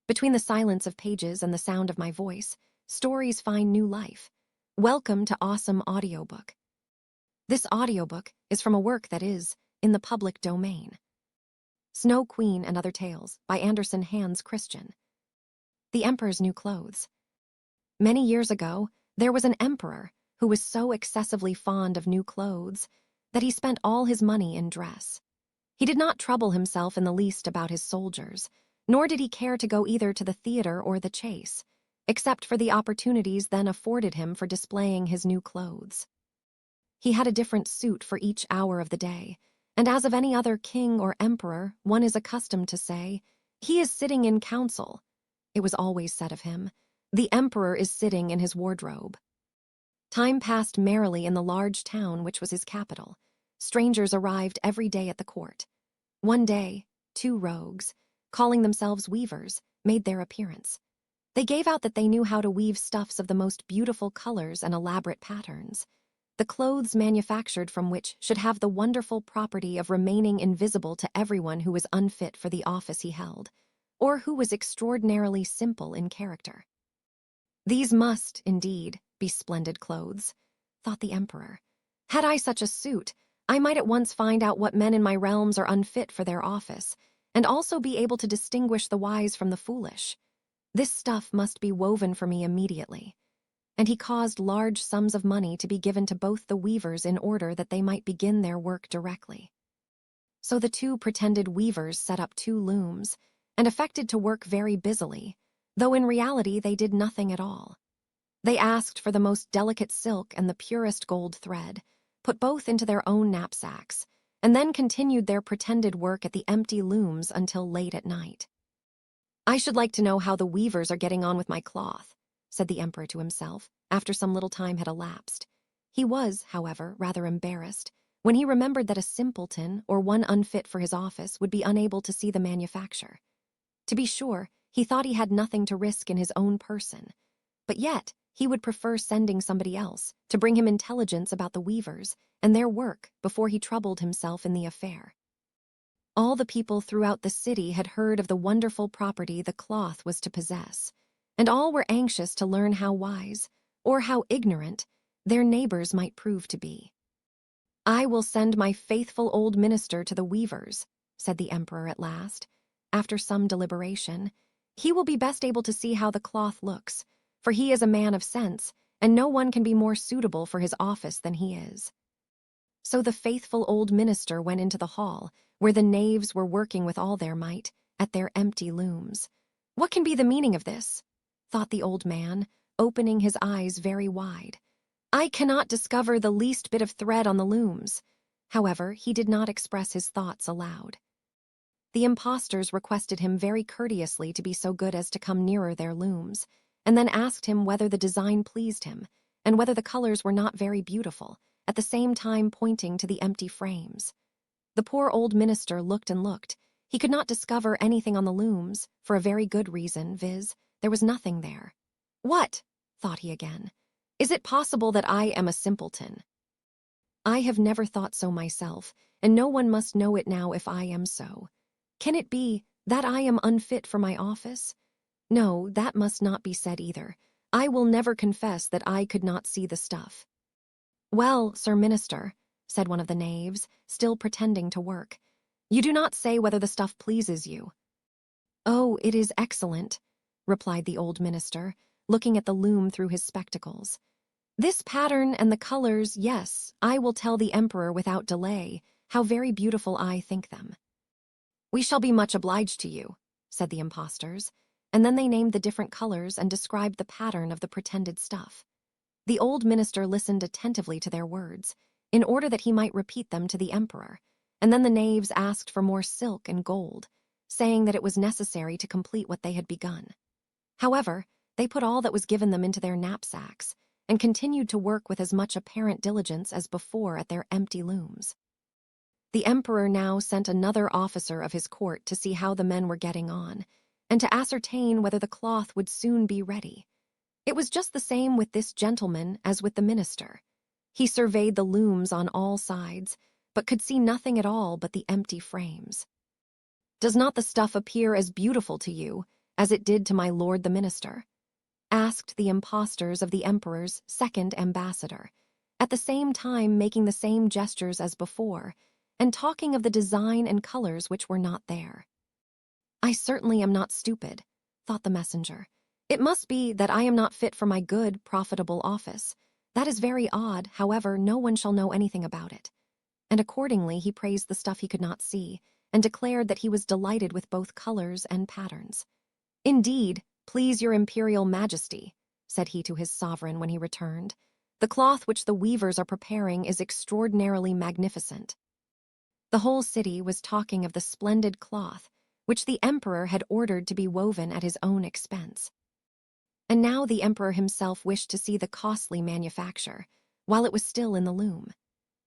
Between the silence of pages and the sound of my voice, stories find new life. Welcome to Awesome Audiobook. This audiobook is from a work that is in the public domain. Snow Queen and Other Tales by Andersen Hans Christian. The Emperor's New Clothes. Many years ago, there was an emperor who was so excessively fond of new clothes that he spent all his money in dress. He did not trouble himself in the least about his soldiers, nor did he care to go either to the theater or the chase, except for the opportunities then afforded him for displaying his new clothes. He had a different suit for each hour of the day, and as of any other king or emperor, one is accustomed to say, "He is sitting in council." It was always said of him, "The emperor is sitting in his wardrobe." Time passed merrily in the large town which was his capital. Strangers arrived every day at the court. One day, 2 rogues, calling themselves weavers, made their appearance. They gave out that they knew how to weave stuffs of the most beautiful colors and elaborate patterns, the clothes manufactured from which should have the wonderful property of remaining invisible to everyone who was unfit for the office he held, or who was extraordinarily simple in character. These must, indeed, be splendid clothes, thought the emperor. Had I such a suit, I might at once find out what men in my realms are unfit for their office, and also be able to distinguish the wise from the foolish. This stuff must be woven for me immediately. And he caused large sums of money to be given to both the weavers in order that they might begin their work directly. So the 2 pretended weavers set up 2 looms, and affected to work very busily, though in reality they did nothing at all. They asked for the most delicate silk and the purest gold thread, put both into their own knapsacks, and then continued their pretended work at the empty looms until late at night. "I should like to know how the weavers are getting on with my cloth," said the emperor to himself, after some little time had elapsed. He was, however, rather embarrassed when he remembered that a simpleton or one unfit for his office would be unable to see the manufacture. To be sure, he thought he had nothing to risk in his own person, but yet he would prefer sending somebody else to bring him intelligence about the weavers and their work before he troubled himself in the affair. All the people throughout the city had heard of the wonderful property the cloth was to possess, and all were anxious to learn how wise, or how ignorant, their neighbors might prove to be. "I will send my faithful old minister to the weavers," said the emperor at last, after some deliberation. "He will be best able to see how the cloth looks, for he is a man of sense, and no one can be more suitable for his office than he is." So the faithful old minister went into the hall, where the knaves were working with all their might, at their empty looms. "What can be the meaning of this?" thought the old man, opening his eyes very wide. "I cannot discover the least bit of thread on the looms." However, he did not express his thoughts aloud. The impostors requested him very courteously to be so good as to come nearer their looms, and then asked him whether the design pleased him, and whether the colors were not very beautiful, at the same time pointing to the empty frames. The poor old minister looked and looked. He could not discover anything on the looms, for a very good reason, viz., there was nothing there. "What?" thought he again. "Is it possible that I am a simpleton? I have never thought so myself, and no one must know it now if I am so. Can it be that I am unfit for my office? No, that must not be said either. I will never confess that I could not see the stuff." "Well, Sir Minister," said one of the knaves, still pretending to work, "you do not say whether the stuff pleases you." "Oh, it is excellent," replied the old minister, looking at the loom through his spectacles. "This pattern and the colors, yes, I will tell the emperor without delay how very beautiful I think them." "We shall be much obliged to you," said the impostors, and then they named the different colors and described the pattern of the pretended stuff. The old minister listened attentively to their words, in order that he might repeat them to the emperor, and then the knaves asked for more silk and gold, saying that it was necessary to complete what they had begun. However, they put all that was given them into their knapsacks, and continued to work with as much apparent diligence as before at their empty looms. The emperor now sent another officer of his court to see how the men were getting on, and to ascertain whether the cloth would soon be ready. It was just the same with this gentleman as with the minister. He surveyed the looms on all sides, but could see nothing at all but the empty frames. "Does not the stuff appear as beautiful to you as it did to my lord the minister?" asked the impostors of the emperor's second ambassador, at the same time making the same gestures as before, and talking of the design and colors which were not there. "I certainly am not stupid," thought the messenger. "It must be that I am not fit for my good, profitable office. That is very odd, however, no one shall know anything about it." And accordingly he praised the stuff he could not see, and declared that he was delighted with both colors and patterns. "Indeed, please your imperial majesty," said he to his sovereign when he returned, "the cloth which the weavers are preparing is extraordinarily magnificent." The whole city was talking of the splendid cloth which the emperor had ordered to be woven at his own expense. And now the emperor himself wished to see the costly manufacture, while it was still in the loom.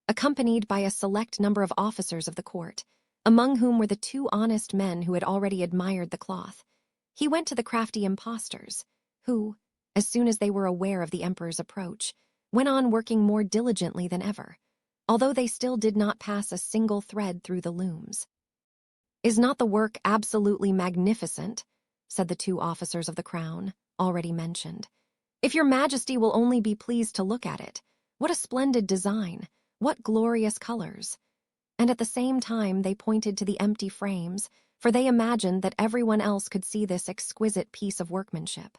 Accompanied by a select number of officers of the court, among whom were the two honest men who had already admired the cloth, he went to the crafty impostors, who, as soon as they were aware of the emperor's approach, went on working more diligently than ever, although they still did not pass a single thread through the looms. "Is not the work absolutely magnificent?" said the two officers of the crown, already mentioned. "If your majesty will only be pleased to look at it, what a splendid design, what glorious colors!" And at the same time they pointed to the empty frames, for they imagined that everyone else could see this exquisite piece of workmanship.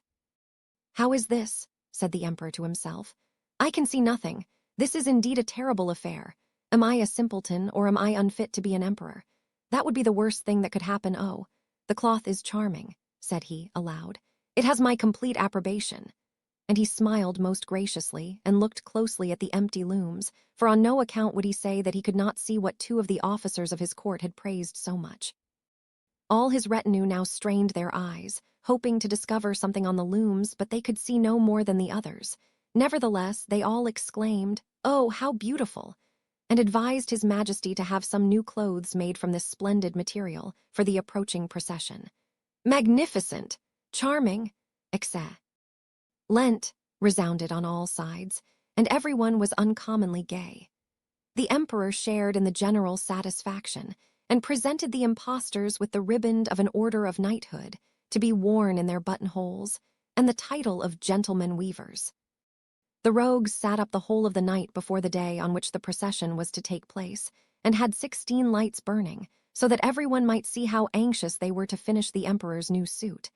"How is this?" said the emperor to himself. "I can see nothing. This is indeed a terrible affair. Am I a simpleton, or am I unfit to be an emperor? That would be the worst thing that could happen. Oh, the cloth is charming," said he, aloud. "It has my complete approbation." And he smiled most graciously and looked closely at the empty looms, for on no account would he say that he could not see what two of the officers of his court had praised so much. All his retinue now strained their eyes, hoping to discover something on the looms, but they could see no more than the others. Nevertheless, they all exclaimed, "Oh, how beautiful!" and advised his majesty to have some new clothes made from this splendid material for the approaching procession. "Magnificent! Charming!" excellent! Resounded on all sides, and everyone was uncommonly gay. The emperor shared in the general satisfaction, and presented the impostors with the riband of an order of knighthood, to be worn in their buttonholes, and the title of gentlemen weavers. The rogues sat up the whole of the night before the day on which the procession was to take place, and had 16 lights burning, so that everyone might see how anxious they were to finish the emperor's new suit.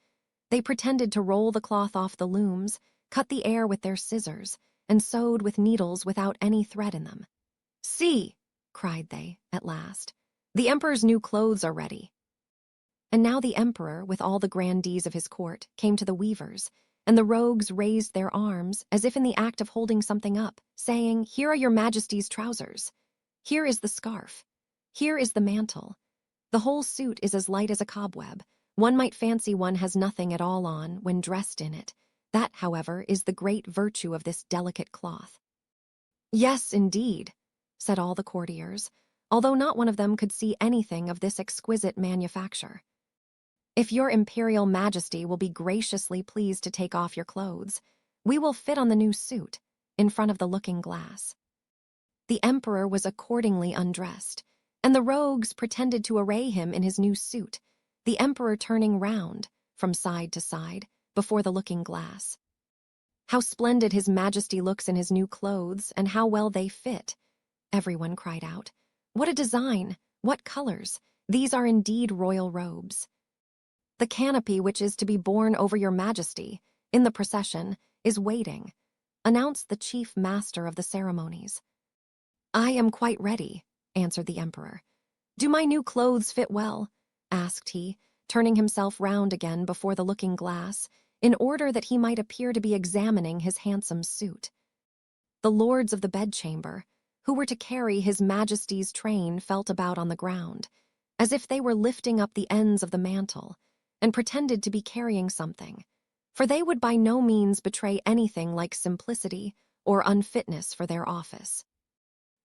They pretended to roll the cloth off the looms, cut the air with their scissors, and sewed with needles without any thread in them. "See," cried they, at last, "the emperor's new clothes are ready." And now the emperor, with all the grandees of his court, came to the weavers, and the rogues raised their arms, as if in the act of holding something up, saying, "Here are your majesty's trousers. Here is the scarf. Here is the mantle. The whole suit is as light as a cobweb. One might fancy one has nothing at all on when dressed in it. That, however, is the great virtue of this delicate cloth." "Yes, indeed," said all the courtiers, although not one of them could see anything of this exquisite manufacture. "If your imperial majesty will be graciously pleased to take off your clothes, we will fit on the new suit, in front of the looking-glass." The emperor was accordingly undressed, and the rogues pretended to array him in his new suit, the emperor turning round, from side to side, before the looking-glass. "How splendid his majesty looks in his new clothes, and how well they fit!" everyone cried out. "What a design! What colors! These are indeed royal robes." "The canopy which is to be borne over your majesty, in the procession, is waiting," announced the chief master of the ceremonies. "I am quite ready," answered the emperor. "Do my new clothes fit well?" asked he, turning himself round again before the looking-glass, in order that he might appear to be examining his handsome suit. The lords of the bedchamber, who were to carry his majesty's train, felt about on the ground, as if they were lifting up the ends of the mantle, and pretended to be carrying something, for they would by no means betray anything like simplicity or unfitness for their office.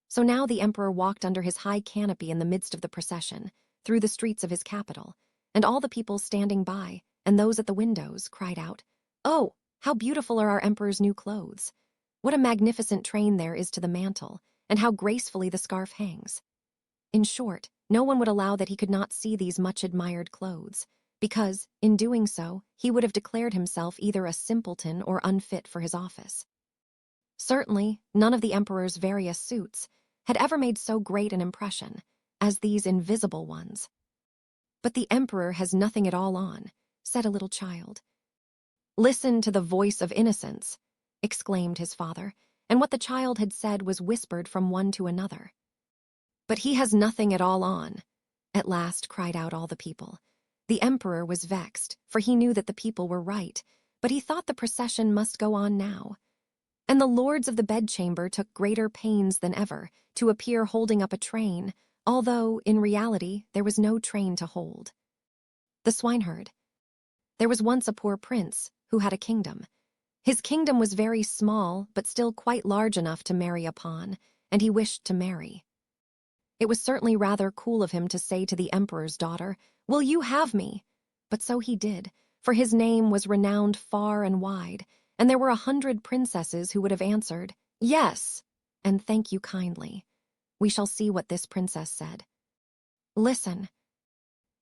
So now the emperor walked under his high canopy in the midst of the procession, through the streets of his capital, and all the people standing by, and those at the windows, cried out, "Oh, how beautiful are our emperor's new clothes! What a magnificent train there is to the mantle, and how gracefully the scarf hangs!" In short, no one would allow that he could not see these much-admired clothes, because, in doing so, he would have declared himself either a simpleton or unfit for his office. Certainly, none of the emperor's various suits had ever made so great an impression as these invisible ones. "But the emperor has nothing at all on," said a little child. "Listen to the voice of innocence," exclaimed his father, and what the child had said was whispered from one to another. "But he has nothing at all on," at last cried out all the people. The emperor was vexed, for he knew that the people were right, but he thought the procession must go on now. And the lords of the bedchamber took greater pains than ever to appear holding up a train, although, in reality, there was no train to hold. The swineherd. There was once a poor prince who had a kingdom. His kingdom was very small, but still quite large enough to marry upon, and he wished to marry. It was certainly rather cool of him to say to the emperor's daughter, "Will you have me?" But so he did, for his name was renowned far and wide, and there were 100 princesses who would have answered, "Yes, and thank you kindly." We shall see what this princess said. Listen.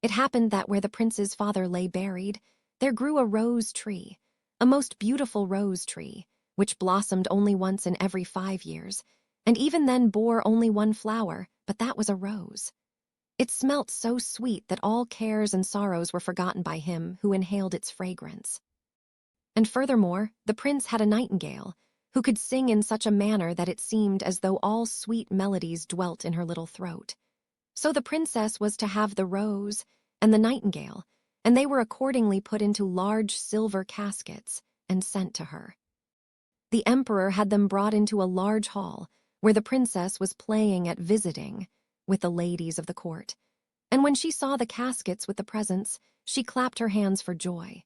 It happened that where the prince's father lay buried, there grew a rose tree, a most beautiful rose tree, which blossomed only once in every 5 years, and even then bore only one flower, but that was a rose. It smelt so sweet that all cares and sorrows were forgotten by him who inhaled its fragrance. And furthermore, the prince had a nightingale, who could sing in such a manner that it seemed as though all sweet melodies dwelt in her little throat. So the princess was to have the rose and the nightingale, and they were accordingly put into large silver caskets and sent to her. The emperor had them brought into a large hall, where the princess was playing at visiting with the ladies of the court, and when she saw the caskets with the presents, she clapped her hands for joy.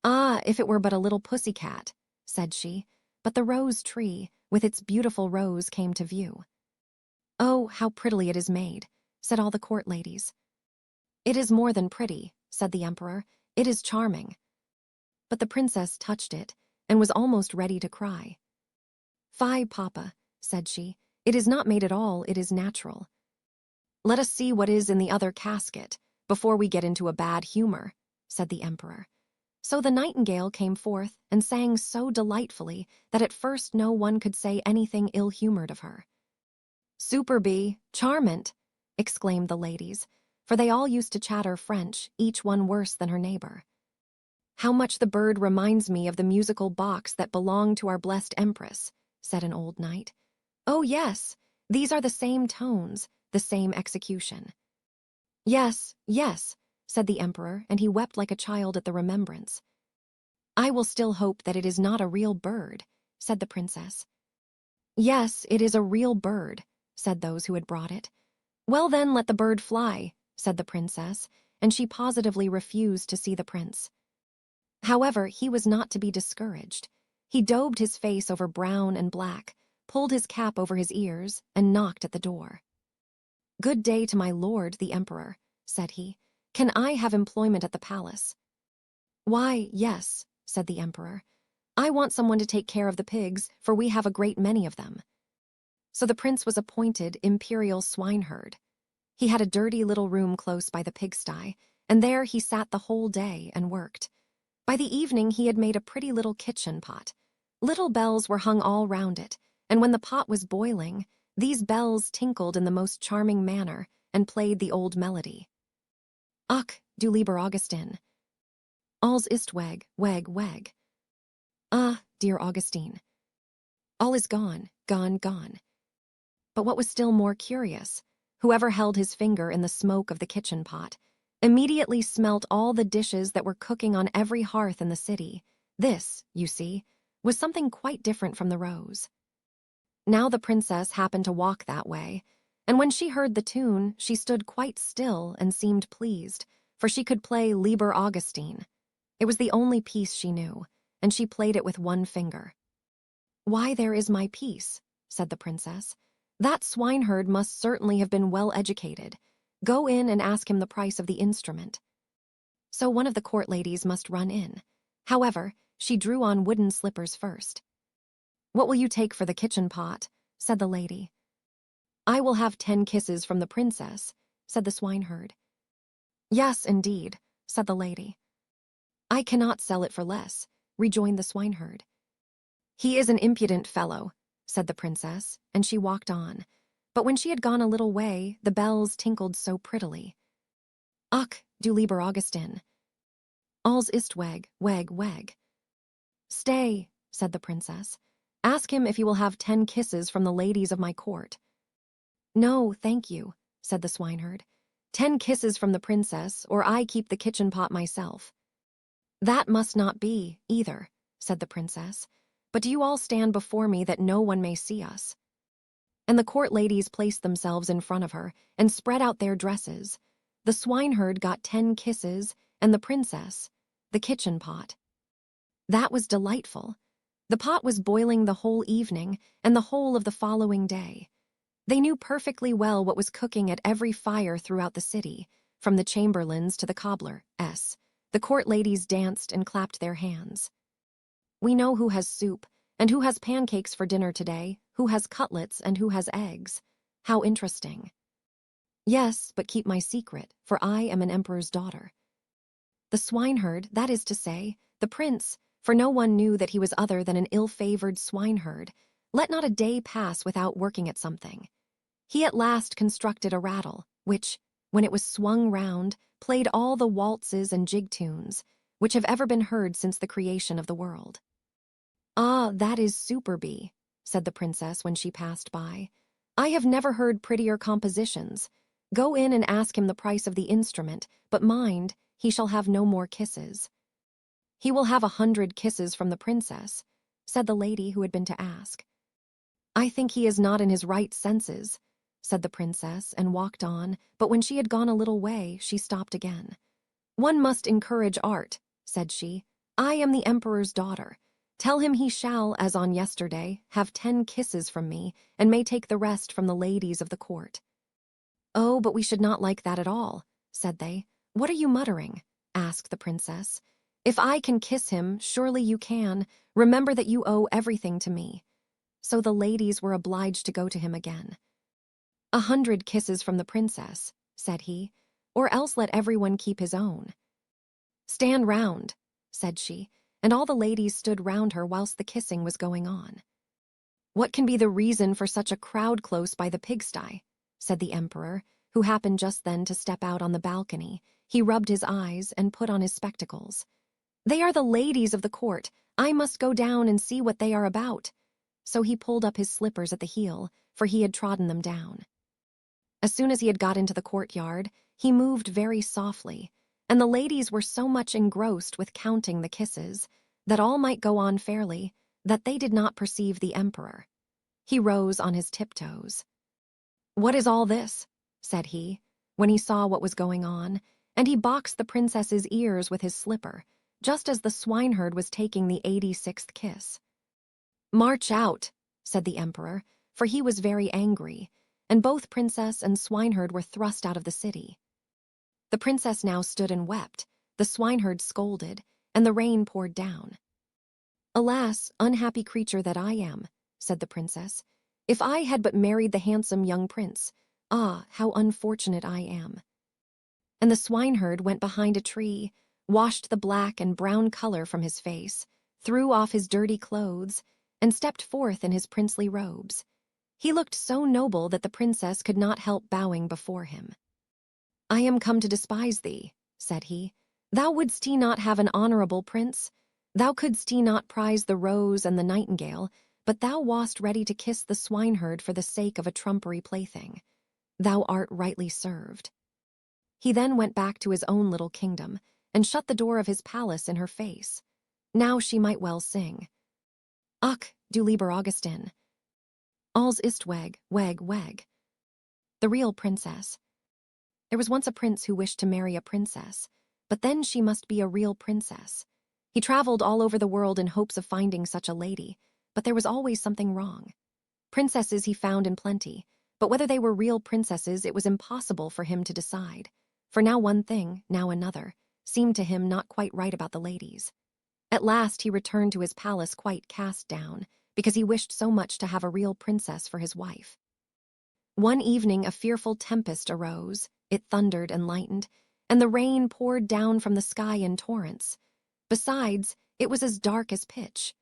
"Ah, if it were but a little pussy-cat," said she, but the rose tree, with its beautiful rose, came to view. "Oh, how prettily it is made," said all the court ladies. "It is more than pretty," said the emperor. "It is charming." But the princess touched it, and was almost ready to cry. "Fie, papa," said she, "it is not made at all, it is natural." "Let us see what is in the other casket, before we get into a bad humor," said the emperor. So the nightingale came forth and sang so delightfully that at first no one could say anything ill-humored of her. "Superbe, charmant," exclaimed the ladies, for they all used to chatter French, each one worse than her neighbor. "How much the bird reminds me of the musical box that belonged to our blessed empress," said an old knight. "Oh, yes, these are the same tones, the same execution." "Yes, yes," said the emperor, and he wept like a child at the remembrance. "I will still hope that it is not a real bird," said the princess. "Yes, it is a real bird," said those who had brought it. "Well then, let the bird fly," said the princess, and she positively refused to see the prince. However, he was not to be discouraged. He daubed his face over brown and black, pulled his cap over his ears, and knocked at the door. "Good day to my lord, the emperor," said he. "Can I have employment at the palace?" "Why, yes," said the emperor. "I want someone to take care of the pigs, for we have a great many of them." So the prince was appointed imperial swineherd. He had a dirty little room close by the pigsty, and there he sat the whole day and worked. By the evening he had made a pretty little kitchen pot. Little bells were hung all round it, and when the pot was boiling, these bells tinkled in the most charming manner and played the old melody. "Ach, du lieber Augustin. Alles ist weg, weg, weg. Ah, dear Augustine. All is gone, gone, gone." But what was still more curious, whoever held his finger in the smoke of the kitchen pot immediately smelt all the dishes that were cooking on every hearth in the city. This, you see, was something quite different from the rose. Now the princess happened to walk that way, and when she heard the tune, she stood quite still and seemed pleased, for she could play Lieber Augustine. It was the only piece she knew, and she played it with one finger. "Why, there is my piece," said the princess. "That swineherd must certainly have been well educated. Go in and ask him the price of the instrument." So one of the court ladies must run in. However, she drew on wooden slippers first. "What will you take for the kitchen pot?" said the lady. "I will have 10 kisses from the princess," said the swineherd. "Yes, indeed. said the lady. I cannot sell it for less, rejoined the swineherd. He is an impudent fellow, said the princess, and she walked on. But when she had gone a little way, the bells tinkled so prettily. Ach, du lieber Augustin. Alles ist weg, weg, weg. Stay, said the princess. Ask him if he will have 10 kisses from the ladies of my court. No, thank you, said the swineherd. 10 kisses from the princess, or I keep the kitchen pot myself. That must not be, either, said the princess. But do you all stand before me that no one may see us? And the court ladies placed themselves in front of her and spread out their dresses. The swineherd got 10 kisses, and the princess, the kitchen pot. That was delightful. The pot was boiling the whole evening and the whole of the following day. They knew perfectly well what was cooking at every fire throughout the city, from the chamberlain's to the cobbler's. The court ladies danced and clapped their hands. We know who has soup, and who has pancakes for dinner today, who has cutlets and who has eggs. How interesting. Yes, but keep my secret, for I am an emperor's daughter. The swineherd, that is to say, the prince, for no one knew that he was other than an ill-favored swineherd, let not a day pass without working at something. He at last constructed a rattle, which, when it was swung round, played all the waltzes and jig tunes, which have ever been heard since the creation of the world. Ah, that is superby, said the princess when she passed by. I have never heard prettier compositions. Go in and ask him the price of the instrument, but mind, he shall have no more kisses. He will have 100 kisses from the princess, said the lady who had been to ask. I think he is not in his right senses, said the princess, and walked on, but when she had gone a little way, she stopped again. One must encourage art, said she. I am the emperor's daughter. Tell him he shall, as on yesterday, have 10 kisses from me, and may take the rest from the ladies of the court. Oh, but we should not like that at all, said they. What are you muttering? Asked the princess. If I can kiss him, surely you can. Remember that you owe everything to me. So the ladies were obliged to go to him again. 100 kisses from the princess, said he, or else let everyone keep his own. Stand round, said she, and all the ladies stood round her whilst the kissing was going on. What can be the reason for such a crowd close by the pigsty? Said the emperor, who happened just then to step out on the balcony. He rubbed his eyes and put on his spectacles. They are the ladies of the court. I must go down and see what they are about. So he pulled up his slippers at the heel, for he had trodden them down. As soon as he had got into the courtyard, he moved very softly, and the ladies were so much engrossed with counting the kisses, that all might go on fairly, that they did not perceive the emperor. He rose on his tiptoes. What is all this? Said he, when he saw what was going on, and he boxed the princess's ears with his slipper, just as the swineherd was taking the 86th kiss. March out, said the emperor, for he was very angry, and both princess and swineherd were thrust out of the city. The princess now stood and wept, the swineherd scolded, and the rain poured down. Alas, unhappy creature that I am, said the princess, if I had but married the handsome young prince. Ah, how unfortunate I am. And the swineherd went behind a tree, washed the black and brown color from his face, threw off his dirty clothes, and stepped forth in his princely robes. He looked so noble that the princess could not help bowing before him. I am come to despise thee, said he. Thou wouldst not have an honorable prince? Thou couldst not prize the rose and the nightingale, but thou wast ready to kiss the swineherd for the sake of a trumpery plaything. Thou art rightly served. He then went back to his own little kingdom, and shut the door of his palace in her face. Now she might well sing. Ach, du lieber Augustin. Alles ist weg, weg, weg. The real princess. There was once a prince who wished to marry a princess, but then she must be a real princess. He traveled all over the world in hopes of finding such a lady, but there was always something wrong. Princesses he found in plenty, but whether they were real princesses it was impossible for him to decide, for now one thing, now another, seemed to him not quite right about the ladies. At last he returned to his palace quite cast down, because he wished so much to have a real princess for his wife. One evening a fearful tempest arose, it thundered and lightened, and the rain poured down from the sky in torrents. Besides, it was as dark as pitch.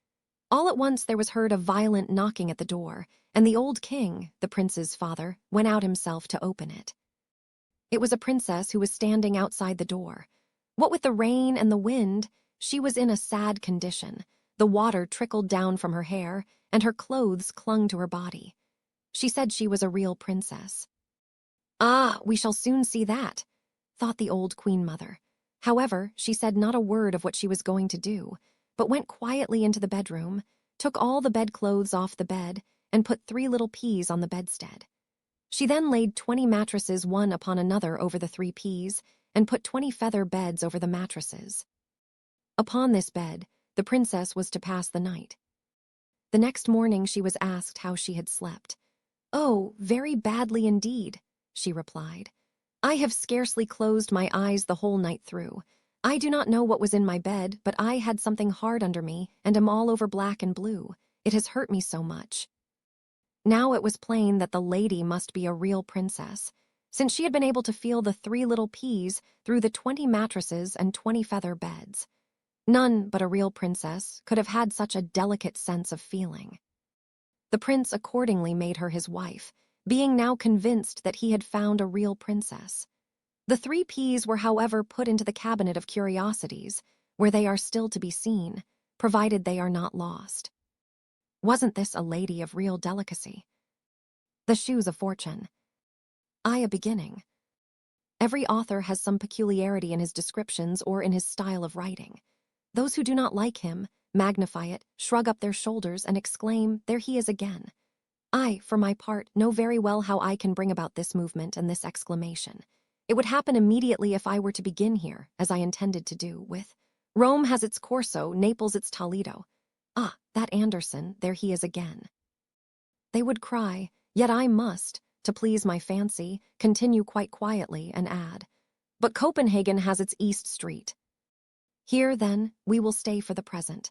All at once there was heard a violent knocking at the door, and the old king, the prince's father, went out himself to open it. It was a princess who was standing outside the door. What with the rain and the wind, she was in a sad condition. The water trickled down from her hair, and her clothes clung to her body. She said she was a real princess. "Ah, we shall soon see that," thought the old queen mother. However, she said not a word of what she was going to do, but went quietly into the bedroom, took all the bedclothes off the bed, and put 3 little peas on the bedstead. She then laid 20 mattresses one upon another over the 3 peas, and put 20 feather beds over the mattresses. Upon this bed, the princess was to pass the night. The next morning she was asked how she had slept. "Oh, very badly indeed," she replied. "I have scarcely closed my eyes the whole night through. I do not know what was in my bed, but I had something hard under me, and am all over black and blue. It has hurt me so much." Now it was plain that the lady must be a real princess, since she had been able to feel the 3 little peas through the 20 mattresses and 20 feather beds. None but a real princess could have had such a delicate sense of feeling. The prince accordingly made her his wife, being now convinced that he had found a real princess. The 3 peas were, however, put into the cabinet of curiosities, where they are still to be seen, provided they are not lost. Wasn't this a lady of real delicacy? The Shoes of Fortune. A beginning. Every author has some peculiarity in his descriptions or in his style of writing. Those who do not like him magnify it, shrug up their shoulders, and exclaim, "There he is again." I, for my part, know very well how I can bring about this movement and this exclamation. It would happen immediately if I were to begin here, as I intended to do, with "Rome has its Corso, Naples its Toledo. Ah, that Andersen, there he is again." They would cry, yet I must, to please my fancy, continue quite quietly and add, "But Copenhagen has its East Street." Here, then, we will stay for the present.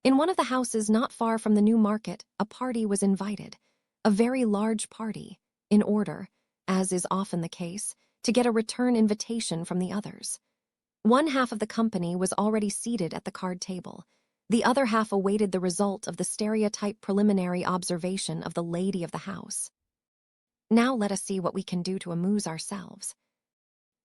In one of the houses not far from the New Market, a party was invited, a very large party, in order, as is often the case, to get a return invitation from the others. One half of the company was already seated at the card table. The other half awaited the result of the stereotype preliminary observation of the lady of the house. Now let us see what we can do to amuse ourselves.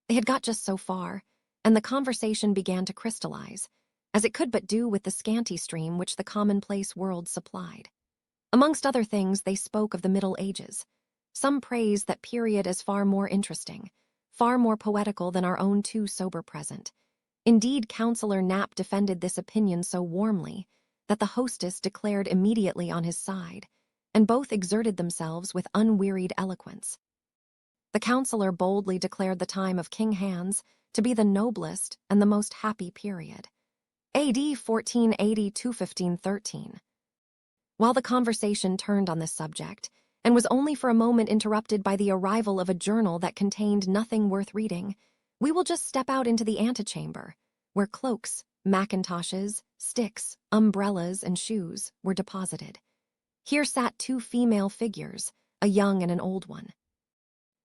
They had got just so far, and the conversation began to crystallize, as it could but do with the scanty stream which the commonplace world supplied. Amongst other things, they spoke of the Middle Ages. Some praised that period as far more interesting, far more poetical than our own too sober present. Indeed, Councillor Knapp defended this opinion so warmly that the hostess declared immediately on his side, and both exerted themselves with unwearied eloquence. The councillor boldly declared the time of King Hans to be the noblest and the most happy period. AD 1480 to 1513. While the conversation turned on this subject, and was only for a moment interrupted by the arrival of a journal that contained nothing worth reading, we will just step out into the antechamber, where cloaks, mackintoshes, sticks, umbrellas, and shoes were deposited. Here sat 2 female figures, a young and an old one.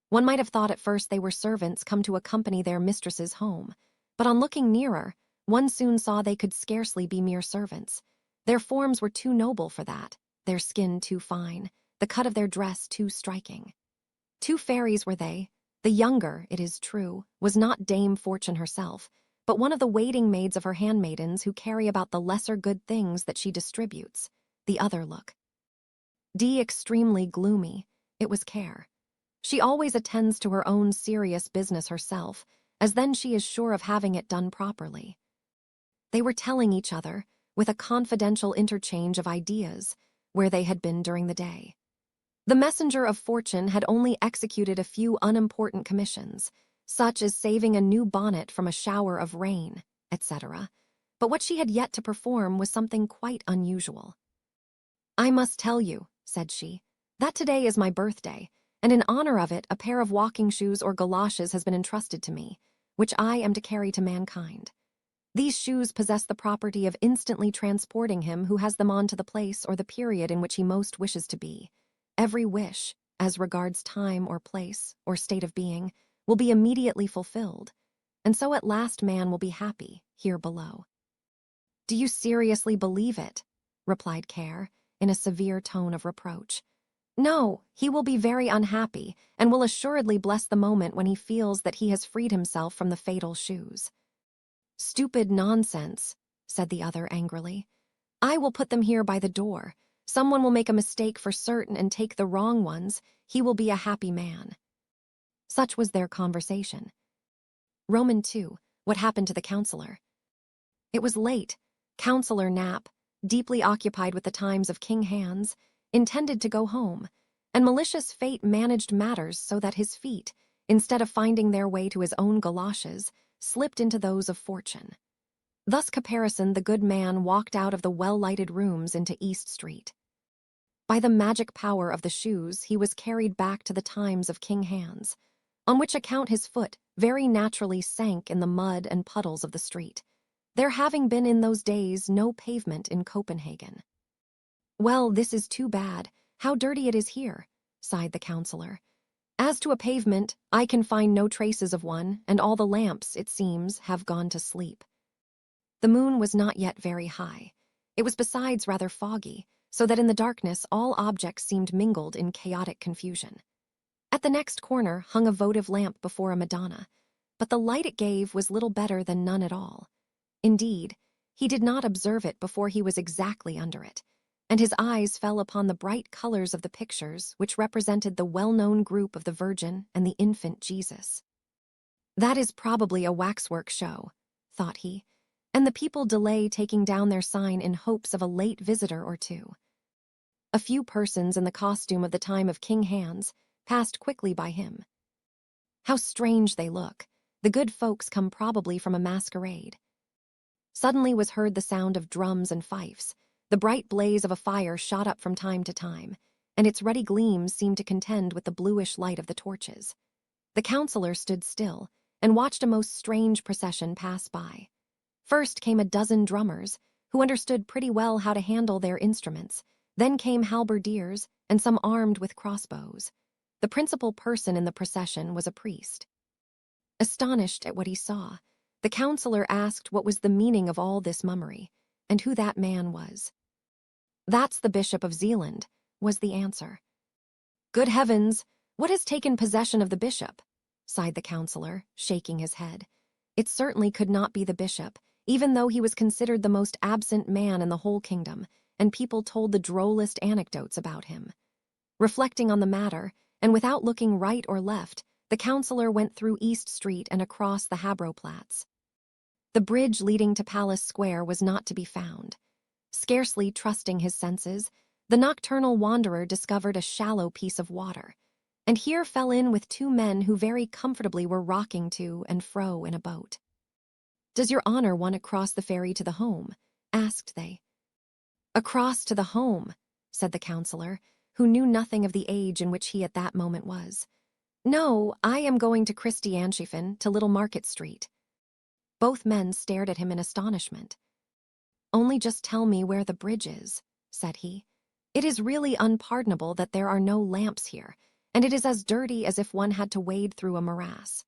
One might have thought at first they were servants come to accompany their mistresses home, but on looking nearer, one soon saw they could scarcely be mere servants. Their forms were too noble for that, their skin too fine, the cut of their dress too striking. 2 fairies were they. The younger, it is true, was not Dame Fortune herself, but one of the waiting maids of her handmaidens who carry about the lesser good things that she distributes. The other look extremely gloomy. It was Care. She always attends to her own serious business herself, as then she is sure of having it done properly. They were telling each other, with a confidential interchange of ideas, where they had been during the day. The messenger of fortune had only executed a few unimportant commissions, such as saving a new bonnet from a shower of rain, etc., but what she had yet to perform was something quite unusual. "I must tell you," said she, "that today is my birthday, and in honor of it a pair of walking shoes or galoshes has been entrusted to me, which I am to carry to mankind. These shoes possess the property of instantly transporting him who has them on to the place or the period in which he most wishes to be. Every wish, as regards time or place or state of being, will be immediately fulfilled. and so at last man will be happy here below." "Do you seriously believe it?" replied Care, in a severe tone of reproach. "No, he will be very unhappy, and will assuredly bless the moment when he feels that he has freed himself from the fatal shoes." "Stupid nonsense," said the other angrily. "I will put them here by the door. Someone will make a mistake for certain and take the wrong ones. He will be a happy man." Such was their conversation. Roman 2. What happened to the counselor? It was late. Counselor Knapp, deeply occupied with the times of King Hans, intended to go home, and malicious fate managed matters so that his feet, instead of finding their way to his own galoshes, slipped into those of Fortune. Thus caparisoned, the good man walked out of the well-lighted rooms into East Street. By the magic power of the shoes, he was carried back to the times of King Hans, on which account his foot very naturally sank in the mud and puddles of the street, there having been in those days no pavement in Copenhagen. "Well, this is too bad. How dirty it is here," sighed the counselor. "As to a pavement, I can find no traces of one, and all the lamps, it seems, have gone to sleep." The moon was not yet very high. It was besides rather foggy, so that in the darkness all objects seemed mingled in chaotic confusion. At the next corner hung a votive lamp before a Madonna, but the light it gave was little better than none at all. Indeed, he did not observe it before he was exactly under it, and his eyes fell upon the bright colors of the pictures which represented the well-known group of the Virgin and the infant Jesus. "That is probably a waxwork show," thought he, "and the people delay taking down their sign in hopes of a late visitor or two." A few persons in the costume of the time of King Hans passed quickly by him. "How strange they look! The good folks come probably from a masquerade." Suddenly was heard the sound of drums and fifes. The bright blaze of a fire shot up from time to time, and its ruddy gleams seemed to contend with the bluish light of the torches. The counselor stood still and watched a most strange procession pass by. First came a dozen drummers, who understood pretty well how to handle their instruments. Then came halberdiers, and some armed with crossbows. The principal person in the procession was a priest. Astonished at what he saw, the counselor asked what was the meaning of all this mummery, and who that man was. "That's the Bishop of Zealand," was the answer. "Good heavens, what has taken possession of the bishop?" sighed the counselor, shaking his head. It certainly could not be the bishop, even though he was considered the most absent man in the whole kingdom, and people told the drollest anecdotes about him. Reflecting on the matter, and without looking right or left, the counselor went through East Street and across the Habroplatz. The bridge leading to Palace Square was not to be found. Scarcely trusting his senses, the nocturnal wanderer discovered a shallow piece of water, and here fell in with two men who very comfortably were rocking to and fro in a boat. "Does your honor want to cross the ferry to the home?" asked they. "Across to the home," said the counselor, who knew nothing of the age in which he at that moment was. "No, I am going to Christianshafen, to Little Market Street." Both men stared at him in astonishment. "Only just tell me where the bridge is," said he. "It is really unpardonable that there are no lamps here, and it is as dirty as if one had to wade through a morass."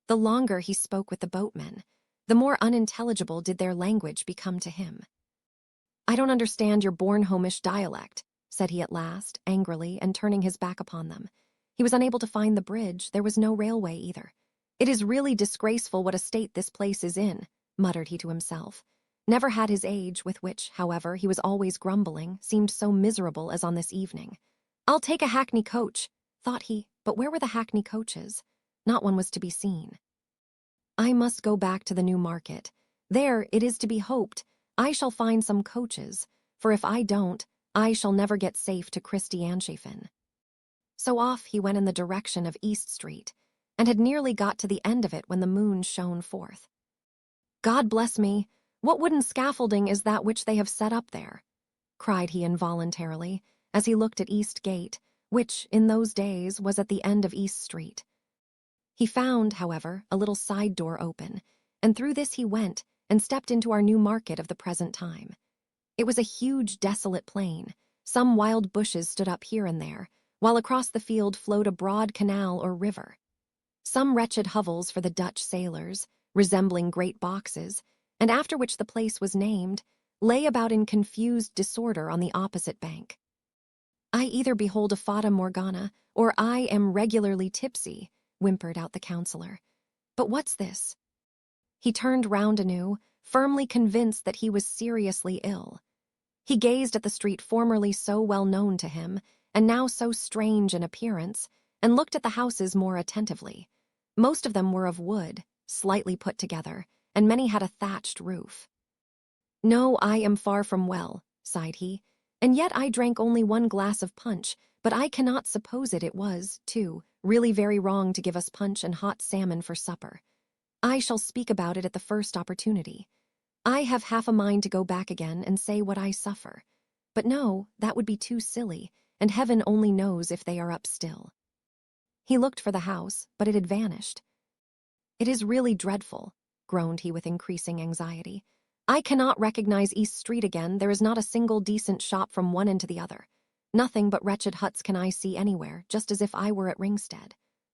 The longer he spoke with the boatmen, the more unintelligible did their language become to him. "I don't understand your Bornholmish dialect," said he at last, angrily, and turning his back upon them. He was unable to find the bridge. There was no railway either. "It is really disgraceful what a state this place is in," muttered he to himself. Never had his age, with which, however, he was always grumbling, seemed so miserable as on this evening. "I'll take a hackney coach," thought he, but where were the hackney coaches? Not one was to be seen. "I must go back to the New Market. There, it is to be hoped, I shall find some coaches, for if I don't, I shall never get safe to Christianshafen." So off he went in the direction of East Street, and had nearly got to the end of it when the moon shone forth. "God bless me, what wooden scaffolding is that which they have set up there?" cried he involuntarily, as he looked at East Gate, which, in those days, was at the end of East Street. He found, however, a little side door open, and through this he went, and stepped into our New Market of the present time. It was a huge, desolate plain. Some wild bushes stood up here and there, while across the field flowed a broad canal or river. some wretched hovels for the Dutch sailors, resembling great boxes, and after which the place was named, lay about in confused disorder on the opposite bank. "I either behold a fata morgana, or I am regularly tipsy," whimpered out the counselor. "But what's this?" He turned round anew, firmly convinced that he was seriously ill. He gazed at the street formerly so well known to him, and now so strange in appearance, and looked at the houses more attentively. Most of them were of wood, slightly put together, and many had a thatched roof. "No, I am far from well," sighed he, "and yet I drank only 1 glass of punch, but I cannot suppose it was, too, really very wrong to give us punch and hot salmon for supper. I shall speak about it at the first opportunity. I have half a mind to go back again and say what I suffer. But no, that would be too silly, and heaven only knows if they are up still." He looked for the house, but it had vanished. "It is really dreadful," groaned he with increasing anxiety. "I cannot recognize East Street again. There is not a single decent shop from one end to the other. Nothing but wretched huts can I see anywhere, just as if I were at Ringstead.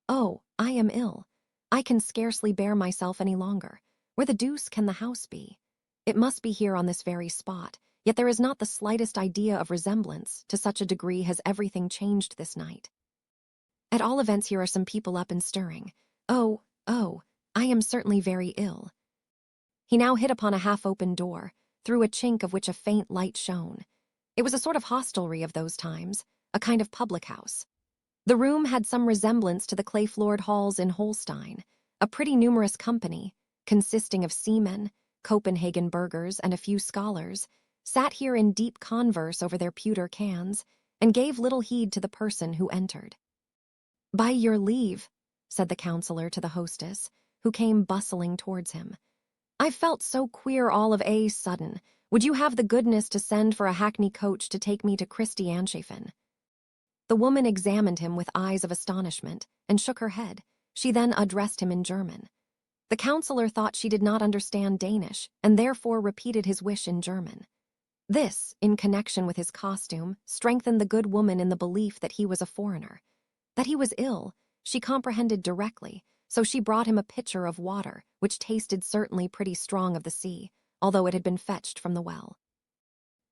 Oh, I am ill. I can scarcely bear myself any longer. Where the deuce can the house be? It must be here on this very spot, yet there is not the slightest idea of resemblance, to such a degree has everything changed this night. At all events, here are some people up and stirring. Oh, I am certainly very ill." He now hit upon a half-open door, through a chink of which a faint light shone. It was a sort of hostelry of those times, a kind of public house. The room had some resemblance to the clay-floored halls in Holstein. A pretty numerous company, consisting of seamen, Copenhagen burghers, and a few scholars, sat here in deep converse over their pewter cans, and gave little heed to the person who entered. "By your leave," said the counselor to the hostess, who came bustling towards him. "I felt so queer all of a sudden. Would you have the goodness to send for a hackney coach to take me to Christianshafen?" The woman examined him with eyes of astonishment, and shook her head. She then addressed him in German. The counselor thought she did not understand Danish, and therefore repeated his wish in German. This, in connection with his costume, strengthened the good woman in the belief that he was a foreigner. That he was ill, she comprehended directly, so she brought him a pitcher of water, which tasted certainly pretty strong of the sea, although it had been fetched from the well.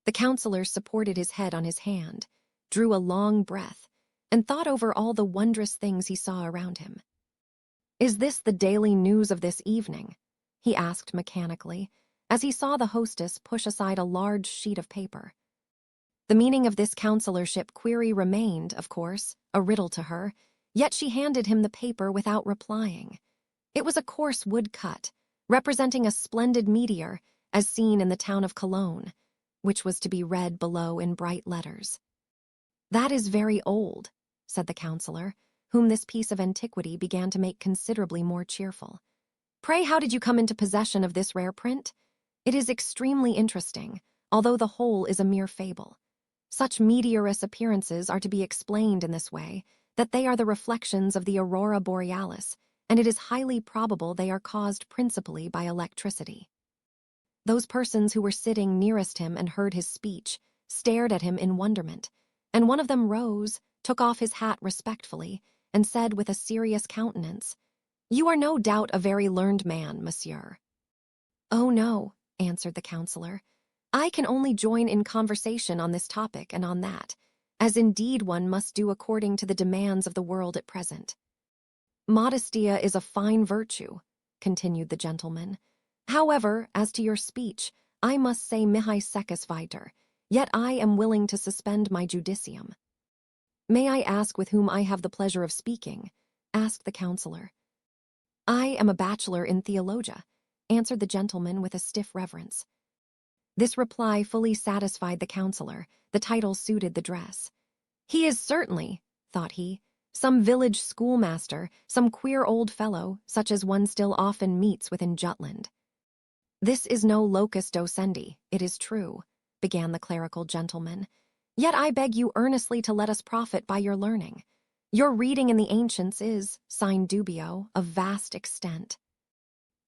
The counselor supported his head on his hand, drew a long breath, and thought over all the wondrous things he saw around him. "Is this the daily news of this evening?" he asked mechanically, as he saw the hostess push aside a large sheet of paper. The meaning of this counselorship query remained, of course, a riddle to her, yet she handed him the paper without replying. It was a coarse woodcut, representing a splendid meteor, as seen in the town of Cologne, which was to be read below in bright letters. "That is very old," said the counselor, whom this piece of antiquity began to make considerably more cheerful. "Pray, how did you come into possession of this rare print? It is extremely interesting, although the whole is a mere fable. Such meteorous appearances are to be explained in this way, that they are the reflections of the aurora borealis, and it is highly probable they are caused principally by electricity." Those persons who were sitting nearest him and heard his speech stared at him in wonderment, and one of them rose, took off his hat respectfully, and said with a serious countenance, "You are no doubt a very learned man, monsieur." "Oh, no," answered the counselor. "I can only join in conversation on this topic and on that, as indeed one must do according to the demands of the world at present." "Modestia is a fine virtue," continued the gentleman. "However, as to your speech, I must say mihi secus weiter, yet I am willing to suspend my judicium." "May I ask with whom I have the pleasure of speaking?" asked the counselor. "I am a bachelor in theologia," answered the gentleman with a stiff reverence. This reply fully satisfied the counselor. The title suited the dress. "He is certainly," thought he, "some village schoolmaster, some queer old fellow, such as one still often meets with in Jutland." "This is no locus docendi, it is true," began the clerical gentleman. "Yet I beg you earnestly to let us profit by your learning. Your reading in the ancients is, sine dubio, of vast extent."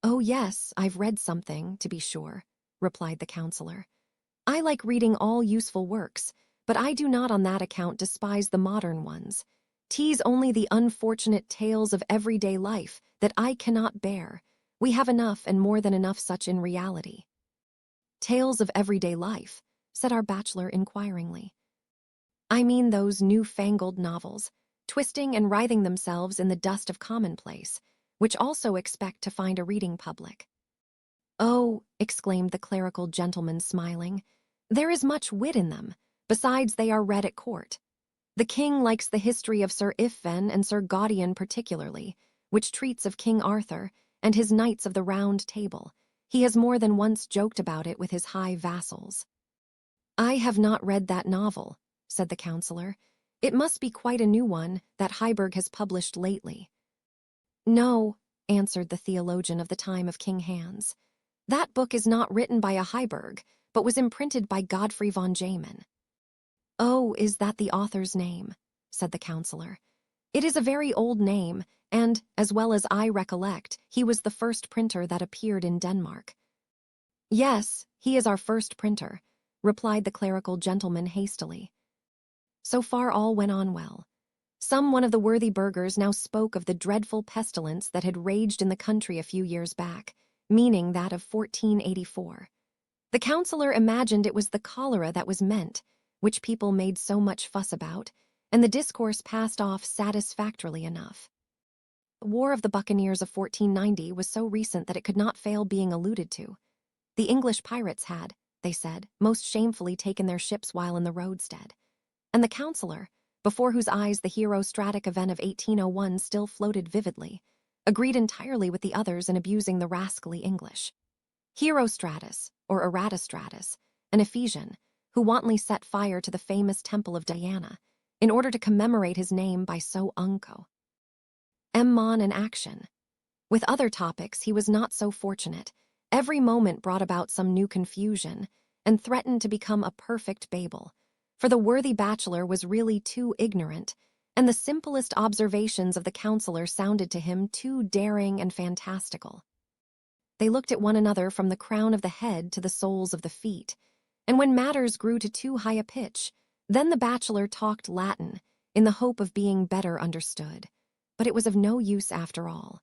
"Oh, yes, I've read something, to be sure," replied the counselor. "I like reading all useful works, but I do not on that account despise the modern ones. 'Tis only the unfortunate tales of everyday life that I cannot bear. We have enough and more than enough such in reality." "Tales of everyday life," said our bachelor inquiringly. "I mean those new-fangled novels, twisting and writhing themselves in the dust of commonplace, which also expect to find a reading public." "Oh," exclaimed the clerical gentleman, smiling, "there is much wit in them. Besides, they are read at court. The king likes the history of Sir Iffven and Sir Gaudian particularly, which treats of King Arthur and his Knights of the Round Table. He has more than once joked about it with his high vassals." "I have not read that novel," said the counselor. "It must be quite a new one that Heiberg has published lately." "No," answered the theologian of the time of King Hans. "That book is not written by a Heiberg, but was imprinted by Godfrey von Jamin." "Oh, is that the author's name?" said the counselor. "It is a very old name, and, as well as I recollect, he was the first printer that appeared in Denmark." "Yes, he is our first printer," replied the clerical gentleman hastily. So far all went on well. Some one of the worthy burghers now spoke of the dreadful pestilence that had raged in the country a few years back, meaning that of 1484. The counselor imagined it was the cholera that was meant, which people made so much fuss about, and the discourse passed off satisfactorily enough. The War of the Buccaneers of 1490 was so recent that it could not fail being alluded to. The English pirates had, they said, most shamefully taken their ships while in the roadstead, and the counselor, before whose eyes the herostratic event of 1801 still floated vividly, agreed entirely with the others in abusing the rascally English. Herostratus, or Eratosstratus, an Ephesian, who wantonly set fire to the famous temple of Diana, in order to commemorate his name by so unco. Emmon in action. With other topics he was not so fortunate. Every moment brought about some new confusion, and threatened to become a perfect Babel, for the worthy bachelor was really too ignorant, and the simplest observations of the counselor sounded to him too daring and fantastical. They looked at one another from the crown of the head to the soles of the feet, and when matters grew to too high a pitch, then the bachelor talked Latin, in the hope of being better understood. But it was of no use after all.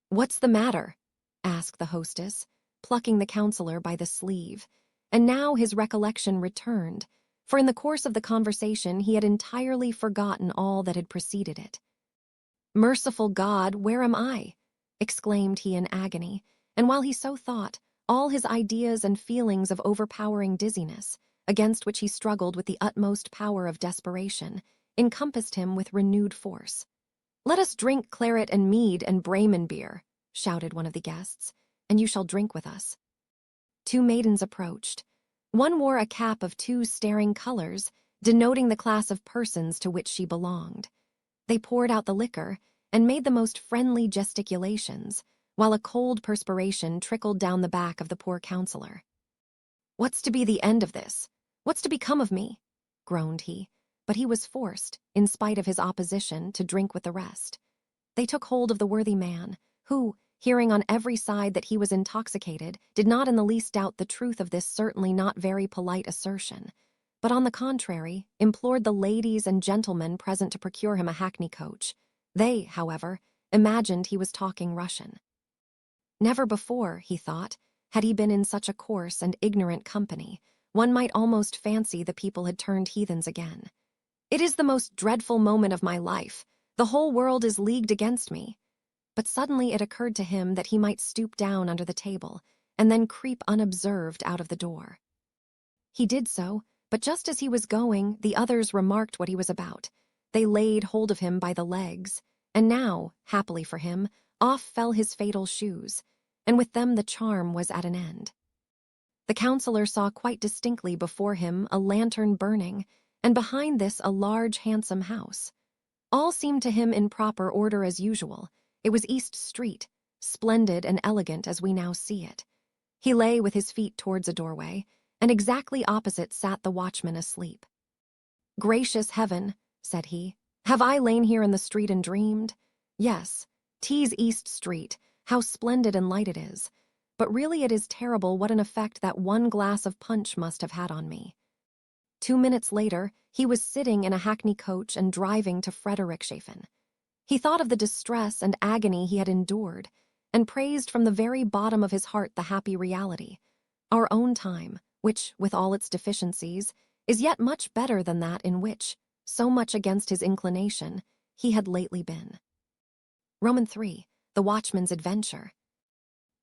"What's the matter?" asked the hostess, plucking the counselor by the sleeve, and now his recollection returned, for in the course of the conversation he had entirely forgotten all that had preceded it. "Merciful God, where am I?" exclaimed he in agony, and while he so thought, all his ideas and feelings of overpowering dizziness, against which he struggled with the utmost power of desperation, encompassed him with renewed force. "Let us drink claret and mead and Bremen beer," shouted one of the guests, "and you shall drink with us." Two maidens approached. One wore a cap of two staring colors, denoting the class of persons to which she belonged. They poured out the liquor and made the most friendly gesticulations, while a cold perspiration trickled down the back of the poor counselor. "What's to be the end of this? What's to become of me?" groaned he, but he was forced, in spite of his opposition, to drink with the rest. They took hold of the worthy man, who, hearing on every side that he was intoxicated, did not in the least doubt the truth of this certainly not very polite assertion, but on the contrary, implored the ladies and gentlemen present to procure him a hackney coach. They, however, imagined he was talking Russian. Never before, he thought, had he been in such a coarse and ignorant company. One might almost fancy the people had turned heathens again. "It is the most dreadful moment of my life. The whole world is leagued against me." But suddenly it occurred to him that he might stoop down under the table and then creep unobserved out of the door. He did so, but just as he was going, the others remarked what he was about. They laid hold of him by the legs, and now, happily for him, off fell his fatal shoes, and with them the charm was at an end. The counselor saw quite distinctly before him a lantern burning, and behind this a large handsome house. All seemed to him in proper order as usual. It was East Street, splendid and elegant as we now see it. He lay with his feet towards a doorway, and exactly opposite sat the watchman asleep. "Gracious heaven," said he, "have I lain here in the street and dreamed? Yes, 'tis East Street, how splendid and light it is. But really it is terrible what an effect that one glass of punch must have had on me." 2 minutes later, he was sitting in a hackney coach and driving to Friedrichshafen. He thought of the distress and agony he had endured, and praised from the very bottom of his heart the happy reality, our own time, which, with all its deficiencies, is yet much better than that in which, so much against his inclination, he had lately been. Roman 3, The Watchman's Adventure.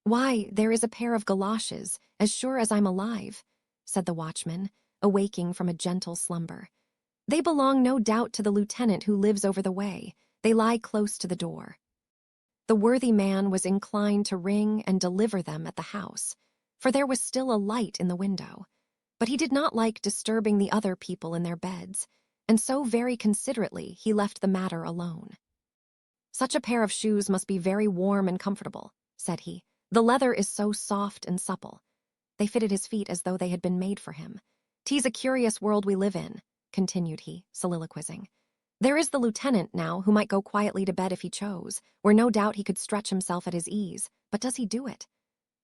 "Why, there is a pair of galoshes, as sure as I'm alive," said the watchman, awaking from a gentle slumber. "They belong no doubt to the lieutenant who lives over the way. They lie close to the door." The worthy man was inclined to ring and deliver them at the house, for there was still a light in the window. But he did not like disturbing the other people in their beds, and so very considerately he left the matter alone. "Such a pair of shoes must be very warm and comfortable," said he. "The leather is so soft and supple." They fitted his feet as though they had been made for him. "'Tis a curious world we live in," continued he, soliloquizing. "There is the lieutenant, now, who might go quietly to bed if he chose, where no doubt he could stretch himself at his ease, but does he do it?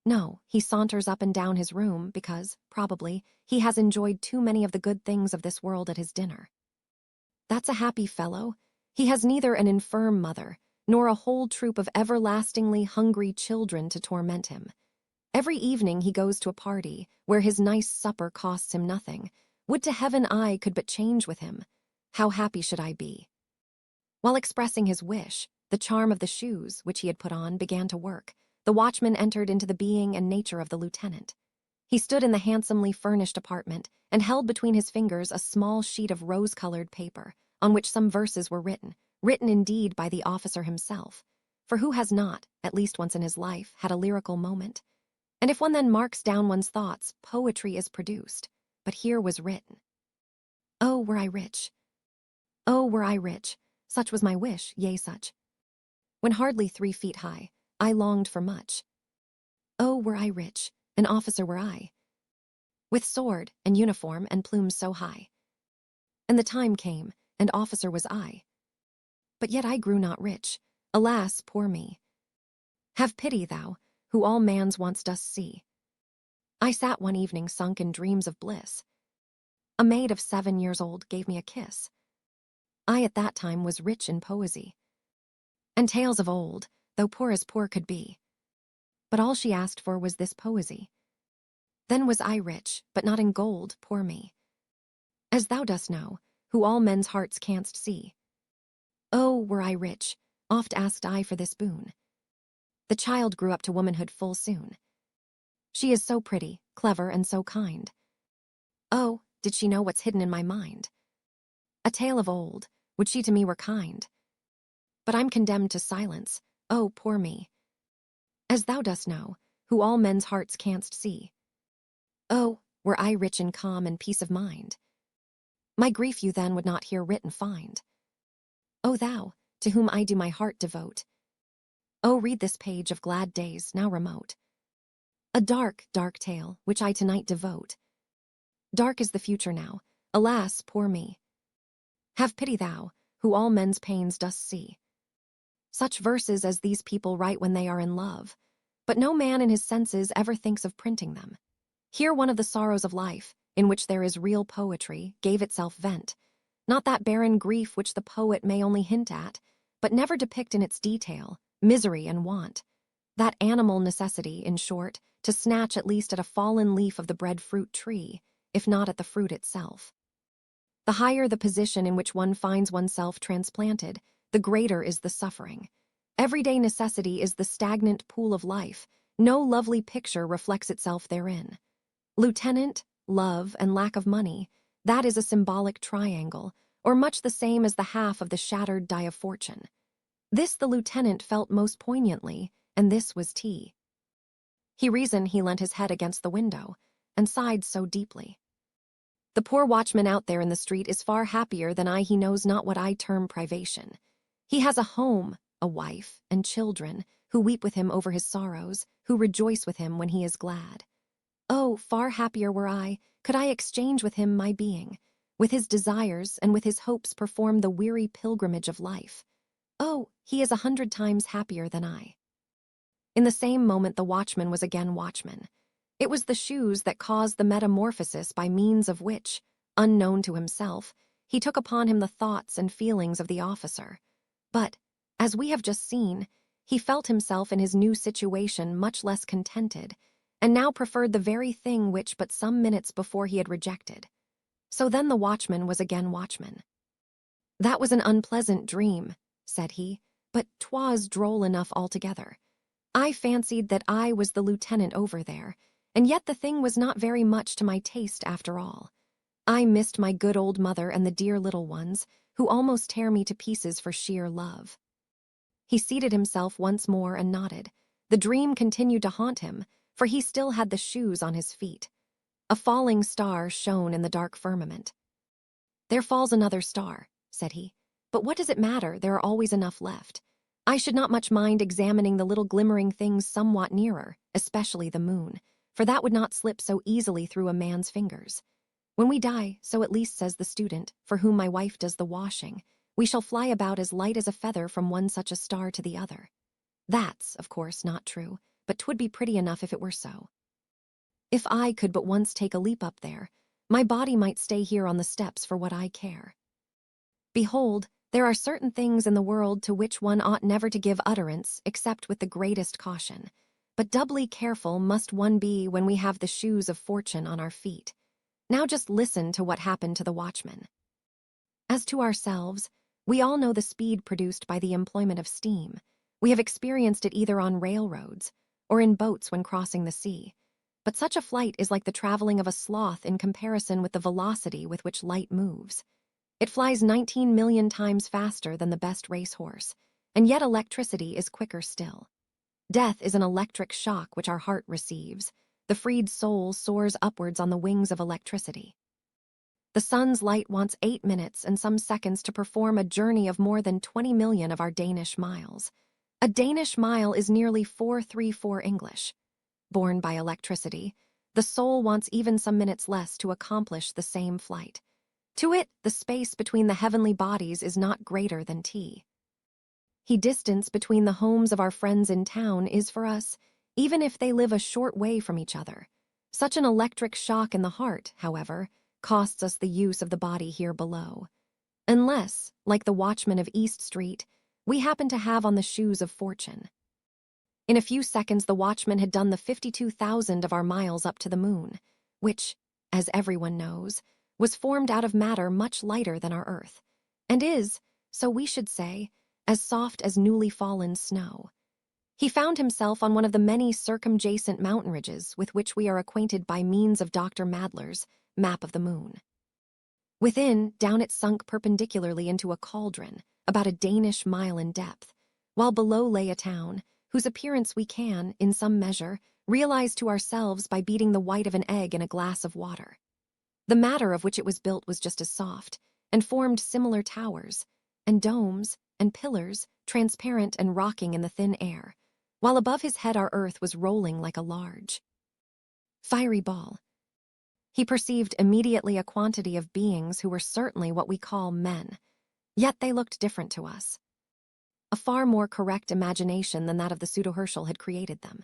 No, he saunters up and down his room because, probably, he has enjoyed too many of the good things of this world at his dinner. That's a happy fellow. He has neither an infirm mother, nor a whole troop of everlastingly hungry children to torment him. Every evening he goes to a party, where his nice supper costs him nothing. Would to heaven I could but change with him. How happy should I be." While expressing his wish, the charm of the shoes, which he had put on, began to work. The watchman entered into the being and nature of the lieutenant. He stood in the handsomely furnished apartment, and held between his fingers a small sheet of rose-colored paper, on which some verses were written indeed by the officer himself, for who has not, at least once in his life, had a lyrical moment? And if one then marks down one's thoughts, poetry is produced. But here was written, "Oh, were I rich! Oh, were I rich! Such was my wish, yea, such. When hardly 3 feet high, I longed for much. Oh, were I rich, an officer were I, with sword and uniform and plumes so high. And the time came, and officer was I. But yet I grew not rich. Alas, poor me! Have pity, thou, who all man's wants dost see." I sat one evening sunk in dreams of bliss. A maid of 7 years old gave me a kiss. I at that time was rich in poesy, and tales of old, though poor as poor could be. But all she asked for was this poesy. Then was I rich, but not in gold, poor me. As thou dost know, who all men's hearts canst see. Oh, were I rich, oft asked I for this boon. The child grew up to womanhood full soon. She is so pretty, clever, and so kind. Oh, did she know what's hidden in my mind? A tale of old, would she to me were kind. But I'm condemned to silence, oh, poor me. As thou dost know, who all men's hearts canst see. Oh, were I rich in calm and peace of mind. My grief you then would not here written find. O thou, to whom I do my heart devote. Oh, read this page of glad days now remote. A dark, dark tale, which I tonight devote. Dark is the future now, alas, poor me. Have pity thou, who all men's pains dost see. Such verses as these people write when they are in love, but no man in his senses ever thinks of printing them. Here one of the sorrows of life, in which there is real poetry, gave itself vent, not that barren grief which the poet may only hint at, but never depict in its detail, misery and want. That animal necessity, in short, to snatch at least at a fallen leaf of the breadfruit tree, if not at the fruit itself. The higher the position in which one finds oneself transplanted, the greater is the suffering. Everyday necessity is the stagnant pool of life. No lovely picture reflects itself therein. Lieutenant, love, and lack of money, that is a symbolic triangle, or much the same as the half of the shattered die of fortune. This the lieutenant felt most poignantly, and this was tea. He reasoned he leant his head against the window, and sighed so deeply. The poor watchman out there in the street is far happier than I. He knows not what I term privation. He has a home, a wife, and children, who weep with him over his sorrows, who rejoice with him when he is glad. Oh, far happier were I, could I exchange with him my being, with his desires and with his hopes perform the weary pilgrimage of life. Oh, he is 100 times happier than I. In the same moment the watchman was again watchman. It was the shoes that caused the metamorphosis by means of which, Unknown to himself, he took upon him the thoughts and feelings of the officer. But, as we have just seen, he felt himself in his new situation much less contented, and now preferred the very thing which but some minutes before he had rejected. So then the watchman was again watchman. "That was an unpleasant dream," said he, "but 'twas droll enough altogether. I fancied that I was the lieutenant over there, and yet the thing was not very much to my taste after all. I missed my good old mother and the dear little ones, who almost tear me to pieces for sheer love." He seated himself once more and nodded. The dream continued to haunt him, for he still had the shoes on his feet. A falling star shone in the dark firmament. "There falls another star," said he. "But what does it matter? There are always enough left. I should not much mind examining the little glimmering things somewhat nearer, especially the moon, for that would not slip so easily through a man's fingers. When we die, so at least says the student, for whom my wife does the washing, we shall fly about as light as a feather from one such a star to the other. That's, of course, not true, but 'twould be pretty enough if it were so. If I could but once take a leap up there, my body might stay here on the steps for what I care. Behold, there are certain things in the world to which one ought never to give utterance except with the greatest caution, but doubly careful must one be when we have the shoes of fortune on our feet. Now just listen to what happened to the watchman. As to ourselves, we all know the speed produced by the employment of steam. We have experienced it either on railroads or in boats when crossing the sea. But such a flight is like the traveling of a sloth in comparison with the velocity with which light moves. It flies 19 million times faster than the best racehorse, and yet electricity is quicker still. Death is an electric shock which our heart receives. The freed soul soars upwards on the wings of electricity. The sun's light wants 8 minutes and some seconds to perform a journey of more than 20 million of our Danish miles. A Danish mile is nearly 434 English. Borne by electricity, the soul wants even some minutes less to accomplish the same flight. To it, the space between the heavenly bodies is not greater than t. The distance between the homes of our friends in town is for us, even if they live a short way from each other. Such an electric shock in the heart, however, costs us the use of the body here below. Unless, like the watchman of East Street, we happen to have on the shoes of fortune. In a few seconds the watchman had done the 52,000 of our miles up to the moon, which, as everyone knows, was formed out of matter much lighter than our earth, and is, so we should say, as soft as newly fallen snow. He found himself on one of the many circumjacent mountain ridges with which we are acquainted by means of Dr. Madler's map of the moon. Within, down it sunk perpendicularly into a cauldron, about a Danish mile in depth, while below lay a town, whose appearance we can, in some measure, realize to ourselves by beating the white of an egg in a glass of water. The matter of which it was built was just as soft, and formed similar towers, and domes, and pillars, transparent and rocking in the thin air, while above his head our earth was rolling like a large fiery ball. He perceived immediately a quantity of beings who were certainly what we call men, yet they looked different to us. A far more correct imagination than that of the pseudo-Herschel had created them.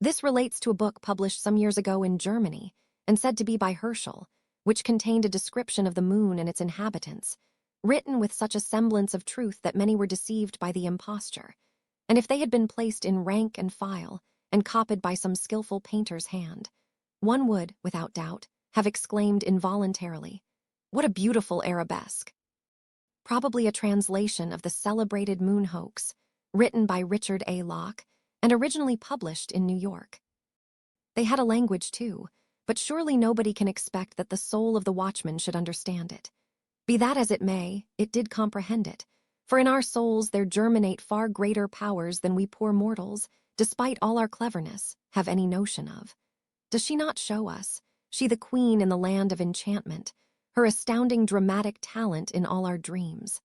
This relates to a book published some years ago in Germany, and said to be by Herschel, which contained a description of the moon and its inhabitants, written with such a semblance of truth that many were deceived by the imposture, and if they had been placed in rank and file, and copied by some skillful painter's hand, one would, without doubt, have exclaimed involuntarily, "What a beautiful arabesque!" Probably a translation of the celebrated moon hoax, written by Richard A. Locke, and originally published in New York. They had a language too, but surely nobody can expect that the soul of the watchman should understand it. Be that as it may, it did comprehend it, for in our souls there germinate far greater powers than we poor mortals, despite all our cleverness, have any notion of. Does she not show us, she the queen in the land of enchantment, her astounding dramatic talent in all our dreams?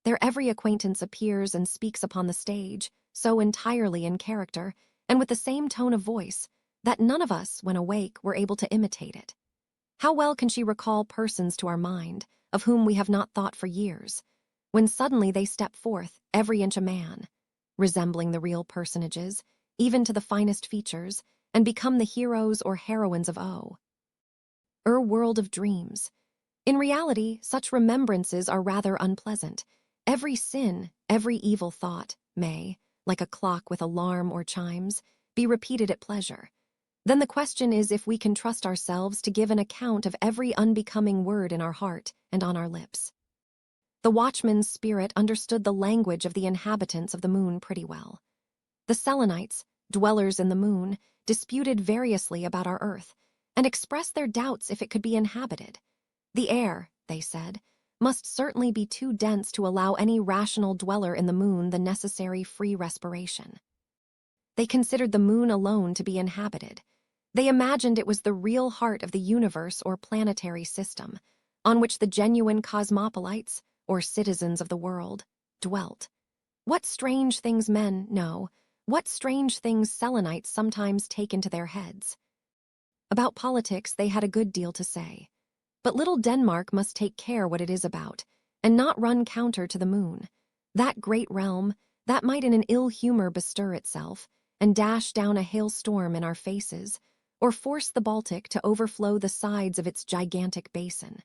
Their every acquaintance appears and speaks upon the stage, so entirely in character, and with the same tone of voice, that none of us, when awake, were able to imitate it. How well can she recall persons to our mind, of whom we have not thought for years, when suddenly they step forth, every inch a man, resembling the real personages, even to the finest features, and become the heroes or heroines of world of dreams, In reality, such remembrances are rather unpleasant. Every sin, every evil thought may, like a clock with alarm or chimes, be repeated at pleasure. Then the question is if we can trust ourselves to give an account of every unbecoming word in our heart and on our lips. The watchman's spirit understood the language of the inhabitants of the moon pretty well. The Selenites, dwellers in the moon, disputed variously about our earth, and expressed their doubts if it could be inhabited. The air, they said, must certainly be too dense to allow any rational dweller in the moon the necessary free respiration. They considered the moon alone to be inhabited. They imagined it was the real heart of the universe or planetary system, on which the genuine cosmopolites, or citizens of the world, dwelt. What strange things what strange things Selenites sometimes take into their heads. About politics they had a good deal to say. But little Denmark must take care what it is about, and not run counter to the moon. That great realm, that might in an ill humor bestir itself, and dash down a hailstorm in our faces, or force the Baltic to overflow the sides of its gigantic basin.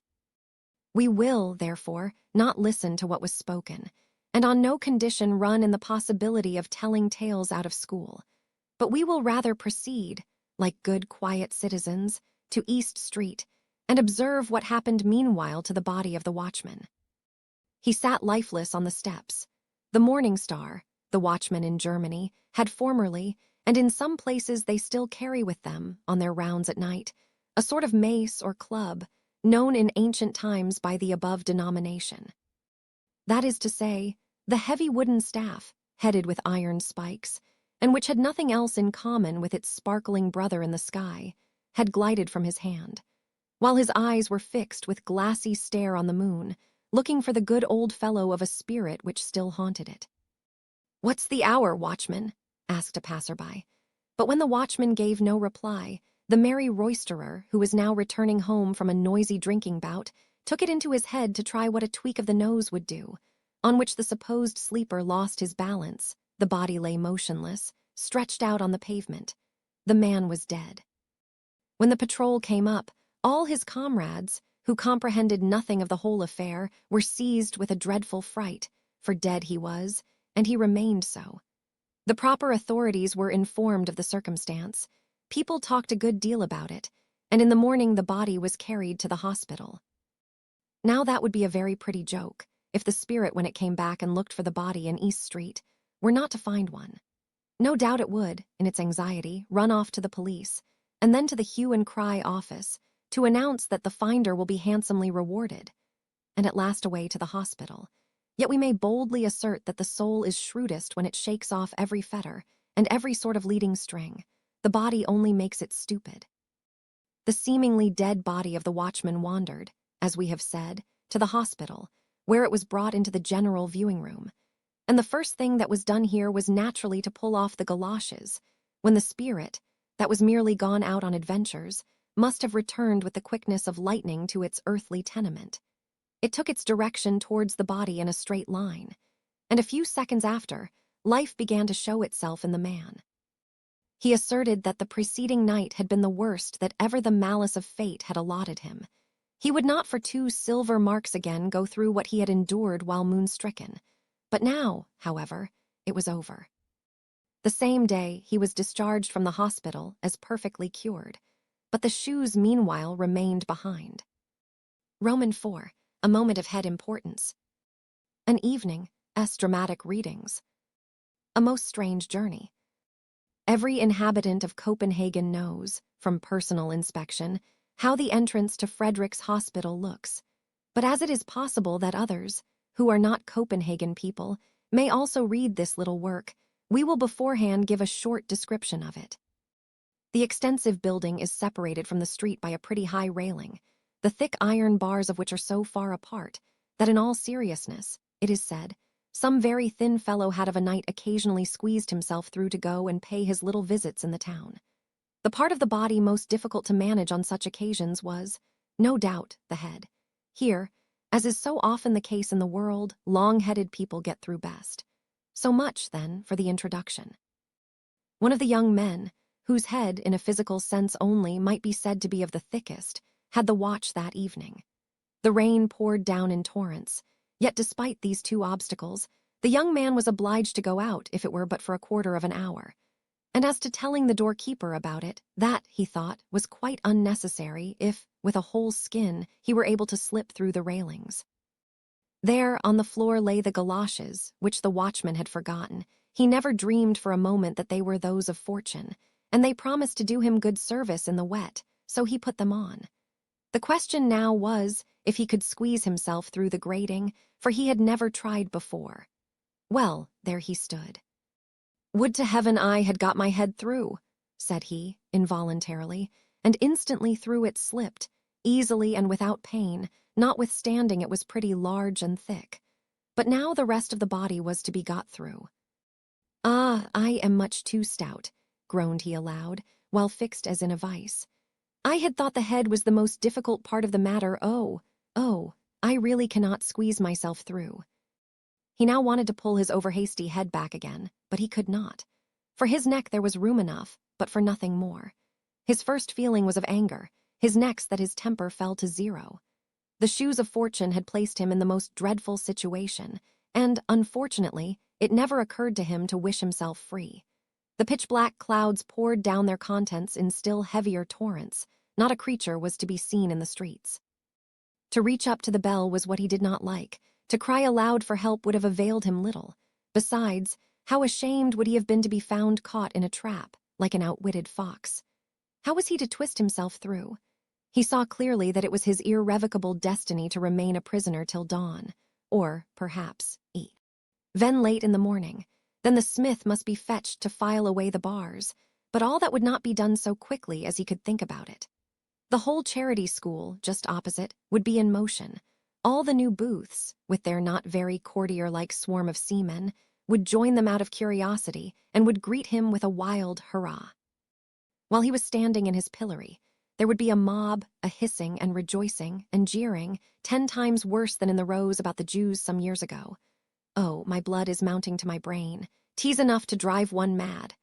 We will, therefore, not listen to what was spoken, and on no condition run in the possibility of telling tales out of school. But we will rather proceed, like good quiet citizens, to East Street, and observe what happened meanwhile to the body of the watchman. He sat lifeless on the steps. The Morning Star, the watchmen in Germany, had formerly, and in some places they still carry with them, on their rounds at night, a sort of mace or club, known in ancient times by the above denomination. That is to say, the heavy wooden staff, headed with iron spikes, and which had nothing else in common with its sparkling brother in the sky, had glided from his hand, while his eyes were fixed with glassy stare on the moon, looking for the good old fellow of a spirit which still haunted it. "What's the hour, watchman?" asked a passerby. But when the watchman gave no reply, the merry roisterer, who was now returning home from a noisy drinking bout, took it into his head to try what a tweak of the nose would do, on which the supposed sleeper lost his balance. The body lay motionless, stretched out on the pavement. The man was dead. When the patrol came up, all his comrades, who comprehended nothing of the whole affair, were seized with a dreadful fright, for dead he was, and he remained so. The proper authorities were informed of the circumstance. People talked a good deal about it, and in the morning the body was carried to the hospital. Now that would be a very pretty joke, if the spirit, when it came back and looked for the body in East Street, were not to find one. No doubt it would, in its anxiety, run off to the police, and then to the hue and cry office, to announce that the finder will be handsomely rewarded, and at last away to the hospital. Yet we may boldly assert that the soul is shrewdest when it shakes off every fetter and every sort of leading string. The body only makes it stupid. The seemingly dead body of the watchman wandered, as we have said, to the hospital, where it was brought into the general viewing room. And the first thing that was done here was naturally to pull off the galoshes, when the spirit, that was merely gone out on adventures, must have returned with the quickness of lightning to its earthly tenement. It took its direction towards the body in a straight line, and a few seconds after, life began to show itself in the man. He asserted that the preceding night had been the worst that ever the malice of fate had allotted him. He would not for 2 silver marks again go through what he had endured while moon-stricken. But now, however, it was over. The same day he was discharged from the hospital as perfectly cured, but the shoes meanwhile remained behind. Roman 4. A moment of head importance. An evening, dramatic readings. A most strange journey. Every inhabitant of Copenhagen knows, from personal inspection, how the entrance to Frederick's hospital looks. But as it is possible that others, who are not Copenhagen people, may also read this little work, we will beforehand give a short description of it. The extensive building is separated from the street by a pretty high railing, the thick iron bars of which are so far apart that in all seriousness, it is said, some very thin fellow had of a night occasionally squeezed himself through to go and pay his little visits in the town. The part of the body most difficult to manage on such occasions was, no doubt, the head. Here, as is so often the case in the world, long-headed people get through best. So much, then, for the introduction. One of the young men, whose head, in a physical sense only, might be said to be of the thickest, had the watch that evening. The rain poured down in torrents. Yet despite these two obstacles, the young man was obliged to go out if it were but for a quarter of an hour. And as to telling the doorkeeper about it, that, he thought, was quite unnecessary if, with a whole skin, he were able to slip through the railings. There, on the floor lay the galoshes, which the watchman had forgotten. He never dreamed for a moment that they were those of Fortune, and they promised to do him good service in the wet, so he put them on. The question now was if he could squeeze himself through the grating, for he had never tried before. Well, there he stood. "Would to heaven I had got my head through," said he, involuntarily, and instantly through it slipped, easily and without pain, notwithstanding it was pretty large and thick. But now the rest of the body was to be got through. "Ah, I am much too stout," groaned he aloud, while fixed as in a vice. "I had thought the head was the most difficult part of the matter. Oh, I really cannot squeeze myself through." He now wanted to pull his overhasty head back again, but he could not. For his neck there was room enough, but for nothing more. His first feeling was of anger, his next that his temper fell to zero. The shoes of Fortune had placed him in the most dreadful situation, and, unfortunately, it never occurred to him to wish himself free. The pitch-black clouds poured down their contents in still heavier torrents. Not a creature was to be seen in the streets. To reach up to the bell was what he did not like. To cry aloud for help would have availed him little. Besides, how ashamed would he have been to be found caught in a trap, like an outwitted fox. How was he to twist himself through? He saw clearly that it was his irrevocable destiny to remain a prisoner till dawn, or, perhaps, even late in the morning. Then the smith must be fetched to file away the bars, but all that would not be done so quickly as he could think about it. The whole charity school, just opposite, would be in motion. All the new booths, with their not very courtier-like swarm of seamen, would join them out of curiosity and would greet him with a wild hurrah. While he was standing in his pillory, there would be a mob, a hissing and rejoicing and jeering, 10 times worse than in the rows about the Jews some years ago. Oh, my blood is mounting to my brain. 'Tis enough to drive one mad.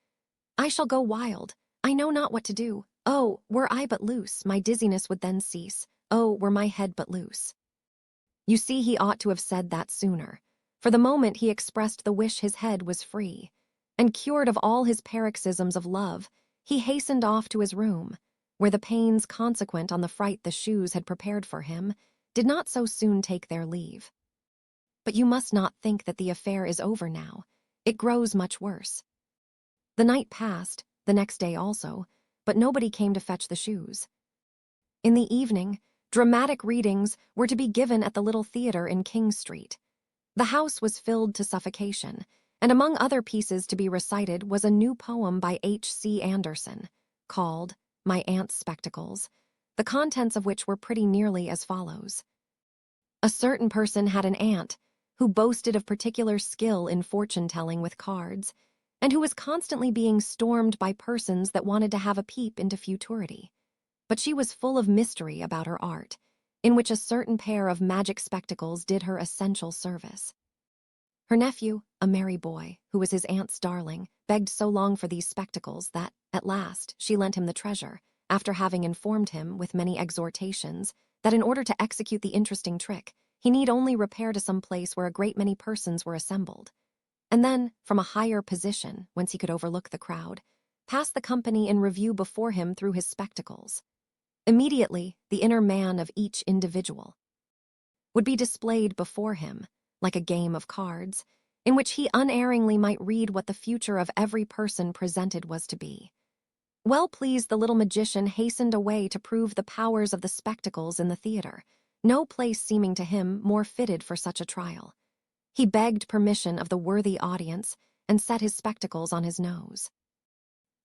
I shall go wild. I know not what to do. Oh, were I but loose, my dizziness would then cease. Oh, were my head but loose. You see, he ought to have said that sooner. For the moment he expressed the wish his head was free. And cured of all his paroxysms of love, he hastened off to his room, where the pains consequent on the fright the shoes had prepared for him did not so soon take their leave. But you must not think that the affair is over now. It grows much worse. The night passed, the next day also, but nobody came to fetch the shoes. In the evening, dramatic readings were to be given at the little theater in King Street. The house was filled to suffocation, and among other pieces to be recited was a new poem by H.C. Andersen, called My Aunt's Spectacles, the contents of which were pretty nearly as follows. A certain person had an aunt who boasted of particular skill in fortune-telling with cards, and who was constantly being stormed by persons that wanted to have a peep into futurity. But she was full of mystery about her art, in which a certain pair of magic spectacles did her essential service. Her nephew, a merry boy, who was his aunt's darling, begged so long for these spectacles that, at last, she lent him the treasure, after having informed him, with many exhortations, that in order to execute the interesting trick, he need only repair to some place where a great many persons were assembled, and then, from a higher position, whence he could overlook the crowd, pass the company in review before him through his spectacles. Immediately, the inner man of each individual would be displayed before him, like a game of cards, in which he unerringly might read what the future of every person presented was to be. Well pleased, the little magician hastened away to prove the powers of the spectacles in the theater, no place seeming to him more fitted for such a trial. He begged permission of the worthy audience and set his spectacles on his nose.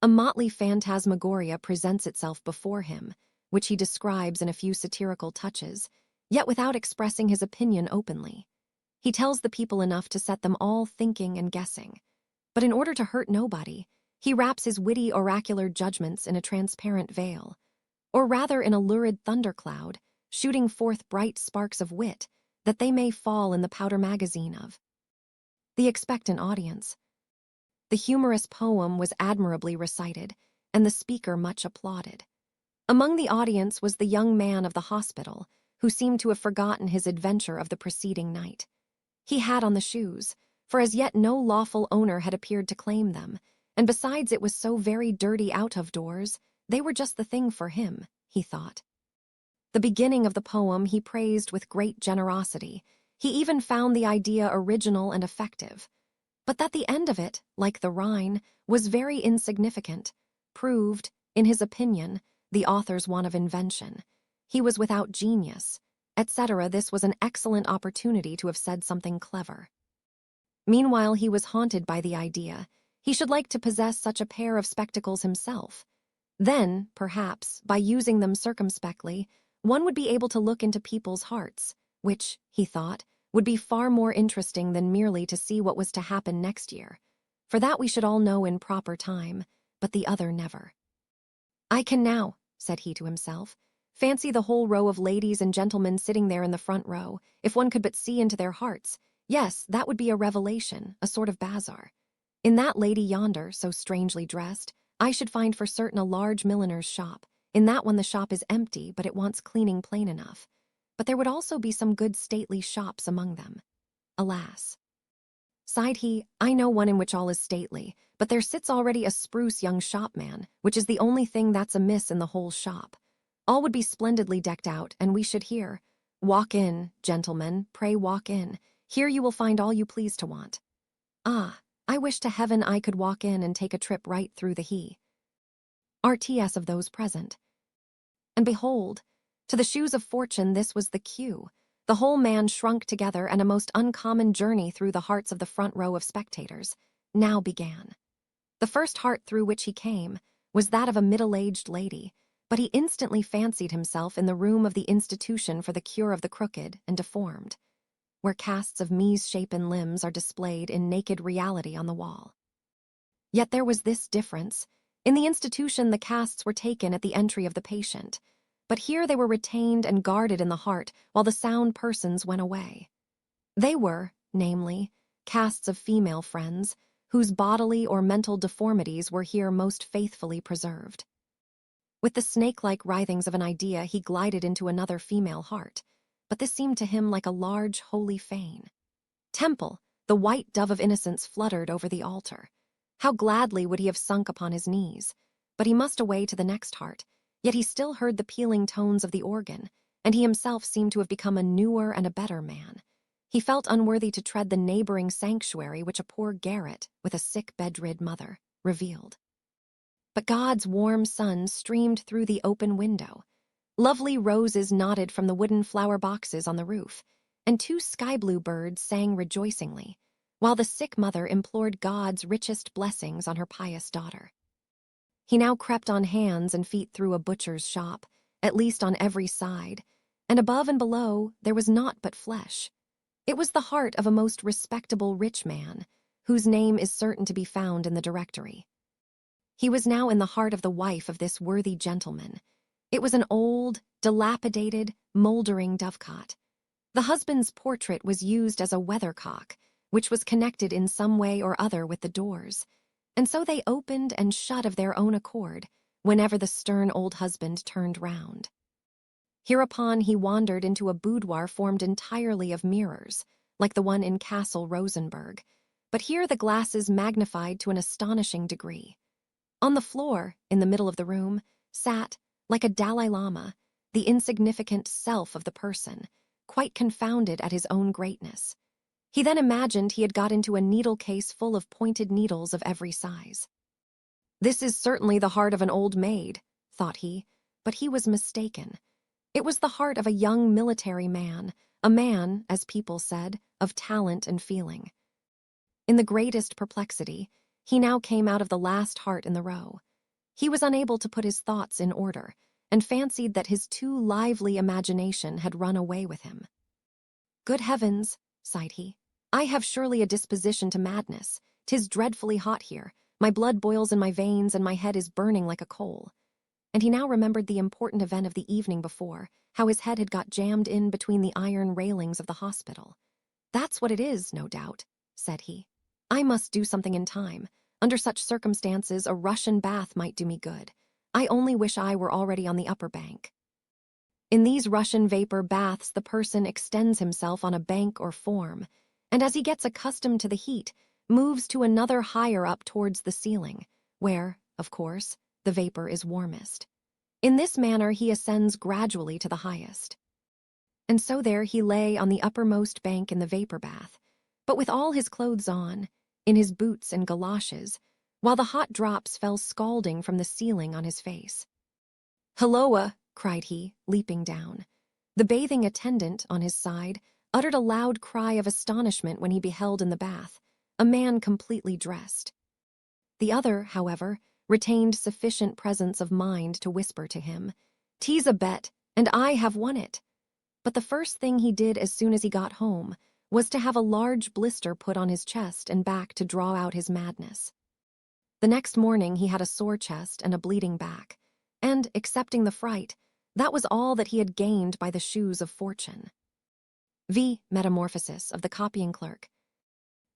A motley phantasmagoria presents itself before him, which he describes in a few satirical touches, yet without expressing his opinion openly. He tells the people enough to set them all thinking and guessing, but in order to hurt nobody, he wraps his witty oracular judgments in a transparent veil, or rather in a lurid thundercloud, shooting forth bright sparks of wit, that they may fall in the powder magazine of the expectant audience. The humorous poem was admirably recited, and the speaker much applauded. Among the audience was the young man of the hospital, who seemed to have forgotten his adventure of the preceding night. He had on the shoes, for as yet no lawful owner had appeared to claim them, and besides it was so very dirty out of doors, they were just the thing for him, he thought. The beginning of the poem he praised with great generosity. He even found the idea original and effective. But that the end of it, like the Rhine, was very insignificant, proved, in his opinion, the author's want of invention. He was without genius, etc. This was an excellent opportunity to have said something clever. Meanwhile, he was haunted by the idea. He should like to possess such a pair of spectacles himself. Then, perhaps, by using them circumspectly, one would be able to look into people's hearts, which, he thought, would be far more interesting than merely to see what was to happen next year. For that we should all know in proper time, but the other never. I can now, said he to himself, fancy the whole row of ladies and gentlemen sitting there in the front row, if one could but see into their hearts. Yes, that would be a revelation, a sort of bazaar. In that lady yonder, so strangely dressed, I should find for certain a large milliner's shop. In that one the shop is empty, but it wants cleaning plain enough. But there would also be some good stately shops among them. Alas! Sighed he, I know one in which all is stately, but there sits already a spruce young shopman, which is the only thing that's amiss in the whole shop. All would be splendidly decked out, and we should hear, walk in, gentlemen, pray walk in. Here you will find all you please to want. Ah, I wish to heaven I could walk in and take a trip right through the RTS of those present. And behold, to the shoes of fortune this was the cue. The whole man shrunk together, and a most uncommon journey through the hearts of the front row of spectators now began. The first heart through which he came was that of a middle-aged lady, but he instantly fancied himself in the room of the Institution for the Cure of the Crooked and Deformed, where casts of misshapen limbs are displayed in naked reality on the wall. Yet there was this difference. In the institution the casts were taken at the entry of the patient, but here they were retained and guarded in the heart while the sound persons went away. They were, namely, casts of female friends, whose bodily or mental deformities were here most faithfully preserved. With the snake-like writhings of an idea he glided into another female heart, but this seemed to him like a large holy fane. Temple, the white dove of innocence fluttered over the altar. How gladly would he have sunk upon his knees, but he must away to the next heart, yet he still heard the pealing tones of the organ, and he himself seemed to have become a newer and a better man. He felt unworthy to tread the neighboring sanctuary which a poor garret, with a sick bedrid mother, revealed. But God's warm sun streamed through the open window. Lovely roses nodded from the wooden flower boxes on the roof, and two sky-blue birds sang rejoicingly, while the sick mother implored God's richest blessings on her pious daughter. He now crept on hands and feet through a butcher's shop, at least on every side, and above and below there was naught but flesh. It was the heart of a most respectable rich man, whose name is certain to be found in the directory. He was now in the heart of the wife of this worthy gentleman. It was an old, dilapidated, mouldering dovecot. The husband's portrait was used as a weathercock, which was connected in some way or other with the doors, and so they opened and shut of their own accord whenever the stern old husband turned round. Hereupon he wandered into a boudoir formed entirely of mirrors, like the one in Castle Rosenberg, but here the glasses magnified to an astonishing degree. On the floor, in the middle of the room, sat, like a Dalai Lama, the insignificant self of the person, quite confounded at his own greatness. He then imagined he had got into a needle case full of pointed needles of every size. This is certainly the heart of an old maid, thought he, but he was mistaken. It was the heart of a young military man, a man, as people said, of talent and feeling. In the greatest perplexity, he now came out of the last heart in the row. He was unable to put his thoughts in order, and fancied that his too lively imagination had run away with him. Good heavens, sighed he, I have surely a disposition to madness. 'Tis dreadfully hot here. My blood boils in my veins, and my head is burning like a coal. And he now remembered the important event of the evening before, how his head had got jammed in between the iron railings of the hospital. That's what it is, no doubt, said he. I must do something in time. Under such circumstances, a Russian bath might do me good. I only wish I were already on the upper bank. In these Russian vapor baths, the person extends himself on a bank or form, and as he gets accustomed to the heat, moves to another higher up towards the ceiling, where, of course, the vapor is warmest. In this manner he ascends gradually to the highest. And so there he lay on the uppermost bank in the vapor bath, but with all his clothes on, in his boots and galoshes, while the hot drops fell scalding from the ceiling on his face. "Halloa!" cried he, leaping down. The bathing attendant, on his side, uttered a loud cry of astonishment when he beheld in the bath a man completely dressed. The other, however, retained sufficient presence of mind to whisper to him, "'Tis a bet, and I have won it." But the first thing he did as soon as he got home was to have a large blister put on his chest and back to draw out his madness. The next morning he had a sore chest and a bleeding back, and, excepting the fright, that was all that he had gained by the shoes of fortune. V. Metamorphosis of the copying clerk.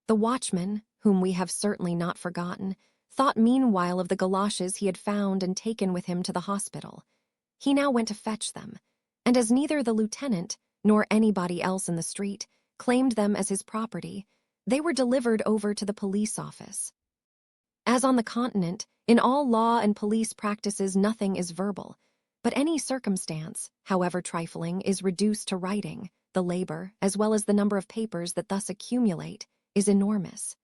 The watchman, whom we have certainly not forgotten, thought meanwhile of the galoshes he had found and taken with him to the hospital. He now went to fetch them, and as neither the lieutenant nor anybody else in the street claimed them as his property, they were delivered over to the police office. As on the continent, in all law and police practices nothing is verbal, but any circumstance, however trifling, is reduced to writing. The labor, as well as the number of papers that thus accumulate, is enormous.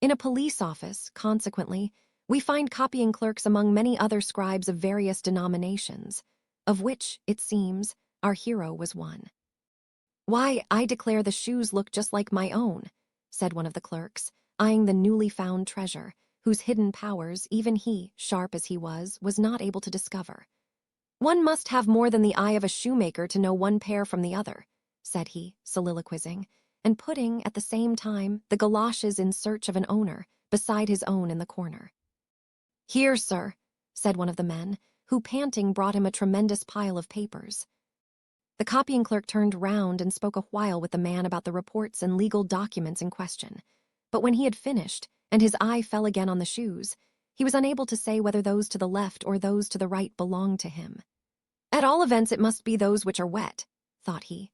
In a police office, consequently, we find copying clerks among many other scribes of various denominations, of which, it seems, our hero was one. "Why, I declare the shoes look just like my own," said one of the clerks, eyeing the newly found treasure, whose hidden powers even he, sharp as he was not able to discover. "One must have more than the eye of a shoemaker to know one pair from the other," said he, soliloquizing, and putting, at the same time, the galoshes in search of an owner, beside his own in the corner. "Here, sir," said one of the men, who, panting, brought him a tremendous pile of papers. The copying clerk turned round and spoke a while with the man about the reports and legal documents in question, but when he had finished, and his eye fell again on the shoes, he was unable to say whether those to the left or those to the right belonged to him. "At all events it must be those which are wet," thought he.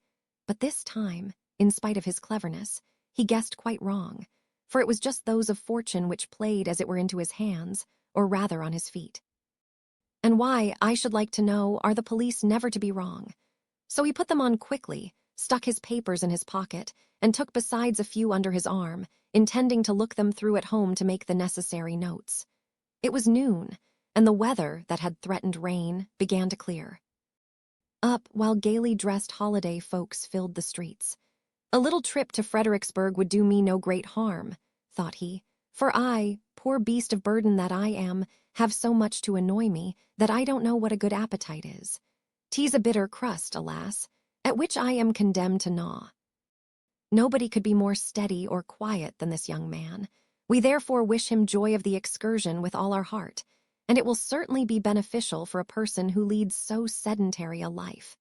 But this time, in spite of his cleverness, he guessed quite wrong, for it was just those of fortune which played as it were into his hands, or rather on his feet. And why, I should like to know, are the police never to be wrong? So he put them on quickly, stuck his papers in his pocket, and took besides a few under his arm, intending to look them through at home to make the necessary notes. It was noon, and the weather, that had threatened rain, began to clear up, while gaily dressed holiday folks filled the streets. "A little trip to Fredericksburg would do me no great harm," thought he, "for I, poor beast of burden that I am, have so much to annoy me that I don't know what a good appetite is. 'Tis a bitter crust, alas, at which I am condemned to gnaw." Nobody could be more steady or quiet than this young man. We therefore wish him joy of the excursion with all our heart, and it will certainly be beneficial for a person who leads so sedentary a life.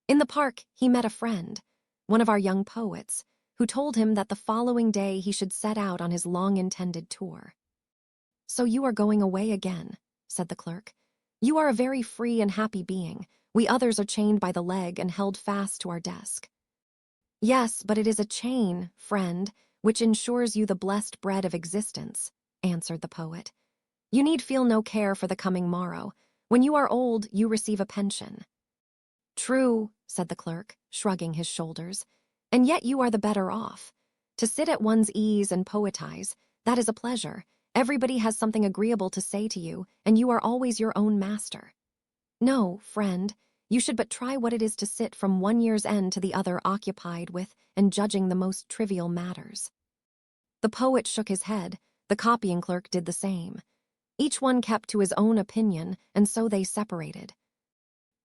In the park he met a friend, one of our young poets, who told him that the following day he should set out on his long-intended tour. "So you are going away again," said the clerk. "You are a very free and happy being. We others are chained by the leg and held fast to our desk." "Yes, but it is a chain, friend, which ensures you the blessed bread of existence," answered the poet. "You need feel no care for the coming morrow. When you are old, you receive a pension." "True," said the clerk, shrugging his shoulders, "and yet you are the better off. To sit at one's ease and poetize, that is a pleasure. Everybody has something agreeable to say to you, and you are always your own master. No, friend, you should but try what it is to sit from one year's end to the other occupied with and judging the most trivial matters." The poet shook his head, the copying clerk did the same. Each one kept to his own opinion, and so they separated.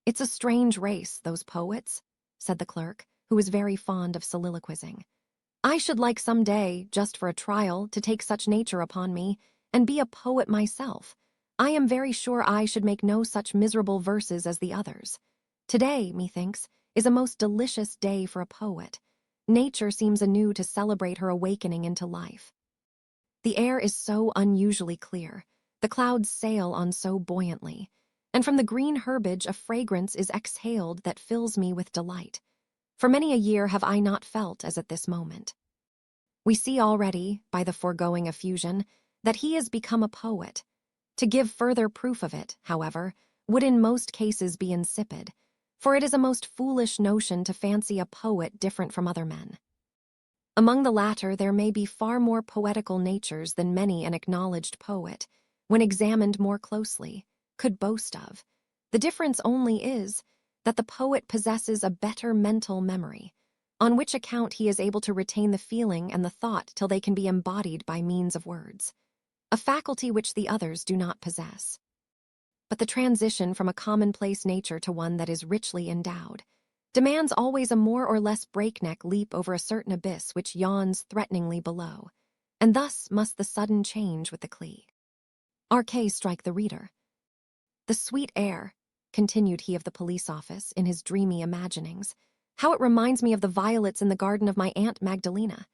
"It's a strange race, those poets," said the clerk, who was very fond of soliloquizing. "I should like some day, just for a trial, to take such nature upon me, and be a poet myself. I am very sure I should make no such miserable verses as the others. Today, methinks, is a most delicious day for a poet. Nature seems anew to celebrate her awakening into life. The air is so unusually clear, the clouds sail on so buoyantly, and from the green herbage a fragrance is exhaled that fills me with delight. For many a year have I not felt as at this moment. We see already, by the foregoing effusion, that he has become a poet. To give further proof of it, however, would in most cases be insipid, for it is a most foolish notion to fancy a poet different from other men. Among the latter there may be far more poetical natures than many an acknowledged poet, when examined more closely, could boast of. The difference only is that the poet possesses a better mental memory, on which account he is able to retain the feeling and the thought till they can be embodied by means of words, a faculty which the others do not possess. But the transition from a commonplace nature to one that is richly endowed demands always a more or less breakneck leap over a certain abyss which yawns threateningly below, and thus must the sudden change with the key. RK strike the reader. The sweet air, continued he of the police office in his dreamy imaginings, how it reminds me of the violets in the garden of my Aunt Magdalena.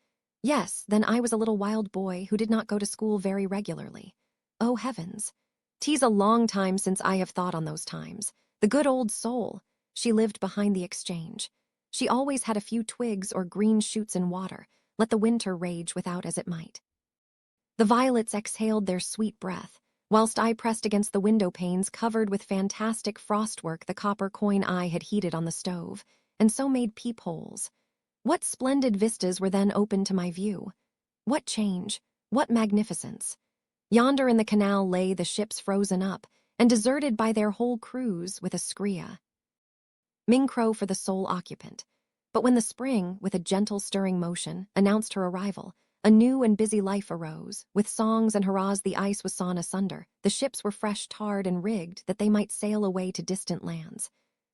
Yes, then I was a little wild boy who did not go to school very regularly. Oh, heavens! 'Tis a long time since I have thought on those times. The good old soul! She lived behind the exchange. She always had a few twigs or green shoots in water, let the winter rage without as it might. The violets exhaled their sweet breath, whilst I pressed against the window panes covered with fantastic frostwork the copper coin I had heated on the stove, and so made peepholes. What splendid vistas were then open to my view! What change! What magnificence! Yonder in the canal lay the ships frozen up, and deserted by their whole crews with a scria. Ming-crow for the sole occupant. But when the spring, with a gentle stirring motion, announced her arrival, a new and busy life arose. With songs and hurrahs the ice was sawn asunder, the ships were fresh tarred and rigged that they might sail away to distant lands.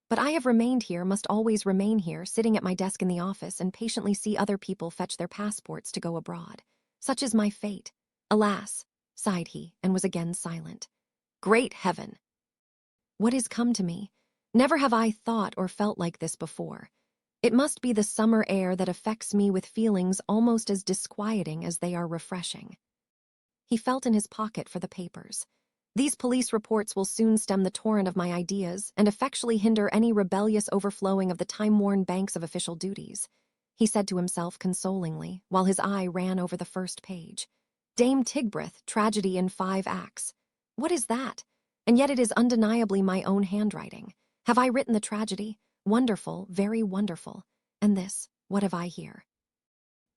But I have remained here, must always remain here, sitting at my desk in the office and patiently see other people fetch their passports to go abroad. Such is my fate. Alas, sighed he, and was again silent. Great heaven! What is come to me? Never have I thought or felt like this before. It must be the summer air that affects me with feelings almost as disquieting as they are refreshing. He felt in his pocket for the papers. These police reports will soon stem the torrent of my ideas and effectually hinder any rebellious overflowing of the time-worn banks of official duties, he said to himself consolingly, while his eye ran over the first page. Dame Tigbrith, tragedy in 5 acts. What is that? And yet it is undeniably my own handwriting. Have I written the tragedy? Wonderful, very wonderful. And this, what have I here?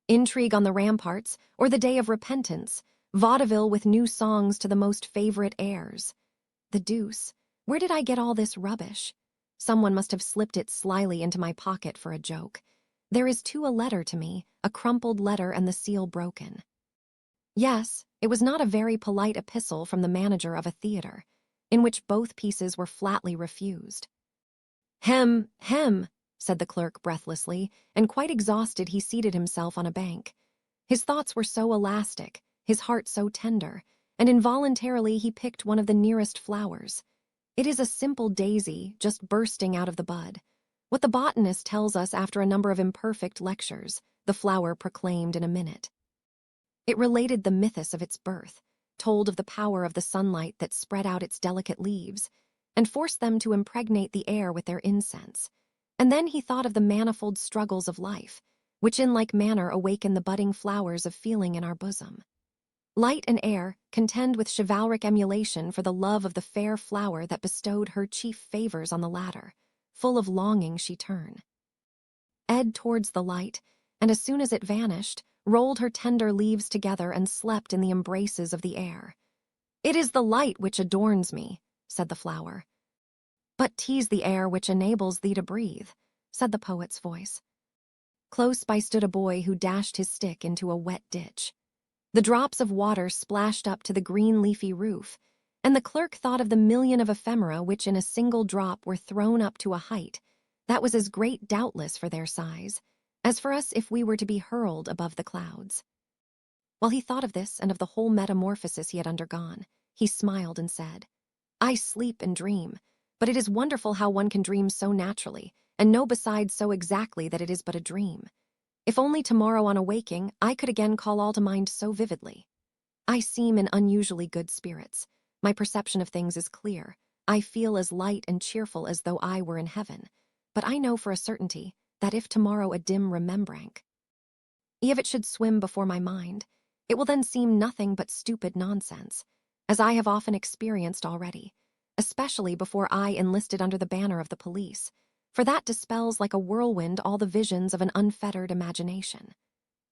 Intrigue on the ramparts, or the day of repentance, vaudeville with new songs to the most favorite airs. The deuce, where did I get all this rubbish? Someone must have slipped it slyly into my pocket for a joke. There is too a letter to me, a crumpled letter and the seal broken. Yes, it was not a very polite epistle from the manager of a theater, in which both pieces were flatly refused. Hem, said the clerk breathlessly, and quite exhausted he seated himself on a bank. His thoughts were so elastic, his heart so tender, and involuntarily he picked one of the nearest flowers. It is a simple daisy, just bursting out of the bud. What the botanist tells us after a number of imperfect lectures, the flower proclaimed in a minute. It related the mythus of its birth, told of the power of the sunlight that spread out its delicate leaves, and forced them to impregnate the air with their incense. And then he thought of the manifold struggles of life, which in like manner awaken the budding flowers of feeling in our bosom. Light and air contend with chivalric emulation for the love of the fair flower that bestowed her chief favors on the latter. Full of longing she turned towards the light, and as soon as it vanished, rolled her tender leaves together and slept in the embraces of the air. It is the light which adorns me, said the flower. But 'tis the air which enables thee to breathe, said the poet's voice. Close by stood a boy who dashed his stick into a wet ditch. The drops of water splashed up to the green leafy roof, and the clerk thought of the million of ephemera which in a single drop were thrown up to a height that was as great doubtless for their size as for us if we were to be hurled above the clouds. While he thought of this and of the whole metamorphosis he had undergone, he smiled and said, I sleep and dream, but it is wonderful how one can dream so naturally, and know besides so exactly that it is but a dream. If only tomorrow on awaking, I could again call all to mind so vividly. I seem in unusually good spirits. My perception of things is clear. I feel as light and cheerful as though I were in heaven. But I know for a certainty that if tomorrow a dim remembrank, if it should swim before my mind, it will then seem nothing but stupid nonsense, as I have often experienced already, especially before I enlisted under the banner of the police, for that dispels like a whirlwind all the visions of an unfettered imagination.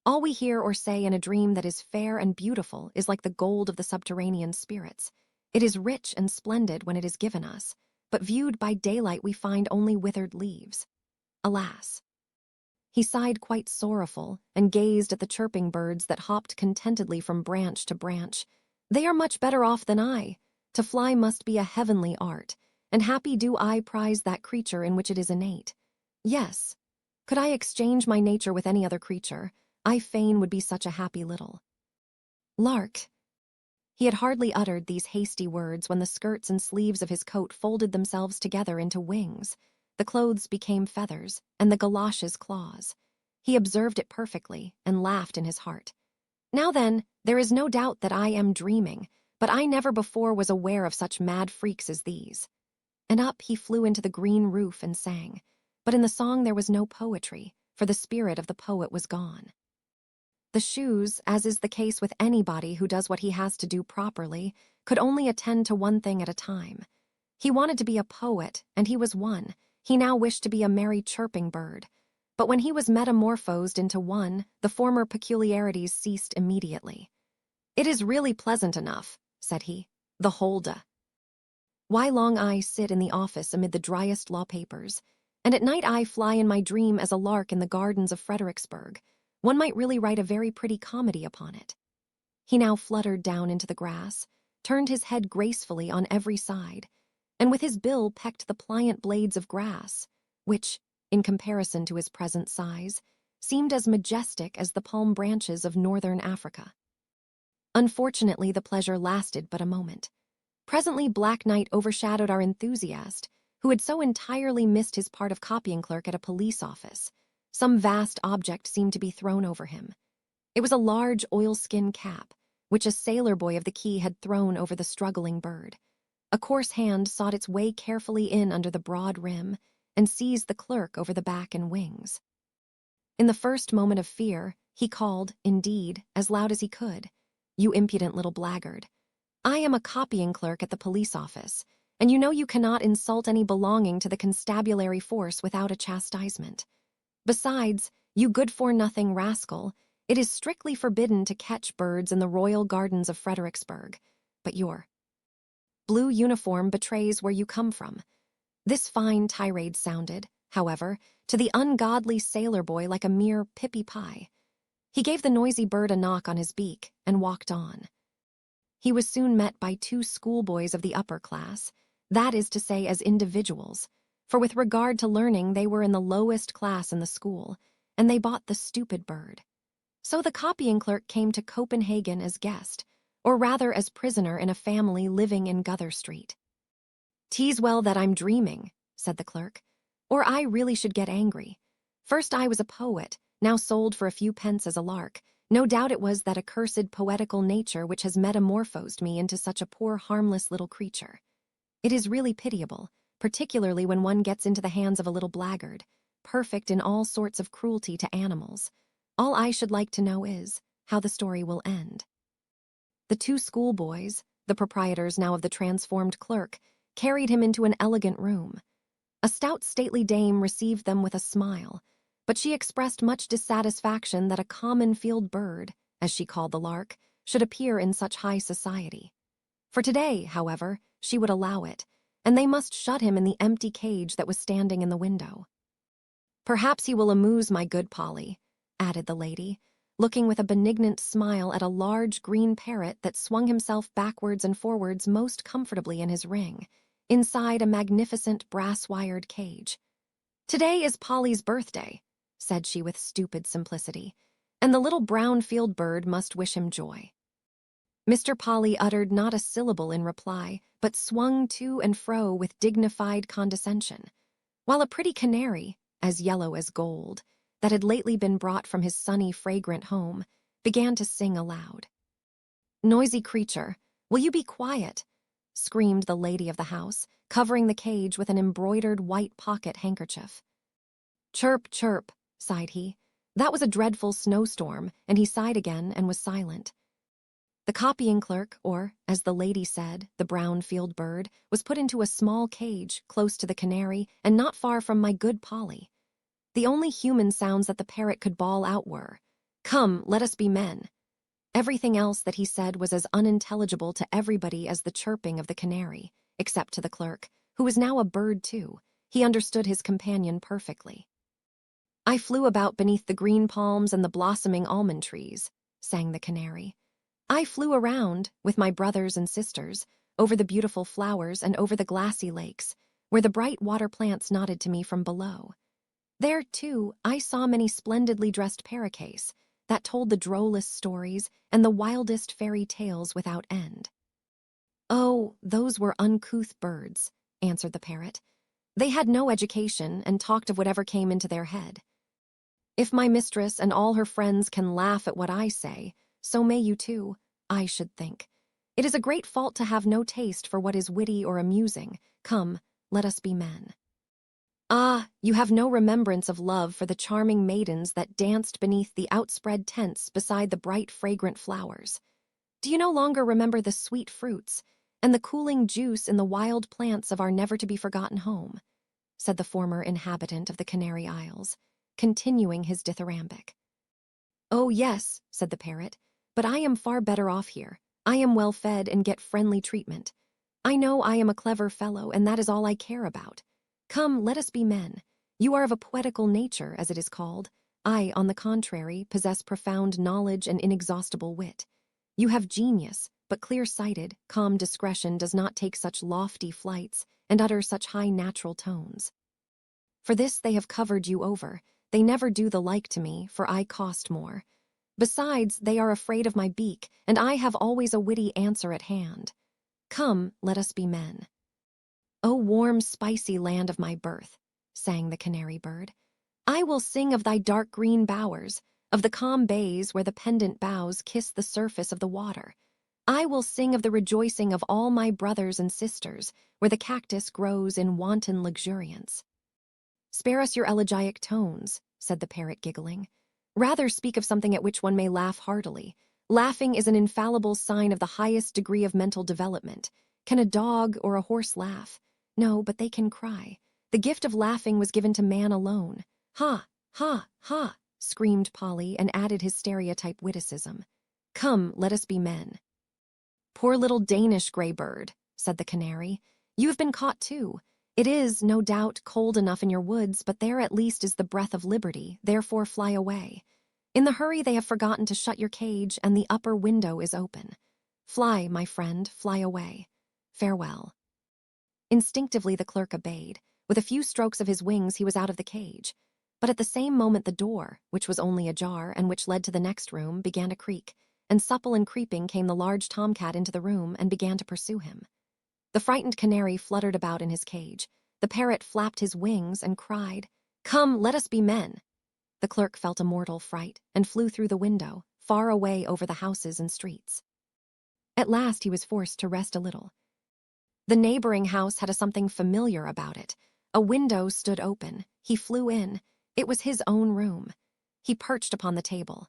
All we hear or say in a dream that is fair and beautiful is like the gold of the subterranean spirits. It is rich and splendid when it is given us, but viewed by daylight we find only withered leaves. Alas! He sighed quite sorrowful and gazed at the chirping birds that hopped contentedly from branch to branch. They are much better off than I. To fly must be a heavenly art, and happy do I prize that creature in which it is innate. Yes, could I exchange my nature with any other creature, I fain would be such a happy little lark. He had hardly uttered these hasty words when the skirts and sleeves of his coat folded themselves together into wings. The clothes became feathers, and the galoshes claws. He observed it perfectly and laughed in his heart. Now then, there is no doubt that I am dreaming, but I never before was aware of such mad freaks as these. And up he flew into the green roof and sang. But in the song there was no poetry, for the spirit of the poet was gone. The shoes, as is the case with anybody who does what he has to do properly, could only attend to one thing at a time. He wanted to be a poet, and he was one. He now wished to be a merry chirping bird. But when he was metamorphosed into one, the former peculiarities ceased immediately. "It is really pleasant enough," said he, "the holda. Why long I sit in the office amid the driest law papers, and at night I fly in my dream as a lark in the gardens of Fredericksburg. One might really write a very pretty comedy upon it." He now fluttered down into the grass, turned his head gracefully on every side, and with his bill pecked the pliant blades of grass, which, in comparison to his present size, seemed as majestic as the palm branches of northern Africa. Unfortunately, the pleasure lasted but a moment. Presently black night overshadowed our enthusiast, who had so entirely missed his part of copying clerk at a police office. Some vast object seemed to be thrown over him. It was a large oilskin cap, which a sailor boy of the quay had thrown over the struggling bird. A coarse hand sought its way carefully in under the broad rim and seized the clerk over the back and wings. In the first moment of fear, he called, indeed, as loud as he could, "You impudent little blackguard. I am a copying clerk at the police office, and you know you cannot insult any belonging to the constabulary force without a chastisement. Besides, you good-for-nothing rascal, it is strictly forbidden to catch birds in the royal gardens of Fredericksburg, but your blue uniform betrays where you come from." This fine tirade sounded, however, to the ungodly sailor boy like a mere pippy pie. He gave the noisy bird a knock on his beak and walked on. He was soon met by two schoolboys of the upper class, that is to say as individuals, for with regard to learning they were in the lowest class in the school, and they bought the stupid bird. So the copying clerk came to Copenhagen as guest, or rather as prisoner in a family living in Guther Street. "'Tis well that I'm dreaming," said the clerk, "or I really should get angry. First I was a poet, now sold for a few pence as a lark. No doubt it was that accursed poetical nature which has metamorphosed me into such a poor harmless little creature. It is really pitiable, particularly when one gets into the hands of a little blackguard, perfect in all sorts of cruelty to animals. All I should like to know is how the story will end." The two schoolboys, the proprietors now of the transformed clerk, carried him into an elegant room. A stout stately dame received them with a smile, but she expressed much dissatisfaction that a common field bird, as she called the lark, should appear in such high society. For today, however, she would allow it, and they must shut him in the empty cage that was standing in the window. "Perhaps he will amuse my good Polly," added the lady, looking with a benignant smile at a large green parrot that swung himself backwards and forwards most comfortably in his ring, inside a magnificent brass-wired cage. "Today is Polly's birthday," said she with stupid simplicity, "and the little brown field bird must wish him joy." Mr. Polly uttered not a syllable in reply, but swung to and fro with dignified condescension, while a pretty canary, as yellow as gold, that had lately been brought from his sunny, fragrant home, began to sing aloud. "Noisy creature, will you be quiet?" screamed the lady of the house, covering the cage with an embroidered white pocket handkerchief. "Chirp, chirp," sighed he. That was a dreadful snowstorm, and he sighed again and was silent. The copying clerk, or, as the lady said, the brown field bird, was put into a small cage close to the canary and not far from my good Polly. The only human sounds that the parrot could bawl out were, "Come, let us be men." Everything else that he said was as unintelligible to everybody as the chirping of the canary, except to the clerk, who was now a bird too. He understood his companion perfectly. "I flew about beneath the green palms and the blossoming almond trees," sang the canary. "I flew around, with my brothers and sisters, over the beautiful flowers and over the glassy lakes, where the bright water plants nodded to me from below. There, too, I saw many splendidly dressed paroquets that told the drollest stories and the wildest fairy tales without end." "Oh, those were uncouth birds," answered the parrot. "They had no education and talked of whatever came into their head. If my mistress and all her friends can laugh at what I say, so may you too, I should think. It is a great fault to have no taste for what is witty or amusing. Come, let us be men. Ah, you have no remembrance of love for the charming maidens that danced beneath the outspread tents beside the bright fragrant flowers. Do you no longer remember the sweet fruits and the cooling juice in the wild plants of our never-to-be-forgotten home?" said the former inhabitant of the Canary Isles, continuing his dithyrambic. "Oh, yes," said the parrot, "but I am far better off here. I am well fed and get friendly treatment. I know I am a clever fellow, and that is all I care about. Come, let us be men. You are of a poetical nature, as it is called. I, on the contrary, possess profound knowledge and inexhaustible wit. You have genius, but clear-sighted, calm discretion does not take such lofty flights and utter such high natural tones. For this they have covered you over. They never do the like to me, for I cost more. Besides, they are afraid of my beak, and I have always a witty answer at hand. Come, let us be men." "O warm, spicy land of my birth," sang the canary bird, "I will sing of thy dark green bowers, of the calm bays where the pendant boughs kiss the surface of the water. I will sing of the rejoicing of all my brothers and sisters, where the cactus grows in wanton luxuriance." "Spare us your elegiac tones," said the parrot, giggling. "Rather speak of something at which one may laugh heartily. Laughing is an infallible sign of the highest degree of mental development. Can a dog or a horse laugh? No, but they can cry. The gift of laughing was given to man alone. Ha, ha, ha, screamed Polly, and added his stereotype witticism. "Come, let us be men." "Poor little Danish gray bird," said the canary. "You have been caught too. It is, no doubt, cold enough in your woods, but there at least is the breath of liberty, therefore fly away. In the hurry they have forgotten to shut your cage, and the upper window is open. Fly, my friend, fly away. Farewell." Instinctively the clerk obeyed. With a few strokes of his wings he was out of the cage. But at the same moment the door, which was only ajar and which led to the next room, began to creak, and supple and creeping came the large tomcat into the room and began to pursue him. The frightened canary fluttered about in his cage. The parrot flapped his wings and cried, "Come, let us be men." The clerk felt a mortal fright and flew through the window, far away over the houses and streets. At last he was forced to rest a little. The neighboring house had a something familiar about it. A window stood open. He flew in. It was his own room. He perched upon the table.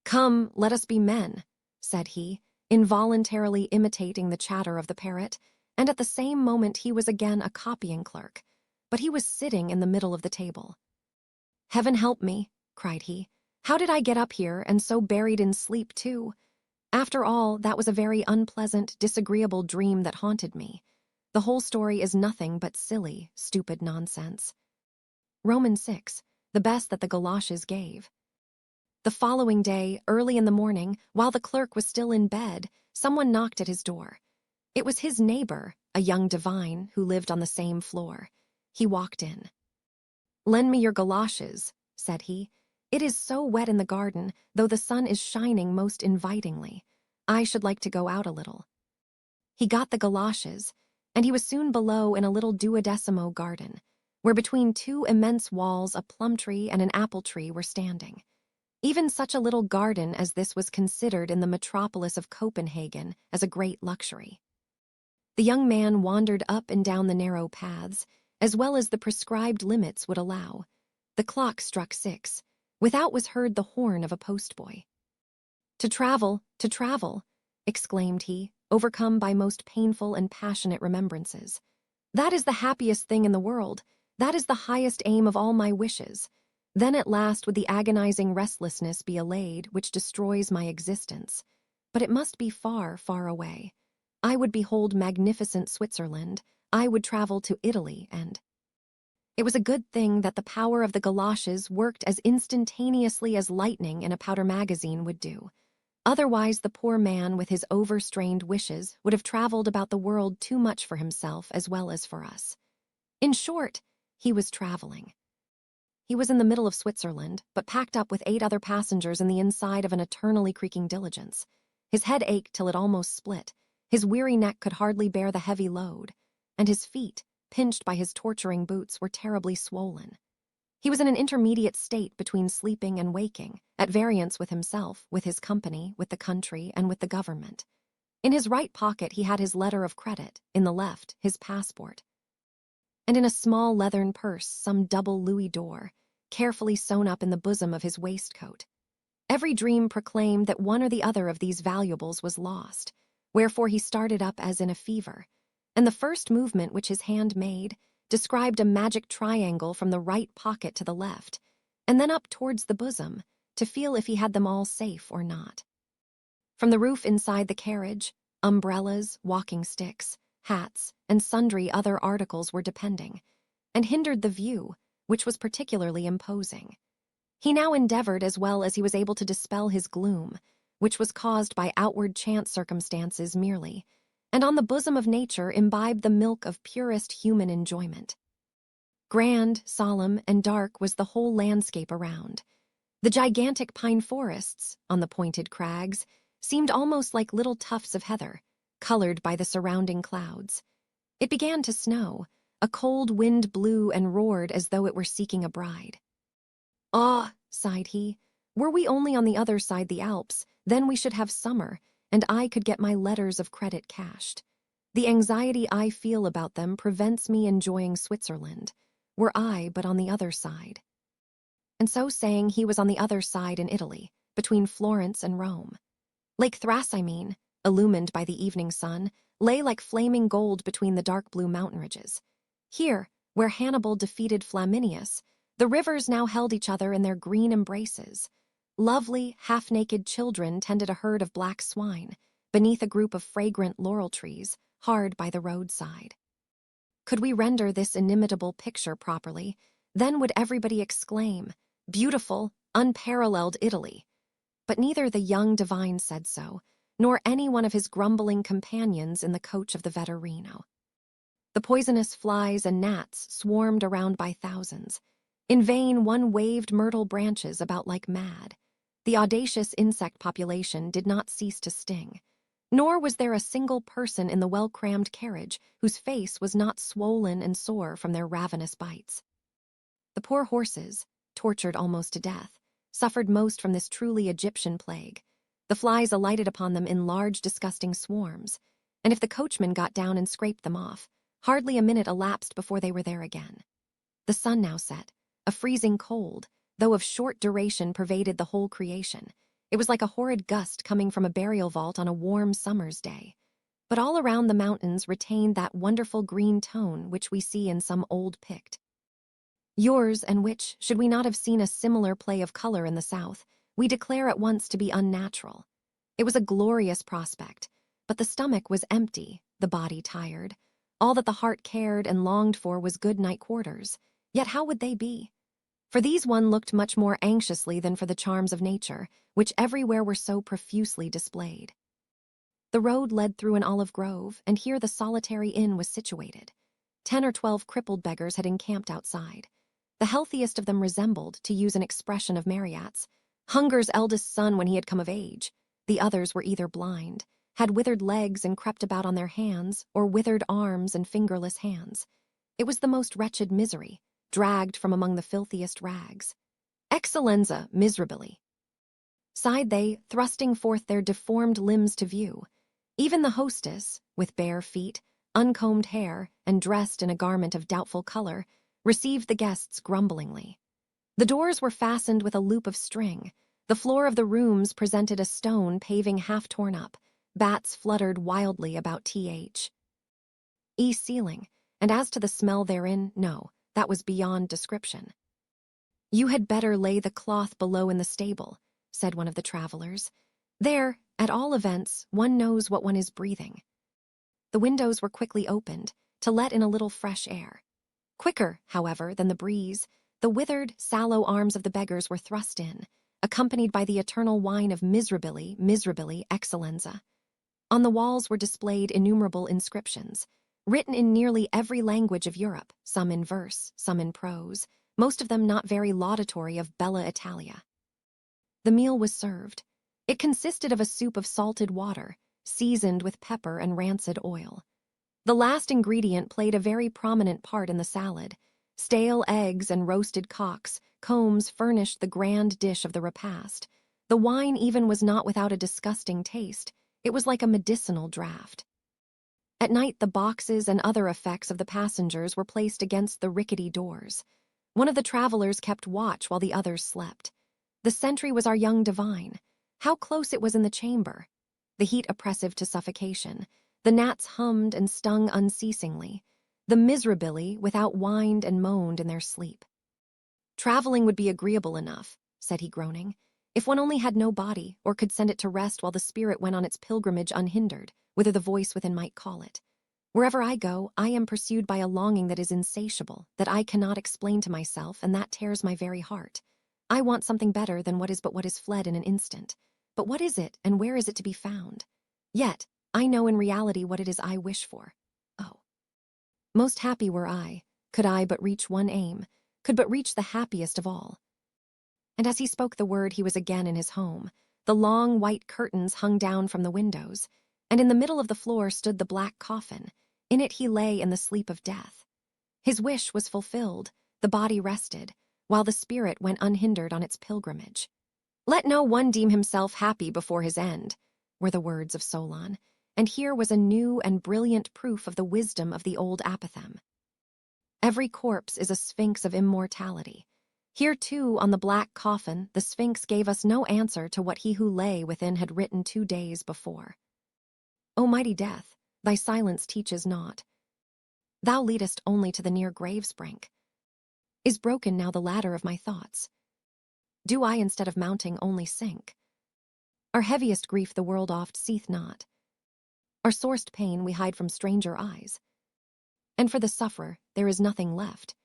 "Come, let us be men," said he, involuntarily imitating the chatter of the parrot, and at the same moment he was again a copying clerk, but he was sitting in the middle of the table. "Heaven help me," cried he. "How did I get up here, and so buried in sleep too? After all, that was a very unpleasant, disagreeable dream that haunted me. The whole story is nothing but silly, stupid nonsense." Romans 6, the best that the galoshes gave. The following day, early in the morning, while the clerk was still in bed, someone knocked at his door. It was his neighbor, a young divine, who lived on the same floor. He walked in. "Lend me your galoshes," said he. "It is so wet in the garden, though the sun is shining most invitingly. I should like to go out a little." He got the galoshes, and he was soon below in a little duodecimo garden, where between two immense walls a plum tree and an apple tree were standing. Even such a little garden as this was considered in the metropolis of Copenhagen as a great luxury. The young man wandered up and down the narrow paths, as well as the prescribed limits would allow. The clock struck 6. Without was heard the horn of a postboy. To travel, exclaimed he, overcome by most painful and passionate remembrances. That is the happiest thing in the world. That is the highest aim of all my wishes. Then at last would the agonizing restlessness be allayed which destroys my existence. But it must be far, far away. I would behold magnificent Switzerland. I would travel to Italy and... It was a good thing that the power of the galoshes worked as instantaneously as lightning in a powder magazine would do. Otherwise, the poor man with his overstrained wishes would have traveled about the world too much for himself as well as for us. In short, he was traveling. He was in the middle of Switzerland, but packed up with 8 other passengers in the inside of an eternally creaking diligence. His head ached till it almost split. His weary neck could hardly bear the heavy load, and his feet, pinched by his torturing boots, were terribly swollen. He was in an intermediate state between sleeping and waking, at variance with himself, with his company, with the country, and with the government. In his right pocket he had his letter of credit, in the left his passport, and in a small leathern purse some double louis d'or, carefully sewn up in the bosom of his waistcoat. Every dream proclaimed that one or the other of these valuables was lost, wherefore he started up as in a fever, and the first movement which his hand made described a magic triangle from the right pocket to the left, and then up towards the bosom, to feel if he had them all safe or not. From the roof inside the carriage, umbrellas, walking sticks, hats, and sundry other articles were depending, and hindered the view, which was particularly imposing. He now endeavored as well as he was able to dispel his gloom, which was caused by outward chance circumstances merely, and on the bosom of nature imbibed the milk of purest human enjoyment. Grand, solemn, and dark was the whole landscape around. The gigantic pine forests, on the pointed crags, seemed almost like little tufts of heather, colored by the surrounding clouds. It began to snow. A cold wind blew and roared as though it were seeking a bride. "Ah," sighed he, "were we only on the other side the Alps, then we should have summer, and I could get my letters of credit cashed. The anxiety I feel about them prevents me enjoying Switzerland, were I but on the other side." And so saying, he was on the other side in Italy, between Florence and Rome. Lake Thrace, illumined by the evening sun, lay like flaming gold between the dark blue mountain ridges. Here, where Hannibal defeated Flaminius, the rivers now held each other in their green embraces. Lovely, half-naked children tended a herd of black swine, beneath a group of fragrant laurel trees, hard by the roadside. Could we render this inimitable picture properly, then would everybody exclaim, "Beautiful, unparalleled Italy!" But neither the young divine said so, nor any one of his grumbling companions in the coach of the Vetturino. The poisonous flies and gnats swarmed around by thousands. In vain one waved myrtle branches about like mad. The audacious insect population did not cease to sting, nor was there a single person in the well-crammed carriage whose face was not swollen and sore from their ravenous bites. The poor horses, tortured almost to death, suffered most from this truly Egyptian plague. The flies alighted upon them in large, disgusting swarms, and if the coachman got down and scraped them off, hardly a minute elapsed before they were there again. The sun now set. A freezing cold, though of short duration, pervaded the whole creation. It was like a horrid gust coming from a burial vault on a warm summer's day. But all around the mountains retained that wonderful green tone which we see in some old Pict. Yours, and which, should we not have seen a similar play of color in the south, we declare at once to be unnatural. It was a glorious prospect, but the stomach was empty, the body tired. All that the heart cared and longed for was good night quarters. Yet how would they be? For these one looked much more anxiously than for the charms of nature, which everywhere were so profusely displayed. The road led through an olive grove, and here the solitary inn was situated. 10 or 12 crippled beggars had encamped outside. The healthiest of them resembled, to use an expression of Marryat's, hunger's eldest son when he had come of age. The others were either blind, had withered legs and crept about on their hands, or withered arms and fingerless hands. It was the most wretched misery, dragged from among the filthiest rags. "Excellenza, miserably," sighed they, thrusting forth their deformed limbs to view. Even the hostess, with bare feet, uncombed hair and dressed in a garment of doubtful color, received the guests grumblingly. The doors were fastened with a loop of string. The floor of the rooms presented a stone paving half torn up. Bats fluttered wildly about th. ceiling, and as to the smell therein, no, that was beyond description. "You had better lay the cloth below in the stable," said one of the travelers. "There, at all events, one knows what one is breathing." The windows were quickly opened to let in a little fresh air. Quicker, however, than the breeze, the withered, sallow arms of the beggars were thrust in, accompanied by the eternal whine of miserabili, excellenza. On the walls were displayed innumerable inscriptions, written in nearly every language of Europe, some in verse, some in prose, most of them not very laudatory of Bella Italia. The meal was served. It consisted of a soup of salted water, seasoned with pepper and rancid oil. The last ingredient played a very prominent part in the salad. Stale eggs and roasted cocks, combs furnished the grand dish of the repast. The wine even was not without a disgusting taste. It was like a medicinal draught. At night, the boxes and other effects of the passengers were placed against the rickety doors. One of the travelers kept watch while the others slept. The sentry was our young divine. How close it was in the chamber! The heat oppressive to suffocation. The gnats hummed and stung unceasingly. The miserabili without whined and moaned in their sleep. "Traveling would be agreeable enough," said he, groaning, "if one only had no body, or could send it to rest while the spirit went on its pilgrimage unhindered, whither the voice within might call it. Wherever I go, I am pursued by a longing that is insatiable, that I cannot explain to myself, and that tears my very heart. I want something better than what is fled in an instant. But what is it, and where is it to be found? Yet, I know in reality what it is I wish for. Oh, most happy were I, could I but reach one aim, could but reach the happiest of all." And as he spoke the word, he was again in his home. The long white curtains hung down from the windows, and in the middle of the floor stood the black coffin. In it he lay in the sleep of death. His wish was fulfilled, the body rested, while the spirit went unhindered on its pilgrimage. "Let no one deem himself happy before his end," were the words of Solon, and here was a new and brilliant proof of the wisdom of the old apothegm. Every corpse is a sphinx of immortality. Here, too, on the black coffin, the sphinx gave us no answer to what he who lay within had written 2 days before. "O mighty death, thy silence teaches naught. Thou leadest only to the near grave's brink. Is broken now the ladder of my thoughts? Do I, instead of mounting, only sink? Our heaviest grief the world oft seeth not. Our sorest pain we hide from stranger eyes. And for the sufferer there is nothing left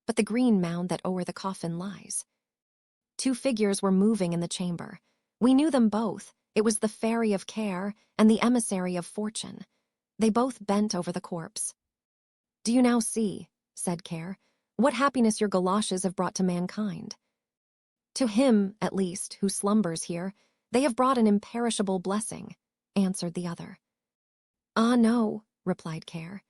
but the green mound that o'er the coffin lies." 2 figures were moving in the chamber. We knew them both. It was the fairy of care and the emissary of fortune. They both bent over the corpse. "Do you now see," said Care, "what happiness your galoshes have brought to mankind? To him, at least, who slumbers here, they have brought an imperishable blessing," answered the other. "Ah, no," replied Care.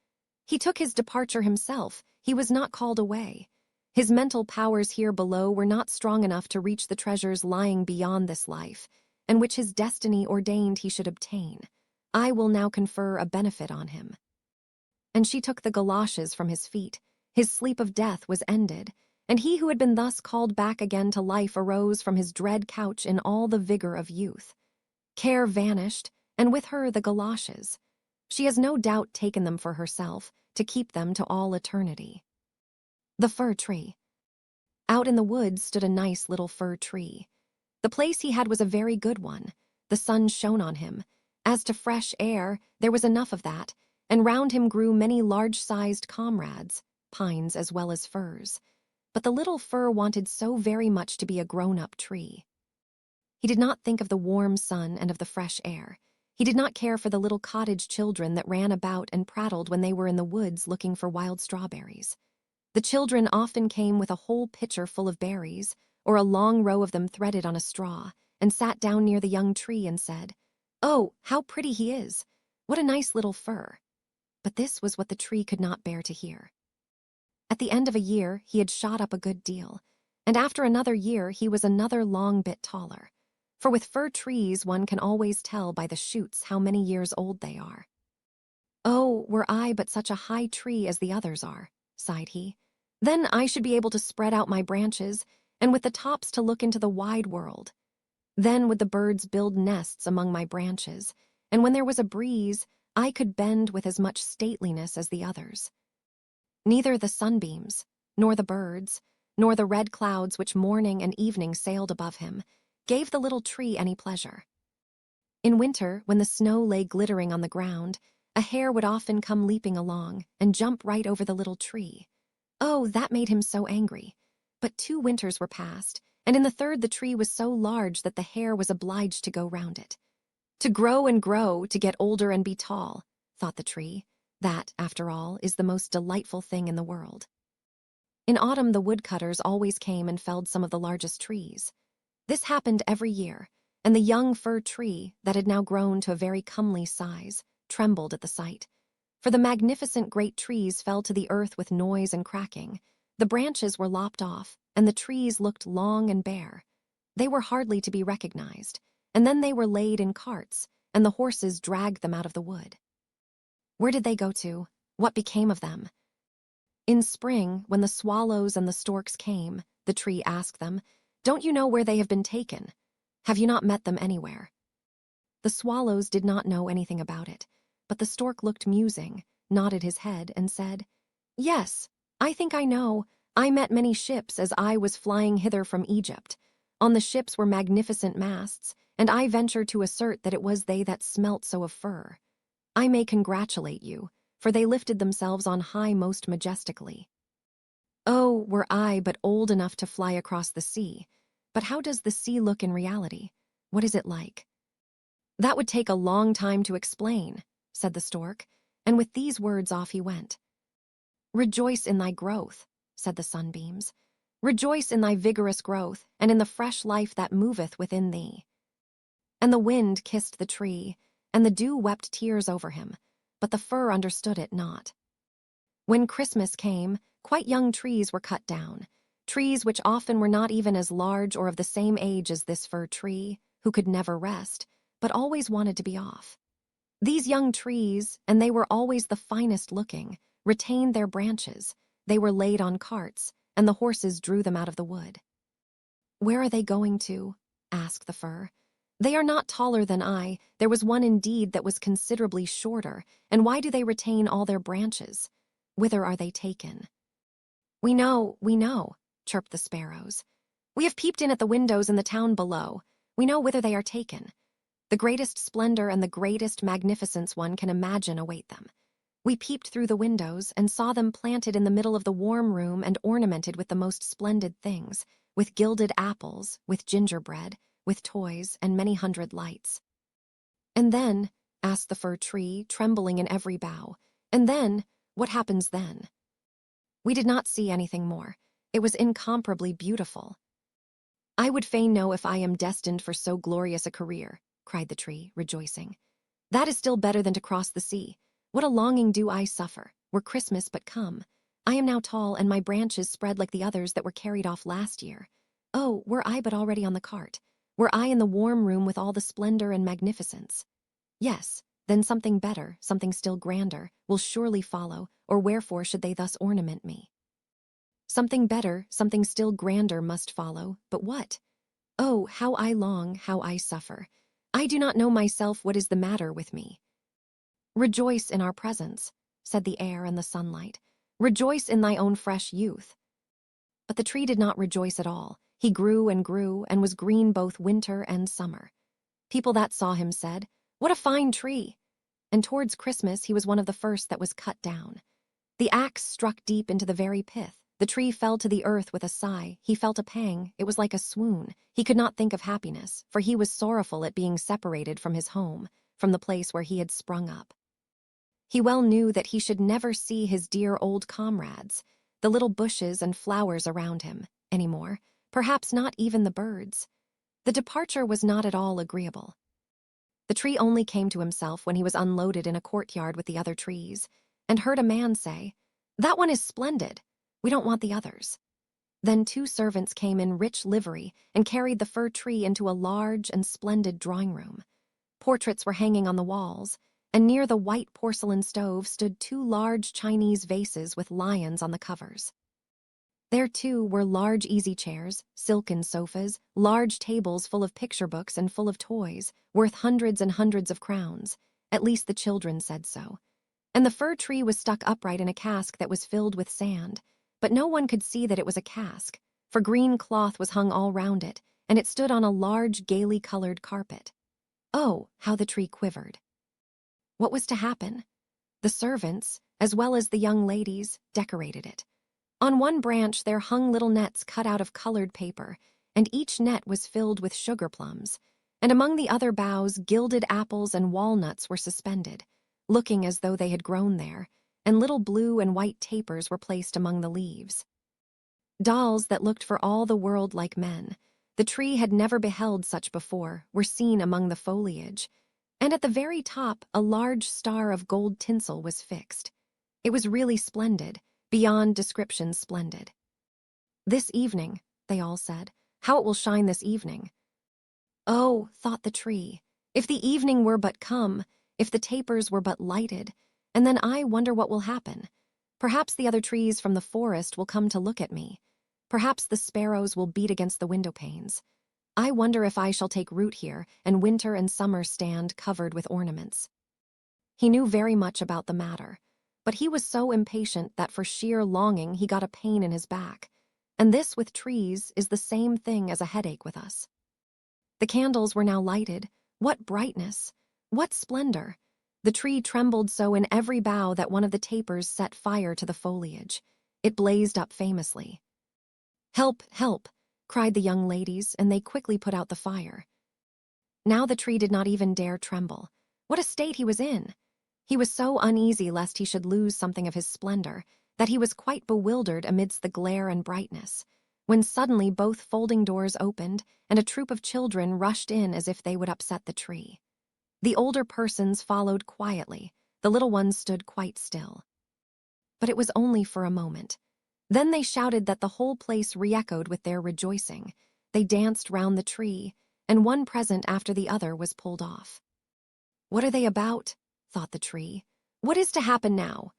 "He took his departure himself. He was not called away. His mental powers here below were not strong enough to reach the treasures lying beyond this life, and which his destiny ordained he should obtain. I will now confer a benefit on him." And she took the galoshes from his feet. His sleep of death was ended, and he who had been thus called back again to life arose from his dread couch in all the vigor of youth. Care vanished, and with her the galoshes. She has no doubt taken them for herself, to keep them to all eternity. The fir tree. Out in the woods stood a nice little fir tree. The place he had was a very good one. The sun shone on him. As to fresh air, there was enough of that, and round him grew many large-sized comrades, pines as well as firs. But the little fir wanted so very much to be a grown-up tree. He did not think of the warm sun and of the fresh air. He did not care for the little cottage children that ran about and prattled when they were in the woods looking for wild strawberries. The children often came with a whole pitcher full of berries, or a long row of them threaded on a straw, and sat down near the young tree and said, "Oh, how pretty he is! What a nice little fir!" But this was what the tree could not bear to hear. At the end of a year, he had shot up a good deal, and after another year he was another long bit taller. For with fir trees one can always tell by the shoots how many years old they are. "Oh, were I but such a high tree as the others are," sighed he. "Then I should be able to spread out my branches, and with the tops to look into the wide world. Then would the birds build nests among my branches, and when there was a breeze, I could bend with as much stateliness as the others." Neither the sunbeams, nor the birds, nor the red clouds which morning and evening sailed above him, gave the little tree any pleasure. In winter, when the snow lay glittering on the ground, a hare would often come leaping along and jump right over the little tree. Oh, that made him so angry. But 2 winters were past, and in the 3rd the tree was so large that the hare was obliged to go round it. To grow and grow, to get older and be tall, thought the tree. That, after all, is the most delightful thing in the world. In autumn, the woodcutters always came and felled some of the largest trees. This happened every year, and the young fir tree, that had now grown to a very comely size, trembled at the sight. For the magnificent great trees fell to the earth with noise and cracking. The branches were lopped off, and the trees looked long and bare. They were hardly to be recognized, and then they were laid in carts, and the horses dragged them out of the wood. Where did they go to? What became of them? In spring, when the swallows and the storks came, the tree asked them, "Don't you know where they have been taken? Have you not met them anywhere?" The swallows did not know anything about it, but the stork looked musing, nodded his head, and said, "Yes, I think I know. I met many ships as I was flying hither from Egypt. On the ships were magnificent masts, and I venture to assert that it was they that smelt so of fur. I may congratulate you, for they lifted themselves on high most majestically. Oh, were I but old enough to fly across the sea. But how does the sea look in reality? What is it like?" "That would take a long time to explain," said the stork, and with these words off he went. "Rejoice in thy growth," said the sunbeams. "Rejoice in thy vigorous growth, and in the fresh life that moveth within thee." And the wind kissed the tree, and the dew wept tears over him, but the fir understood it not. When Christmas came, quite young trees were cut down, trees which often were not even as large or of the same age as this fir tree, who could never rest, but always wanted to be off. These young trees, and they were always the finest looking, retained their branches, they were laid on carts, and the horses drew them out of the wood. "Where are they going to?" asked the fir. "They are not taller than I. There was one indeed that was considerably shorter, and why do they retain all their branches? Whither are they taken?" We know," chirped the sparrows. "We have peeped in at the windows in the town below. We know whither they are taken. The greatest splendor and the greatest magnificence one can imagine await them. We peeped through the windows and saw them planted in the middle of the warm room and ornamented with the most splendid things, with gilded apples, with gingerbread, with toys, and many hundred lights." "And then," asked the fir tree, trembling in every bough, "and then, what happens then?" "We did not see anything more. It was incomparably beautiful." "I would fain know if I am destined for so glorious a career," cried the tree, rejoicing. "That is still better than to cross the sea. What a longing do I suffer, were Christmas but come. I am now tall, and my branches spread like the others that were carried off last year. Oh, were I but already on the cart! Were I in the warm room with all the splendor and magnificence! Yes, then something better, something still grander, will surely follow, or wherefore should they thus ornament me? Something better, something still grander must follow, but what? Oh, how I long, how I suffer! I do not know myself what is the matter with me." "Rejoice in our presence," said the air and the sunlight. "Rejoice in thy own fresh youth." But the tree did not rejoice at all. He grew and was green both winter and summer. People that saw him said, "What a fine tree!" And towards Christmas he was one of the first that was cut down. The axe struck deep into the very pith. The tree fell to the earth with a sigh. He felt a pang. It was like a swoon. He could not think of happiness, for he was sorrowful at being separated from his home, from the place where he had sprung up. He well knew that he should never see his dear old comrades, the little bushes and flowers around him, any more, perhaps not even the birds. The departure was not at all agreeable. The tree only came to himself when he was unloaded in a courtyard with the other trees, and heard a man say, "That one is splendid. We don't want the others." Then 2 servants came in rich livery and carried the fir tree into a large and splendid drawing room. Portraits were hanging on the walls, and near the white porcelain stove stood 2 large Chinese vases with lions on the covers. There, too, were large easy chairs, silken sofas, large tables full of picture books and full of toys, worth hundreds and hundreds of crowns. At least the children said so. And the fir tree was stuck upright in a cask that was filled with sand, but no one could see that it was a cask, for green cloth was hung all round it, and it stood on a large, gaily colored carpet. Oh, how the tree quivered! What was to happen? The servants, as well as the young ladies, decorated it. On one branch there hung little nets cut out of colored paper, and each net was filled with sugar plums, and among the other boughs gilded apples and walnuts were suspended, looking as though they had grown there, and little blue and white tapers were placed among the leaves. Dolls that looked for all the world like men, the tree had never beheld such before, were seen among the foliage, and at the very top a large star of gold tinsel was fixed. It was really splendid, beyond description splendid. "This evening," they all said. "How it will shine this evening." Oh, thought the tree, if the evening were but come, if the tapers were but lighted, and then I wonder what will happen. Perhaps the other trees from the forest will come to look at me. Perhaps the sparrows will beat against the window panes. I wonder if I shall take root here, and winter and summer stand covered with ornaments. He knew very much about the matter, but he was so impatient that for sheer longing he got a pain in his back, and this with trees is the same thing as a headache with us. The candles were now lighted. What brightness! What splendor! The tree trembled so in every bough that one of the tapers set fire to the foliage. It blazed up famously. "Help, help!" cried the young ladies, and they quickly put out the fire. Now the tree did not even dare tremble. What a state he was in! He was so uneasy lest he should lose something of his splendor that he was quite bewildered amidst the glare and brightness, when suddenly both folding doors opened and a troop of children rushed in as if they would upset the tree. The older persons followed quietly, the little ones stood quite still. But it was only for a moment. Then they shouted that the whole place re-echoed with their rejoicing. They danced round the tree, and one present after the other was pulled off. "What are they about?" thought the tree. "What is to happen now?"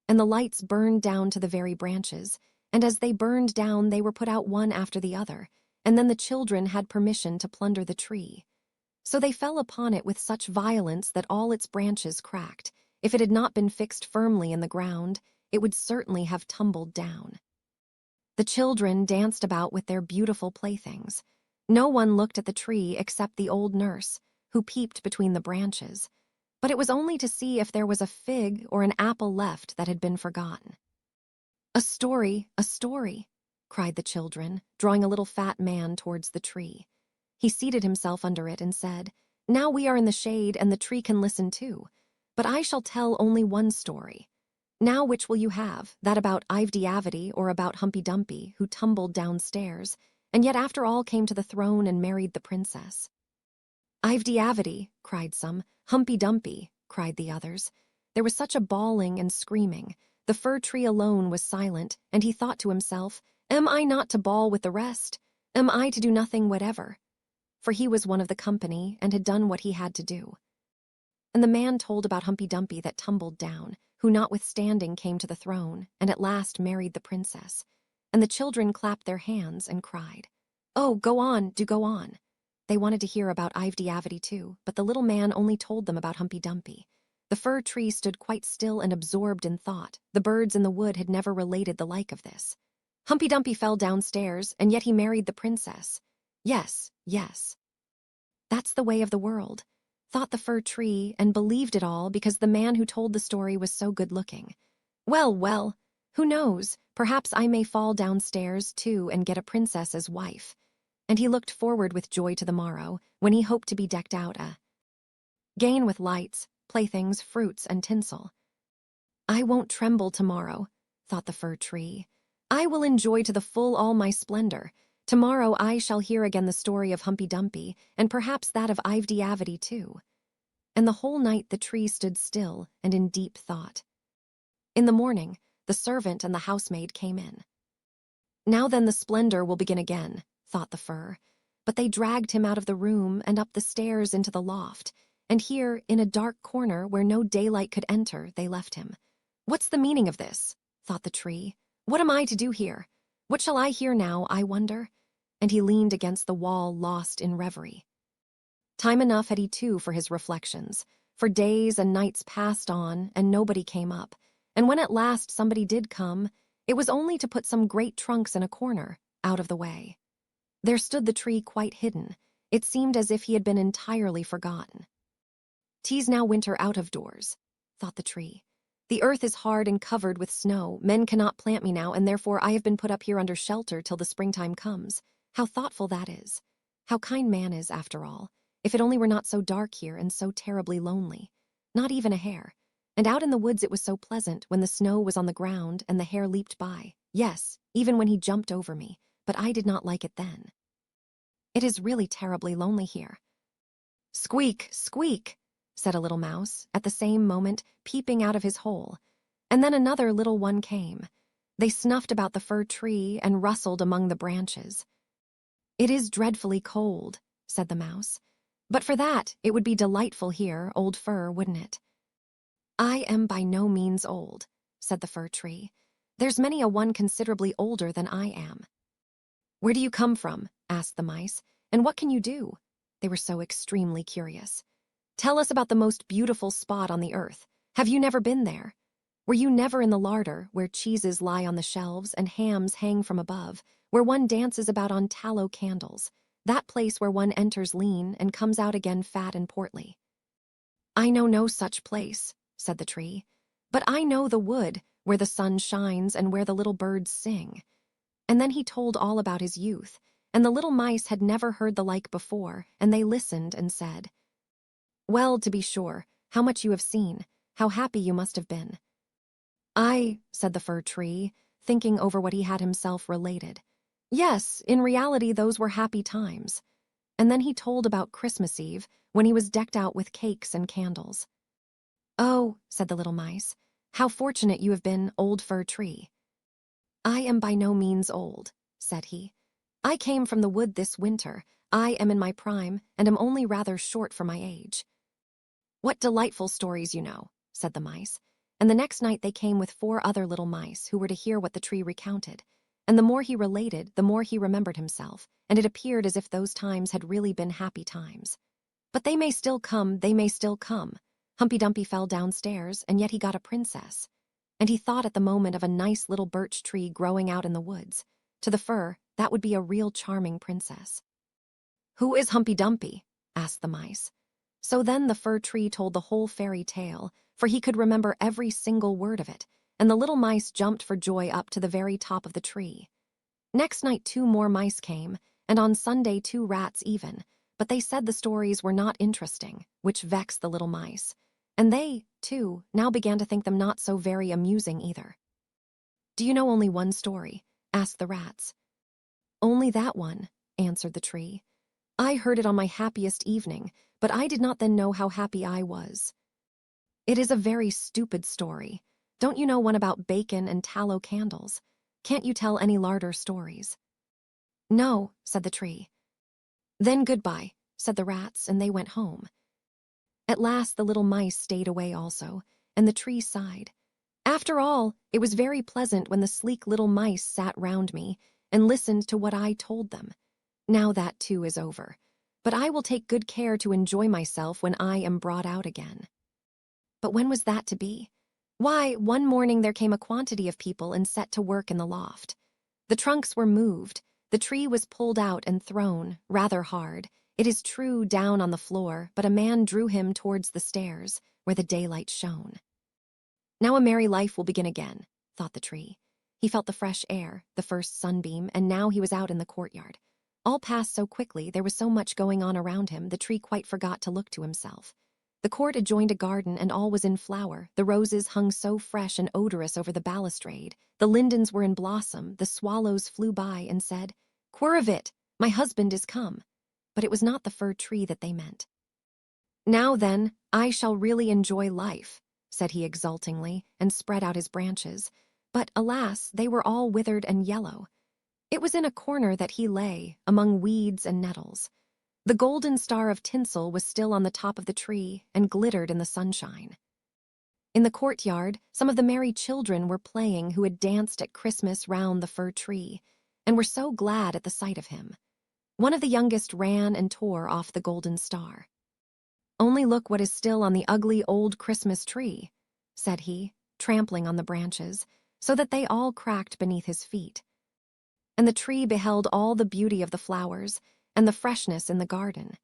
And the lights burned down to the very branches, and as they burned down they were put out one after the other, and then the children had permission to plunder the tree. So they fell upon it with such violence that all its branches cracked. If it had not been fixed firmly in the ground, it would certainly have tumbled down. The children danced about with their beautiful playthings. No one looked at the tree except the old nurse, who peeped between the branches, but it was only to see if there was a fig or an apple left that had been forgotten. A story, cried the children, drawing a little fat man towards the tree. He seated himself under it and said, "Now we are in the shade and the tree can listen too, but I shall tell only one story. Now which will you have, that about Ivedy-Avedy or about Humpy Dumpy, who tumbled downstairs, and yet after all came to the throne and married the princess?" "Ivedy-Avedy," cried some. "Humpy Dumpy," cried the others. There was such a bawling and screaming. The fir tree alone was silent, and he thought to himself, "Am I not to bawl with the rest? Am I to do nothing whatever?" For he was one of the company and had done what he had to do. And the man told about Humpy Dumpy that tumbled down, who notwithstanding came to the throne, and at last married the princess. And the children clapped their hands and cried, "Oh, go on, do go on." They wanted to hear about Ivedy-Avedy too, but the little man only told them about Humpy Dumpy. The fir tree stood quite still and absorbed in thought. The birds in the wood had never related the like of this. Humpy Dumpy fell downstairs, and yet he married the princess. Yes, yes. That's the way of the world, thought the fir tree, and believed it all because the man who told the story was so good-looking. Well, well, who knows, perhaps I may fall downstairs too and get a princess as wife. And he looked forward with joy to the morrow, when he hoped to be decked out again with lights, playthings, fruits, and tinsel. I won't tremble tomorrow, thought the fir tree. I will enjoy to the full all my splendor. Tomorrow I shall hear again the story of Humpy Dumpy, and perhaps that of Ivedy-Avedy too. And the whole night the tree stood still and in deep thought. In the morning, the servant and the housemaid came in. Now then the splendor will begin again, thought the fir, but they dragged him out of the room and up the stairs into the loft, and here, in a dark corner where no daylight could enter, they left him. "What's the meaning of this?" thought the tree. "What am I to do here? What shall I hear now, I wonder?" And he leaned against the wall, lost in reverie. Time enough had he too for his reflections, for days and nights passed on, and nobody came up, and when at last somebody did come, it was only to put some great trunks in a corner, out of the way. There stood the tree quite hidden. It seemed as if he had been entirely forgotten. "'Tis now winter out of doors," thought the tree. "The earth is hard and covered with snow. Men cannot plant me now, and therefore I have been put up here under shelter till the springtime comes. How thoughtful that is. How kind man is, after all. If it only were not so dark here and so terribly lonely. Not even a hare. And out in the woods it was so pleasant when the snow was on the ground and the hare leaped by. Yes, even when he jumped over me, but I did not like it then. It is really terribly lonely here." "Squeak, squeak," said a little mouse, at the same moment peeping out of his hole. And then another little one came. They snuffed about the fir tree and rustled among the branches. "It is dreadfully cold," said the mouse. "But for that, it would be delightful here, old fir, wouldn't it?" "I am by no means old," said the fir tree. "There's many a one considerably older than I am." "Where do you come from?" asked the mice. "And what can you do?" They were so extremely curious. "Tell us about the most beautiful spot on the earth. Have you never been there? Were you never in the larder, where cheeses lie on the shelves and hams hang from above, where one dances about on tallow candles, that place where one enters lean and comes out again fat and portly?" "I know no such place," said the tree. "But I know the wood, where the sun shines and where the little birds sing." And then he told all about his youth, and the little mice had never heard the like before, and they listened and said, "Well, to be sure, how much you have seen, how happy you must have been." "Aye," said the fir tree, thinking over what he had himself related. "Yes, in reality those were happy times." And then he told about Christmas Eve, when he was decked out with cakes and candles. "Oh," said the little mice, "how fortunate you have been, old fir tree." "I am by no means old," said he. "I came from the wood this winter. I am in my prime, and am only rather short for my age." "What delightful stories you know," said the mice. And the next night they came with 4 other little mice who were to hear what the tree recounted. And the more he related, the more he remembered himself, and it appeared as if those times had really been happy times. But they may still come, they may still come. Humpy Dumpy fell downstairs, and yet he got a princess. And he thought at the moment of a nice little birch tree growing out in the woods. To the fir, that would be a real charming princess. "Who is Humpy Dumpy?" asked the mice. So then the fir tree told the whole fairy tale, for he could remember every single word of it, and the little mice jumped for joy up to the very top of the tree. Next night 2 more mice came, and on Sunday 2 rats even, but they said the stories were not interesting, which vexed the little mice. And they, too, now began to think them not so very amusing either. "Do you know only one story?" asked the rats. "Only that one," answered the tree. "I heard it on my happiest evening, but I did not then know how happy I was." "It is a very stupid story. Don't you know one about bacon and tallow candles? Can't you tell any larder stories?" "No," said the tree. "Then goodbye," said the rats, and they went home. At last the little mice stayed away also, and the tree sighed. "After all, it was very pleasant when the sleek little mice sat round me and listened to what I told them. Now that too is over, but I will take good care to enjoy myself when I am brought out again." But when was that to be? Why, one morning there came a quantity of people and set to work in the loft. The trunks were moved, the tree was pulled out and thrown, rather hard, it is true, down on the floor, but a man drew him towards the stairs, where the daylight shone. Now a merry life will begin again, thought the tree. He felt the fresh air, the first sunbeam, and now he was out in the courtyard. All passed so quickly, there was so much going on around him, the tree quite forgot to look to himself. The court adjoined a garden, and all was in flower. The roses hung so fresh and odorous over the balustrade. The lindens were in blossom. The swallows flew by and said, "Quirrivit, my husband is come." But it was not the fir tree that they meant. "Now then, I shall really enjoy life," said he exultingly, and spread out his branches. But, alas, they were all withered and yellow. It was in a corner that he lay, among weeds and nettles. The golden star of tinsel was still on the top of the tree and glittered in the sunshine. In the courtyard, some of the merry children were playing who had danced at Christmas round the fir tree, and were so glad at the sight of him. One of the youngest ran and tore off the golden star. "Only look what is still on the ugly old Christmas tree," said he, trampling on the branches, so that they all cracked beneath his feet. And the tree beheld all the beauty of the flowers and the freshness in the garden.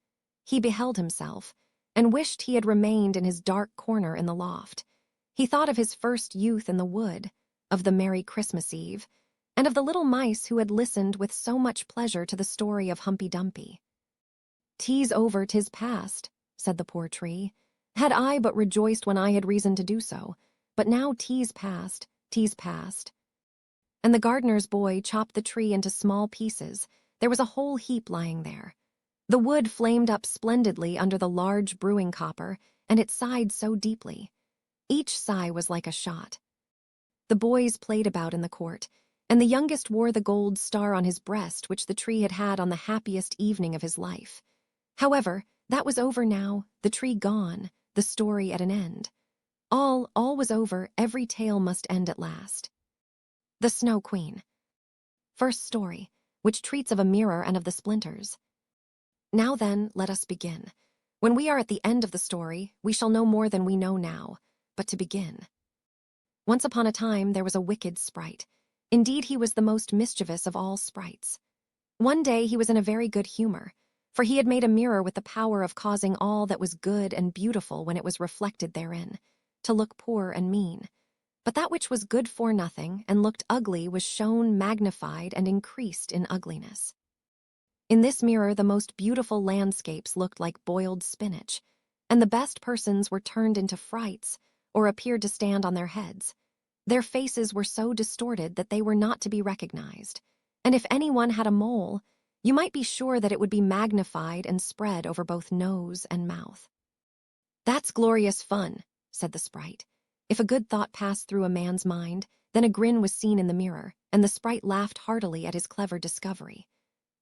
He beheld himself, and wished he had remained in his dark corner in the loft. He thought of his first youth in the wood, of the merry Christmas Eve, and of the little mice who had listened with so much pleasure to the story of Humpy Dumpy. "'Tis over, 'tis past," said the poor tree. "Had I but rejoiced when I had reason to do so, but now 'tis past, 'tis past." And the gardener's boy chopped the tree into small pieces. There was a whole heap lying there. The wood flamed up splendidly under the large brewing copper, and it sighed so deeply. Each sigh was like a shot. The boys played about in the court, and the youngest wore the gold star on his breast which the tree had had on the happiest evening of his life. However, that was over now, the tree gone, the story at an end. All was over, every tale must end at last. The Snow Queen. First story, which treats of a mirror and of the splinters. Now then, let us begin. When we are at the end of the story, we shall know more than we know now. But to begin. Once upon a time there was a wicked sprite. Indeed, he was the most mischievous of all sprites. One day he was in a very good humor, for he had made a mirror with the power of causing all that was good and beautiful when it was reflected therein, to look poor and mean. But that which was good for nothing and looked ugly was shown, magnified, and increased in ugliness. In this mirror the most beautiful landscapes looked like boiled spinach, and the best persons were turned into frights, or appeared to stand on their heads. Their faces were so distorted that they were not to be recognized, and if anyone had a mole, you might be sure that it would be magnified and spread over both nose and mouth. "That's glorious fun," said the sprite. If a good thought passed through a man's mind, then a grin was seen in the mirror, and the sprite laughed heartily at his clever discovery.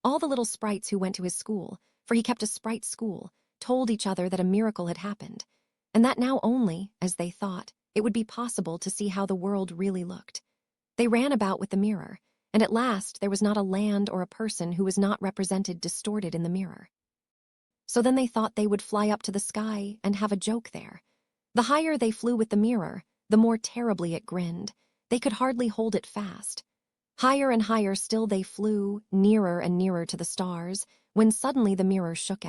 All the little sprites who went to his school, for he kept a sprite school, told each other that a miracle had happened, and that now only, as they thought, it would be possible to see how the world really looked. They ran about with the mirror, and at last there was not a land or a person who was not represented distorted in the mirror. So then they thought they would fly up to the sky and have a joke there. The higher they flew with the mirror, the more terribly it grinned. They could hardly hold it fast. Higher and higher still they flew, nearer and nearer to the stars, when suddenly the mirror shook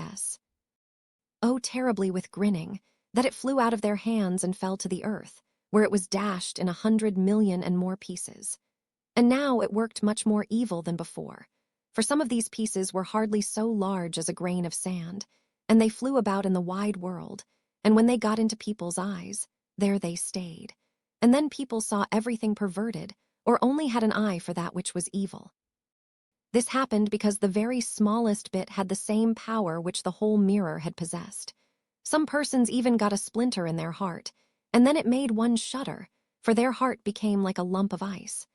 oh terribly with grinning, that it flew out of their hands and fell to the earth, where it was dashed in 100,000,000 and more pieces. And now it worked much more evil than before, for some of these pieces were hardly so large as a grain of sand, and they flew about in the wide world, and when they got into people's eyes, there they stayed. And then people saw everything perverted, or only had an eye for that which was evil. This happened because the very smallest bit had the same power which the whole mirror had possessed. Some persons even got a splinter in their heart, and then it made one shudder, for their heart became like a lump of ice.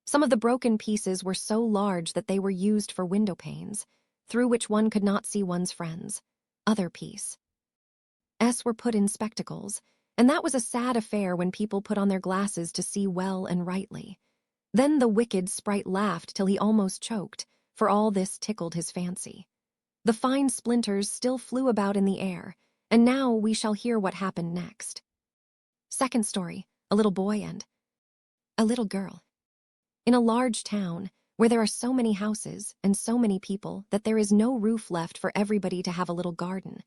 Some of the broken pieces were so large that they were used for window panes, through which one could not see one's friends. Other pieces were put in spectacles, and that was a sad affair when people put on their glasses to see well and rightly. Then the wicked sprite laughed till he almost choked, for all this tickled his fancy. The fine splinters still flew about in the air, and now we shall hear what happened next. Second story, a little boy and a little girl. In a large town, where there are so many houses and so many people that there is no roof left for everybody to have a little garden,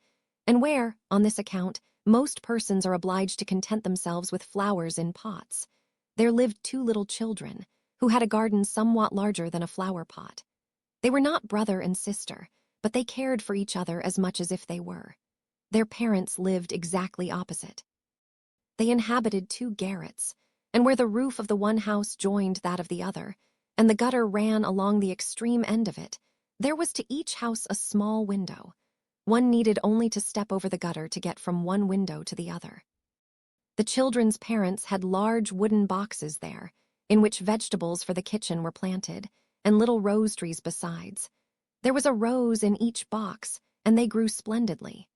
and where, on this account, most persons are obliged to content themselves with flowers in pots, there lived 2 little children, who had a garden somewhat larger than a flower pot. They were not brother and sister, but they cared for each other as much as if they were. Their parents lived exactly opposite. They inhabited 2 garrets, and where the roof of the one house joined that of the other, and the gutter ran along the extreme end of it, there was to each house a small window. One needed only to step over the gutter to get from one window to the other. The children's parents had large wooden boxes there, in which vegetables for the kitchen were planted, and little rose trees besides. There was a rose in each box, and they grew splendidly.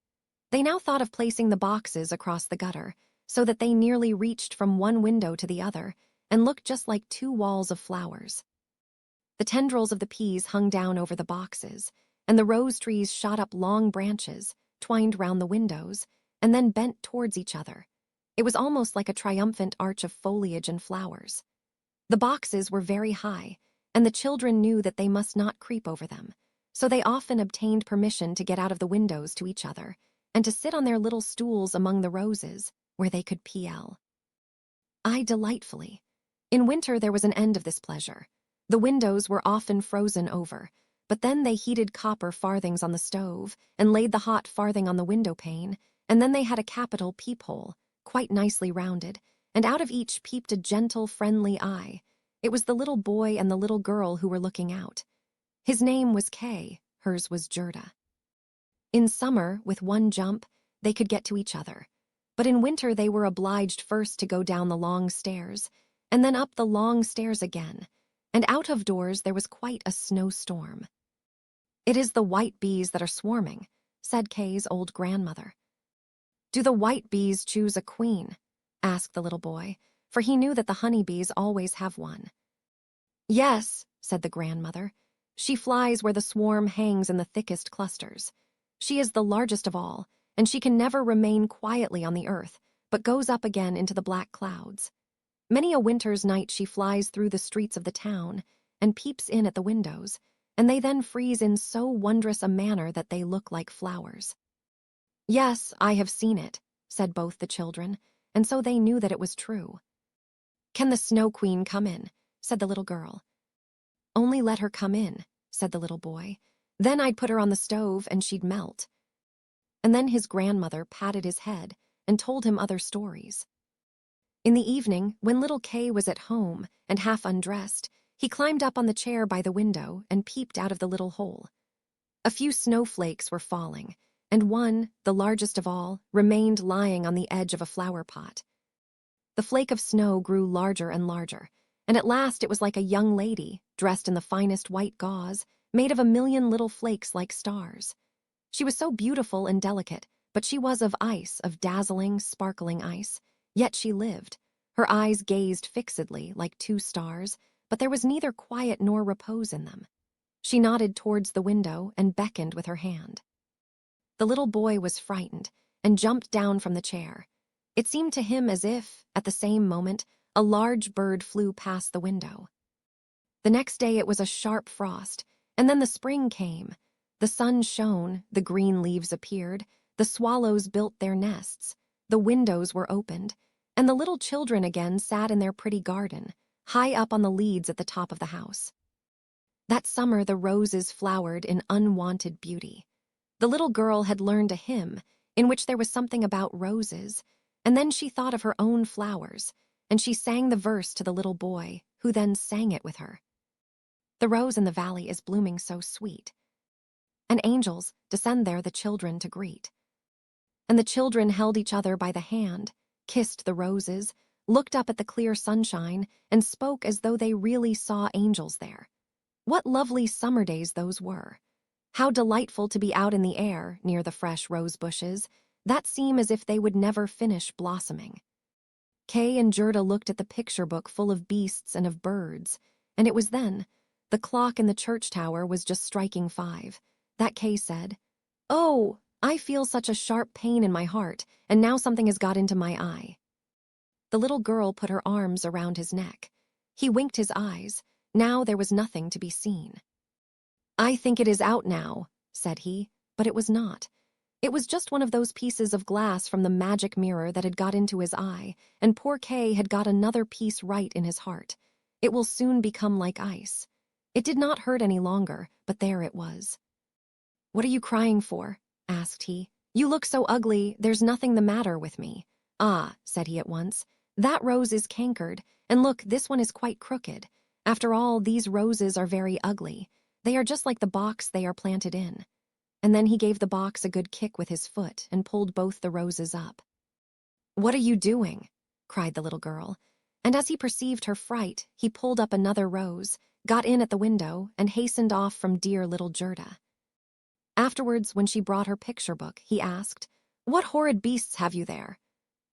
They now thought of placing the boxes across the gutter, so that they nearly reached from one window to the other and looked just like two walls of flowers. The tendrils of the peas hung down over the boxes, and the rose trees shot up long branches, twined round the windows, and then bent towards each other. It was almost like a triumphant arch of foliage and flowers. The boxes were very high, and the children knew that they must not creep over them, so they often obtained permission to get out of the windows to each other and to sit on their little stools among the roses, where they could I delightfully. In winter there was an end of this pleasure. The windows were often frozen over, but then they heated copper farthings on the stove and laid the hot farthing on the window pane, and then they had a capital peephole, quite nicely rounded, and out of each peeped a gentle, friendly eye. It was the little boy and the little girl who were looking out. His name was Kay, hers was Gerda. In summer, with one jump, they could get to each other. But in winter they were obliged first to go down the long stairs, and then up the long stairs again, and out of doors there was quite a snowstorm. "It is the white bees that are swarming," said Kay's old grandmother. "Do the white bees choose a queen?" asked the little boy, for he knew that the honeybees always have one. "Yes," said the grandmother. "She flies where the swarm hangs in the thickest clusters. She is the largest of all, and she can never remain quietly on the earth, but goes up again into the black clouds. Many a winter's night she flies through the streets of the town and peeps in at the windows, and they then freeze in so wondrous a manner that they look like flowers." "Yes, I have seen it," said both the children, and so they knew that it was true. "Can the Snow Queen come in?" said the little girl. "Only let her come in," said the little boy. "Then I'd put her on the stove and she'd melt." And then his grandmother patted his head and told him other stories. In the evening, when little Kay was at home and half undressed, he climbed up on the chair by the window and peeped out of the little hole. A few snowflakes were falling, and one, the largest of all, remained lying on the edge of a flower pot. The flake of snow grew larger and larger, and at last it was like a young lady, dressed in the finest white gauze, made of a million little flakes like stars. She was so beautiful and delicate, but she was of ice, of dazzling, sparkling ice. Yet she lived. Her eyes gazed fixedly, like two stars, but there was neither quiet nor repose in them. She nodded towards the window and beckoned with her hand. The little boy was frightened and jumped down from the chair. It seemed to him as if, at the same moment, a large bird flew past the window. The next day it was a sharp frost, and then the spring came. The sun shone, the green leaves appeared, the swallows built their nests, the windows were opened, and the little children again sat in their pretty garden, high up on the leads at the top of the house. That summer the roses flowered in unwonted beauty. The little girl had learned a hymn in which there was something about roses, and then she thought of her own flowers, and she sang the verse to the little boy, who then sang it with her. "The rose in the valley is blooming so sweet, and angels descend there the children to greet." And the children held each other by the hand, kissed the roses, looked up at the clear sunshine, and spoke as though they really saw angels there. What lovely summer days those were! How delightful to be out in the air, near the fresh rose bushes, that seemed as if they would never finish blossoming. Kay and Gerda looked at the picture book full of beasts and of birds, and it was then, the clock in the church tower was just striking 5, that Kay said, "Oh, I feel such a sharp pain in my heart, and now something has got into my eye." The little girl put her arms around his neck. He winked his eyes. Now there was nothing to be seen. "I think it is out now," said he, but it was not. It was just one of those pieces of glass from the magic mirror that had got into his eye, and poor Kay had got another piece right in his heart. It will soon become like ice. It did not hurt any longer, but there it was. "What are you crying for?" asked he. "You look so ugly, there's nothing the matter with me." "Ah," said he at once, "that rose is cankered, and look, this one is quite crooked. After all, these roses are very ugly. They are just like the box they are planted in." And then he gave the box a good kick with his foot and pulled both the roses up. "What are you doing?" cried the little girl. And as he perceived her fright, he pulled up another rose, got in at the window, and hastened off from dear little Gerda. After Afterwards, when she brought her picture book, he asked, "What horrid beasts have you there?"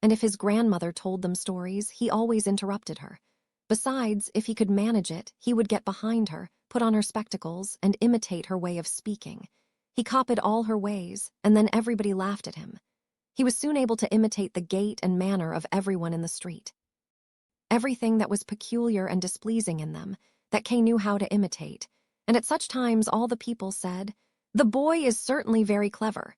And if his grandmother told them stories, he always interrupted her. Besides, if he could manage it, he would get behind her, put on her spectacles, and imitate her way of speaking. He copied all her ways, and then everybody laughed at him. He was soon able to imitate the gait and manner of everyone in the street. Everything that was peculiar and displeasing in them, that Kay knew how to imitate, and at such times all the people said, "The boy is certainly very clever."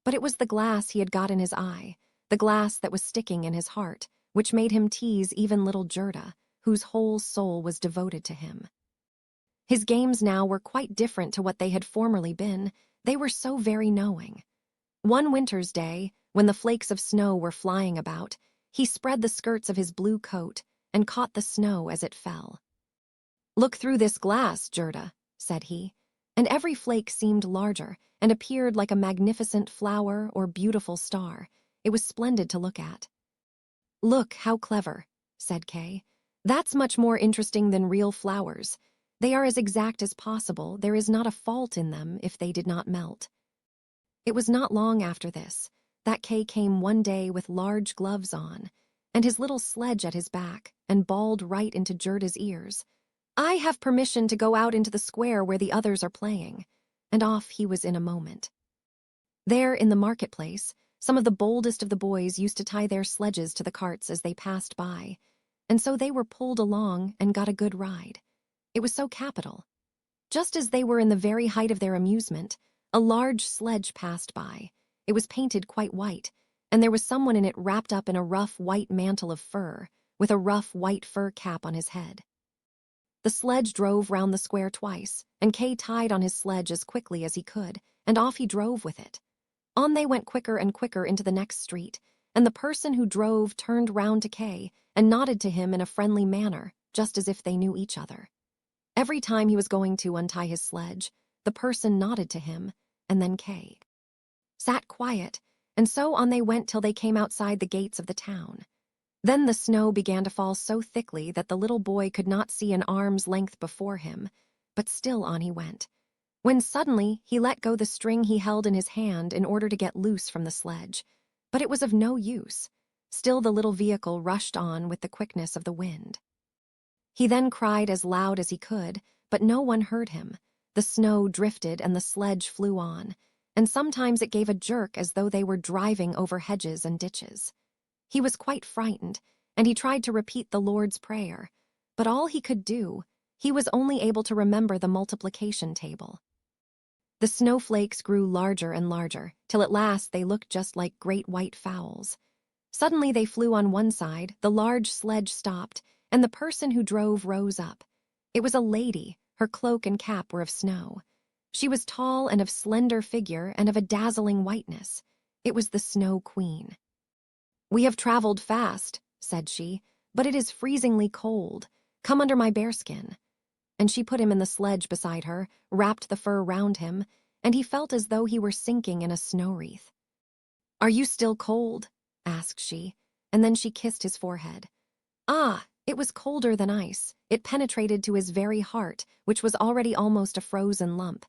But it was the glass he had got in his eye, the glass that was sticking in his heart, which made him tease even little Gerda, whose whole soul was devoted to him. His games now were quite different to what they had formerly been. They were so very knowing. One winter's day, when the flakes of snow were flying about, he spread the skirts of his blue coat and caught the snow as it fell. "Look through this glass, Gerda," said he, and every flake seemed larger and appeared like a magnificent flower or beautiful star. It was splendid to look at. "Look, how clever," said Kay. "That's much more interesting than real flowers. They are as exact as possible. There is not a fault in them if they did not melt." It was not long after this that Kay came one day with large gloves on, and his little sledge at his back, and bawled right into Gerda's ears, "I have permission to go out into the square where the others are playing," and off he was in a moment. There, in the marketplace, some of the boldest of the boys used to tie their sledges to the carts as they passed by, and so they were pulled along and got a good ride. It was so capital. Just as they were in the very height of their amusement, a large sledge passed by. It was painted quite white, and there was someone in it wrapped up in a rough white mantle of fur, with a rough white fur cap on his head. The sledge drove round the square twice, and Kay tied on his sledge as quickly as he could, and off he drove with it. On they went quicker and quicker into the next street, and the person who drove turned round to Kay and nodded to him in a friendly manner, just as if they knew each other. Every time he was going to untie his sledge, the person nodded to him, and then Kay sat quiet, and so on they went till they came outside the gates of the town. Then the snow began to fall so thickly that the little boy could not see an arm's length before him, but still on he went, when suddenly he let go the string he held in his hand in order to get loose from the sledge. But it was of no use. Still the little vehicle rushed on with the quickness of the wind. He then cried as loud as he could, but no one heard him. The snow drifted and the sledge flew on, and sometimes it gave a jerk as though they were driving over hedges and ditches. He was quite frightened, and he tried to repeat the Lord's Prayer, but all he could do, he was only able to remember the multiplication table. The snowflakes grew larger and larger, till at last they looked just like great white fowls. Suddenly they flew on one side, the large sledge stopped, and the person who drove rose up. It was a lady. Her cloak and cap were of snow. She was tall and of slender figure and of a dazzling whiteness. It was the Snow Queen. "We have traveled fast," said she, "but it is freezingly cold. Come under my bearskin." And she put him in the sledge beside her, wrapped the fur round him, and he felt as though he were sinking in a snow wreath. "Are you still cold?" asked she, and then she kissed his forehead. Ah, it was colder than ice. It penetrated to his very heart, which was already almost a frozen lump.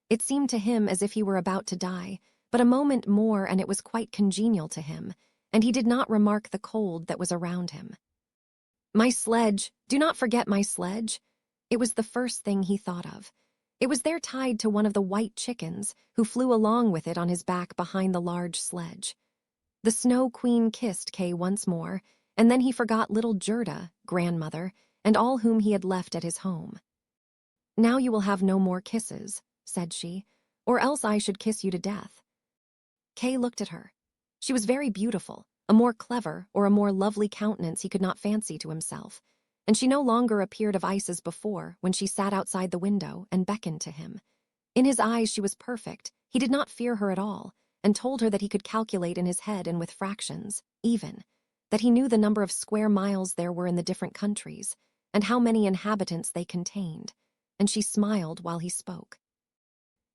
It seemed to him as if he were about to die, but a moment more and it was quite congenial to him, and he did not remark the cold that was around him. "My sledge, do not forget my sledge." It was the first thing he thought of. It was there tied to one of the white chickens, who flew along with it on his back behind the large sledge. The Snow Queen kissed Kay once more, and then he forgot little Gerda, grandmother, and all whom he had left at his home. "Now you will have no more kisses," said she, "or else I should kiss you to death." Kay looked at her. She was very beautiful, a more clever or a more lovely countenance he could not fancy to himself, and she no longer appeared of ice as before when she sat outside the window and beckoned to him. In his eyes she was perfect. He did not fear her at all, and told her that he could calculate in his head and with fractions, even, that he knew the number of square miles there were in the different countries, and how many inhabitants they contained, and she smiled while he spoke.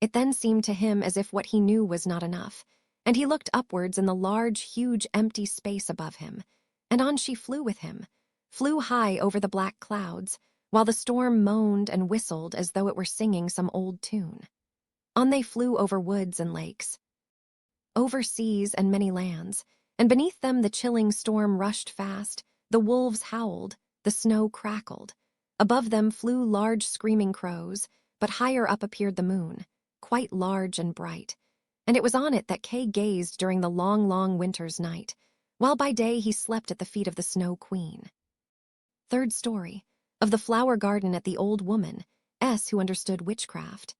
It then seemed to him as if what he knew was not enough, and he looked upwards in the large, huge, empty space above him, and on she flew with him, flew high over the black clouds, while the storm moaned and whistled as though it were singing some old tune. On they flew over woods and lakes, over seas and many lands, and beneath them the chilling storm rushed fast, the wolves howled, the snow crackled. Above them flew large screaming crows, but higher up appeared the moon, quite large and bright, and it was on it that Kay gazed during the long, long winter's night, while by day he slept at the feet of the Snow Queen. Third story, of the flower garden at the old woman, who understood witchcraft.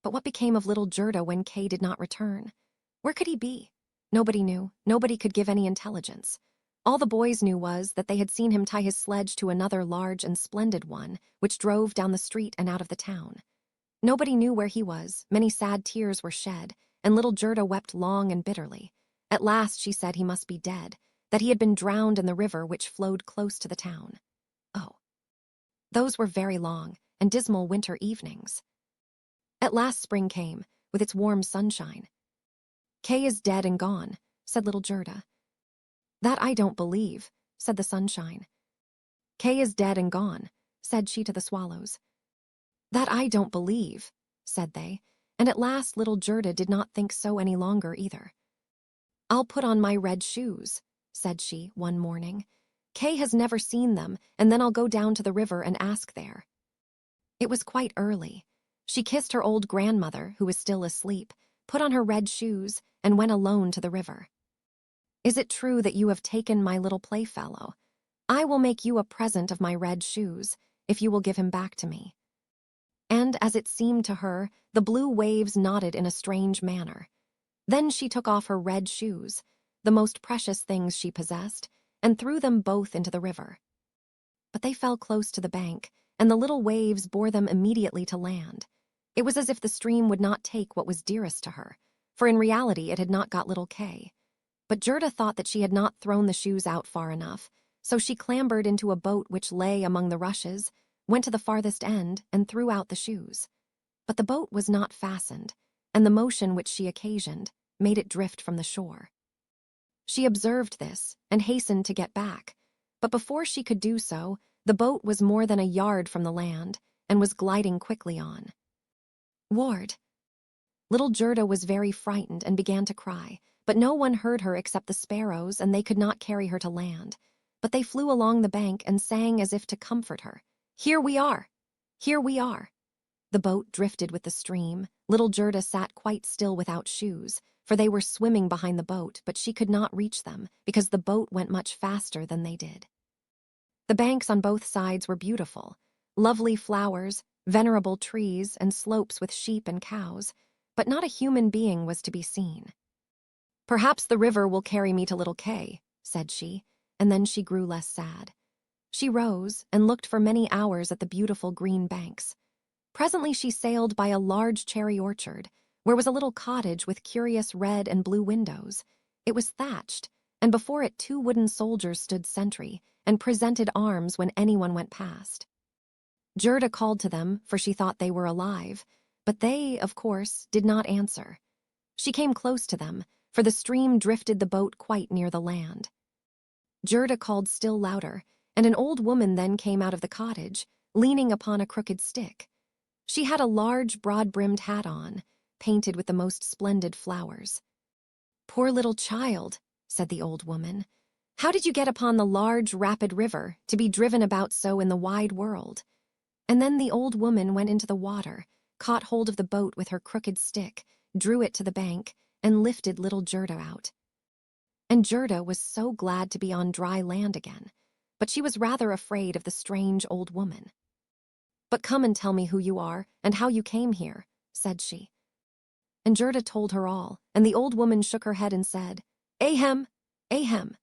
But what became of little Gerda when Kay did not return? Where could he be? Nobody knew. Nobody could give any intelligence. All the boys knew was that they had seen him tie his sledge to another large and splendid one, which drove down the street and out of the town. Nobody knew where he was. Many sad tears were shed, and little Gerda wept long and bitterly. At last she said he must be dead, that he had been drowned in the river which flowed close to the town. Oh, those were very long and dismal winter evenings. At last spring came, with its warm sunshine. Kay is dead and gone, said little Gerda. That I don't believe, said the sunshine. Kay is dead and gone, said she to the swallows. That I don't believe, said they, and at last little Gerda did not think so any longer either. I'll put on my red shoes, said she one morning. Kay has never seen them, and then I'll go down to the river and ask there. It was quite early. She kissed her old grandmother, who was still asleep, put on her red shoes, and went alone to the river. Is it true that you have taken my little playfellow? I will make you a present of my red shoes, if you will give him back to me. And, as it seemed to her, the blue waves nodded in a strange manner. Then she took off her red shoes, the most precious things she possessed, and threw them both into the river. But they fell close to the bank, and the little waves bore them immediately to land. It was as if the stream would not take what was dearest to her, for in reality it had not got little Kay. But Gerda thought that she had not thrown the shoes out far enough, so she clambered into a boat which lay among the rushes, went to the farthest end, and threw out the shoes. But the boat was not fastened, and the motion which she occasioned made it drift from the shore. She observed this, and hastened to get back, but before she could do so, the boat was more than a yard from the land, and was gliding quickly on. Ward! Little Gerda was very frightened and began to cry, but no one heard her except the sparrows, and they could not carry her to land. But they flew along the bank and sang as if to comfort her. Here we are! Here we are! The boat drifted with the stream. Little Gerda sat quite still without shoes, for they were swimming behind the boat, but she could not reach them, because the boat went much faster than they did. The banks on both sides were beautiful, lovely flowers, venerable trees, and slopes with sheep and cows, but not a human being was to be seen. Perhaps the river will carry me to little Kay, said she, and then she grew less sad. She rose and looked for many hours at the beautiful green banks. Presently she sailed by a large cherry orchard, where was a little cottage with curious red and blue windows. It was thatched, and before it 2 wooden soldiers stood sentry, and presented arms when anyone went past. Gerda called to them, for she thought they were alive, but they, of course, did not answer. She came close to them, for the stream drifted the boat quite near the land. Gerda called still louder, and an old woman then came out of the cottage, leaning upon a crooked stick. She had a large, broad-brimmed hat on, painted with the most splendid flowers. Poor little child, said the old woman. How did you get upon the large, rapid river, to be driven about so in the wide world? And then the old woman went into the water, caught hold of the boat with her crooked stick, drew it to the bank, and lifted little Gerda out. And Gerda was so glad to be on dry land again, but she was rather afraid of the strange old woman. But come and tell me who you are, and how you came here, said she. And Gerda told her all, and the old woman shook her head and said, Ahem, ahem.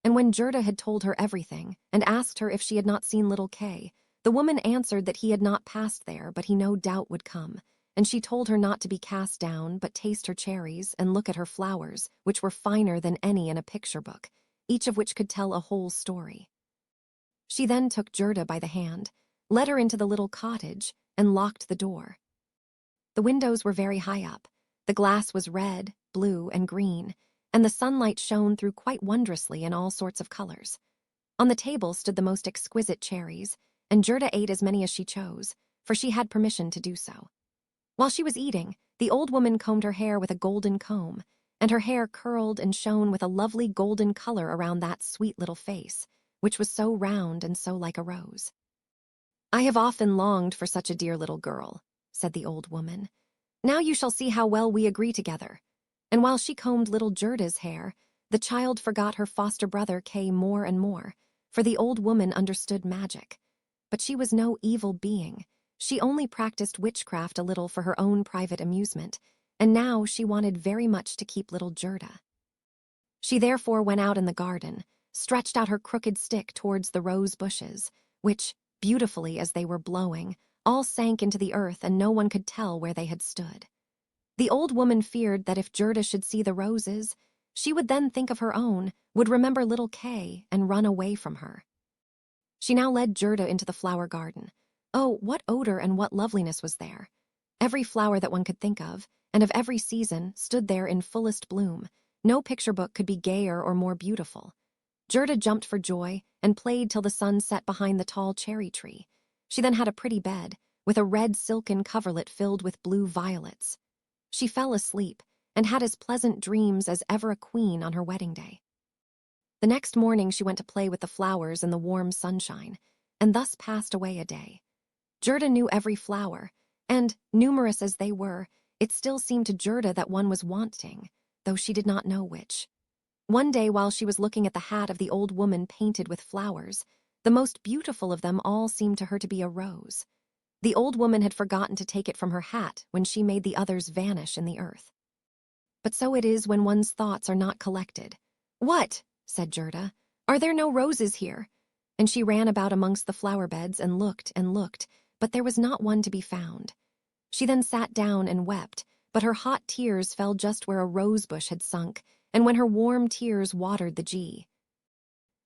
And when Gerda had told her everything, and asked her if she had not seen little Kay, the woman answered that he had not passed there, but he no doubt would come, and she told her not to be cast down, but taste her cherries and look at her flowers, which were finer than any in a picture book, each of which could tell a whole story. She then took Gerda by the hand, led her into the little cottage, and locked the door. The windows were very high up. The glass was red, blue, and green, and the sunlight shone through quite wondrously in all sorts of colors. On the table stood the most exquisite cherries, and Gerda ate as many as she chose, for she had permission to do so. While she was eating, the old woman combed her hair with a golden comb, and her hair curled and shone with a lovely golden color around that sweet little face, which was so round and so like a rose. "I have often longed for such a dear little girl," said the old woman. "Now you shall see how well we agree together." And while she combed little Gerda's hair, the child forgot her foster brother Kay more and more, for the old woman understood magic. But she was no evil being. She only practiced witchcraft a little for her own private amusement, and now she wanted very much to keep little Gerda. She therefore went out in the garden, stretched out her crooked stick towards the rose bushes, which, beautifully as they were blowing, all sank into the earth and no one could tell where they had stood. The old woman feared that if Gerda should see the roses, she would then think of her own, would remember little Kay, and run away from her. She now led Gerda into the flower garden. Oh, what odor and what loveliness was there! Every flower that one could think of, and of every season, stood there in fullest bloom. No picture book could be gayer or more beautiful. Gerda jumped for joy and played till the sun set behind the tall cherry tree. She then had a pretty bed, with a red silken coverlet filled with blue violets. She fell asleep, and had as pleasant dreams as ever a queen on her wedding day. The next morning she went to play with the flowers in the warm sunshine, and thus passed away a day. Gerda knew every flower, and, numerous as they were, it still seemed to Gerda that one was wanting, though she did not know which. One day, while she was looking at the hat of the old woman painted with flowers, the most beautiful of them all seemed to her to be a rose. The old woman had forgotten to take it from her hat when she made the others vanish in the earth. But so it is when one's thoughts are not collected. "What?" said Gerda. "Are there no roses here?" And she ran about amongst the flower beds and looked, but there was not one to be found. She then sat down and wept, but her hot tears fell just where a rose bush had sunk, and when her warm tears watered the G.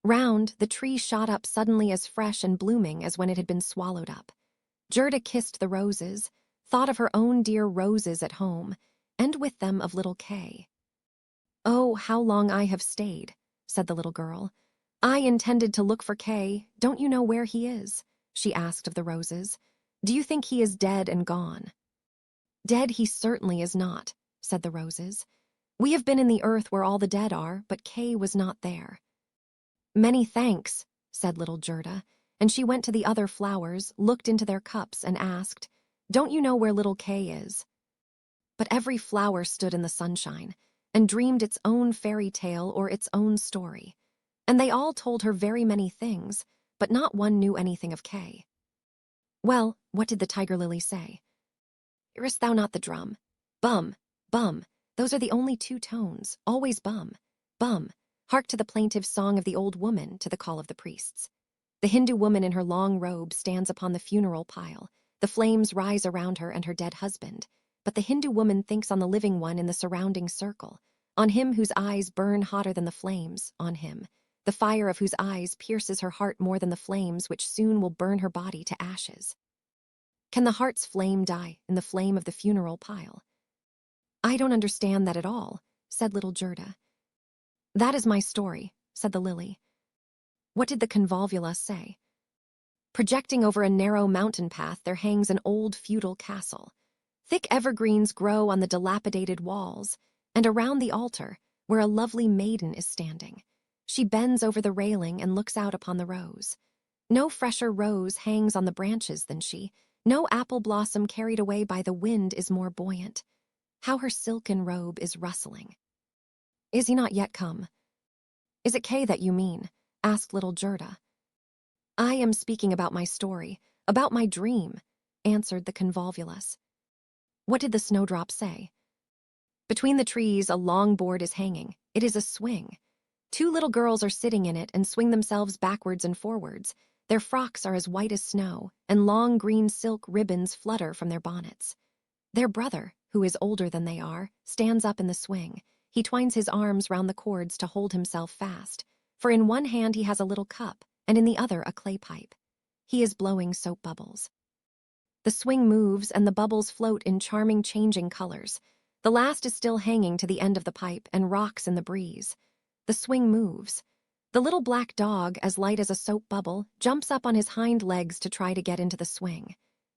Round, the tree shot up suddenly as fresh and blooming as when it had been swallowed up. Gerda kissed the roses, thought of her own dear roses at home, and with them of little Kay. "Oh, how long I have stayed," said the little girl. "I intended to look for Kay. Don't you know where he is?" she asked of the roses. "Do you think he is dead and gone?" "Dead he certainly is not," said the roses. "We have been in the earth where all the dead are, but Kay was not there." "Many thanks," said little Gerda, and she went to the other flowers, looked into their cups, and asked, "Don't you know where little Kay is?" But every flower stood in the sunshine, and dreamed its own fairy tale or its own story. And they all told her very many things, but not one knew anything of Kay. Well, what did the tiger lily say? "Hearest thou not the drum? Bum, bum, those are the only two tones, always bum, bum. Hark to the plaintive song of the old woman, to the call of the priests. The Hindu woman in her long robe stands upon the funeral pile. The flames rise around her and her dead husband. But the Hindu woman thinks on the living one in the surrounding circle, on him whose eyes burn hotter than the flames, on him, the fire of whose eyes pierces her heart more than the flames which soon will burn her body to ashes. Can the heart's flame die in the flame of the funeral pile?" "I don't understand that at all," said little Gerda. "That is my story," said the lily. "What did the convolvula say?" "Projecting over a narrow mountain path there hangs an old feudal castle. Thick evergreens grow on the dilapidated walls, and around the altar, where a lovely maiden is standing. She bends over the railing and looks out upon the rose. No fresher rose hangs on the branches than she. No apple blossom carried away by the wind is more buoyant. How her silken robe is rustling. Is he not yet come?" "Is it Kay that you mean?" asked little Gerda. "I am speaking about my story, about my dream," answered the convolvulus. "What did the snowdrop say?" "Between the trees a long board is hanging. It is a swing. Two little girls are sitting in it and swing themselves backwards and forwards. Their frocks are as white as snow, and long green silk ribbons flutter from their bonnets. Their brother, who is older than they are, stands up in the swing. He twines his arms round the cords to hold himself fast, for in one hand he has a little cup, and in the other a clay pipe. He is blowing soap bubbles. The swing moves, and the bubbles float in charming changing colors. The last is still hanging to the end of the pipe and rocks in the breeze. The swing moves. The little black dog, as light as a soap bubble, jumps up on his hind legs to try to get into the swing.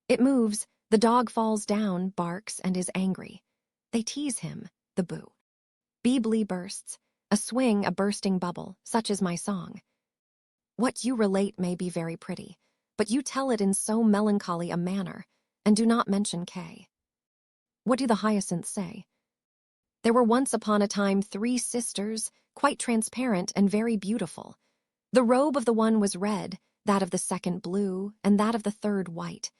It moves, The dog falls down, barks, and is angry. They tease him, the boo. Beebly bursts. A swing, a bursting bubble, such is my song. What you relate may be very pretty, but you tell it in so melancholy a manner, and do not mention Kay. What do the hyacinths say? There were once upon a time 3 sisters, quite transparent and very beautiful. The robe of the one was red, that of the second blue, and that of the third white.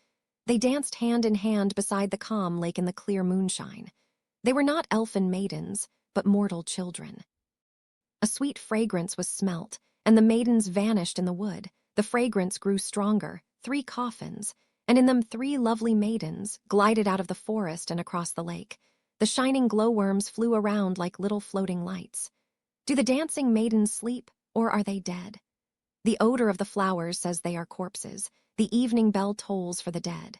They danced hand in hand beside the calm lake in the clear moonshine. They were not elfin maidens, but mortal children. A sweet fragrance was smelt, and the maidens vanished in the wood. The fragrance grew stronger, 3 coffins, and in them 3 lovely maidens glided out of the forest and across the lake. The shining glowworms flew around like little floating lights. Do the dancing maidens sleep, or are they dead? The odor of the flowers says they are corpses. The evening bell tolls for the dead.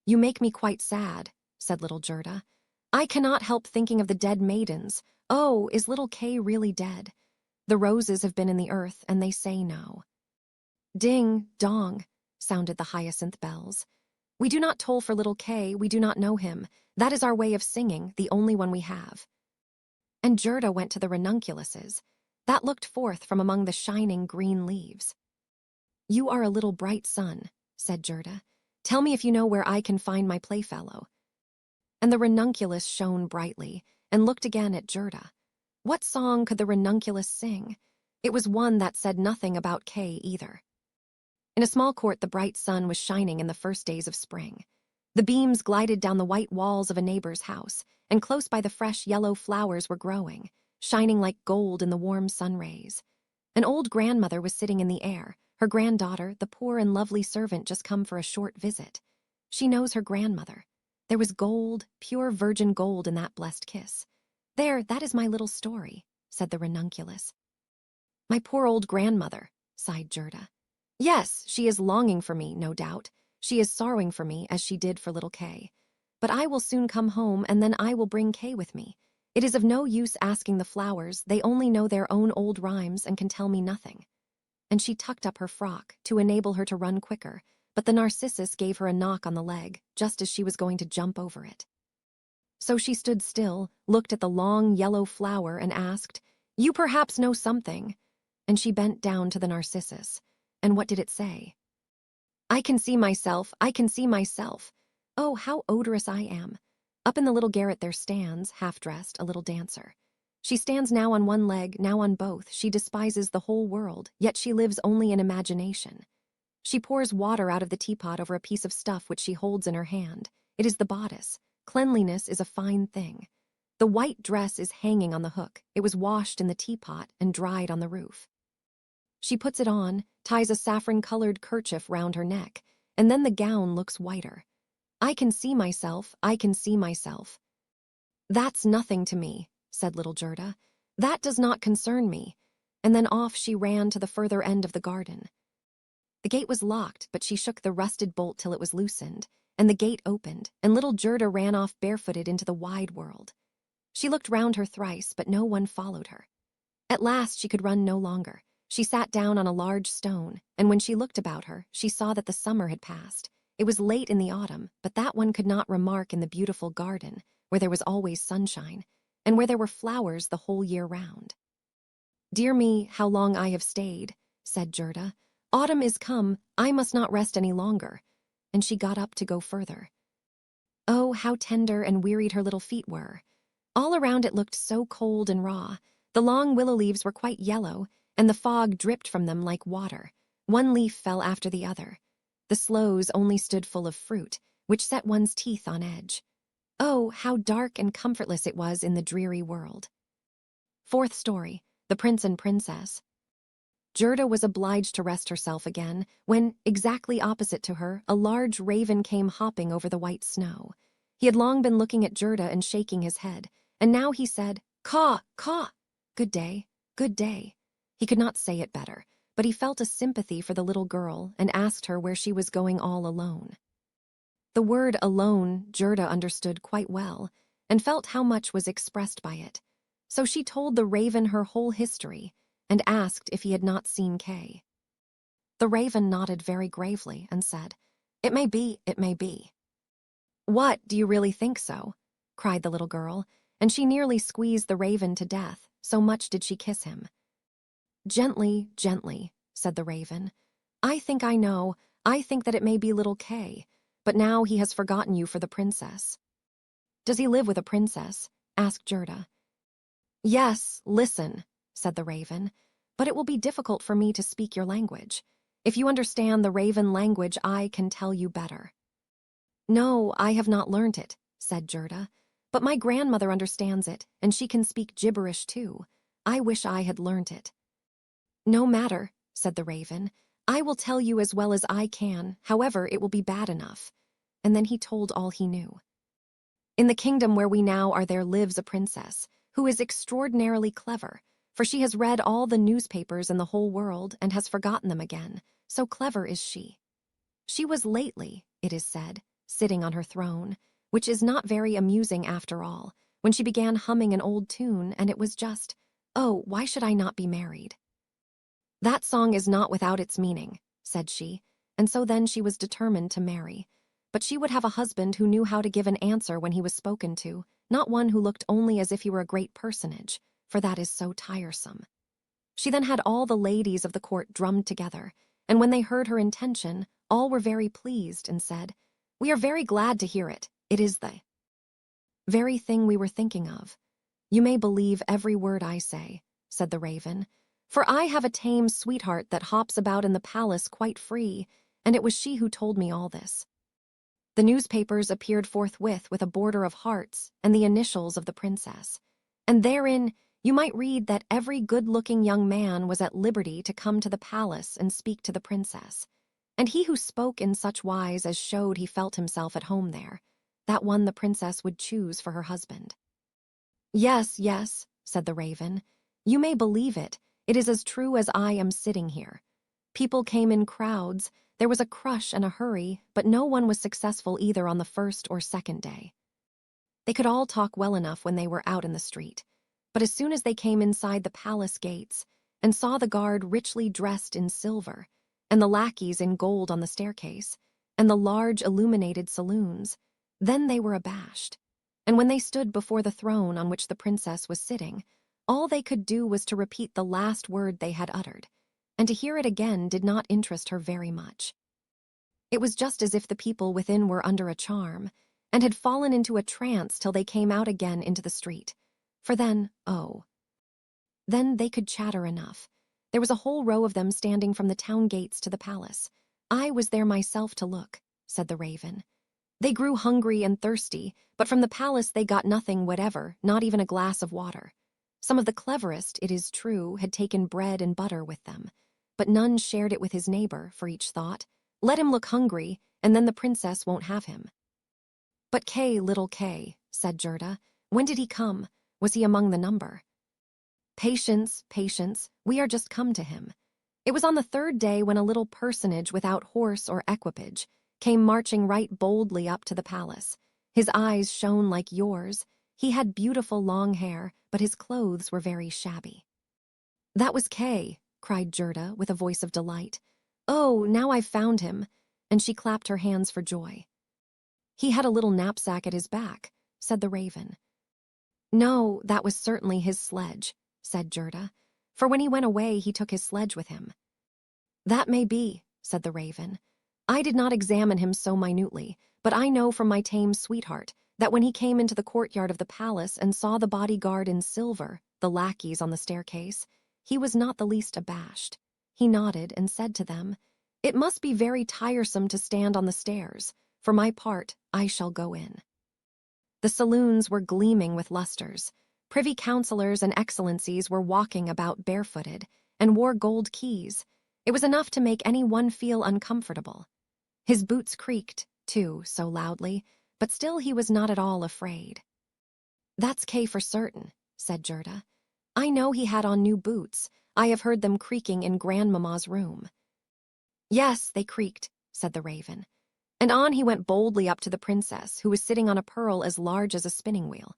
You make me quite sad, said little Gerda. I cannot help thinking of the dead maidens. Oh, is little Kay really dead? The roses have been in the earth, and they say no. Ding, dong, sounded the hyacinth bells. We do not toll for little Kay, we do not know him. That is our way of singing, the only one we have. And Gerda went to the ranunculuses, that looked forth from among the shining green leaves. You are a little bright sun, said Gerda. Tell me if you know where I can find my playfellow. And the ranunculus shone brightly, and looked again at Gerda. What song could the ranunculus sing? It was one that said nothing about Kay either. In a small court the bright sun was shining in the first days of spring. The beams glided down the white walls of a neighbor's house, and close by the fresh yellow flowers were growing, shining like gold in the warm sun rays. An old grandmother was sitting in the air, her granddaughter, the poor and lovely servant, just come for a short visit. She knows her grandmother. There was gold, pure virgin gold in that blessed kiss. There, that is my little story, said the ranunculus. My poor old grandmother, sighed Gerda. Yes, she is longing for me, no doubt. She is sorrowing for me, as she did for little Kay. But I will soon come home, and then I will bring Kay with me. It is of no use asking the flowers, they only know their own old rhymes and can tell me nothing. And she tucked up her frock to enable her to run quicker, but the narcissus gave her a knock on the leg, just as she was going to jump over it. So she stood still, looked at the long yellow flower and asked, You perhaps know something. And she bent down to the narcissus. And what did it say? I can see myself, I can see myself. Oh, how odorous I am. Up in the little garret there stands, half-dressed, a little dancer. She stands now on one leg, now on both. She despises the whole world, yet she lives only in imagination. She pours water out of the teapot over a piece of stuff which she holds in her hand. It is the bodice. Cleanliness is a fine thing. The white dress is hanging on the hook. It was washed in the teapot and dried on the roof. She puts it on, ties a saffron-colored kerchief round her neck, and then the gown looks whiter. I can see myself, I can see myself. That's nothing to me, said little Gerda. That does not concern me. And then off she ran to the further end of the garden. The gate was locked, but she shook the rusted bolt till it was loosened, and the gate opened, and little Gerda ran off barefooted into the wide world. She looked round her thrice, but no one followed her. At last she could run no longer. She sat down on a large stone, and when she looked about her, she saw that the summer had passed. It was late in the autumn, but that one could not remark in the beautiful garden, where there was always sunshine, and where there were flowers the whole year round. Dear me, how long I have stayed, said Gerda. Autumn is come, I must not rest any longer. And she got up to go further. Oh, how tender and wearied her little feet were. All around it looked so cold and raw. The long willow leaves were quite yellow, and the fog dripped from them like water. One leaf fell after the other. The sloes only stood full of fruit, which set one's teeth on edge. Oh, how dark and comfortless it was in the dreary world. Fourth story, The Prince and Princess. Gerda was obliged to rest herself again, when, exactly opposite to her, a large raven came hopping over the white snow. He had long been looking at Gerda and shaking his head, and now he said, Caw, caw! Good day, good day. He could not say it better, but he felt a sympathy for the little girl and asked her where she was going all alone. The word alone Gerda understood quite well, and felt how much was expressed by it. So she told the raven her whole history, and asked if he had not seen Kay. The raven nodded very gravely and said, It may be, it may be. "What, do you really think so?" cried the little girl, and she nearly squeezed the raven to death, so much did she kiss him. "Gently, gently," said the raven. "I think I know. I think that it may be little Kay, but now he has forgotten you for the princess." "Does he live with a princess?" asked Gerda. "Yes, listen," said the raven, "but it will be difficult for me to speak your language. If you understand the raven language, I can tell you better." "No, I have not learnt it," said Gerda, "but my grandmother understands it, and she can speak gibberish too. I wish I had learnt it." "No matter," said the raven. "I will tell you as well as I can, however, it will be bad enough." And then he told all he knew. "In the kingdom where we now are there lives a princess, who is extraordinarily clever, for she has read all the newspapers in the whole world and has forgotten them again, so clever is she. She was lately, it is said, sitting on her throne, which is not very amusing after all, when she began humming an old tune, and it was just, 'Oh, why should I not be married?' That song is not without its meaning," said she, and so then she was determined to marry. But she would have a husband who knew how to give an answer when he was spoken to, not one who looked only as if he were a great personage, for that is so tiresome. She then had all the ladies of the court drummed together, and when they heard her intention, all were very pleased and said, "We are very glad to hear it. It is the very thing we were thinking of." "You may believe every word I say," said the raven, "for I have a tame sweetheart that hops about in the palace quite free, and it was she who told me all this." The newspapers appeared forthwith with a border of hearts and the initials of the princess, and therein you might read that every good-looking young man was at liberty to come to the palace and speak to the princess, and he who spoke in such wise as showed he felt himself at home there, that one the princess would choose for her husband. "Yes, yes," said the raven, "you may believe it. It is as true as I am sitting here. People came in crowds, there was a crush and a hurry, but no one was successful either on the first or second day. They could all talk well enough when they were out in the street, but as soon as they came inside the palace gates and saw the guard richly dressed in silver, and the lackeys in gold on the staircase, and the large illuminated saloons, then they were abashed. And when they stood before the throne on which the princess was sitting, all they could do was to repeat the last word they had uttered, and to hear it again did not interest her very much. It was just as if the people within were under a charm, and had fallen into a trance till they came out again into the street. For then, oh, then they could chatter enough. There was a whole row of them standing from the town gates to the palace. I was there myself to look, said the raven. They grew hungry and thirsty, but from the palace they got nothing whatever, not even a glass of water. Some of the cleverest, it is true, had taken bread and butter with them, but none shared it with his neighbor, for each thought, "Let him look hungry, and then the princess won't have him." "But Kay, little Kay," said Gerda, "when did he come? Was he among the number?" "Patience, patience, we are just come to him. It was on the third day when a little personage without horse or equipage came marching right boldly up to the palace. His eyes shone like yours. He had beautiful long hair, but his clothes were very shabby." "That was Kay," cried Gerda with a voice of delight. "Oh, now I've found him," and she clapped her hands for joy. "He had a little knapsack at his back," said the raven. "No, that was certainly his sledge," said Gerda, "for when he went away he took his sledge with him." "That may be," said the raven. "I did not examine him so minutely, but I know from my tame sweetheart that when he came into the courtyard of the palace and saw the bodyguard in silver, the lackeys on the staircase, he was not the least abashed. He nodded and said to them, 'It must be very tiresome to stand on the stairs. For my part, I shall go in.'" The saloons were gleaming with lustres. Privy councillors and excellencies were walking about barefooted and wore gold keys. It was enough to make any one feel uncomfortable. His boots creaked, too, so loudly, but still he was not at all afraid. "That's Kay for certain," said Gerda. "I know he had on new boots. I have heard them creaking in Grandmamma's room." "Yes, they creaked," said the raven. And on he went boldly up to the princess, who was sitting on a pearl as large as a spinning wheel.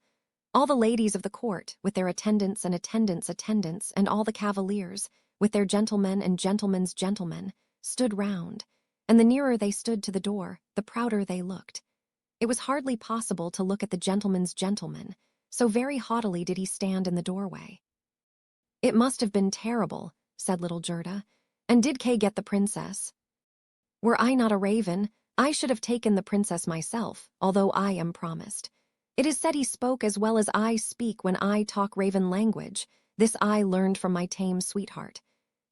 All the ladies of the court, with their attendants and attendants, and all the cavaliers, with their gentlemen and gentlemen's gentlemen, stood round, and the nearer they stood to the door, the prouder they looked. It was hardly possible to look at the gentleman's gentleman, so very haughtily did he stand in the doorway. "It must have been terrible," said little Gerda. "And did Kay get the princess?" "Were I not a raven, I should have taken the princess myself, although I am promised. It is said he spoke as well as I speak when I talk raven language. This I learned from my tame sweetheart.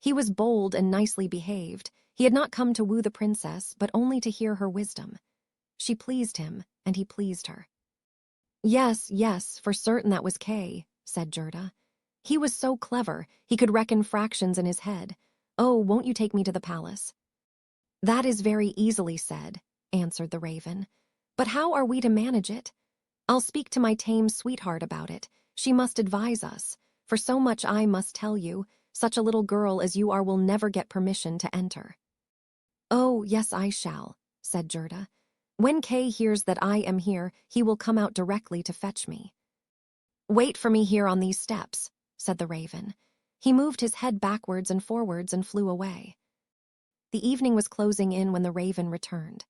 He was bold and nicely behaved. He had not come to woo the princess, but only to hear her wisdom. She pleased him, and he pleased her." "Yes, yes, for certain that was Kay," said Gerda. "He was so clever, he could reckon fractions in his head. Oh, won't you take me to the palace?" "That is very easily said," answered the raven. "But how are we to manage it? I'll speak to my tame sweetheart about it. She must advise us, for so much I must tell you, such a little girl as you are will never get permission to enter." "Oh, yes, I shall," said Gerda. "When Kay hears that I am here, he will come out directly to fetch me." "Wait for me here on these steps," said the raven. He moved his head backwards and forwards and flew away. The evening was closing in when the raven returned.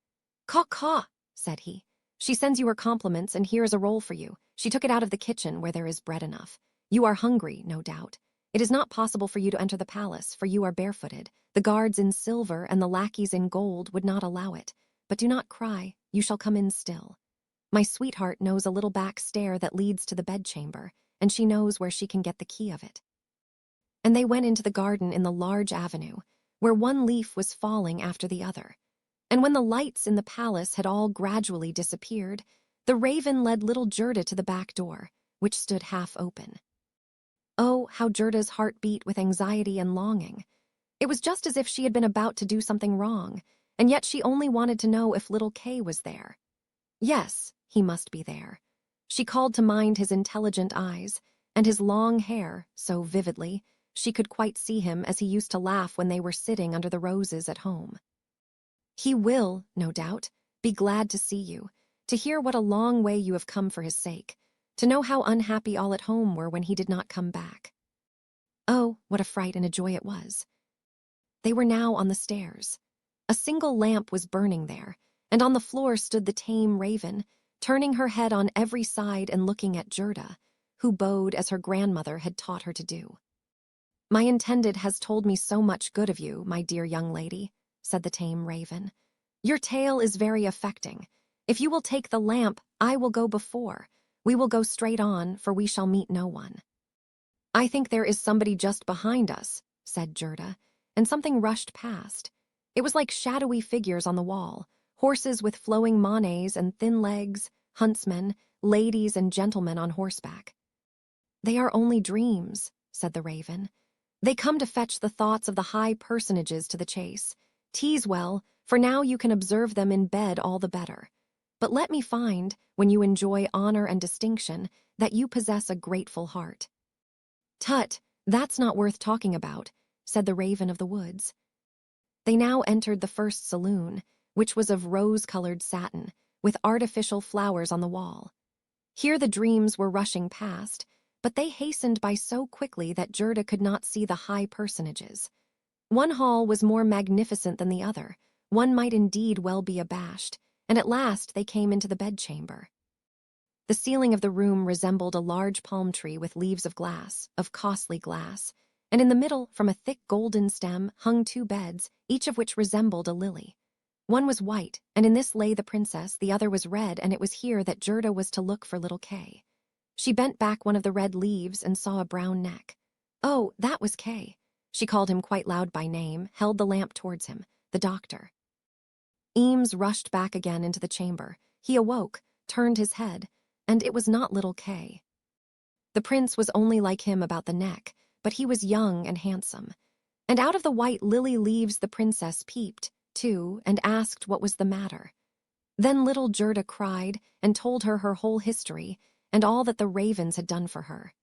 "Caw, caw," said he. "She sends you her compliments, and here is a roll for you. She took it out of the kitchen, where there is bread enough. You are hungry, no doubt. It is not possible for you to enter the palace, for you are barefooted. The guards in silver and the lackeys in gold would not allow it. But do not cry, you shall come in still. My sweetheart knows a little back stair that leads to the bedchamber, and she knows where she can get the key of it." And they went into the garden in the large avenue, where one leaf was falling after the other. And when the lights in the palace had all gradually disappeared, the raven led little Gerda to the back door, which stood half open. Oh, how Gerda's heart beat with anxiety and longing. It was just as if she had been about to do something wrong, and yet she only wanted to know if little Kay was there. Yes, he must be there. She called to mind his intelligent eyes, and his long hair, so vividly, she could quite see him as he used to laugh when they were sitting under the roses at home. He will, no doubt, be glad to see you, to hear what a long way you have come for his sake, to know how unhappy all at home were when he did not come back. Oh, what a fright and a joy it was. They were now on the stairs. A single lamp was burning there, and on the floor stood the tame raven, turning her head on every side and looking at Gerda, who bowed as her grandmother had taught her to do. "My intended has told me so much good of you, my dear young lady," said the tame raven. "Your tale is very affecting. If you will take the lamp, I will go before. We will go straight on, for we shall meet no one." "I think there is somebody just behind us," said Gerda, and something rushed past. It was like shadowy figures on the wall, horses with flowing monnets and thin legs, huntsmen, ladies and gentlemen on horseback. "They are only dreams," said the raven. "They come to fetch the thoughts of the high personages to the chase. Tease well, for now you can observe them in bed all the better. But let me find, when you enjoy honor and distinction, that you possess a grateful heart." "Tut, that's not worth talking about," said the raven of the woods. They now entered the first saloon, which was of rose-colored satin, with artificial flowers on the wall. Here the dreams were rushing past, but they hastened by so quickly that Gerda could not see the high personages. One hall was more magnificent than the other. One might indeed well be abashed, and at last they came into the bedchamber. The ceiling of the room resembled a large palm tree with leaves of glass, of costly glass, and in the middle, from a thick golden stem, hung 2 beds, each of which resembled a lily. One was white, and in this lay the princess, the other was red, and it was here that Gerda was to look for little Kay. She bent back one of the red leaves and saw a brown neck. Oh, that was Kay. She called him quite loud by name, held the lamp towards him, the doctor. Eames rushed back again into the chamber. He awoke, turned his head, and it was not little Kay. The prince was only like him about the neck, but he was young and handsome. And out of the white lily leaves the princess peeped, too, and asked what was the matter. Then little Gerda cried and told her whole history, and all that the ravens had done for her.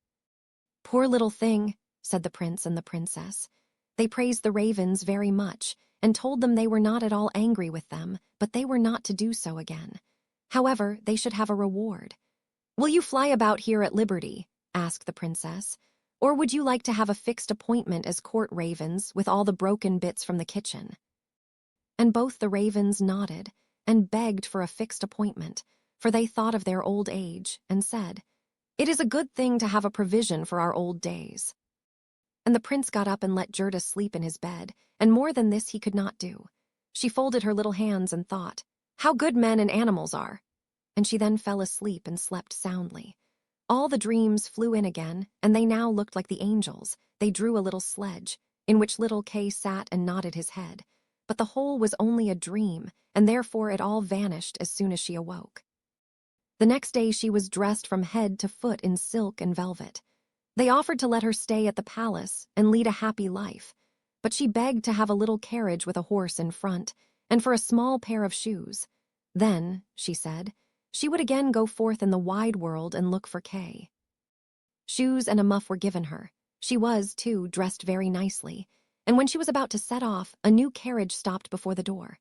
"Poor little thing," said the prince and the princess. They praised the ravens very much, and told them they were not at all angry with them, but they were not to do so again. However, they should have a reward. "Will you fly about here at liberty?" asked the princess. "Or would you like to have a fixed appointment as court ravens with all the broken bits from the kitchen?" And both the ravens nodded, and begged for a fixed appointment, for they thought of their old age, and said, "It is a good thing to have a provision for our old days." And the prince got up and let Gerda sleep in his bed, and more than this he could not do. She folded her little hands and thought, "How good men and animals are!" And she then fell asleep and slept soundly. All the dreams flew in again, and they now looked like the angels. They drew a little sledge, in which little Kay sat and nodded his head. But the whole was only a dream, and therefore it all vanished as soon as she awoke. The next day she was dressed from head to foot in silk and velvet. They offered to let her stay at the palace and lead a happy life, but she begged to have a little carriage with a horse in front, and for a small pair of shoes. Then, she said, she would again go forth in the wide world and look for Kay. Shoes and a muff were given her. She was, too, dressed very nicely, and when she was about to set off, a new carriage stopped before the door.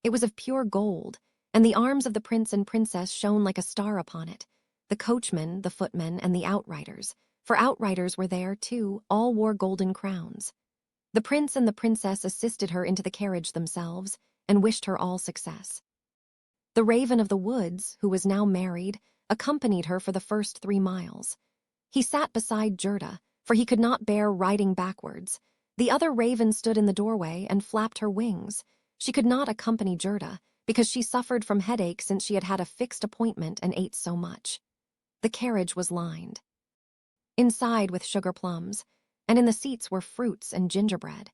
It was of pure gold, and the arms of the prince and princess shone like a star upon it. The coachman, the footmen, and the outriders, for outriders were there, too, all wore golden crowns. The prince and the princess assisted her into the carriage themselves, and wished her all success. The Raven of the Woods, who was now married, accompanied her for the first 3 miles. He sat beside Gerda, for he could not bear riding backwards. The other raven stood in the doorway and flapped her wings. She could not accompany Gerda, because she suffered from headache since she had had a fixed appointment and ate so much. The carriage was lined inside with sugar plums, and in the seats were fruits and gingerbread.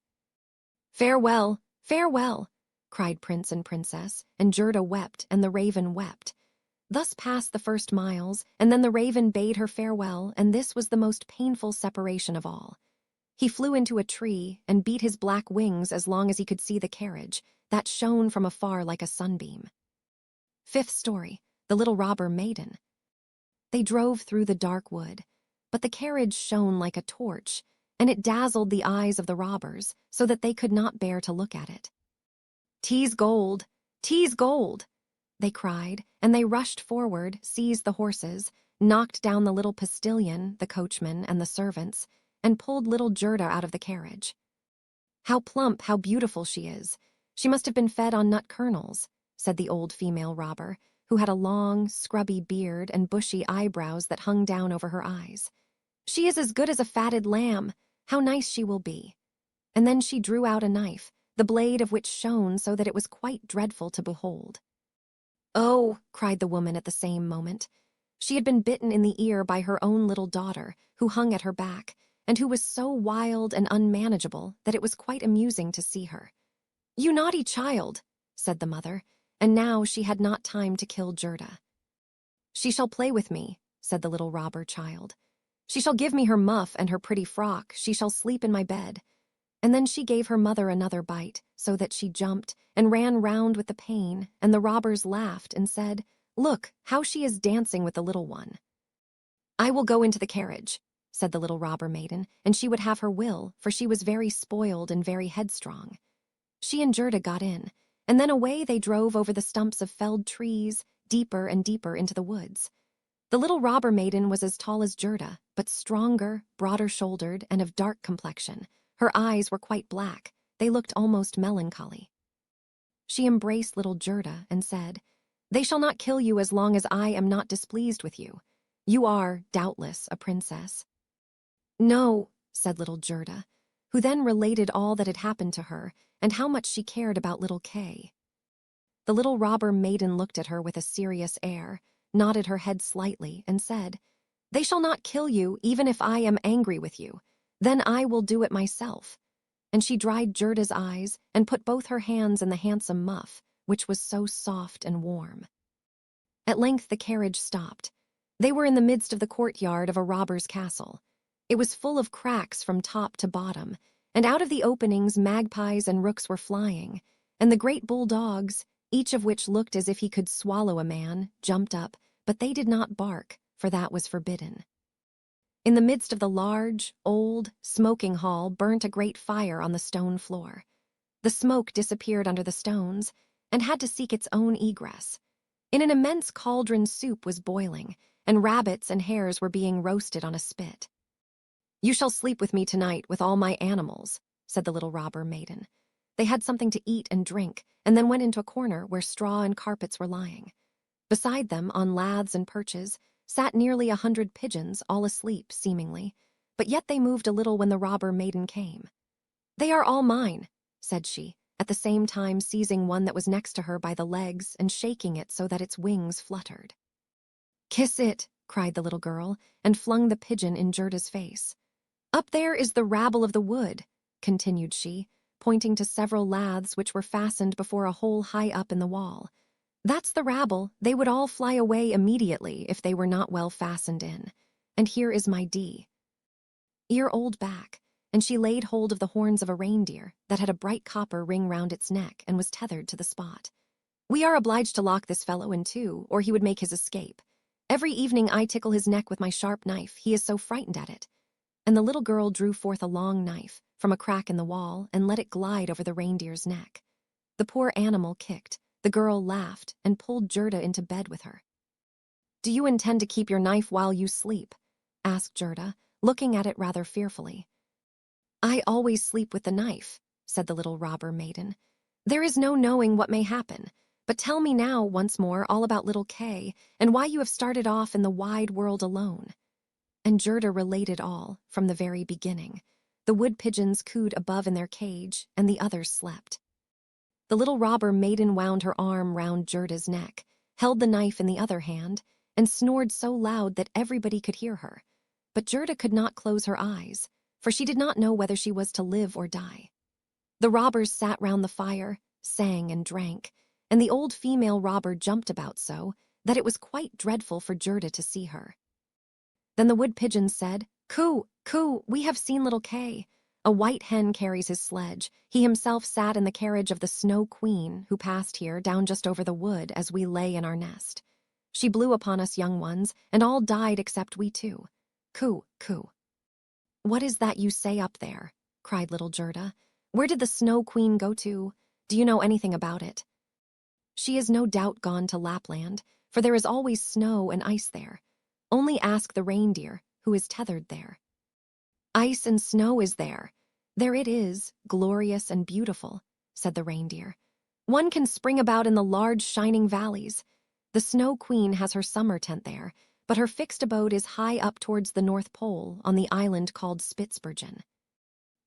"Farewell, farewell," cried Prince and Princess, and Gerda wept, and the Raven wept. Thus passed the first miles, and then the Raven bade her farewell, and this was the most painful separation of all. He flew into a tree and beat his black wings as long as he could see the carriage, that shone from afar like a sunbeam. 5th story, The Little Robber Maiden. They drove through the dark wood, but the carriage shone like a torch, and it dazzled the eyes of the robbers so that they could not bear to look at it. "'Tis gold! 'Tis gold!" they cried, and they rushed forward, seized the horses, knocked down the little postilion, the coachman, and the servants, and pulled little Gerda out of the carriage. "How plump, how beautiful she is! She must have been fed on nut kernels," said the old female robber, who had a long, scrubby beard and bushy eyebrows that hung down over her eyes. "She is as good as a fatted lamb. How nice she will be." And then she drew out a knife, the blade of which shone so that it was quite dreadful to behold. "Oh," cried the woman at the same moment. She had been bitten in the ear by her own little daughter, who hung at her back, and who was so wild and unmanageable that it was quite amusing to see her. "You naughty child," said the mother, and now she had not time to kill Gerda. "She shall play with me," said the little robber child. "She shall give me her muff and her pretty frock. She shall sleep in my bed." And then she gave her mother another bite, so that she jumped and ran round with the pain, and the robbers laughed and said, "Look, how she is dancing with the little one." "I will go into the carriage," said the little robber maiden, and she would have her will, for she was very spoiled and very headstrong. She and Gerda got in, and then away they drove over the stumps of felled trees, deeper and deeper into the woods. The little robber maiden was as tall as Gerda, but stronger, broader-shouldered, and of dark complexion. Her eyes were quite black. They looked almost melancholy. She embraced little Gerda and said, "They shall not kill you as long as I am not displeased with you. You are, doubtless, a princess." "No," said little Gerda, who then related all that had happened to her and how much she cared about little Kay. The little robber maiden looked at her with a serious air, nodded her head slightly, and said, "They shall not kill you even if I am angry with you. Then I will do it myself." And she dried Gerda's eyes and put both her hands in the handsome muff, which was so soft and warm. At length the carriage stopped. They were in the midst of the courtyard of a robber's castle. It was full of cracks from top to bottom, and out of the openings magpies and rooks were flying, and the great bulldogs, each of which looked as if he could swallow a man, jumped up, but they did not bark, for that was forbidden. In the midst of the large, old, smoking hall burnt a great fire on the stone floor. The smoke disappeared under the stones, and had to seek its own egress. In an immense cauldron soup was boiling, and rabbits and hares were being roasted on a spit. "You shall sleep with me tonight with all my animals," said the little robber maiden. They had something to eat and drink, and then went into a corner where straw and carpets were lying. Beside them, on laths and perches, sat nearly 100 pigeons, all asleep, seemingly, but yet they moved a little when the robber maiden came. "They are all mine," said she, at the same time seizing one that was next to her by the legs and shaking it so that its wings fluttered. "Kiss it," cried the little girl, and flung the pigeon in Gerda's face. "Up there is the rabble of the wood," continued she, pointing to several laths which were fastened before a hole high up in the wall. "That's the rabble. They would all fly away immediately if they were not well fastened in. And here is my ear-old back," and she laid hold of the horns of a reindeer that had a bright copper ring round its neck and was tethered to the spot. "We are obliged to lock this fellow in too, or he would make his escape. Every evening I tickle his neck with my sharp knife, he is so frightened at it." And the little girl drew forth a long knife from a crack in the wall and let it glide over the reindeer's neck. The poor animal kicked, the girl laughed, and pulled Gerda into bed with her. "Do you intend to keep your knife while you sleep?" asked Gerda, looking at it rather fearfully. "I always sleep with the knife," said the little robber maiden. "There is no knowing what may happen. But tell me now, once more, all about little Kay, and why you have started off in the wide world alone." And Gerda related all, from the very beginning. The wood pigeons cooed above in their cage, and the others slept. The little robber maiden wound her arm round Gerda's neck, held the knife in the other hand, and snored so loud that everybody could hear her. But Gerda could not close her eyes, for she did not know whether she was to live or die. The robbers sat round the fire, sang and drank, and the old female robber jumped about so that it was quite dreadful for Gerda to see her. Then the wood pigeons said, "Coo, coo, we have seen little Kay. A white hen carries his sledge. He himself sat in the carriage of the Snow Queen, who passed here down just over the wood as we lay in our nest. She blew upon us young ones, and all died except we two. Coo, coo." "What is that you say up there?" cried little Gerda. "Where did the Snow Queen go to? Do you know anything about it?" "She is no doubt gone to Lapland, for there is always snow and ice there. Only ask the reindeer, who is tethered there." "Ice and snow is there. There it is, glorious and beautiful," said the reindeer. "One can spring about in the large shining valleys. The Snow Queen has her summer tent there, but her fixed abode is high up towards the North Pole on the island called Spitzbergen."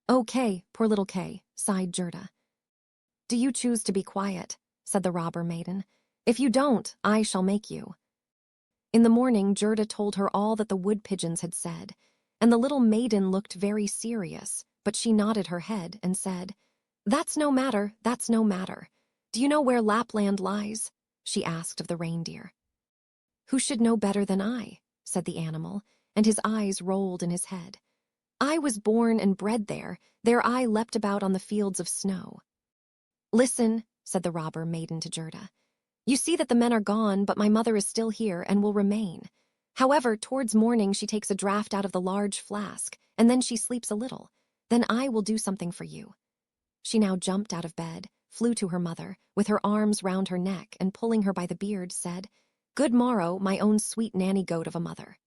"Oh, Kay, poor little Kay," sighed Gerda. "Do you choose to be quiet?" said the robber maiden. "If you don't, I shall make you." In the morning, Gerda told her all that the wood pigeons had said, and the little maiden looked very serious, but she nodded her head and said, "That's no matter, that's no matter. Do you know where Lapland lies?" she asked of the reindeer. "Who should know better than I?" said the animal, and his eyes rolled in his head. "I was born and bred there, there I leapt about on the fields of snow." "Listen," said the robber maiden to Gerda. "You see that the men are gone, but my mother is still here and will remain. However, towards morning she takes a draught out of the large flask, and then she sleeps a little. Then I will do something for you." She now jumped out of bed, flew to her mother, with her arms round her neck, and pulling her by the beard, said, "Good morrow, my own sweet nanny goat of a mother."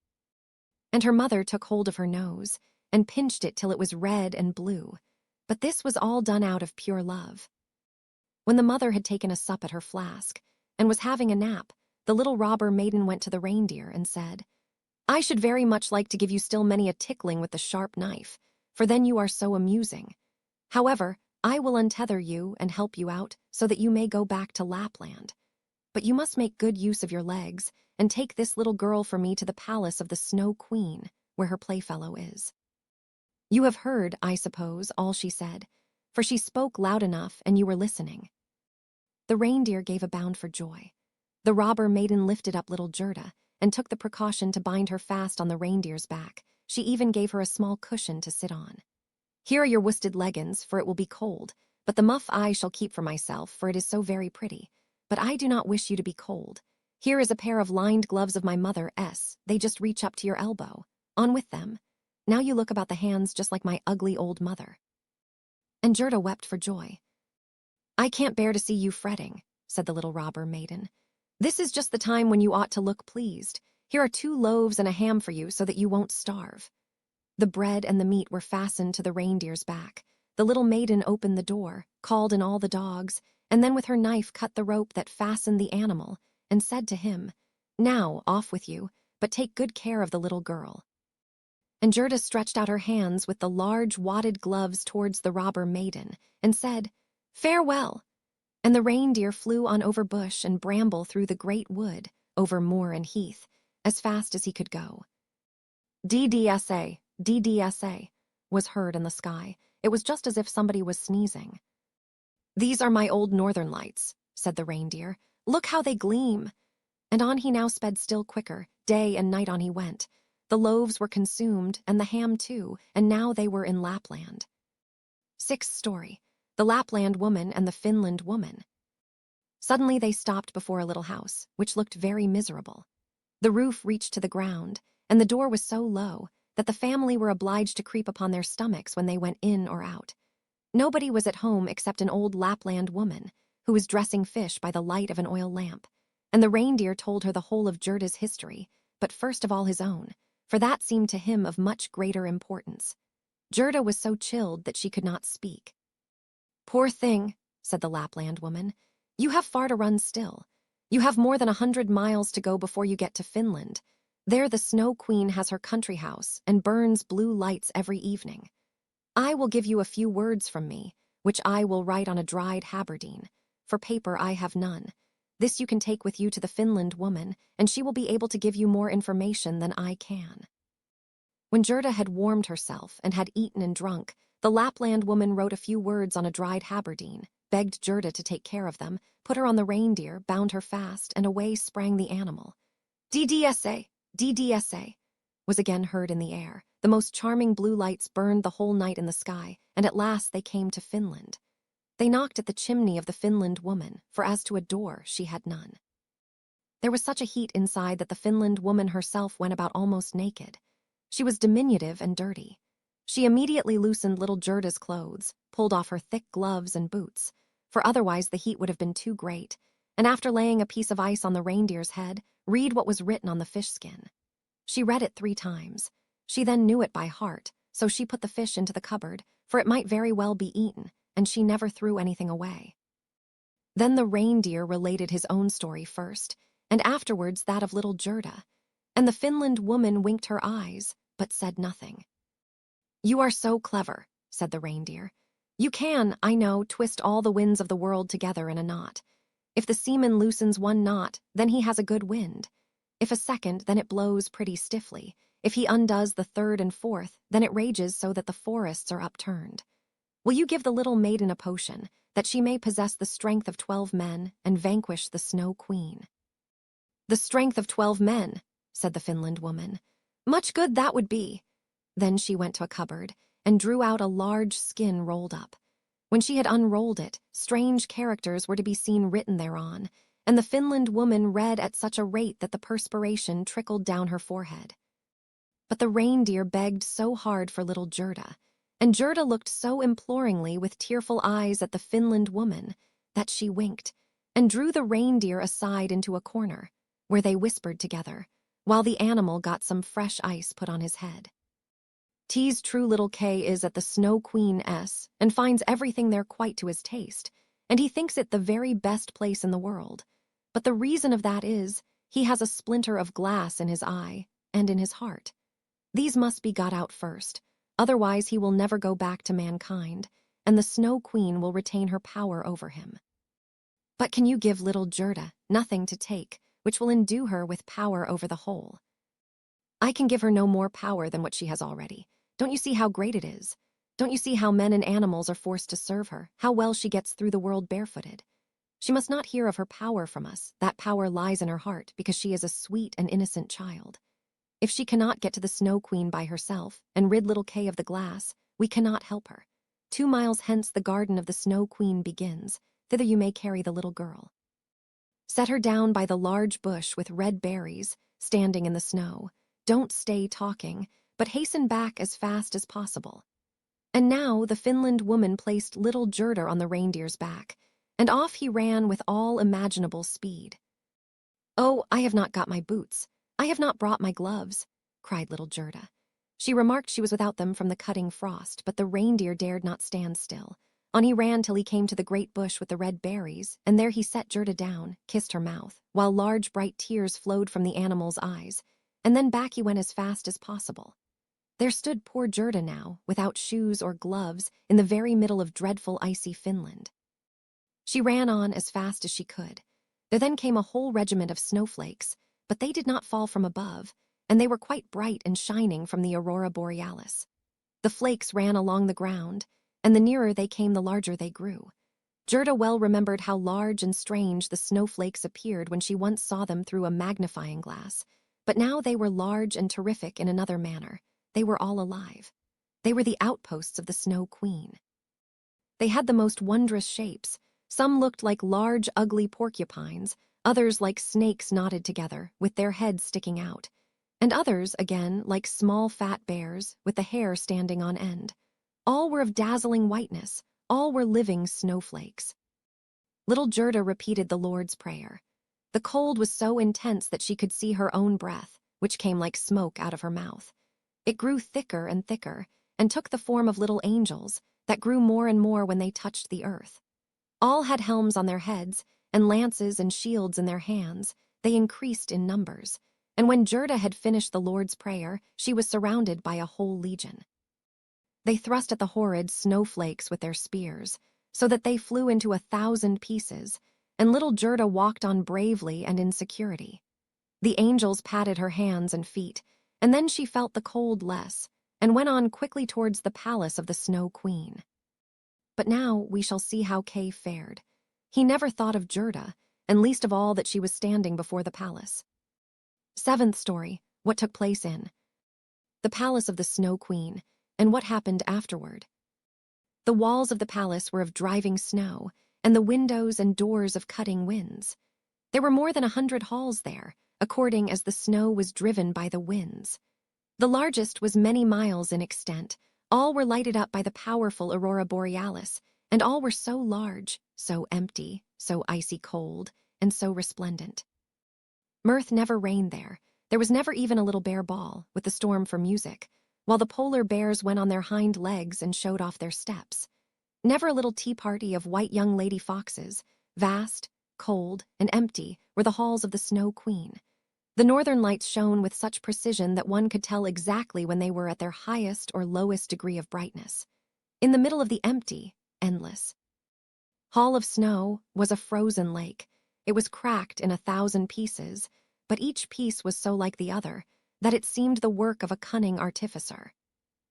And her mother took hold of her nose, and pinched it till it was red and blue. But this was all done out of pure love. When the mother had taken a sup at her flask, and was having a nap, the little robber maiden went to the reindeer and said, "I should very much like to give you still many a tickling with the sharp knife, for then you are so amusing. However, I will untether you and help you out so that you may go back to Lapland. But you must make good use of your legs and take this little girl for me to the palace of the Snow Queen, where her playfellow is." You have heard, I suppose, all she said, for she spoke loud enough and you were listening. The reindeer gave a bound for joy. The robber maiden lifted up little Gerda and took the precaution to bind her fast on the reindeer's back. She even gave her a small cushion to sit on. "Here are your worsted leggins, for it will be cold, but the muff I shall keep for myself, for it is so very pretty. But I do not wish you to be cold. Here is a pair of lined gloves of my mother's. They just reach up to your elbow. On with them. Now you look about the hands just like my ugly old mother." And Gerda wept for joy. "I can't bear to see you fretting," said the little robber maiden. "This is just the time when you ought to look pleased. Here are 2 loaves and a ham for you so that you won't starve." The bread and the meat were fastened to the reindeer's back. The little maiden opened the door, called in all the dogs, and then with her knife cut the rope that fastened the animal, and said to him, "Now, off with you, but take good care of the little girl." And Gerda stretched out her hands with the large wadded gloves towards the robber maiden, and said, "Farewell." And the reindeer flew on over bush and bramble through the great wood, over moor and heath, as fast as he could go. DDSA, DDSA, was heard in the sky. It was just as if somebody was sneezing. "These are my old northern lights," said the reindeer. "Look how they gleam." And on he now sped still quicker. Day and night on he went. The loaves were consumed, and the ham too, and now they were in Lapland. Sixth story. The Lapland Woman and the Finland Woman. Suddenly they stopped before a little house, which looked very miserable. The roof reached to the ground, and the door was so low that the family were obliged to creep upon their stomachs when they went in or out. Nobody was at home except an old Lapland woman, who was dressing fish by the light of an oil lamp, and the reindeer told her the whole of Gerda's history, but first of all his own, for that seemed to him of much greater importance. Gerda was so chilled that she could not speak. "Poor thing," said the Lapland woman, "you have far to run still. You have more than 100 miles to go before you get to Finland. There the Snow Queen has her country house and burns blue lights every evening. I will give you a few words from me, which I will write on a dried haberdine. For paper I have none. This you can take with you to the Finland woman, and she will be able to give you more information than I can." When Gerda had warmed herself and had eaten and drunk, the Lapland woman wrote a few words on a dried haberdine, begged Gerda to take care of them, put her on the reindeer, bound her fast, and away sprang the animal. DDSA, DDSA, was again heard in the air. The most charming blue lights burned the whole night in the sky, and at last they came to Finland. They knocked at the chimney of the Finland woman, for as to a door, she had none. There was such a heat inside that the Finland woman herself went about almost naked. She was diminutive and dirty. She immediately loosened little Gerda's clothes, pulled off her thick gloves and boots, for otherwise the heat would have been too great, and after laying a piece of ice on the reindeer's head, read what was written on the fish skin. She read it 3 times. She then knew it by heart, so she put the fish into the cupboard, for it might very well be eaten, and she never threw anything away. Then the reindeer related his own story first, and afterwards that of little Gerda, and the Finland woman winked her eyes, but said nothing. "You are so clever," said the reindeer. "You can, I know, twist all the winds of the world together in a knot. If the seaman loosens one knot, then he has a good wind. If a second, then it blows pretty stiffly. If he undoes the third and fourth, then it rages so that the forests are upturned. Will you give the little maiden a potion, that she may possess the strength of 12 men and vanquish the Snow Queen?" "The strength of 12 men," said the Finland woman. "Much good that would be." Then she went to a cupboard and drew out a large skin rolled up. When she had unrolled it, strange characters were to be seen written thereon, and the Finland woman read at such a rate that the perspiration trickled down her forehead. But the reindeer begged so hard for little Gerda, and Gerda looked so imploringly with tearful eyes at the Finland woman, that she winked, and drew the reindeer aside into a corner, where they whispered together, while the animal got some fresh ice put on his head. "'Tis true little K is at the Snow Queen's, and finds everything there quite to his taste, and he thinks it the very best place in the world. But the reason of that is, he has a splinter of glass in his eye and in his heart. These must be got out first, otherwise he will never go back to mankind, and the Snow Queen will retain her power over him. But can you give little Gerda nothing to take, which will endue her with power over the whole?" "I can give her no more power than what she has already. Don't you see how great it is? Don't you see how men and animals are forced to serve her, how well she gets through the world barefooted? She must not hear of her power from us. That power lies in her heart, because she is a sweet and innocent child. If she cannot get to the Snow Queen by herself, and rid little Kay of the glass, we cannot help her. 2 miles hence the garden of the Snow Queen begins. Thither you may carry the little girl. Set her down by the large bush with red berries, standing in the snow. Don't stay talking, but hasten back as fast as possible." And now the Finland woman placed little Gerda on the reindeer's back, and off he ran with all imaginable speed. "Oh, I have not got my boots. I have not brought my gloves," cried little Gerda. She remarked she was without them from the cutting frost, but the reindeer dared not stand still. On he ran till he came to the great bush with the red berries, and there he set Gerda down, kissed her mouth, while large bright tears flowed from the animal's eyes, and then back he went as fast as possible. There stood poor Gerda now, without shoes or gloves, in the very middle of dreadful icy Finland. She ran on as fast as she could. There then came a whole regiment of snowflakes, but they did not fall from above, and they were quite bright and shining from the aurora borealis. The flakes ran along the ground, and the nearer they came the larger they grew. Gerda well remembered how large and strange the snowflakes appeared when she once saw them through a magnifying glass, but now they were large and terrific in another manner. They were all alive. They were the outposts of the Snow Queen. They had the most wondrous shapes. Some looked like large, ugly porcupines, others like snakes knotted together, with their heads sticking out, and others, again, like small fat bears, with the hair standing on end. All were of dazzling whiteness. All were living snowflakes. Little Gerda repeated the Lord's Prayer. The cold was so intense that she could see her own breath, which came like smoke out of her mouth. It grew thicker and thicker, and took the form of little angels that grew more and more when they touched the earth. All had helms on their heads, and lances and shields in their hands. They increased in numbers, and when Gerda had finished the Lord's Prayer, she was surrounded by a whole legion. They thrust at the horrid snowflakes with their spears, so that they flew into 1,000 pieces, and little Gerda walked on bravely and in security. The angels patted her hands and feet, and then she felt the cold less, and went on quickly towards the palace of the Snow Queen. But now we shall see how Kay fared. He never thought of Gerda, and least of all that she was standing before the palace. 7th story, what took place in the palace of the Snow Queen, and what happened afterward. The walls of the palace were of driving snow, and the windows and doors of cutting winds. There were more than 100 halls there, according as the snow was driven by the winds. The largest was many miles in extent. All were lighted up by the powerful aurora borealis, and all were so large, so empty, so icy cold, and so resplendent. Mirth never reigned there. There was never even a little bear ball, with the storm for music, while the polar bears went on their hind legs and showed off their steps. Never a little tea party of white young lady foxes. Vast, cold, and empty were the halls of the Snow Queen. The northern lights shone with such precision that one could tell exactly when they were at their highest or lowest degree of brightness. In the middle of the empty, endless hall of snow was a frozen lake. It was cracked in 1,000 pieces, but each piece was so like the other that it seemed the work of a cunning artificer.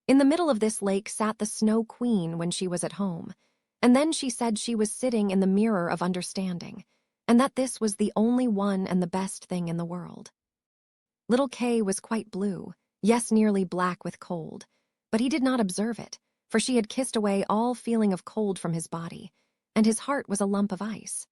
In the middle of this lake sat the Snow Queen when she was at home, and then she said she was sitting in the mirror of understanding, and that this was the only one and the best thing in the world. Little Kay was quite blue, yes, nearly black with cold, but he did not observe it, for she had kissed away all feeling of cold from his body, and his heart was a lump of ice.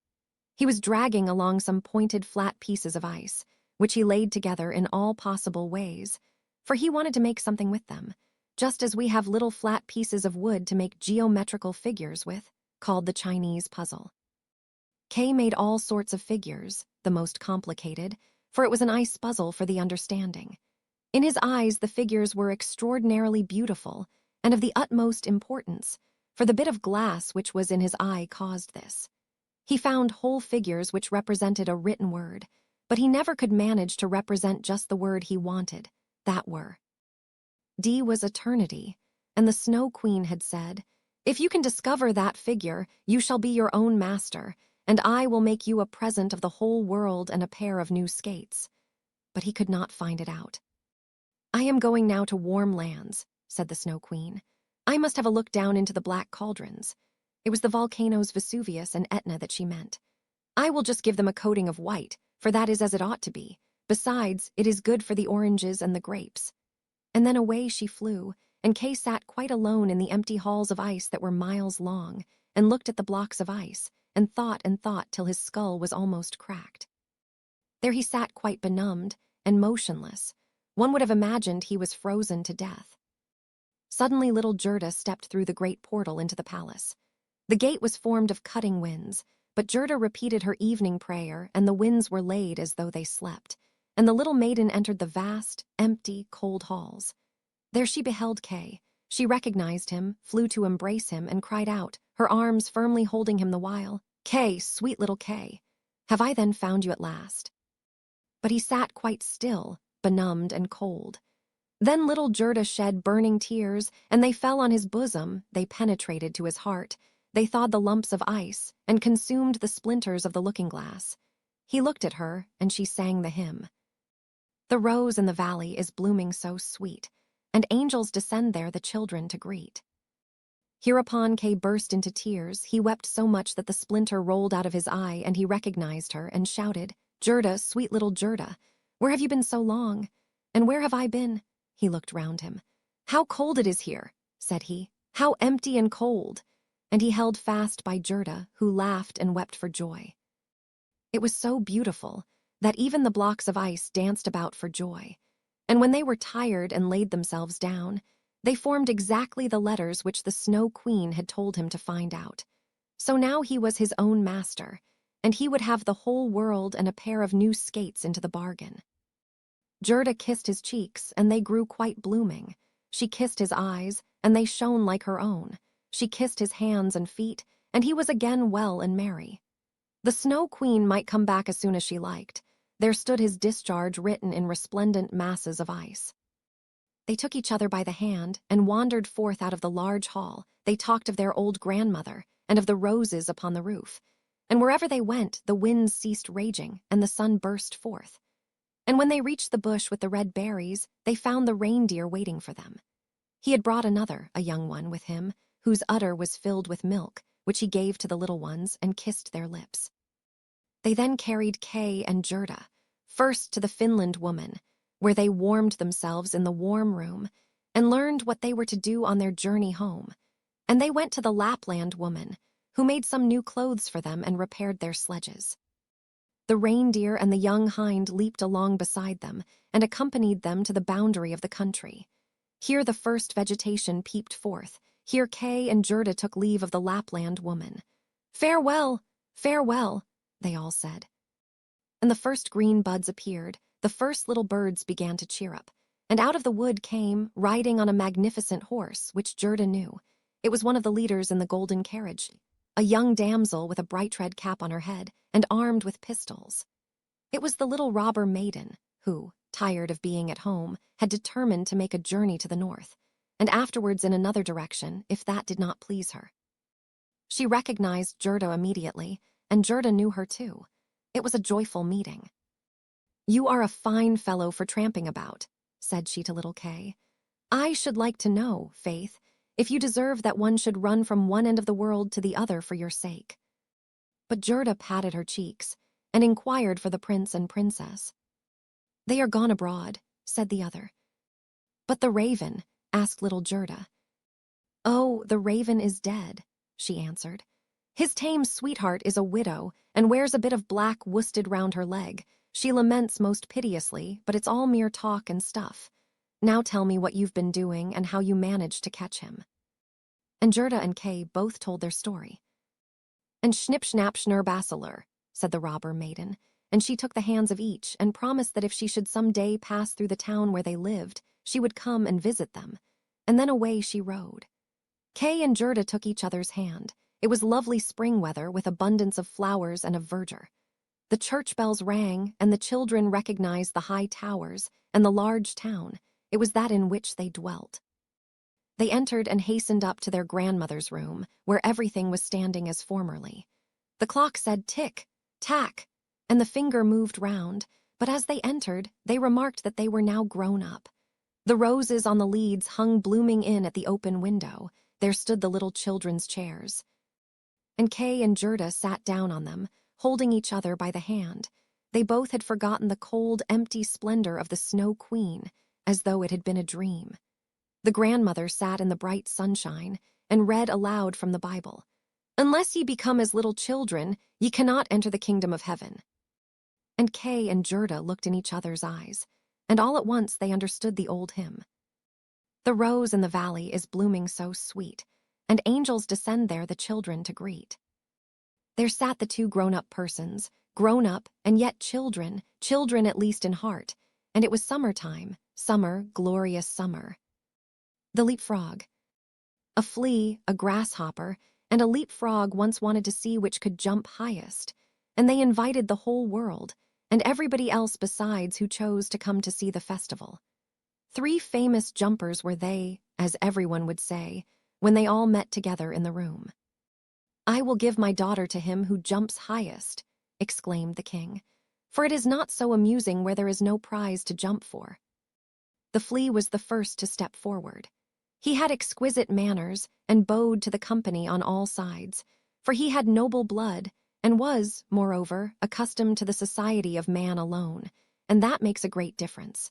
He was dragging along some pointed flat pieces of ice, which he laid together in all possible ways, for he wanted to make something with them, just as we have little flat pieces of wood to make geometrical figures with, called the Chinese puzzle. Kay made all sorts of figures, the most complicated, for it was an ice puzzle for the understanding. In his eyes the figures were extraordinarily beautiful and of the utmost importance, for the bit of glass which was in his eye caused this. He found whole figures which represented a written word, but he never could manage to represent just the word he wanted, that were. D was eternity, and the Snow Queen had said, "If you can discover that figure, you shall be your own master, and I will make you a present of the whole world and a pair of new skates." But he could not find it out. "I am going now to warm lands," said the Snow Queen. "I must have a look down into the black cauldrons." It was the volcanoes Vesuvius and Etna that she meant. "I will just give them a coating of white, for that is as it ought to be. Besides, it is good for the oranges and the grapes." And then away she flew, and Kay sat quite alone in the empty halls of ice that were miles long, and looked at the blocks of ice, and thought till his skull was almost cracked. There he sat quite benumbed and motionless. One would have imagined he was frozen to death. Suddenly little Gerda stepped through the great portal into the palace. The gate was formed of cutting winds, but Gerda repeated her evening prayer, and the winds were laid as though they slept, and the little maiden entered the vast, empty, cold halls. There she beheld Kay. She recognized him, flew to embrace him, and cried out, her arms firmly holding him the while, "Kay, sweet little Kay, have I then found you at last?" But he sat quite still, benumbed and cold. Then little Gerda shed burning tears, and they fell on his bosom, they penetrated to his heart, they thawed the lumps of ice, and consumed the splinters of the looking-glass. He looked at her, and she sang the hymn. The rose in the valley is blooming so sweet, and angels descend there the children to greet. Hereupon Kay burst into tears. He wept so much that the splinter rolled out of his eye, and he recognized her and shouted, "Gerda, sweet little Gerda, where have you been so long? And where have I been?" He looked round him. "How cold it is here," said he. "How empty and cold." And he held fast by Gerda, who laughed and wept for joy. It was so beautiful that even the blocks of ice danced about for joy. And when they were tired and laid themselves down, they formed exactly the letters which the Snow Queen had told him to find out. So now he was his own master, and he would have the whole world and a pair of new skates into the bargain. Gerda kissed his cheeks, and they grew quite blooming. She kissed his eyes, and they shone like her own. She kissed his hands and feet, and he was again well and merry. The Snow Queen might come back as soon as she liked. There stood his discharge written in resplendent masses of ice. They took each other by the hand and wandered forth out of the large hall. They talked of their old grandmother and of the roses upon the roof. And wherever they went, the winds ceased raging and the sun burst forth. And when they reached the bush with the red berries, they found the reindeer waiting for them. He had brought another, a young one, with him, whose udder was filled with milk, which he gave to the little ones and kissed their lips. They then carried Kay and Gerda, first to the Finland woman, where they warmed themselves in the warm room and learned what they were to do on their journey home. And they went to the Lapland woman, who made some new clothes for them and repaired their sledges. The reindeer and the young hind leaped along beside them and accompanied them to the boundary of the country. Here the first vegetation peeped forth. Here Kay and Gerda took leave of the Lapland woman. "Farewell, farewell," they all said. And the first green buds appeared, the first little birds began to cheer up, and out of the wood came, riding on a magnificent horse, which Gerda knew. It was one of the leaders in the golden carriage, a young damsel with a bright red cap on her head and armed with pistols. It was the little robber maiden who, tired of being at home, had determined to make a journey to the north, and afterwards in another direction, if that did not please her. She recognized Gerda immediately, and Gerda knew her too. It was a joyful meeting. "You are a fine fellow for tramping about," said she to little Kay. "I should like to know, Faith, if you deserve that one should run from one end of the world to the other for your sake." But Gerda patted her cheeks and inquired for the prince and princess. "They are gone abroad," said the other. "But the raven?" asked little Gerda. "Oh, the raven is dead," she answered. "His tame sweetheart is a widow and wears a bit of black worsted round her leg. She laments most piteously, but it's all mere talk and stuff. Now tell me what you've been doing and how you managed to catch him." And Gerda and Kay both told their story. "And Schnipp-Schnapp Schnurr-Basselur," said the robber maiden, and she took the hands of each and promised that if she should some day pass through the town where they lived, she would come and visit them. And then away she rode. Kay and Gerda took each other's hand. It was lovely spring weather with abundance of flowers and of verdure. The church bells rang, and the children recognized the high towers and the large town. It was that in which they dwelt. They entered and hastened up to their grandmother's room, where everything was standing as formerly. The clock said tick, tack, and the finger moved round, but as they entered, they remarked that they were now grown up. The roses on the leads hung blooming in at the open window. There stood the little children's chairs. And Kay and Gerda sat down on them, holding each other by the hand. They both had forgotten the cold, empty splendor of the Snow Queen, as though it had been a dream. The grandmother sat in the bright sunshine and read aloud from the Bible. "Unless ye become as little children, ye cannot enter the kingdom of heaven." And Kay and Gerda looked in each other's eyes, and all at once they understood the old hymn. "The rose in the valley is blooming so sweet, and angels descend there the children to greet." There sat the two grown-up persons, grown up and yet children, children at least in heart, and it was summertime, summer, glorious summer. The leapfrog. A flea, a grasshopper, and a leapfrog once wanted to see which could jump highest, and they invited the whole world, and everybody else besides who chose to come to see the festival. 3 famous jumpers were they, as everyone would say, when they all met together in the room. "I will give my daughter to him who jumps highest," exclaimed the king, "for it is not so amusing where there is no prize to jump for." The flea was the first to step forward. He had exquisite manners and bowed to the company on all sides, for he had noble blood and was, moreover, accustomed to the society of man alone, and that makes a great difference.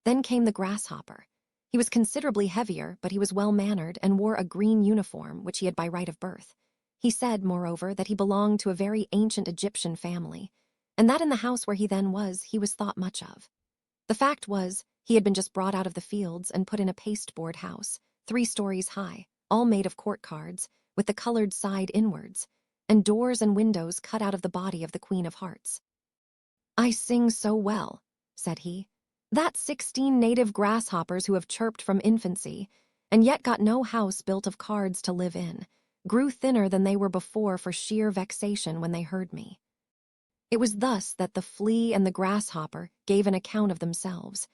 Then came the grasshopper. He was considerably heavier, but he was well-mannered and wore a green uniform, which he had by right of birth. He said, moreover, that he belonged to a very ancient Egyptian family, and that in the house where he then was, he was thought much of. The fact was, he had been just brought out of the fields and put in a pasteboard house, 3 stories high, all made of court cards, with the colored side inwards, and doors and windows cut out of the body of the Queen of Hearts. "I sing so well," said he, "that 16 native grasshoppers who have chirped from infancy, and yet got no house built of cards to live in, grew thinner than they were before for sheer vexation when they heard me." It was thus that the flea and the grasshopper gave an account of themselves,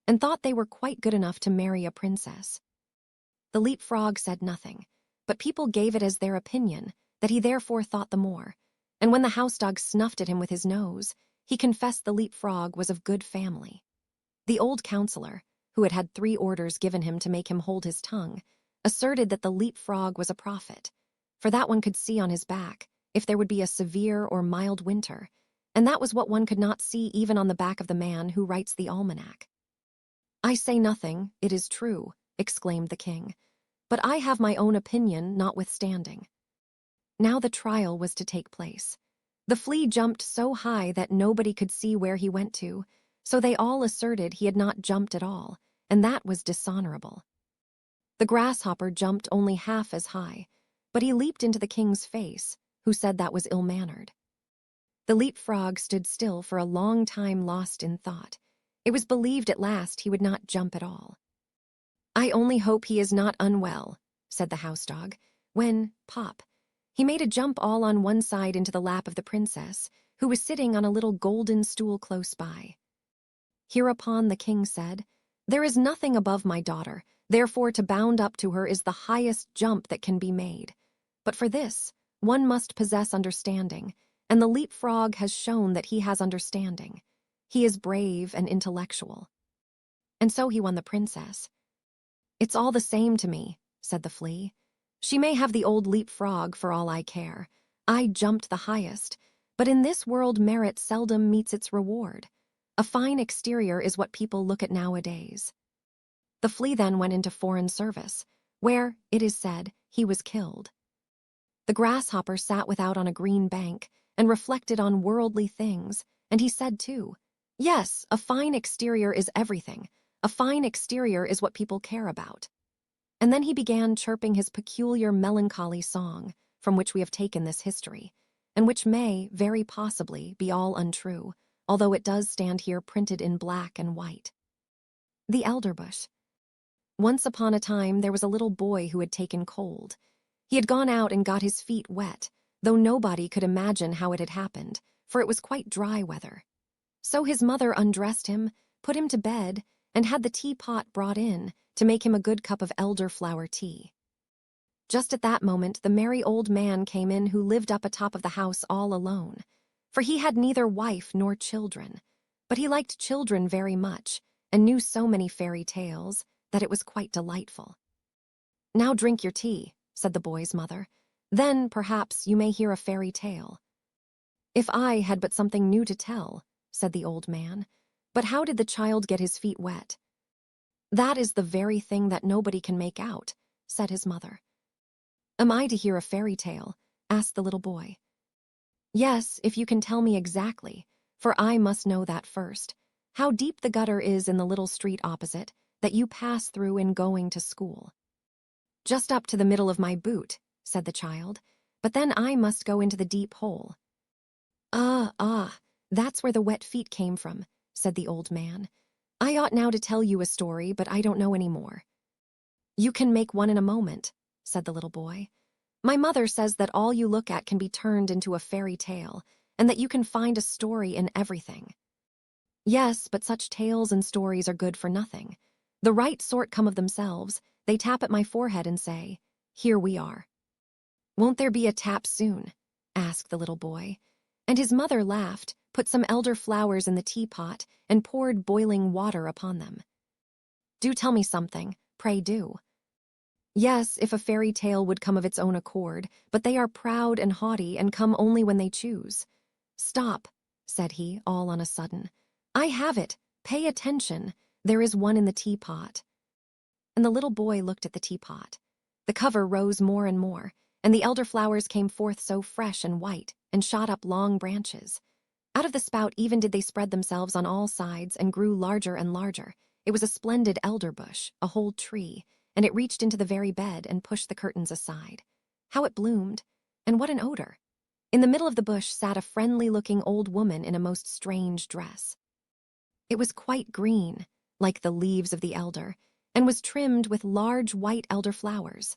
and thought they were quite good enough to marry a princess. The leapfrog said nothing, but people gave it as their opinion that he therefore thought the more, and when the housedog snuffed at him with his nose, he confessed the leapfrog was of good family. The old counselor, who had had 3 orders given him to make him hold his tongue, asserted that the leapfrog was a prophet, for that one could see on his back if there would be a severe or mild winter, and that was what one could not see even on the back of the man who writes the almanac. "I say nothing, it is true," exclaimed the king, "but I have my own opinion notwithstanding." Now the trial was to take place. The flea jumped so high that nobody could see where he went to, so they all asserted he had not jumped at all, and that was dishonorable. The grasshopper jumped only half as high, but he leaped into the king's face, who said that was ill-mannered. The leapfrog stood still for a long time lost in thought. It was believed at last he would not jump at all. "I only hope he is not unwell," said the housedog, when, pop, he made a jump all on one side into the lap of the princess, who was sitting on a little golden stool close by. Hereupon the king said, "There is nothing above my daughter, therefore to bound up to her is the highest jump that can be made. But for this, one must possess understanding, and the leapfrog has shown that he has understanding. He is brave and intellectual." And so he won the princess. "It's all the same to me," said the flea. "She may have the old leapfrog for all I care. I jumped the highest, but in this world merit seldom meets its reward. A fine exterior is what people look at nowadays." The flea then went into foreign service, where, it is said, he was killed. The grasshopper sat without on a green bank and reflected on worldly things, and he said too, "Yes, a fine exterior is everything. A fine exterior is what people care about." And then he began chirping his peculiar melancholy song, from which we have taken this history, and which may, very possibly, be all untrue, although it does stand here printed in black and white. The Elderbush. Once upon a time there was a little boy who had taken cold. He had gone out and got his feet wet, though nobody could imagine how it had happened, for it was quite dry weather. So his mother undressed him, put him to bed, and had the teapot brought in to make him a good cup of elderflower tea. Just at that moment the merry old man came in who lived up atop of the house all alone, for he had neither wife nor children, but he liked children very much, and knew so many fairy tales that it was quite delightful. "Now drink your tea," said the boy's mother. "Then, perhaps, you may hear a fairy tale." "If I had but something new to tell," said the old man. "But how did the child get his feet wet?" "That is the very thing that nobody can make out," said his mother. "Am I to hear a fairy tale?" asked the little boy. "Yes, if you can tell me exactly, for I must know that first. How deep the gutter is in the little street opposite that you pass through in going to school." "Just up to the middle of my boot," said the child, "but then I must go into the deep hole." Ah, that's where the wet feet came from," said the old man. "I ought now to tell you a story, but I don't know any more." You can make one in a moment, said the little boy. My mother says that all you look at can be turned into a fairy tale, and that you can find a story in everything. Yes, but such tales and stories are good for nothing. The right sort come of themselves. They tap at my forehead and say, here we are. Won't there be a tap soon? Asked the little boy. And his mother laughed, put some elder flowers in the teapot, and poured boiling water upon them. Do tell me something, pray do. Yes, if a fairy tale would come of its own accord, but they are proud and haughty and come only when they choose. Stop, said he, all on a sudden. I have it. Pay attention. There is one in the teapot. And the little boy looked at the teapot. The cover rose more and more, and the elderflowers came forth so fresh and white, and shot up long branches. Out of the spout even did they spread themselves on all sides and grew larger and larger. It was a splendid elder bush, a whole tree, and it reached into the very bed and pushed the curtains aside. How it bloomed, and what an odor! In the middle of the bush sat a friendly-looking old woman in a most strange dress. It was quite green, like the leaves of the elder, and was trimmed with large white elder flowers,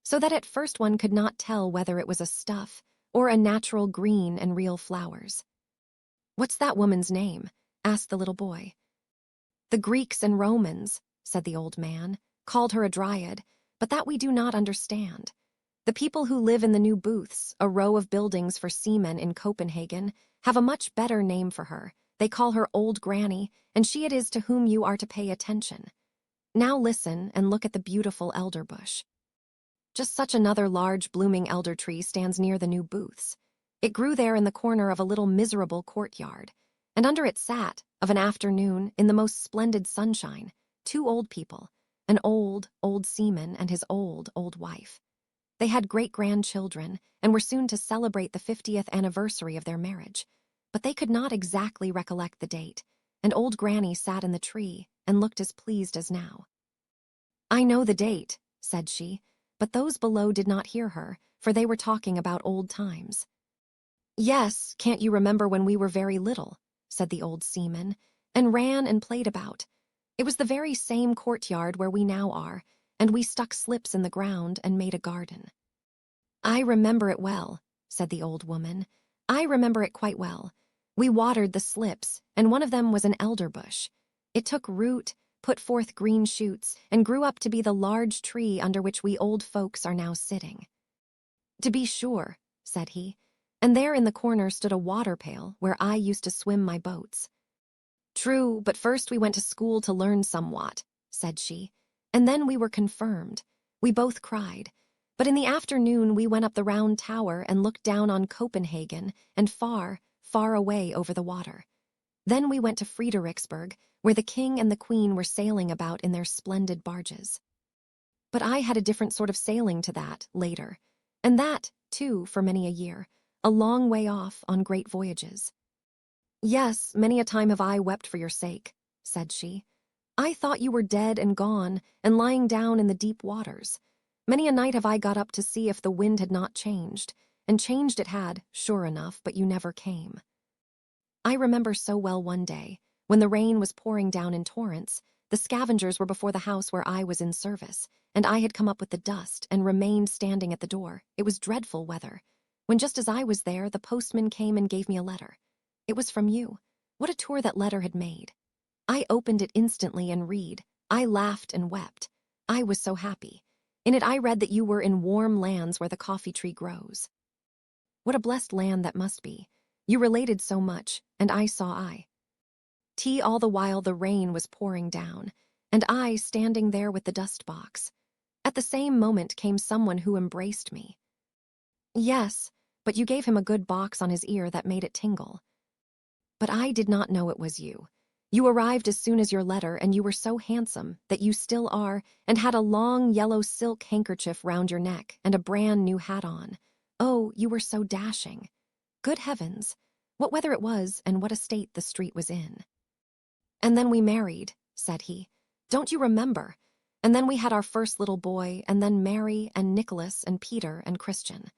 so that at first one could not tell whether it was a stuff or a natural green and real flowers. What's that woman's name? Asked the little boy. The Greeks and Romans, said the old man, called her a dryad, but that we do not understand. The people who live in the new booths, a row of buildings for seamen in Copenhagen, have a much better name for her. They call her Old Granny, and she it is to whom you are to pay attention. Now listen and look at the beautiful elder bush. Just such another large blooming elder tree stands near the new booths. It grew there in the corner of a little miserable courtyard, and under it sat, of an afternoon, in the most splendid sunshine, two old people, an old seaman and his old wife. They had great-grandchildren and were soon to celebrate the 50th anniversary of their marriage, but they could not exactly recollect the date, and old Granny sat in the tree and looked as pleased as now. I know the date, said she, but those below did not hear her, for they were talking about old times. Yes, can't you remember when we were very little, said the old seaman, and ran and played about. It was the very same courtyard where we now are, and we stuck slips in the ground and made a garden. I remember it well, said the old woman. I remember it quite well. We watered the slips, and one of them was an elder bush. It took root, put forth green shoots, and grew up to be the large tree under which we old folks are now sitting. To be sure, said he, and there in the corner stood a water pail where I used to swim my boats. True, but first we went to school to learn somewhat, said she, and then we were confirmed. We both cried. But in the afternoon we went up the round tower and looked down on Copenhagen and far, far away over the water. Then we went to Frederiksberg, where the king and the queen were sailing about in their splendid barges. But I had a different sort of sailing to that, later, and that, too, for many a year, a long way off on great voyages. Yes, many a time have I wept for your sake, said she. I thought you were dead and gone, and lying down in the deep waters. Many a night have I got up to see if the wind had not changed, and changed it had, sure enough, but you never came. I remember so well one day, when the rain was pouring down in torrents, the scavengers were before the house where I was in service, and I had come up with the dust and remained standing at the door. It was dreadful weather, when just as I was there, the postman came and gave me a letter. It was from you. What a tour that letter had made. I opened it instantly and read. I laughed and wept. I was so happy. In it I read that you were in warm lands where the coffee tree grows. What a blessed land that must be. You related so much, and I saw all the while the rain was pouring down, and I standing there with the dust box. At the same moment came someone who embraced me. Yes, but you gave him a good box on his ear that made it tingle. But I did not know it was you. You arrived as soon as your letter, and you were so handsome that you still are, and had a long yellow silk handkerchief round your neck and a brand new hat on. Oh, you were so dashing. Good heavens, what weather it was and what a state the street was in. And then we married, said he. Don't you remember? And then we had our first little boy, and then Mary and Nicholas and Peter and Christian.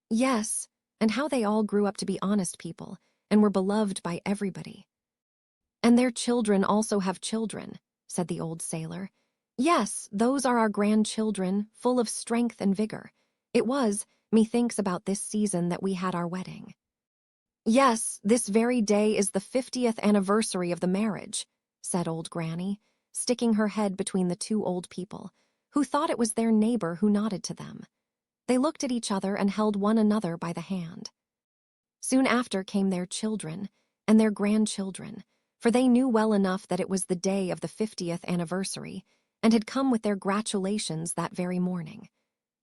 Yes, and how they all grew up to be honest people, and were beloved by everybody. And their children also have children, said the old sailor. Yes, those are our grandchildren, full of strength and vigor. It was, methinks, about this season that we had our wedding. Yes, this very day is the 50th anniversary of the marriage, said old Granny, sticking her head between the two old people, who thought it was their neighbor who nodded to them. They looked at each other and held one another by the hand. Soon after came their children and their grandchildren, for they knew well enough that it was the day of the 50th anniversary, and had come with their gratulations that very morning.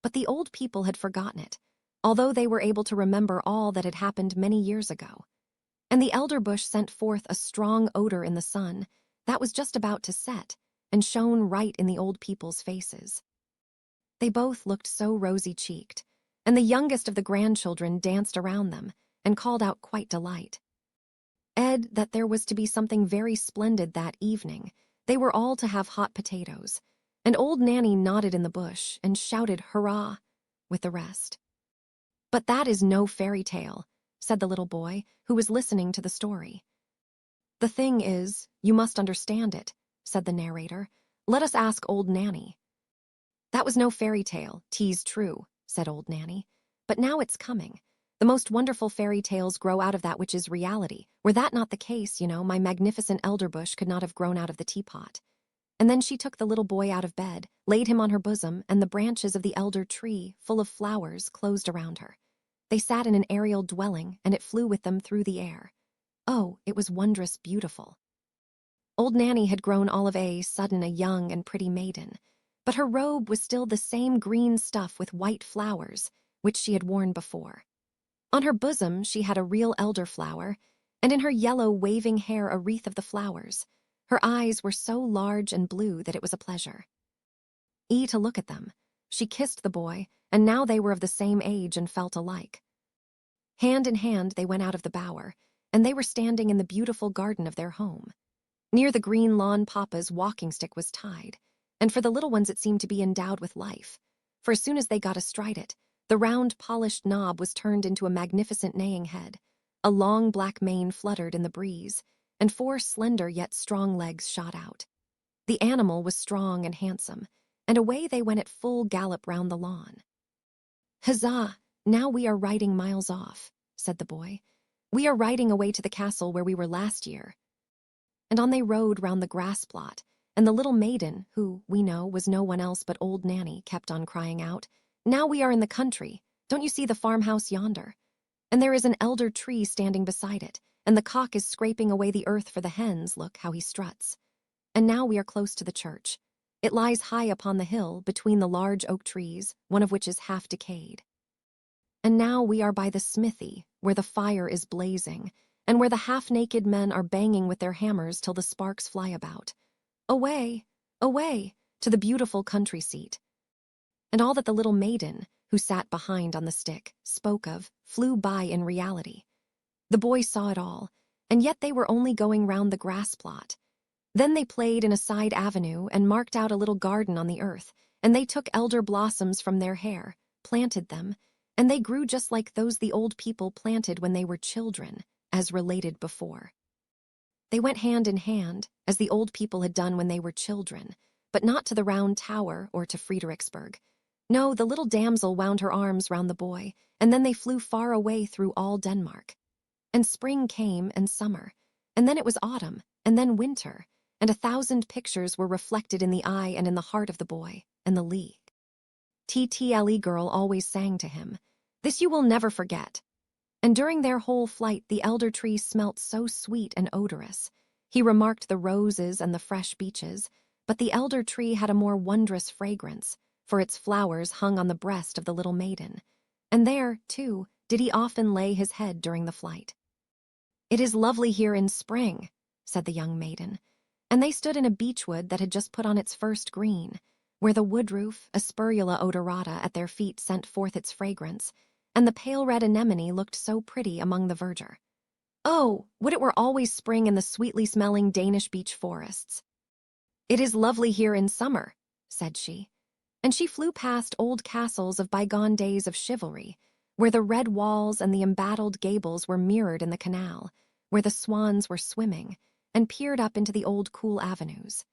But the old people had forgotten it, although they were able to remember all that had happened many years ago. And the elder bush sent forth a strong odor in the sun that was just about to set, and shone right in the old people's faces. They both looked so rosy-cheeked, and the youngest of the grandchildren danced around them and called out quite delight. Ed, that there was to be something very splendid that evening. They were all to have hot potatoes, and old Nanny nodded in the bush and shouted hurrah with the rest. But that is no fairy tale, said the little boy, who was listening to the story. The thing is, you must understand it, said the narrator. Let us ask old Nanny. That was no fairy tale, 'tis true, said old Nanny. But now it's coming. The most wonderful fairy tales grow out of that which is reality. Were that not the case, my magnificent elder bush could not have grown out of the teapot. And then she took the little boy out of bed, laid him on her bosom, and the branches of the elder tree, full of flowers, closed around her. They sat in an aerial dwelling, and it flew with them through the air. Oh, it was wondrous beautiful. Old Nanny had grown all of a sudden a young and pretty maiden, but her robe was still the same green stuff with white flowers, which she had worn before. On her bosom she had a real elderflower, and in her yellow waving hair a wreath of the flowers. Her eyes were so large and blue that it was a pleasure. To look at them. She kissed the boy, and now they were of the same age and felt alike. Hand in hand they went out of the bower, and they were standing in the beautiful garden of their home. Near the green lawn Papa's walking stick was tied, and for the little ones it seemed to be endowed with life, for as soon as they got astride it, the round polished knob was turned into a magnificent neighing head. A long black mane fluttered in the breeze, and 4 slender yet strong legs shot out. The animal was strong and handsome, and away they went at full gallop round the lawn. Huzzah! Now we are riding miles off, said the boy. We are riding away to the castle where we were last year. And on they rode round the grass plot, and the little maiden, who, we know, was no one else but old Nanny, kept on crying out, Now we are in the country. Don't you see the farmhouse yonder? And there is an elder tree standing beside it, and the cock is scraping away the earth for the hens. Look how he struts. And now we are close to the church. It lies high upon the hill, between the large oak trees, one of which is half decayed. And now we are by the smithy, where the fire is blazing, and where the half-naked men are banging with their hammers till the sparks fly about. Away, away, to the beautiful country seat. And all that the little maiden, who sat behind on the stick, spoke of, flew by in reality. The boy saw it all, and yet they were only going round the grass plot. Then they played in a side avenue and marked out a little garden on the earth, and they took elder blossoms from their hair, planted them, and they grew just like those the old people planted when they were children, as related before. They went hand in hand, as the old people had done when they were children, but not to the Round Tower or to Fredericksburg. No, the little damsel wound her arms round the boy, and then they flew far away through all Denmark. And spring came, and summer, and then it was autumn, and then winter, and 1,000 pictures were reflected in the eye and in the heart of the boy, and the TTLE girl always sang to him, This you will never forget. And during their whole flight the elder tree smelt so sweet and odorous. He remarked the roses and the fresh beeches, but the elder tree had a more wondrous fragrance, for its flowers hung on the breast of the little maiden, and there, too, did he often lay his head during the flight. It is lovely here in spring, said the young maiden, and they stood in a beechwood that had just put on its first green, where the woodroof, Asperula odorata, at their feet sent forth its fragrance, and the pale red anemone looked so pretty among the verdure. Oh, would it were always spring in the sweetly smelling Danish beech forests. It is lovely here in summer, said she, and she flew past old castles of bygone days of chivalry, where the red walls and the embattled gables were mirrored in the canal, where the swans were swimming, and peered up into the old cool avenues.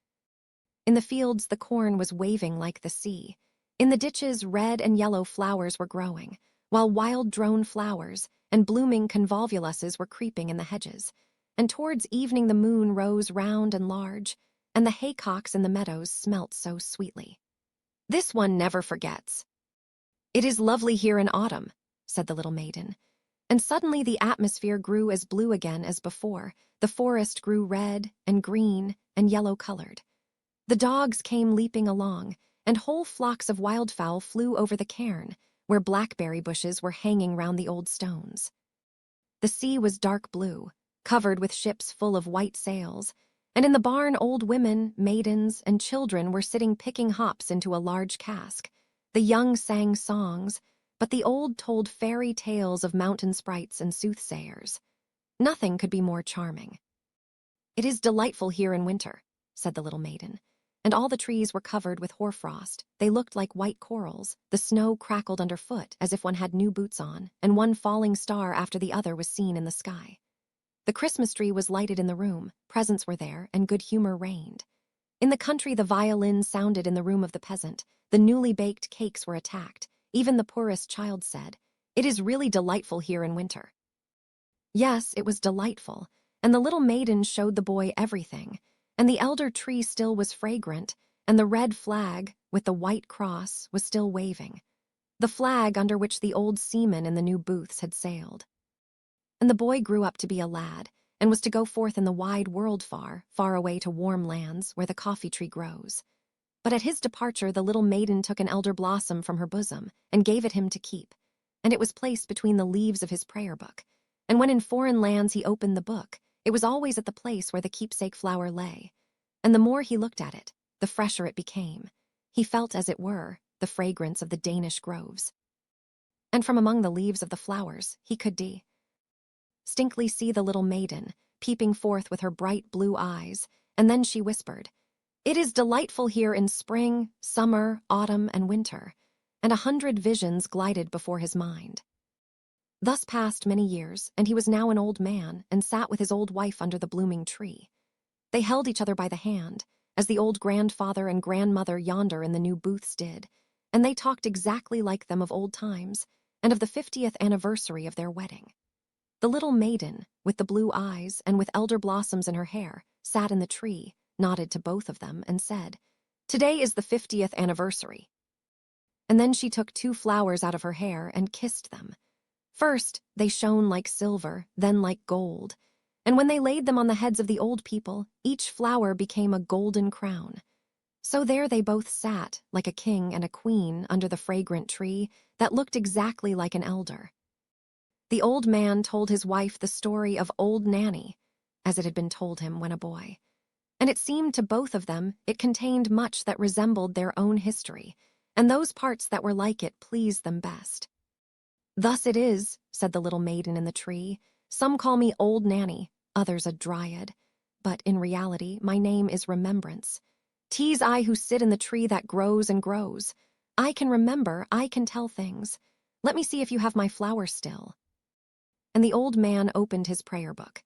In the fields, the corn was waving like the sea. In the ditches, red and yellow flowers were growing, while wild drone flowers and blooming convolvuluses were creeping in the hedges. And towards evening the moon rose round and large, and the haycocks in the meadows smelt so sweetly. "This one never forgets." "It is lovely here in autumn," said the little maiden. And suddenly the atmosphere grew as blue again as before. The forest grew red and green and yellow-colored. The dogs came leaping along, and whole flocks of wildfowl flew over the cairn, where blackberry bushes were hanging round the old stones. The sea was dark blue, covered with ships full of white sails, and in the barn old women, maidens, and children were sitting picking hops into a large cask. The young sang songs, but the old told fairy tales of mountain sprites and soothsayers. Nothing could be more charming. "It is delightful here in winter," said the little maiden, and all the trees were covered with hoarfrost. They looked like white corals. The snow crackled underfoot as if one had new boots on, and one falling star after the other was seen in the sky. The Christmas tree was lighted in the room, presents were there, and good humor reigned. In the country the violin sounded in the room of the peasant, the newly baked cakes were attacked. Even the poorest child said, "It is really delightful here in winter." Yes, it was delightful, and the little maiden showed the boy everything, and the elder tree still was fragrant, and the red flag with the white cross was still waving, the flag under which the old seamen in the new booths had sailed. And the boy grew up to be a lad, and was to go forth in the wide world far, far away to warm lands where the coffee tree grows. But at his departure the little maiden took an elder blossom from her bosom and gave it him to keep, and it was placed between the leaves of his prayer book. And when in foreign lands he opened the book, it was always at the place where the keepsake flower lay. And the more he looked at it, the fresher it became. He felt, as it were, the fragrance of the Danish groves. And from among the leaves of the flowers he could distinctly see the little maiden, peeping forth with her bright blue eyes, and then she whispered, "It is delightful here in spring, summer, autumn, and winter," and 100 visions glided before his mind. Thus passed many years, and he was now an old man, and sat with his old wife under the blooming tree. They held each other by the hand, as the old grandfather and grandmother yonder in the new booths did, and they talked exactly like them of old times, and of the 50th anniversary of their wedding. The little maiden, with the blue eyes and with elder blossoms in her hair, sat in the tree, nodded to both of them, and said, "Today is the 50th anniversary." And then she took 2 flowers out of her hair and kissed them. First, they shone like silver, then like gold, and when they laid them on the heads of the old people, each flower became a golden crown. So there they both sat, like a king and a queen, under the fragrant tree that looked exactly like an elder. The old man told his wife the story of Old Nanny, as it had been told him when a boy, and it seemed to both of them it contained much that resembled their own history, and those parts that were like it pleased them best. "Thus it is," said the little maiden in the tree. "Some call me Old Nanny, others a dryad, but in reality my name is Remembrance. 'Tis I who sit in the tree that grows and grows. I can remember, I can tell things. Let me see if you have my flower still." And the old man opened his prayer book.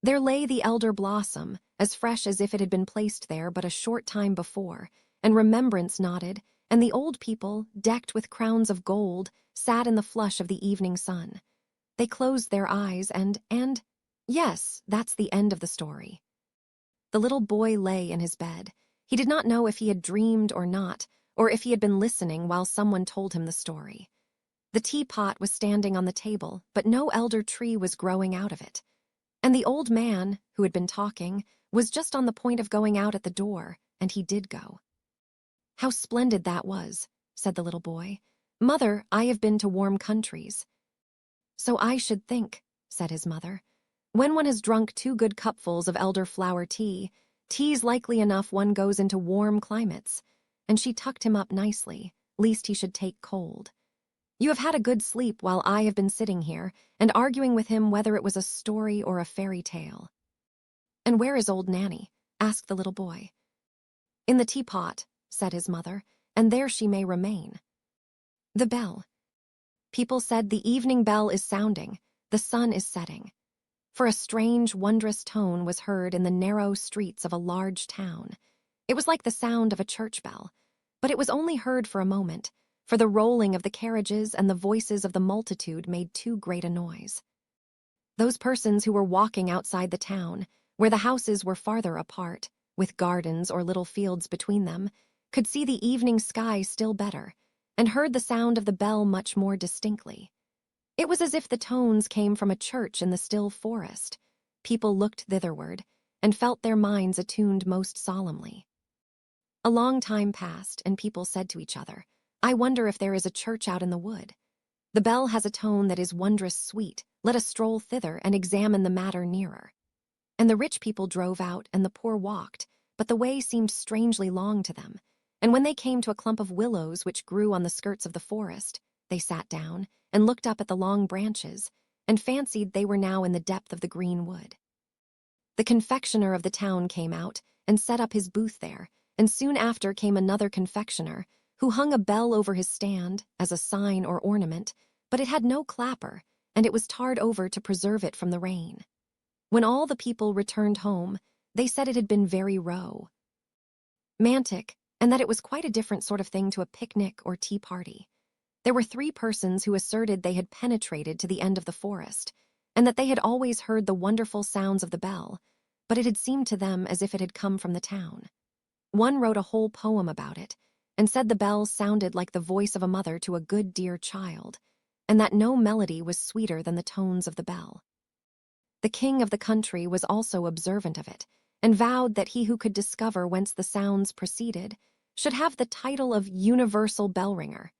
There lay the elder blossom, as fresh as if it had been placed there but a short time before, and Remembrance nodded, and the old people, decked with crowns of gold, sat in the flush of the evening sun. They closed their eyes and yes, that's the end of the story. The little boy lay in his bed. He did not know if he had dreamed or not, or if he had been listening while someone told him the story. The teapot was standing on the table, but no elder tree was growing out of it. And the old man, who had been talking, was just on the point of going out at the door, and he did go. "How splendid that was," said the little boy. "Mother, I have been to warm countries." "So I should think," said his mother. "When one has drunk 2 good cupfuls of elderflower tea's likely enough one goes into warm climates." And she tucked him up nicely, lest he should take cold. "You have had a good sleep while I have been sitting here, and arguing with him whether it was a story or a fairy tale." "And where is Old Nanny?" asked the little boy. "In the teapot," said his mother, "and there she may remain." The bell. People said the evening bell is sounding, the sun is setting. For a strange, wondrous tone was heard in the narrow streets of a large town. It was like the sound of a church bell, but it was only heard for a moment, for the rolling of the carriages and the voices of the multitude made too great a noise. Those persons who were walking outside the town, where the houses were farther apart, with gardens or little fields between them, could see the evening sky still better, and heard the sound of the bell much more distinctly. It was as if the tones came from a church in the still forest. People looked thitherward, and felt their minds attuned most solemnly. A long time passed, and people said to each other, "I wonder if there is a church out in the wood. The bell has a tone that is wondrous sweet. Let us stroll thither and examine the matter nearer." And the rich people drove out, and the poor walked, but the way seemed strangely long to them. And when they came to a clump of willows which grew on the skirts of the forest, they sat down and looked up at the long branches, and fancied they were now in the depth of the green wood. The confectioner of the town came out and set up his booth there, and soon after came another confectioner, who hung a bell over his stand as a sign or ornament, but it had no clapper, and it was tarred over to preserve it from the rain. When all the people returned home, they said it had been very romantic, and that it was quite a different sort of thing to a picnic or tea party. There were 3 persons who asserted they had penetrated to the end of the forest, and that they had always heard the wonderful sounds of the bell, but it had seemed to them as if it had come from the town. One wrote a whole poem about it, and said the bell sounded like the voice of a mother to a good dear child, and that no melody was sweeter than the tones of the bell. The king of the country was also observant of it, and vowed that he who could discover whence the sounds proceeded should have the title of universal bell-ringer,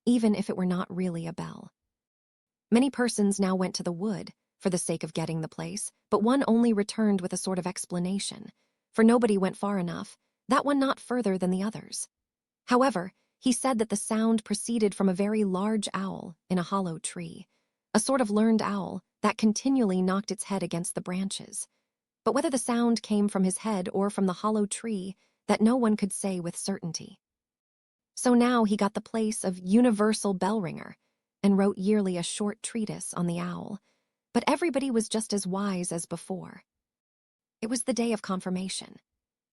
even if it were not really a bell. Many persons now went to the wood, for the sake of getting the place, but one only returned with a sort of explanation, for nobody went far enough, that one not further than the others. However, he said that the sound proceeded from a very large owl in a hollow tree, a sort of learned owl that continually knocked its head against the branches. But whether the sound came from his head or from the hollow tree, that no one could say with certainty. So now he got the place of universal bell-ringer, and wrote yearly a short treatise on the owl, but everybody was just as wise as before. It was the day of confirmation.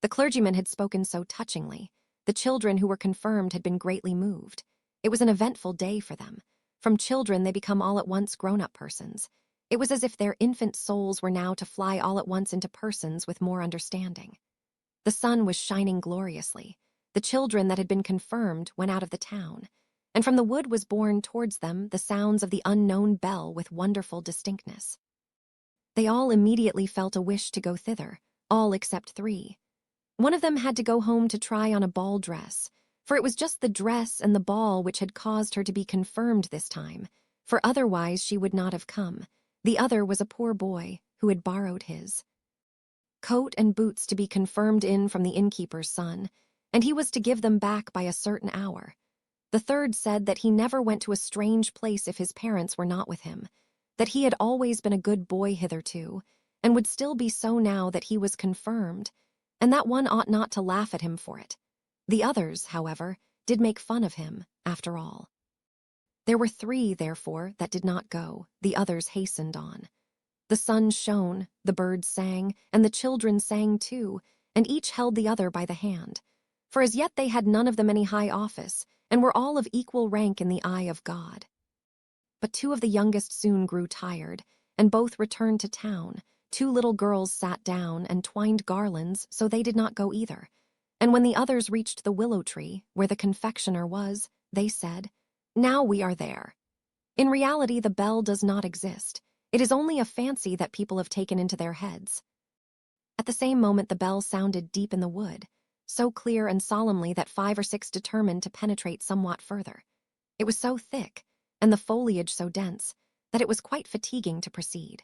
The clergyman had spoken so touchingly. The children who were confirmed had been greatly moved. It was an eventful day for them. From children they become all at once grown-up persons. It was as if their infant souls were now to fly all at once into persons with more understanding. The sun was shining gloriously. The children that had been confirmed went out of the town, and from the wood was borne towards them the sounds of the unknown bell with wonderful distinctness. They all immediately felt a wish to go thither, all except 3. One of them had to go home to try on a ball dress, for it was just the dress and the ball which had caused her to be confirmed this time, for otherwise she would not have come. The other was a poor boy who had borrowed his coat and boots to be confirmed in from the innkeeper's son, and he was to give them back by a certain hour. The third said that he never went to a strange place if his parents were not with him, that he had always been a good boy hitherto, and would still be so now that he was confirmed, and that one ought not to laugh at him for it. The others, however, did make fun of him, after all. There were 3, therefore, that did not go. The others hastened on. The sun shone, the birds sang, and the children sang too, and each held the other by the hand. For as yet they had none of them any high office, and were all of equal rank in the eye of God. But 2 of the youngest soon grew tired, and both returned to town. 2 little girls sat down and twined garlands, so they did not go either. And when the others reached the willow tree, where the confectioner was, they said, "Now we are there." In reality, the bell does not exist. It is only a fancy that people have taken into their heads. At the same moment the bell sounded deep in the wood, so clear and solemnly that 5 or 6 determined to penetrate somewhat further. It was so thick, and the foliage so dense, that it was quite fatiguing to proceed.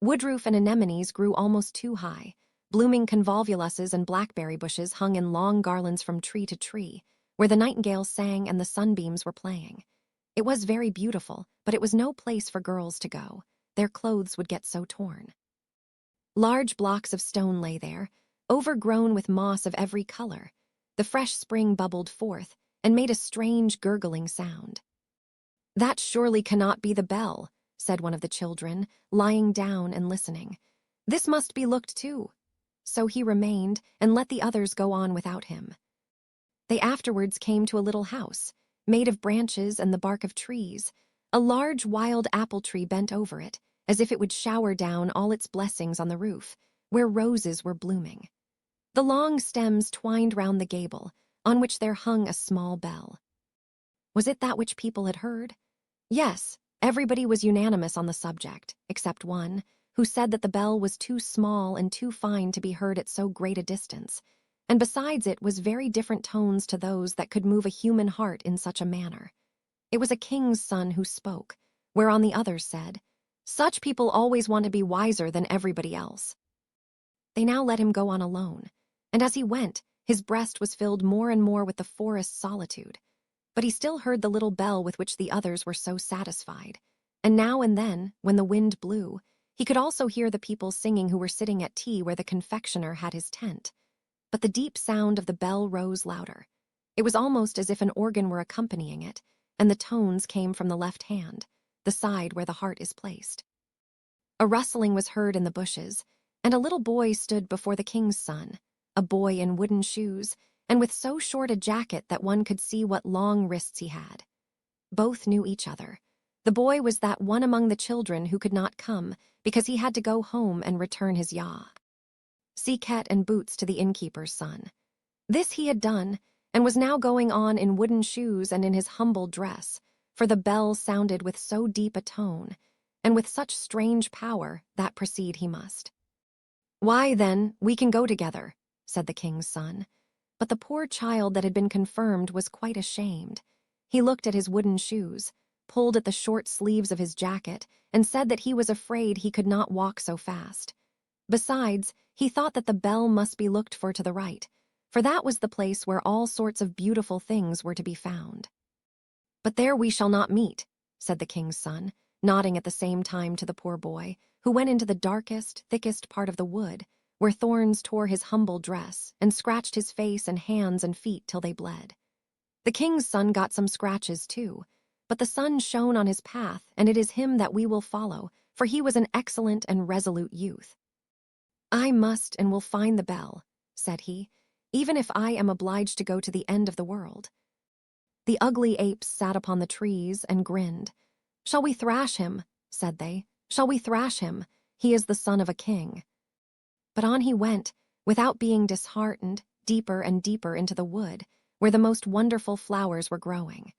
Woodroof and anemones grew almost too high. Blooming convolvuluses and blackberry bushes hung in long garlands from tree to tree, where the nightingales sang and the sunbeams were playing. It was very beautiful, but it was no place for girls to go. Their clothes would get so torn. Large blocks of stone lay there, overgrown with moss of every color. The fresh spring bubbled forth, and made a strange gurgling sound. "That surely cannot be the bell," said one of the children, lying down and listening. "This must be looked to." so he remained and let the others go on without him. They afterwards came to a little house, made of branches and the bark of trees. A large wild apple tree bent over it, as if it would shower down all its blessings on the roof, where roses were blooming. The long stems twined round the gable, on which there hung a small bell. Was it that which people had heard? Yes, everybody was unanimous on the subject, except one, who said that the bell was too small and too fine to be heard at so great a distance, and besides it was very different tones to those that could move a human heart in such a manner. It was a king's son who spoke, whereon the others said, "Such people always want to be wiser than everybody else." They now let him go on alone, and as he went, his breast was filled more and more with the forest's solitude. But he still heard the little bell with which the others were so satisfied, and now and then, when the wind blew, he could also hear the people singing who were sitting at tea where the confectioner had his tent. But the deep sound of the bell rose louder. It was almost as if an organ were accompanying it, and the tones came from the left hand, the side where the heart is placed. A rustling was heard in the bushes, and a little boy stood before the king's son, a boy in wooden shoes, and with so short a jacket that one could see what long wrists he had. Both knew each other. The boy was that one among the children who could not come because he had to go home and return his ciket and boots to the innkeeper's son. This he had done, and was now going on in wooden shoes and in his humble dress, for the bell sounded with so deep a tone, and with such strange power, that proceed he must. "Why, then, we can go together," said the king's son. But the poor child that had been confirmed was quite ashamed. He looked at his wooden shoes, pulled at the short sleeves of his jacket, and said that he was afraid he could not walk so fast. Besides, he thought that the bell must be looked for to the right, for that was the place where all sorts of beautiful things were to be found. "But there we shall not meet," said the king's son, nodding at the same time to the poor boy, who went into the darkest, thickest part of the wood, where thorns tore his humble dress and scratched his face and hands and feet till they bled. The king's son got some scratches too, but the sun shone on his path, and it is him that we will follow, for he was an excellent and resolute youth. "I must and will find the bell," said he, "even if I am obliged to go to the end of the world." The ugly apes sat upon the trees and grinned. "Shall we thrash him?" said they. "Shall we thrash him? He is the son of a king." But on he went, without being disheartened, deeper and deeper into the wood, where the most wonderful flowers were growing.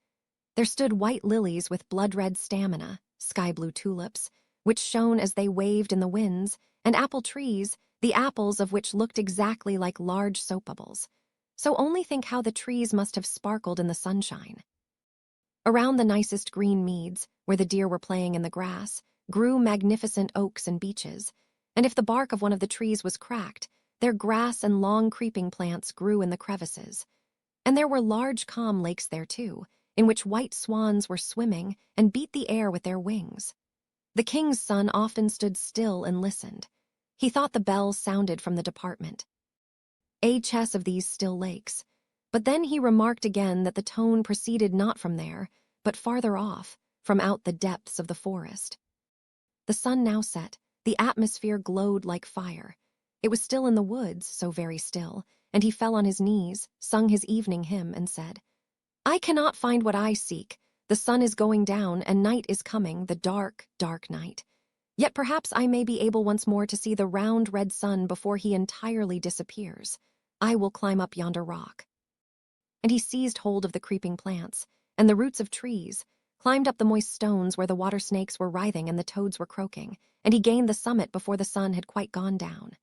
There stood white lilies with blood-red stamina, sky-blue tulips, which shone as they waved in the winds, and apple trees, the apples of which looked exactly like large soap bubbles. So only think how the trees must have sparkled in the sunshine. Around the nicest green meads, where the deer were playing in the grass, grew magnificent oaks and beeches, and if the bark of one of the trees was cracked, their grass and long creeping plants grew in the crevices. And there were large calm lakes there too, in which white swans were swimming and beat the air with their wings. The king's son often stood still and listened. He thought the bells sounded from the department HS of these still lakes, but then he remarked again that the tone proceeded not from there, but farther off, from out the depths of the forest. The sun now set, the atmosphere glowed like fire. It was still in the woods, so very still, and he fell on his knees, sung his evening hymn, and said, "I cannot find what I seek. The sun is going down, and night is coming, the dark, dark night. Yet perhaps I may be able once more to see the round red sun before he entirely disappears. I will climb up yonder rock." And he seized hold of the creeping plants, and the roots of trees, climbed up the moist stones where the water snakes were writhing and the toads were croaking, and he gained the summit before the sun had quite gone down.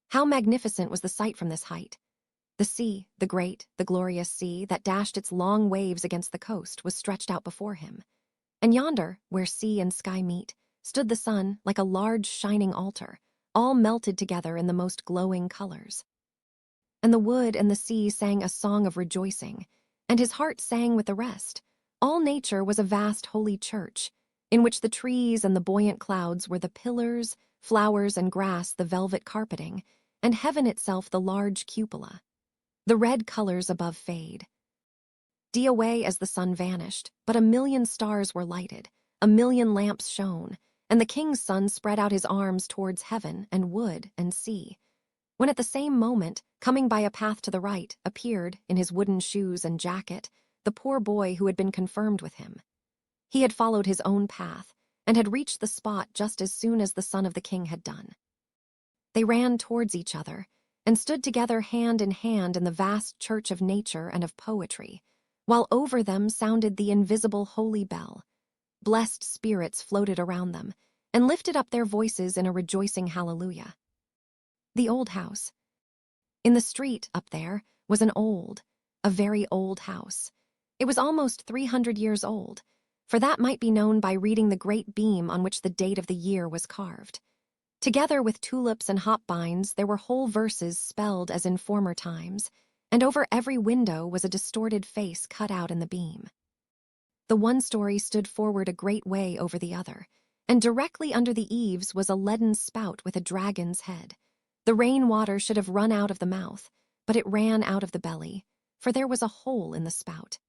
How magnificent was the sight from this height! The sea, the great, the glorious sea, that dashed its long waves against the coast, was stretched out before him. And yonder, where sea and sky meet, stood the sun like a large shining altar, all melted together in the most glowing colors. And the wood and the sea sang a song of rejoicing, and his heart sang with the rest. All nature was a vast holy church, in which the trees and the buoyant clouds were the pillars, flowers and grass the velvet carpeting, and heaven itself the large cupola. The red colors above fade away as the sun vanished, but a million stars were lighted, a million lamps shone, and the king's son spread out his arms towards heaven and wood and sea. when at the same moment, coming by a path to the right, appeared, in his wooden shoes and jacket, the poor boy who had been confirmed with him. He had followed his own path, and had reached the spot just as soon as the son of the king had done. They ran towards each other, and stood together hand in hand in the vast church of nature and of poetry, while over them sounded the invisible holy bell. Blessed spirits floated around them, and lifted up their voices in a rejoicing hallelujah. The old house. In the street, up there, was a very old house. It was almost 300 years old, for that might be known by reading the great beam on which the date of the year was carved. Together with tulips and hop-binds, there were whole verses spelled as in former times, and over every window was a distorted face cut out in the beam. The one story stood forward a great way over the other, and directly under the eaves was a leaden spout with a dragon's head. The rain-water should have run out of the mouth, but it ran out of the belly, for there was a hole in the spout.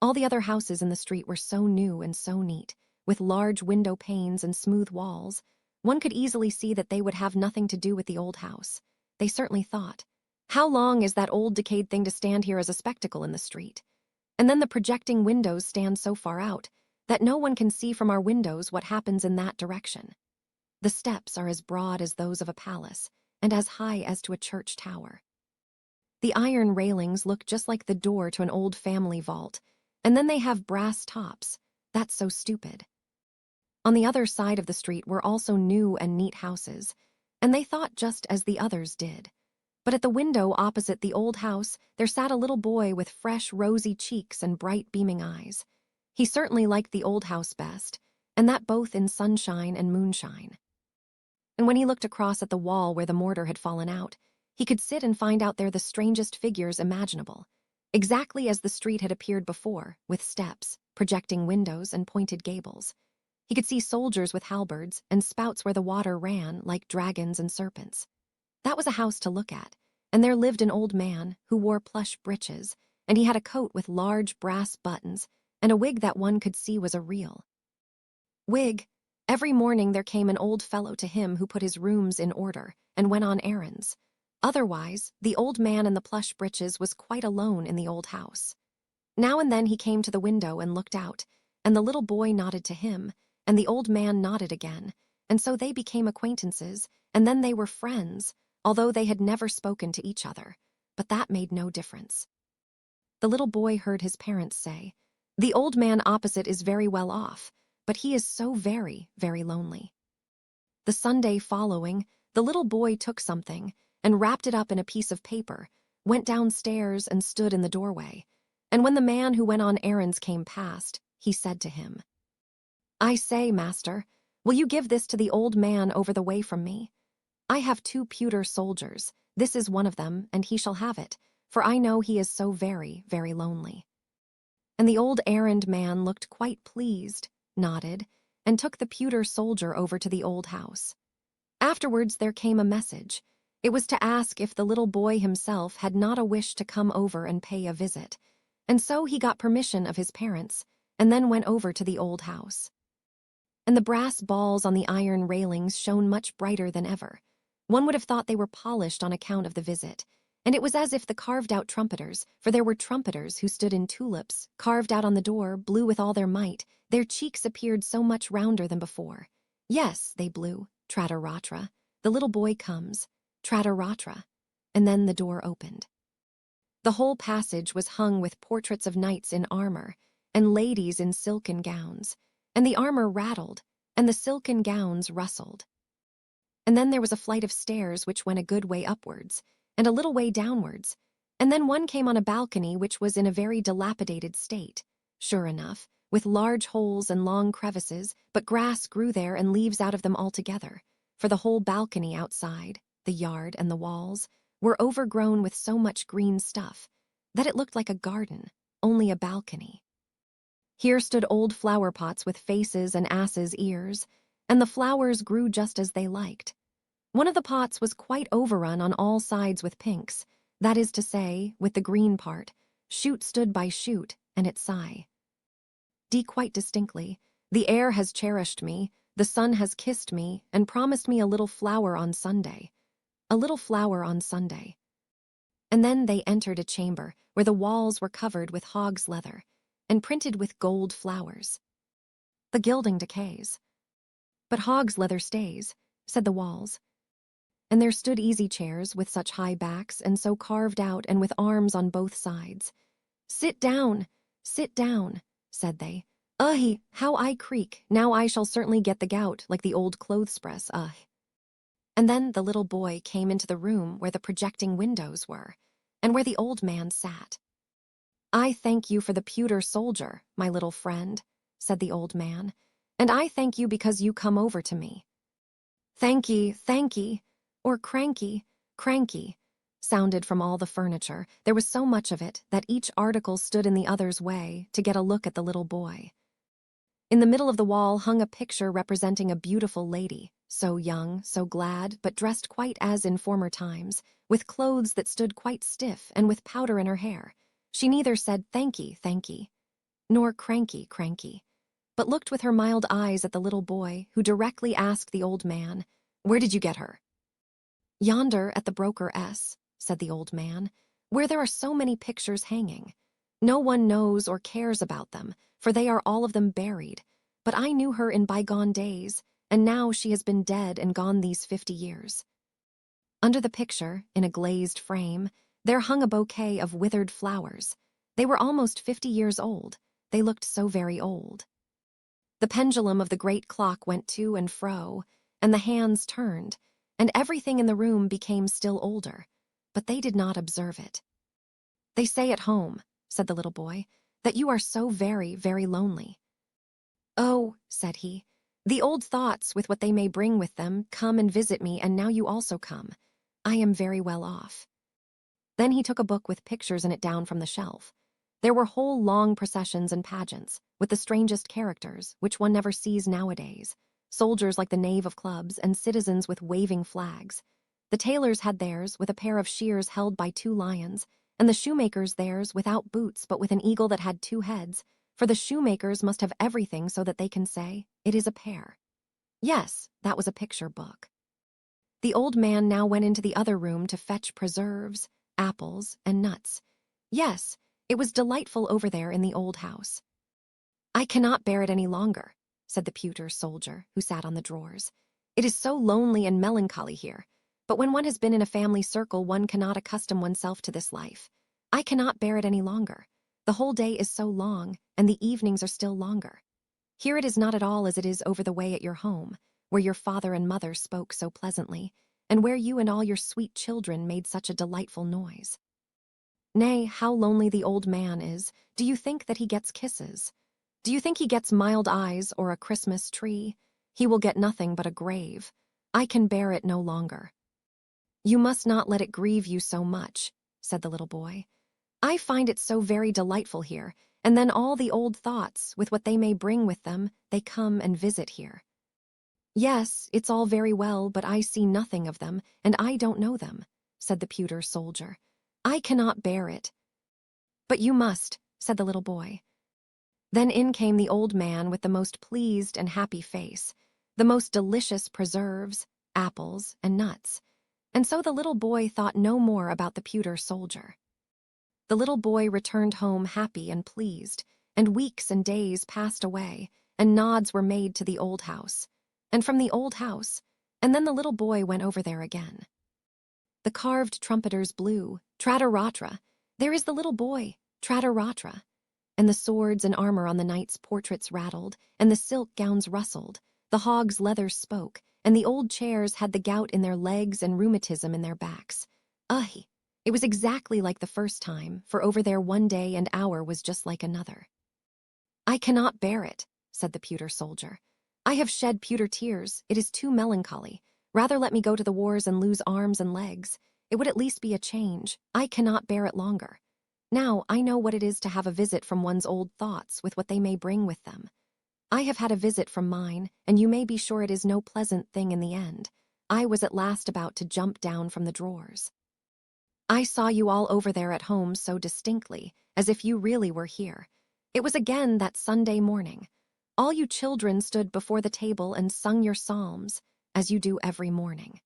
All the other houses in the street were so new and so neat, with large window panes and smooth walls. One could easily see that they would have nothing to do with the old house. They certainly thought, "How long is that old decayed thing to stand here as a spectacle in the street? And then the projecting windows stand so far out that no one can see from our windows what happens in that direction. The steps are as broad as those of a palace, and as high as to a church tower. The iron railings look just like the door to an old family vault, and then they have brass tops. That's so stupid." On the other side of the street were also new and neat houses, and they thought just as the others did. But at the window opposite the old house there sat a little boy with fresh, rosy cheeks and bright, beaming eyes. He certainly liked the old house best, and that both in sunshine and moonshine. And when he looked across at the wall where the mortar had fallen out, he could sit and find out there the strangest figures imaginable, exactly as the street had appeared before, with steps, projecting windows, and pointed gables. He could see soldiers with halberds, and spouts where the water ran like dragons and serpents. That was a house to look at, and there lived an old man who wore plush breeches, and he had a coat with large brass buttons, and a wig that one could see was a real wig. Every morning there came an old fellow to him who put his rooms in order, and went on errands. Otherwise, the old man in the plush breeches was quite alone in the old house. Now and then he came to the window and looked out, and the little boy nodded to him, and the old man nodded again, and so they became acquaintances, and then they were friends, although they had never spoken to each other, but that made no difference. The little boy heard his parents say, "The old man opposite is very well off, but he is so very, very lonely." The Sunday following, the little boy took something, and wrapped it up in a piece of paper, went downstairs and stood in the doorway, and when the man who went on errands came past, he said to him, "I say, master, will you give this to the old man over the way from me? I have 2 pewter soldiers. This is one of them, and he shall have it, for I know he is so very, very lonely." And the old errand man looked quite pleased, nodded, and took the pewter soldier over to the old house. Afterwards there came a message. It was to ask if the little boy himself had not a wish to come over and pay a visit, and so he got permission of his parents, and then went over to the old house. And the brass balls on the iron railings shone much brighter than ever. One would have thought they were polished on account of the visit, and it was as if the carved-out trumpeters, for there were trumpeters who stood in tulips, carved out on the door, blew with all their might. Their cheeks appeared so much rounder than before. Yes, they blew, tratter-ratra. The little boy comes, tratter-ratra, and then the door opened. The whole passage was hung with portraits of knights in armor, and ladies in silken gowns, and the armor rattled, and the silken gowns rustled. And then there was a flight of stairs which went a good way upwards, and a little way downwards, and then one came on a balcony which was in a very dilapidated state, sure enough, with large holes and long crevices, but grass grew there and leaves out of them altogether, for the whole balcony outside, the yard and the walls, were overgrown with so much green stuff that it looked like a garden, only a balcony. Here stood old flower pots with faces and asses' ears, and the flowers grew just as they liked. One of the pots was quite overrun on all sides with pinks, that is to say, with the green part, shoot stood by shoot, and its sigh. D quite distinctly, "The air has cherished me, the sun has kissed me, and promised me a little flower on Sunday. a little flower on Sunday. And then they entered a chamber where the walls were covered with hog's leather and printed with gold flowers. The gilding decays, but hog's leather stays, said the walls. And there stood easy chairs with such high backs and so carved out and with arms on both sides. Sit down, said they. How I creak, now I shall certainly get the gout like the old clothespress, And then the little boy came into the room where the projecting windows were, and where the old man sat. I thank you for the pewter soldier, my little friend, said the old man, and I thank you because you come over to me. Thanky, or cranky, sounded from all the furniture. There was so much of it that each article stood in the other's way to get a look at the little boy. In the middle of the wall hung a picture representing a beautiful lady, so young, so glad, but dressed quite as in former times, with clothes that stood quite stiff and with powder in her hair. She neither said thanky, nor cranky, but looked with her mild eyes at the little boy, who directly asked the old man, Where did you get her? Yonder at the broker S, said the old man, where there are so many pictures hanging. No one knows or cares about them, for they are all of them buried. But I knew her in bygone days, and now she has been dead and gone these 50 years. Under the picture, in a glazed frame, there hung a bouquet of withered flowers. They were almost 50 years old. They looked so very old. The pendulum of the great clock went to and fro, and the hands turned, and everything in the room became still older, but they did not observe it. They say at home, said the little boy, that you are so very, very lonely. Oh, said he, the old thoughts with what they may bring with them come and visit me, and now you also come. I am very well off. Then he took a book with pictures in it down from the shelf. There were whole long processions and pageants, with the strangest characters, which one never sees nowadays. Soldiers like the knave of clubs, and citizens with waving flags. The tailors had theirs with a pair of shears held by 2 lions, and the shoemakers theirs without boots but with an eagle that had 2 heads, for the shoemakers must have everything so that they can say, it is a pair. Yes, that was a picture book. The old man now went into the other room to fetch preserves, apples, and nuts. Yes, it was delightful over there in the old house. I cannot bear it any longer, said the pewter soldier, who sat on the drawers. It is so lonely and melancholy here, but when one has been in a family circle one cannot accustom oneself to this life. I cannot bear it any longer. The whole day is so long, and the evenings are still longer. Here it is not at all as it is over the way at your home, where your father and mother spoke so pleasantly, and where you and all your sweet children made such a delightful noise. Nay, how lonely the old man is. Do you think that he gets kisses? Do you think he gets mild eyes or a Christmas tree? He will get nothing but a grave. I can bear it no longer. You must not let it grieve you so much, said the little boy. I find it so very delightful here, and then all the old thoughts, with what they may bring with them, they come and visit here. Yes, it's all very well, but I see nothing of them, and I don't know them, said the pewter soldier. I cannot bear it. But you must, said the little boy. Then in came the old man with the most pleased and happy face, the most delicious preserves, apples, and nuts, and so the little boy thought no more about the pewter soldier. The little boy returned home happy and pleased, and weeks and days passed away, and nods were made to the old house, and from the old house, and then the little boy went over there again. The carved trumpeters blew, tratter-ratra, there is the little boy, tratter-ratra, and the swords and armor on the knights' portraits rattled, and the silk gowns rustled, the hog's leather spoke, and the old chairs had the gout in their legs and rheumatism in their backs. It was exactly like the first time, for over there one day and hour was just like another. I cannot bear it, said the pewter soldier. I have shed pewter tears, it is too melancholy. Rather let me go to the wars and lose arms and legs. It would at least be a change. I cannot bear it longer. Now I know what it is to have a visit from one's old thoughts with what they may bring with them. I have had a visit from mine, and you may be sure it is no pleasant thing in the end. I was at last about to jump down from the drawers. I saw you all over there at home so distinctly, as if you really were here. It was again that Sunday morning. All you children stood before the table and sung your psalms, as you do every morning.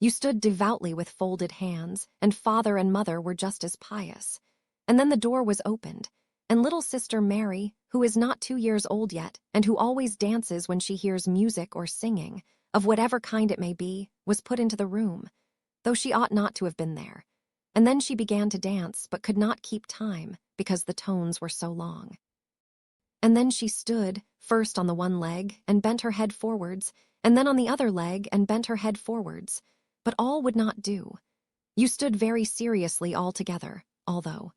You stood devoutly with folded hands, and father and mother were just as pious. And then the door was opened, and little sister Mary, who is not 2 years old yet, and who always dances when she hears music or singing, of whatever kind it may be, was put into the room, though she ought not to have been there. And then she began to dance, but could not keep time, because the tones were so long. And then she stood, first on the one leg, and bent her head forwards, and then on the other leg, and bent her head forwards. But all would not do. You stood very seriously all together, although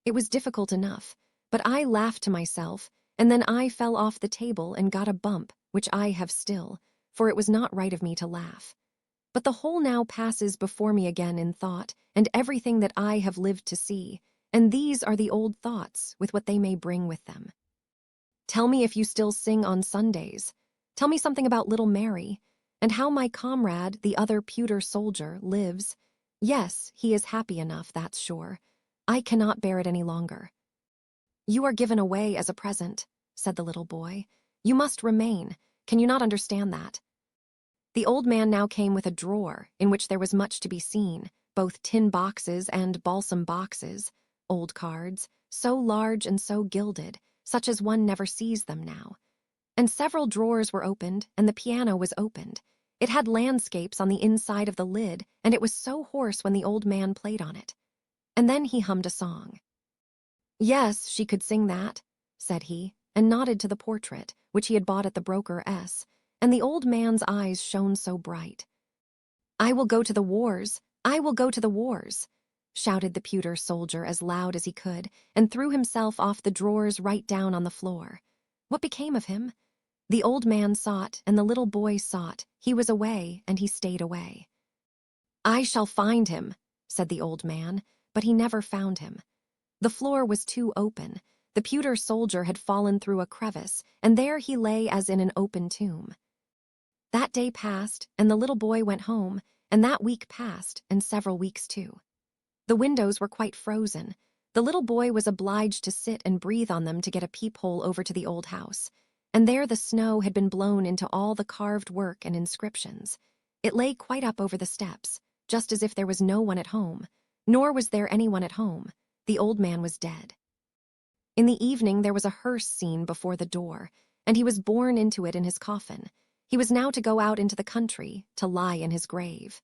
it was difficult enough, but I laughed to myself, and then I fell off the table and got a bump, which I have still, for it was not right of me to laugh. But the whole now passes before me again in thought, and everything that I have lived to see, and these are the old thoughts with what they may bring with them. Tell me if you still sing on Sundays. Tell me something about little Mary, and how my comrade, the other pewter soldier, lives. Yes, he is happy enough, that's sure. I cannot bear it any longer. You are given away as a present, said the little boy. You must remain. Can you not understand that? The old man now came with a drawer, in which there was much to be seen, both tin boxes and balsam boxes, old cards, so large and so gilded, such as one never sees them now. And several drawers were opened, and the piano was opened. It had landscapes on the inside of the lid, and it was so hoarse when the old man played on it. And then he hummed a song. Yes, she could sing that, said he, and nodded to the portrait, which he had bought at the broker S., and the old man's eyes shone so bright. I will go to the wars, I will go to the wars, shouted the pewter soldier as loud as he could, and threw himself off the drawers right down on the floor. What became of him? The old man sought, and the little boy sought. He was away, and he stayed away. I shall find him, said the old man, but he never found him. The floor was too open. The pewter soldier had fallen through a crevice, and there he lay as in an open tomb. That day passed, and the little boy went home, and that week passed, and several weeks too. The windows were quite frozen. The little boy was obliged to sit and breathe on them to get a peephole over to the old house, and there the snow had been blown into all the carved work and inscriptions. It lay quite up over the steps, just as if there was no one at home, nor was there anyone at home. The old man was dead. In the evening there was a hearse scene before the door, and he was borne into it in his coffin. He was now to go out into the country, to lie in his grave.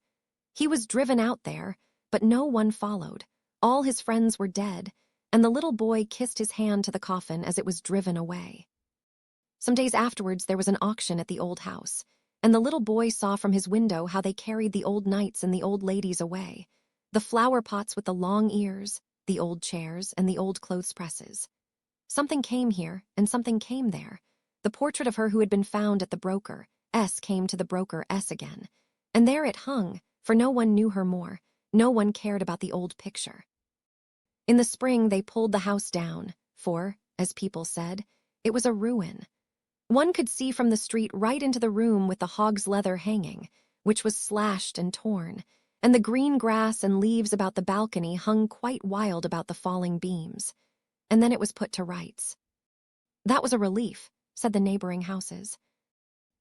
He was driven out there, but no one followed. All his friends were dead, and the little boy kissed his hand to the coffin as it was driven away. Some days afterwards there was an auction at the old house, and the little boy saw from his window how they carried the old knights and the old ladies away, the flower pots with the long ears, the old chairs, and the old clothes presses. Something came here, and something came there. The portrait of her who had been found at the broker S came to the broker S again, and there it hung, for no one knew her more. No one cared about the old picture. In the spring they pulled the house down, for, as people said, it was a ruin. One could see from the street right into the room with the hog's leather hanging, which was slashed and torn, and the green grass and leaves about the balcony hung quite wild about the falling beams. And then it was put to rights. That was a relief, said the neighboring houses.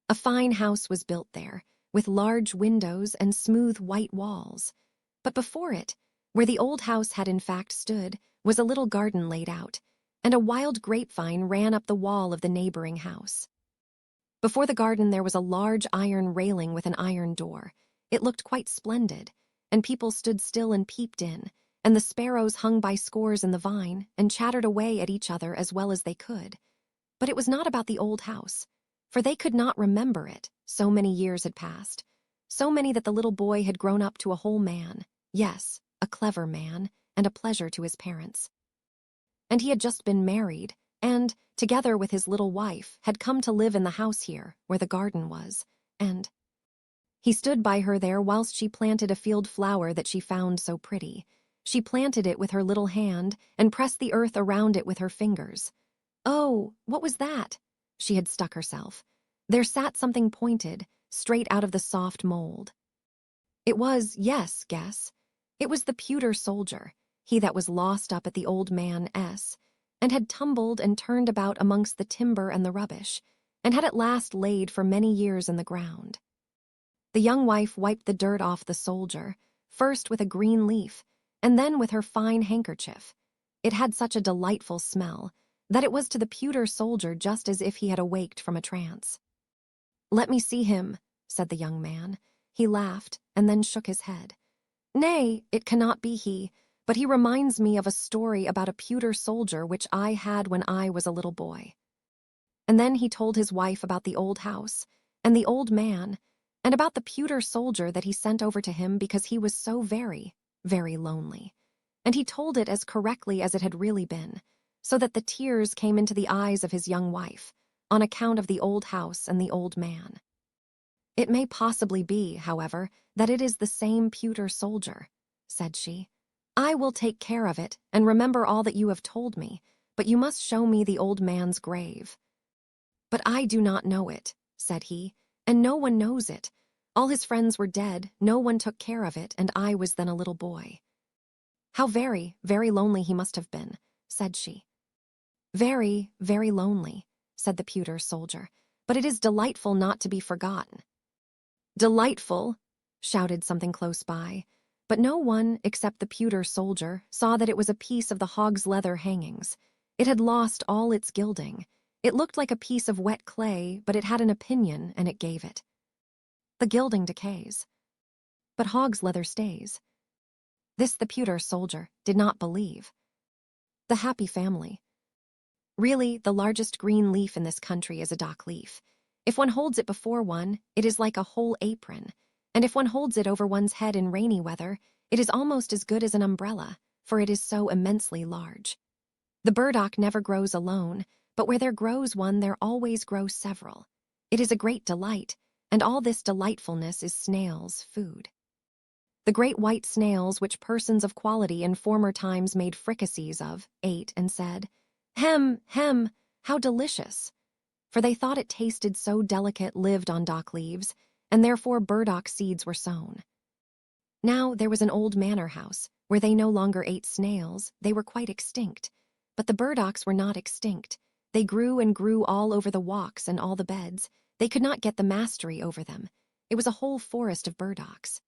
A fine house was built there, with large windows and smooth white walls. But before it, where the old house had in fact stood, was a little garden laid out, and a wild grapevine ran up the wall of the neighboring house. Before the garden there was a large iron railing with an iron door. It looked quite splendid, and people stood still and peeped in, and the sparrows hung by scores in the vine and chattered away at each other as well as they could. But it was not about the old house, for they could not remember it, so many years had passed, so many that the little boy had grown up to a whole man, yes, a clever man, and a pleasure to his parents. And he had just been married, and, together with his little wife, had come to live in the house here, where the garden was, and he stood by her there whilst she planted a field flower that she found so pretty. She planted it with her little hand, and pressed the earth around it with her fingers. Oh, what was that? She had stuck herself. There sat something pointed, straight out of the soft mold. It was, yes, guess. It was the pewter soldier, he that was lost up at the old man S., and had tumbled and turned about amongst the timber and the rubbish, and had at last laid for many years in the ground. The young wife wiped the dirt off the soldier, first with a green leaf, and then with her fine handkerchief. It had such a delightful smell that it was to the pewter soldier just as if he had awaked from a trance. "Let me see him," said the young man. He laughed and then shook his head. "Nay, it cannot be he, but he reminds me of a story about a pewter soldier which I had when I was a little boy." And then he told his wife about the old house, and the old man, and about the pewter soldier that he sent over to him because he was so very, very lonely. And he told it as correctly as it had really been, so that the tears came into the eyes of his young wife, on account of the old house and the old man. "It may possibly be, however, that it is the same pewter soldier," said she. "I will take care of it and remember all that you have told me, but you must show me the old man's grave." "But I do not know it," said he, "and no one knows it. All his friends were dead, no one took care of it, and I was then a little boy." "How very, very lonely he must have been," said she. "Very, very lonely," said the pewter soldier, "but it is delightful not to be forgotten." "Delightful!" shouted something close by, but no one, except the pewter soldier, saw that it was a piece of the hog's leather hangings. It had lost all its gilding. It looked like a piece of wet clay, but it had an opinion, and it gave it. "The gilding decays, but hog's leather stays." This the pewter soldier did not believe. The happy family. Really, the largest green leaf in this country is a dock leaf. If one holds it before one, it is like a whole apron, and if one holds it over one's head in rainy weather, it is almost as good as an umbrella, for it is so immensely large. The burdock never grows alone, but where there grows one there always grow several. It is a great delight, and all this delightfulness is snails' food. The great white snails which persons of quality in former times made fricassees of, ate and said, "Hem, hem, how delicious!" For they thought it tasted so delicate lived on dock leaves, and therefore burdock seeds were sown. Now there was an old manor house, where they no longer ate snails, they were quite extinct. But the burdocks were not extinct. They grew and grew all over the walks and all the beds. They could not get the mastery over them. It was a whole forest of burdocks.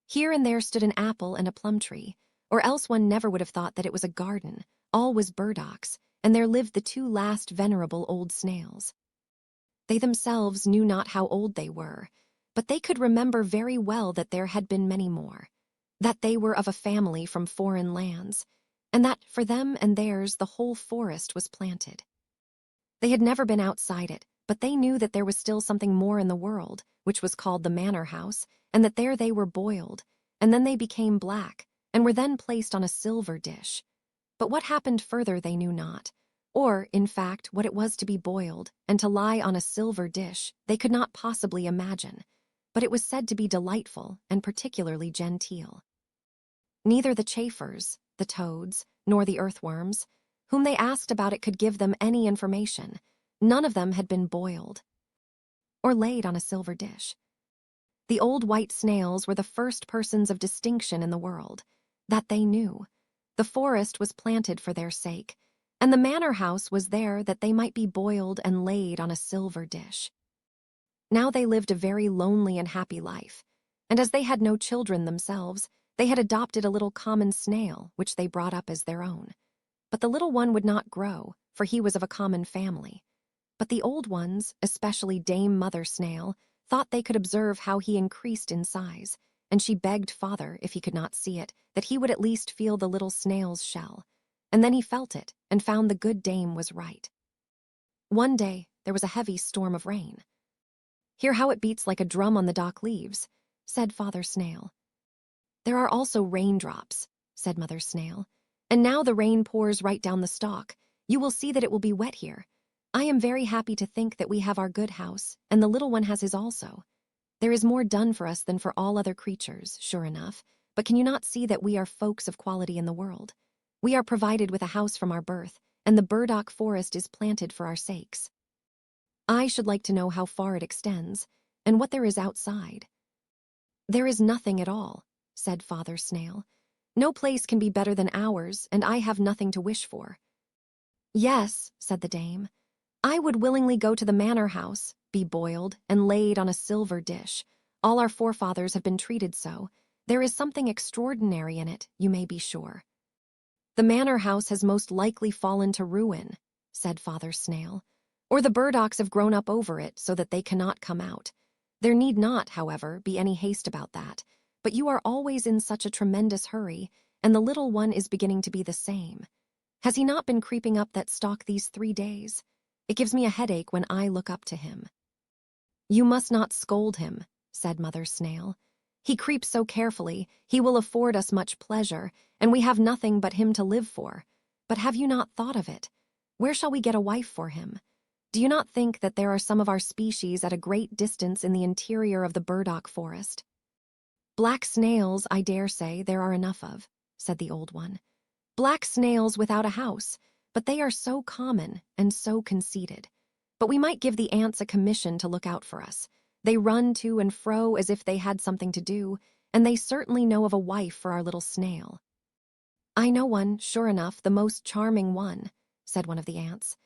Here and there stood an apple and a plum tree, or else one never would have thought that it was a garden. All was burdocks, and there lived the two last venerable old snails. They themselves knew not how old they were, but they could remember very well that there had been many more, that they were of a family from foreign lands, and that for them and theirs the whole forest was planted. They had never been outside it, but they knew that there was still something more in the world, which was called the manor house, and that there they were boiled, and then they became black, and were then placed on a silver dish. But what happened further they knew not, or, in fact, what it was to be boiled, and to lie on a silver dish, they could not possibly imagine, but it was said to be delightful and particularly genteel. Neither the chafers, the toads, nor the earthworms, whom they asked about it could give them any information. None of them had been boiled or laid on a silver dish. The old white snails were the first persons of distinction in the world. That they knew. The forest was planted for their sake, and the manor house was there that they might be boiled and laid on a silver dish. Now they lived a very lonely and happy life, and as they had no children themselves, they had adopted a little common snail, which they brought up as their own. But the little one would not grow, for he was of a common family. But the old ones, especially Dame Mother Snail, thought they could observe how he increased in size, and she begged father, if he could not see it, that he would at least feel the little snail's shell. And then he felt it, and found the good dame was right. One day there was a heavy storm of rain. "Hear how it beats like a drum on the dock leaves," said Father Snail. "There are also raindrops," said Mother Snail. "And now the rain pours right down the stalk. You will see that it will be wet here. I am very happy to think that we have our good house, and the little one has his also. There is more done for us than for all other creatures, sure enough, but can you not see that we are folks of quality in the world? We are provided with a house from our birth, and the burdock forest is planted for our sakes. I should like to know how far it extends, and what there is outside." "There is nothing at all," said Father Snail. "No place can be better than ours, and I have nothing to wish for." "Yes," said the dame, "I would willingly go to the manor house, be boiled, and laid on a silver dish, All our forefathers have been treated so. There is something extraordinary in it, you may be sure. The manor house has most likely fallen to ruin, said Father Snail, or the burdocks have grown up over it so that they cannot come out. There need not, however, be any haste about that, but you are always in such a tremendous hurry, and the little one is beginning to be the same. Has he not been creeping up that stalk these 3 days? It gives me a headache when I look up to him. You must not scold him, said Mother Snail. He creeps so carefully, he will afford us much pleasure, and we have nothing but him to live for. But have you not thought of it? Where shall we get a wife for him? Do you not think that there are some of our species at a great distance in the interior of the burdock forest? Black snails, I dare say, there are enough of, said the old one. Black snails without a house, but they are so common and so conceited. But we might give the ants a commission to look out for us. They run to and fro as if they had something to do, and they certainly know of a wife for our little snail. I know one, sure enough, the most charming one, said one of the ants.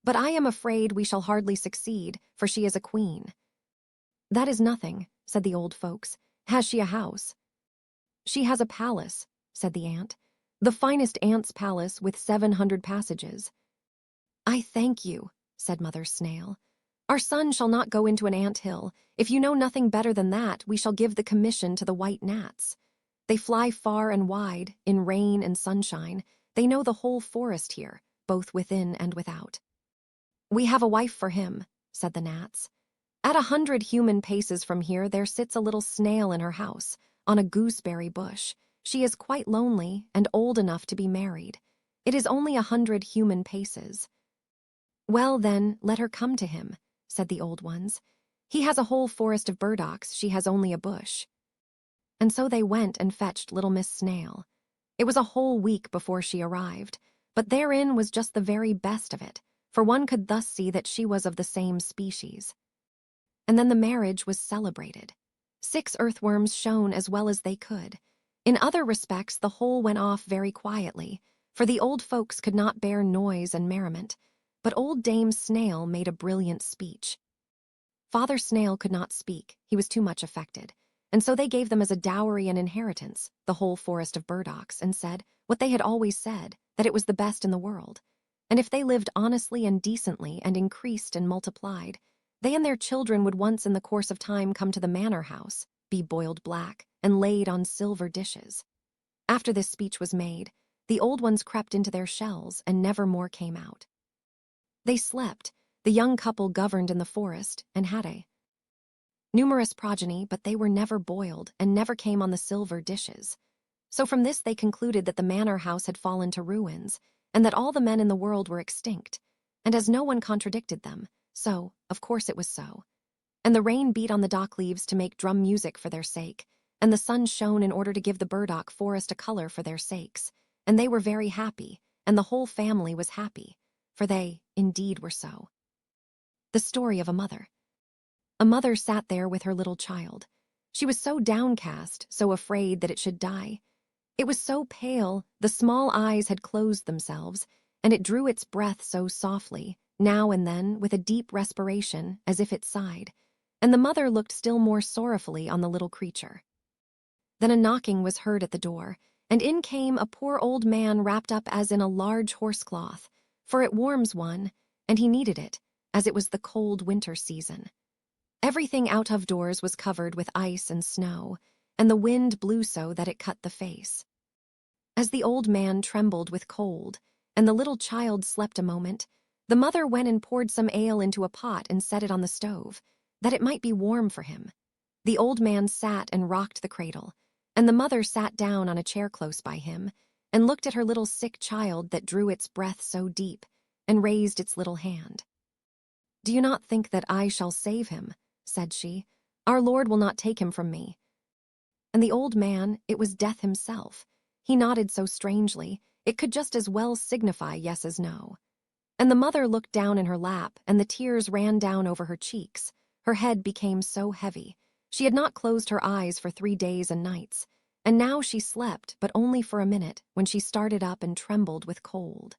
But I am afraid we shall hardly succeed, for she is a queen. That is nothing, said the old folks. Has she a house? She has a palace, said the ant. The finest ant's palace with 700 passages. I thank you, said Mother Snail. Our son shall not go into an ant hill. If you know nothing better than that, we shall give the commission to the white gnats. They fly far and wide, in rain and sunshine. They know the whole forest here, both within and without. We have a wife for him, said the gnats. At 100 human paces from here there sits a little snail in her house, on a gooseberry bush. She is quite lonely and old enough to be married. It is only 100 human paces. Well, then, let her come to him, said the old ones. He has a whole forest of burdocks, she has only a bush. And so they went and fetched little Miss Snail. It was a whole week before she arrived, but therein was just the very best of it, for one could thus see that she was of the same species. And then the marriage was celebrated. 6 earthworms shone as well as they could. In other respects the whole went off very quietly, for the old folks could not bear noise and merriment, but old Dame Snail made a brilliant speech. Father Snail could not speak, he was too much affected, and so they gave them as a dowry and inheritance the whole forest of burdocks, and said, what they had always said, that it was the best in the world. And if they lived honestly and decently and increased and multiplied, they and their children would once in the course of time come to the manor house, be boiled black, and laid on silver dishes. After this speech was made, the old ones crept into their shells and never more came out. They slept, the young couple governed in the forest, and had a numerous progeny, but they were never boiled and never came on the silver dishes. So from this they concluded that the manor house had fallen to ruins, and that all the men in the world were extinct, and as no one contradicted them, so, of course it was so. And the rain beat on the dock leaves to make drum music for their sake, and the sun shone in order to give the burdock forest a color for their sakes, and they were very happy, and the whole family was happy, for they, indeed, were so. The story of a mother. A mother sat there with her little child. She was so downcast, so afraid that it should die. It was so pale, the small eyes had closed themselves, and it drew its breath so softly, now and then, with a deep respiration, as if it sighed, and the mother looked still more sorrowfully on the little creature. Then a knocking was heard at the door, and in came a poor old man wrapped up as in a large horsecloth, for it warms one, and he needed it, as it was the cold winter season. Everything out of doors was covered with ice and snow, and the wind blew so that it cut the face. As the old man trembled with cold, and the little child slept a moment, the mother went and poured some ale into a pot and set it on the stove, that it might be warm for him. The old man sat and rocked the cradle, and the mother sat down on a chair close by him, and looked at her little sick child that drew its breath so deep, and raised its little hand. "Do you not think that I shall save him?" said she. "Our Lord will not take him from me." And the old man, it was Death himself. He nodded so strangely, it could just as well signify yes as no. And the mother looked down in her lap, and the tears ran down over her cheeks. Her head became so heavy. She had not closed her eyes for 3 days and nights, and now she slept, but only for a minute, when she started up and trembled with cold.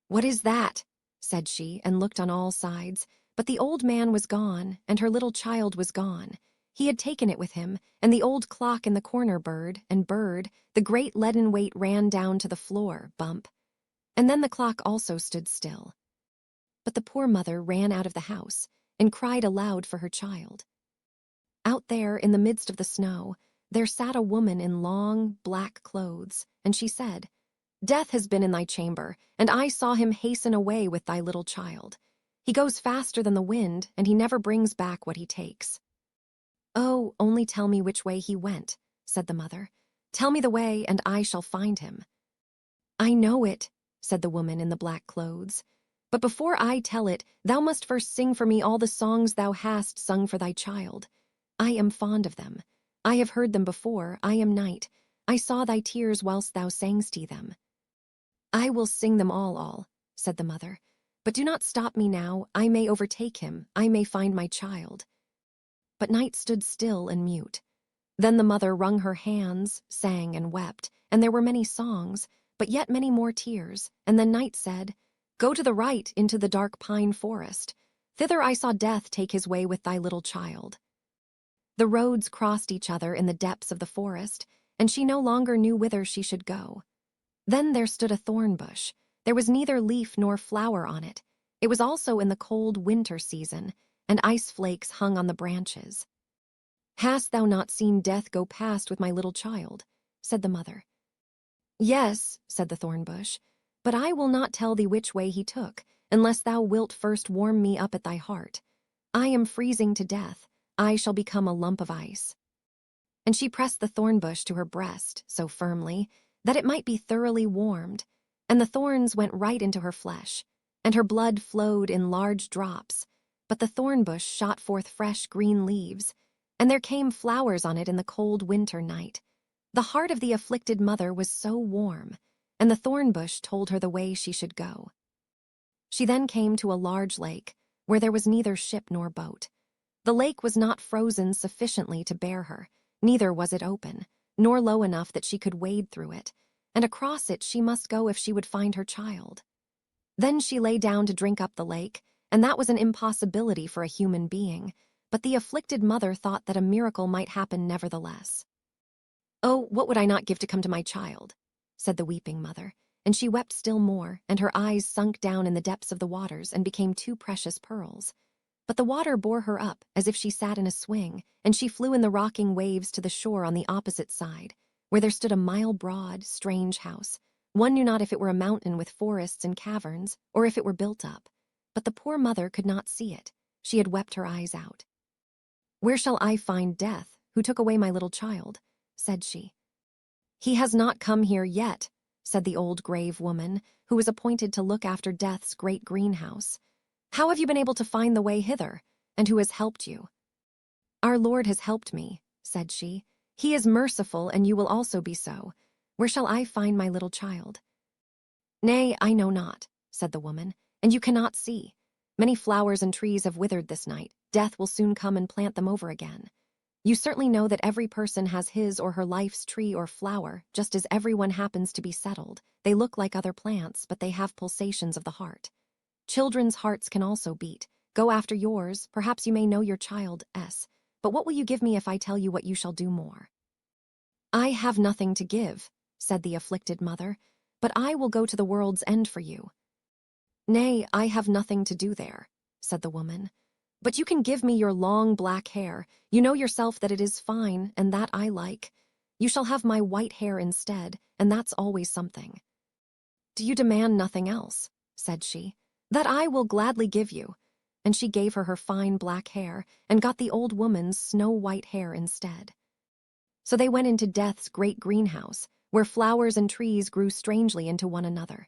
"What is that?" said she, and looked on all sides, but the old man was gone, and her little child was gone. He had taken it with him, and the old clock in the corner bird, the great leaden weight ran down to the floor, bump. And then the clock also stood still. But the poor mother ran out of the house and cried aloud for her child. Out there, in the midst of the snow, there sat a woman in long, black clothes, and she said, "Death has been in thy chamber, and I saw him hasten away with thy little child. He goes faster than the wind, and he never brings back what he takes." "Oh, only tell me which way he went," said the mother. "Tell me the way, and I shall find him." "I know it," said the woman in the black clothes. "But before I tell it, thou must first sing for me all the songs thou hast sung for thy child. I am fond of them. I have heard them before. I am night. I saw thy tears whilst thou sangst them." "I will sing them all," said the mother. "But do not stop me now. I may overtake him. I may find my child." But Night stood still and mute. Then the mother wrung her hands, sang and wept, and there were many songs, but yet many more tears. And then Night said, "Go to the right into the dark pine forest. Thither I saw Death take his way with thy little child." The roads crossed each other in the depths of the forest, and she no longer knew whither she should go. Then there stood a thorn bush. There was neither leaf nor flower on it. It was also in the cold winter season, and ice flakes hung on the branches. "Hast thou not seen Death go past with my little child?" said the mother. "Yes," said the thorn bush, "but I will not tell thee which way he took, unless thou wilt first warm me up at thy heart. I am freezing to death. I shall become a lump of ice." And she pressed the thorn bush to her breast so firmly that it might be thoroughly warmed, and the thorns went right into her flesh, and her blood flowed in large drops, but the thorn bush shot forth fresh green leaves, and there came flowers on it in the cold winter night. The heart of the afflicted mother was so warm, and the thorn bush told her the way she should go. She then came to a large lake, where there was neither ship nor boat. The lake was not frozen sufficiently to bear her, neither was it open, nor low enough that she could wade through it, and across it she must go if she would find her child. Then she lay down to drink up the lake, and that was an impossibility for a human being, but the afflicted mother thought that a miracle might happen nevertheless. "Oh, what would I not give to come to my child?" said the weeping mother, and she wept still more, and her eyes sunk down in the depths of the waters and became two precious pearls. But the water bore her up as if she sat in a swing, and she flew in the rocking waves to the shore on the opposite side, where there stood a mile-broad, strange house. One knew not if it were a mountain with forests and caverns, or if it were built up. But the poor mother could not see it. She had wept her eyes out. "Where shall I find Death, who took away my little child?" said she. "He has not come here yet," said the old grave woman, who was appointed to look after Death's great greenhouse. "How have you been able to find the way hither, and who has helped you?" "Our Lord has helped me," said she. "He is merciful, and you will also be so. Where shall I find my little child?" "Nay, I know not," said the woman, "and you cannot see. Many flowers and trees have withered this night. Death will soon come and plant them over again. You certainly know that every person has his or her life's tree or flower, just as everyone happens to be settled. They look like other plants, but they have pulsations of the heart. Children's hearts can also beat. Go after yours. Perhaps you may know your child, S. But what will you give me if I tell you what you shall do more?" "I have nothing to give," said the afflicted mother, "but I will go to the world's end for you." "Nay, I have nothing to do there," said the woman. "But you can give me your long black hair. You know yourself that it is fine, and that I like. You shall have my white hair instead, and that's always something." "Do you demand nothing else?" said she. "That I will gladly give you." And she gave her fine black hair, and got the old woman's snow-white hair instead. So they went into Death's great greenhouse, where flowers and trees grew strangely into one another.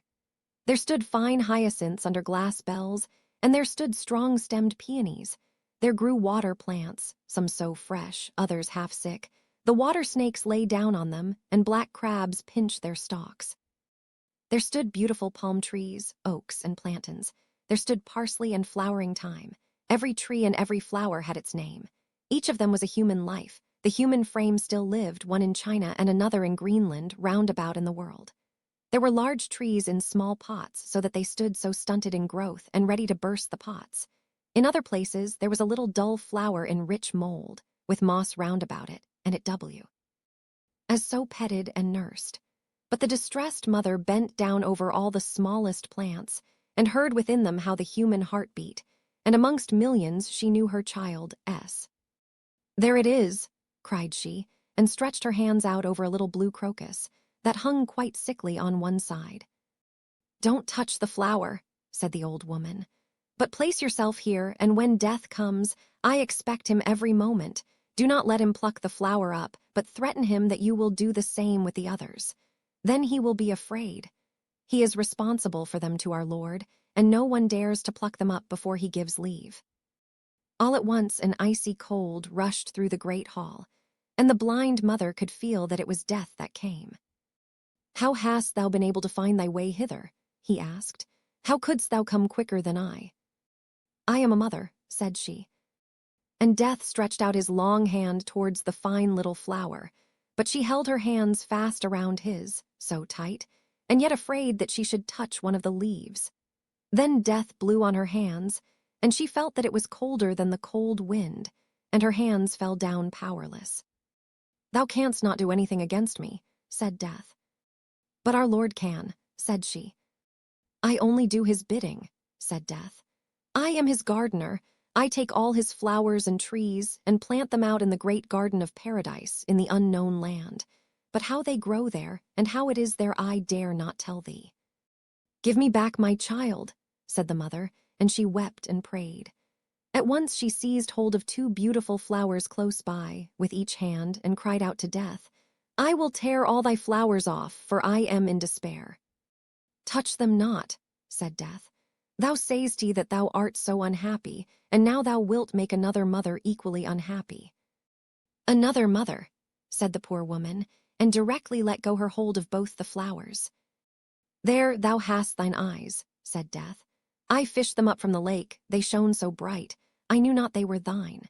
There stood fine hyacinths under glass bells, and there stood strong-stemmed peonies. There grew water plants, some so fresh, others half sick. The water snakes lay down on them, and black crabs pinched their stalks. There stood beautiful palm trees, oaks, and plantains. There stood parsley and flowering thyme. Every tree and every flower had its name. Each of them was a human life. The human frame still lived, one in China and another in Greenland, round about in the world. There were large trees in small pots, so that they stood so stunted in growth and ready to burst the pots. In other places, there was a little dull flower in rich mold. with moss round about it, and it as so petted and nursed. But the distressed mother bent down over all the smallest plants, and heard within them how the human heart beat, and amongst millions she knew her child, S. "There it is," cried she, and stretched her hands out over a little blue crocus that hung quite sickly on one side. "Don't touch the flower," said the old woman, "but place yourself here, and when death comes, I expect him every moment. Do not let him pluck the flower up, but threaten him that you will do the same with the others. Then he will be afraid. He is responsible for them to our Lord, and no one dares to pluck them up before he gives leave." All at once an icy cold rushed through the great hall, and the blind mother could feel that it was death that came. "How hast thou been able to find thy way hither?" he asked. "How couldst thou come quicker than I?" "I am a mother," said she. And Death stretched out his long hand towards the fine little flower, but she held her hands fast around his, so tight, and yet afraid that she should touch one of the leaves. Then Death blew on her hands, and she felt that it was colder than the cold wind, and her hands fell down powerless. "Thou canst not do anything against me," said Death. "But our Lord can," said she. "I only do his bidding," said Death. "I am his gardener. I take all his flowers and trees and plant them out in the great garden of paradise in the unknown land. But how they grow there, and how it is there, I dare not tell thee." "Give me back my child," said the mother, and she wept and prayed. At once she seized hold of two beautiful flowers close by, with each hand, and cried out to Death, "I will tear all thy flowers off, for I am in despair." "Touch them not," said Death. "Thou say'st that thou art so unhappy, and now thou wilt make another mother equally unhappy." "Another mother," said the poor woman, and directly let go her hold of both the flowers. "There thou hast thine eyes," said Death. "I fished them up from the lake, they shone so bright, I knew not they were thine.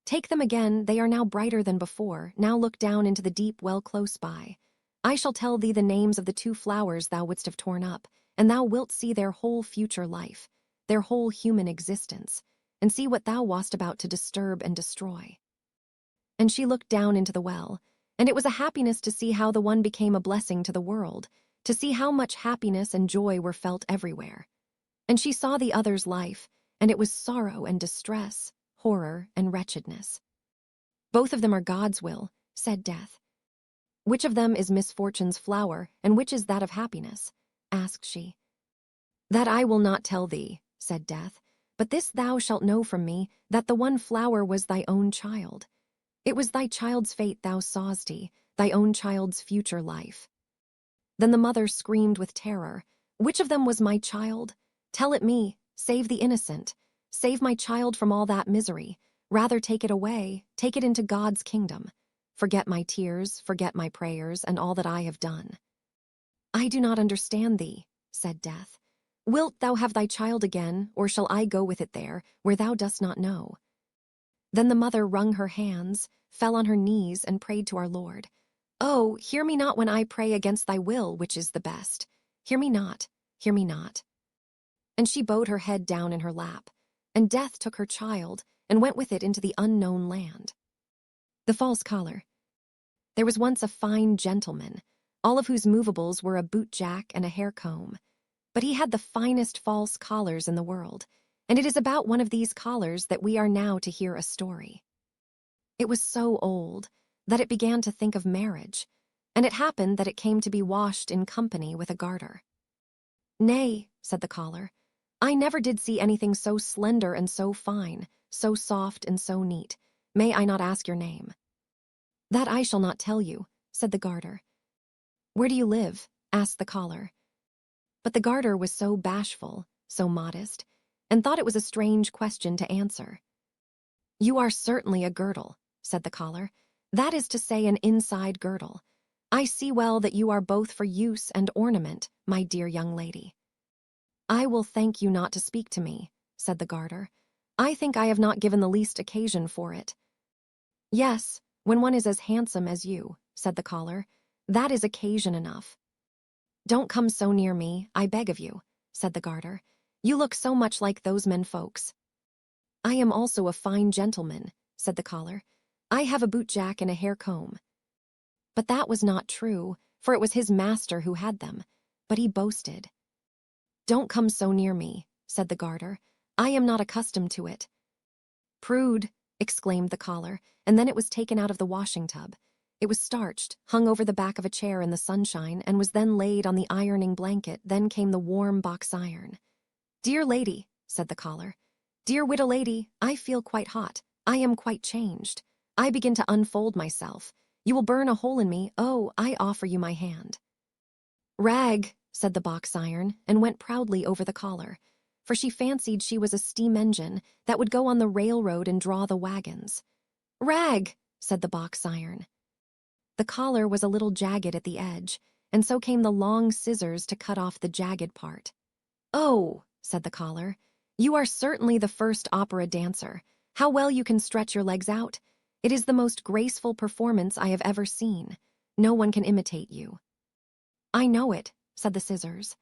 Take them again, they are now brighter than before, now look down into the deep well close by. I shall tell thee the names of the two flowers thou wouldst have torn up, and thou wilt see their whole future life, their whole human existence, and see what thou wast about to disturb and destroy." And she looked down into the well, and it was a happiness to see how the one became a blessing to the world, to see how much happiness and joy were felt everywhere. And she saw the other's life, and it was sorrow and distress, horror and wretchedness. "Both of them are God's will," said Death. "Which of them is misfortune's flower, and which is that of happiness?" asked she. "That I will not tell thee," said Death, "but this thou shalt know from me, that the one flower was thy own child. It was thy child's fate thou saw'st, thy own child's future life." Then the mother screamed with terror, "Which of them was my child? Tell it me, save the innocent. Save my child from all that misery. Rather take it away, take it into God's kingdom. Forget my tears, forget my prayers, and all that I have done." "I do not understand thee," said Death. "Wilt thou have thy child again, or shall I go with it there, where thou dost not know?" Then the mother wrung her hands, fell on her knees, and prayed to our Lord. "Oh, hear me not when I pray against thy will, which is the best. Hear me not, hear me not." And she bowed her head down in her lap, and Death took her child, and went with it into the unknown land. The false collar. There was once a fine gentleman, all of whose movables were a boot-jack and a hair-comb. But he had the finest false collars in the world, and it is about one of these collars that we are now to hear a story. It was so old that it began to think of marriage, and it happened that it came to be washed in company with a garter. "Nay," said the collar, "I never did see anything so slender and so fine, so soft and so neat. May I not ask your name?" "That I shall not tell you," said the garter. "Where do you live?" asked the collar. But the garter was so bashful, so modest, and thought it was a strange question to answer. "You are certainly a girdle," said the collar. "That is to say, an inside girdle. I see well that you are both for use and ornament, my dear young lady." "I will thank you not to speak to me," said the garter. "I think I have not given the least occasion for it." "Yes, when one is as handsome as you," said the collar, "that is occasion enough." "Don't come so near me, I beg of you," said the garter. "You look so much like those men folks." "I am also a fine gentleman," said the collar. I have a bootjack and a hair comb." But that was not true, for it was his master who had them. But he boasted. "Don't come so near me," said the garter. "I am not accustomed to it." "Prude," exclaimed the collar, and then it was taken out of the washing tub. It was starched, hung over the back of a chair in the sunshine, and was then laid on the ironing blanket. Then came the warm box iron. "Dear lady," said the collar, "dear widow lady, I feel quite hot. I am quite changed. I begin to unfold myself. You will burn a hole in me. Oh, I offer you my hand." "Rag," said the box iron, and went proudly over the collar, for she fancied she was a steam engine that would go on the railroad and draw the wagons. "Rag," said the box iron. The collar was a little jagged at the edge, and so came the long scissors to cut off the jagged part. "Oh," said the collar, "you are certainly the first opera dancer. How well you can stretch your legs out. It is the most graceful performance I have ever seen. No one can imitate you." "I know it," said the scissors.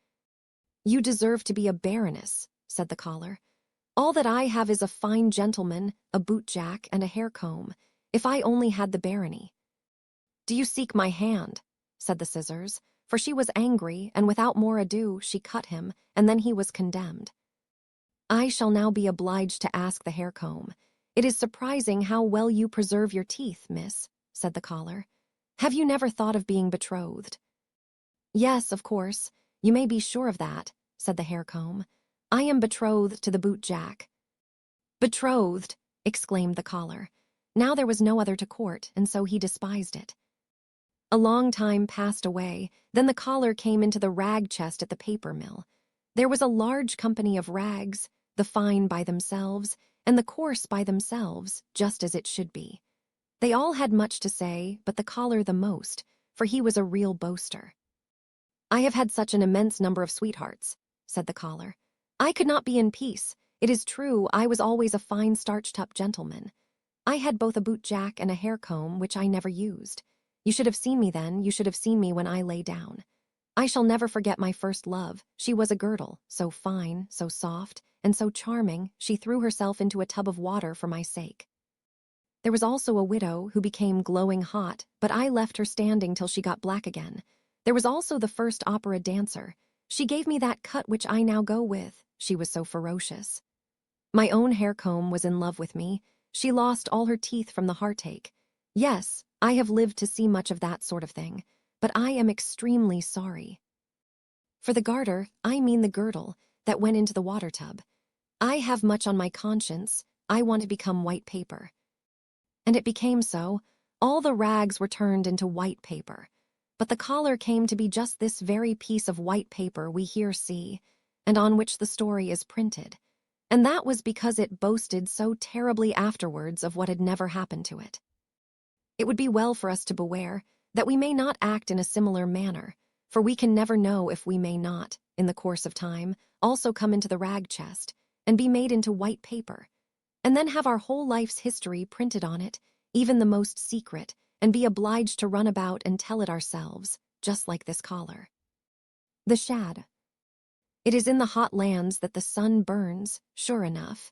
"You deserve to be a baroness," said the collar. "All that I have is a fine gentleman, a bootjack, and a hair comb. If I only had the barony." "Do you seek my hand?" said the scissors, for she was angry, and without more ado she cut him, and then he was condemned. "I shall now be obliged to ask the hair comb. It is surprising how well you preserve your teeth, miss," said the collar. "Have you never thought of being betrothed?" "Yes, of course, you may be sure of that," said the hair comb. "I am betrothed to the bootjack." "Betrothed!" exclaimed the collar. Now there was no other to court, and so he despised it. A long time passed away, then the collar came into the rag chest at the paper mill. There was a large company of rags, the fine by themselves, and the coarse by themselves, just as it should be. They all had much to say, but the collar the most, for he was a real boaster. "I have had such an immense number of sweethearts," said the collar. "I could not be in peace. It is true, I was always a fine starched-up gentleman. I had both a bootjack and a hair comb, which I never used. You should have seen me then, you should have seen me when I lay down. I shall never forget my first love. She was a girdle, so fine, so soft, and so charming, she threw herself into a tub of water for my sake. There was also a widow who became glowing hot, but I left her standing till she got black again. There was also the first opera dancer. She gave me that cut which I now go with, she was so ferocious. My own hair comb was in love with me. She lost all her teeth from the heartache. Yes, I have lived to see much of that sort of thing, but I am extremely sorry. For the garter, I mean the girdle that went into the water tub. I have much on my conscience. I want to become white paper." And it became so. All the rags were turned into white paper. But the collar came to be just this very piece of white paper we here see, and on which the story is printed. And that was because it boasted so terribly afterwards of what had never happened to it. It would be well for us to beware that we may not act in a similar manner, for we can never know if we may not, in the course of time, also come into the rag chest, and be made into white paper, and then have our whole life's history printed on it, even the most secret, and be obliged to run about and tell it ourselves, just like this collar. The shad. It is in the hot lands that the sun burns, sure enough.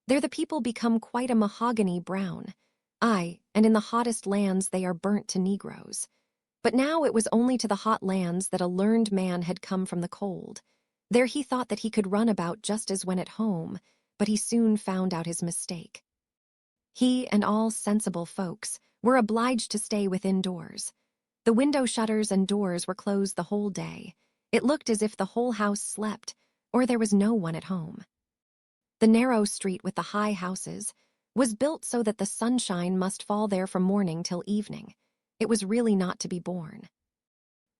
There the people become quite a mahogany brown. Aye, and in the hottest lands they are burnt to negroes. But now it was only to the hot lands that a learned man had come from the cold. There he thought that he could run about just as when at home, but he soon found out his mistake. He and all sensible folks were obliged to stay within doors. The window shutters and doors were closed the whole day. It looked as if the whole house slept, or there was no one at home. The narrow street with the high houses was built so that the sunshine must fall there from morning till evening. It was really not to be borne.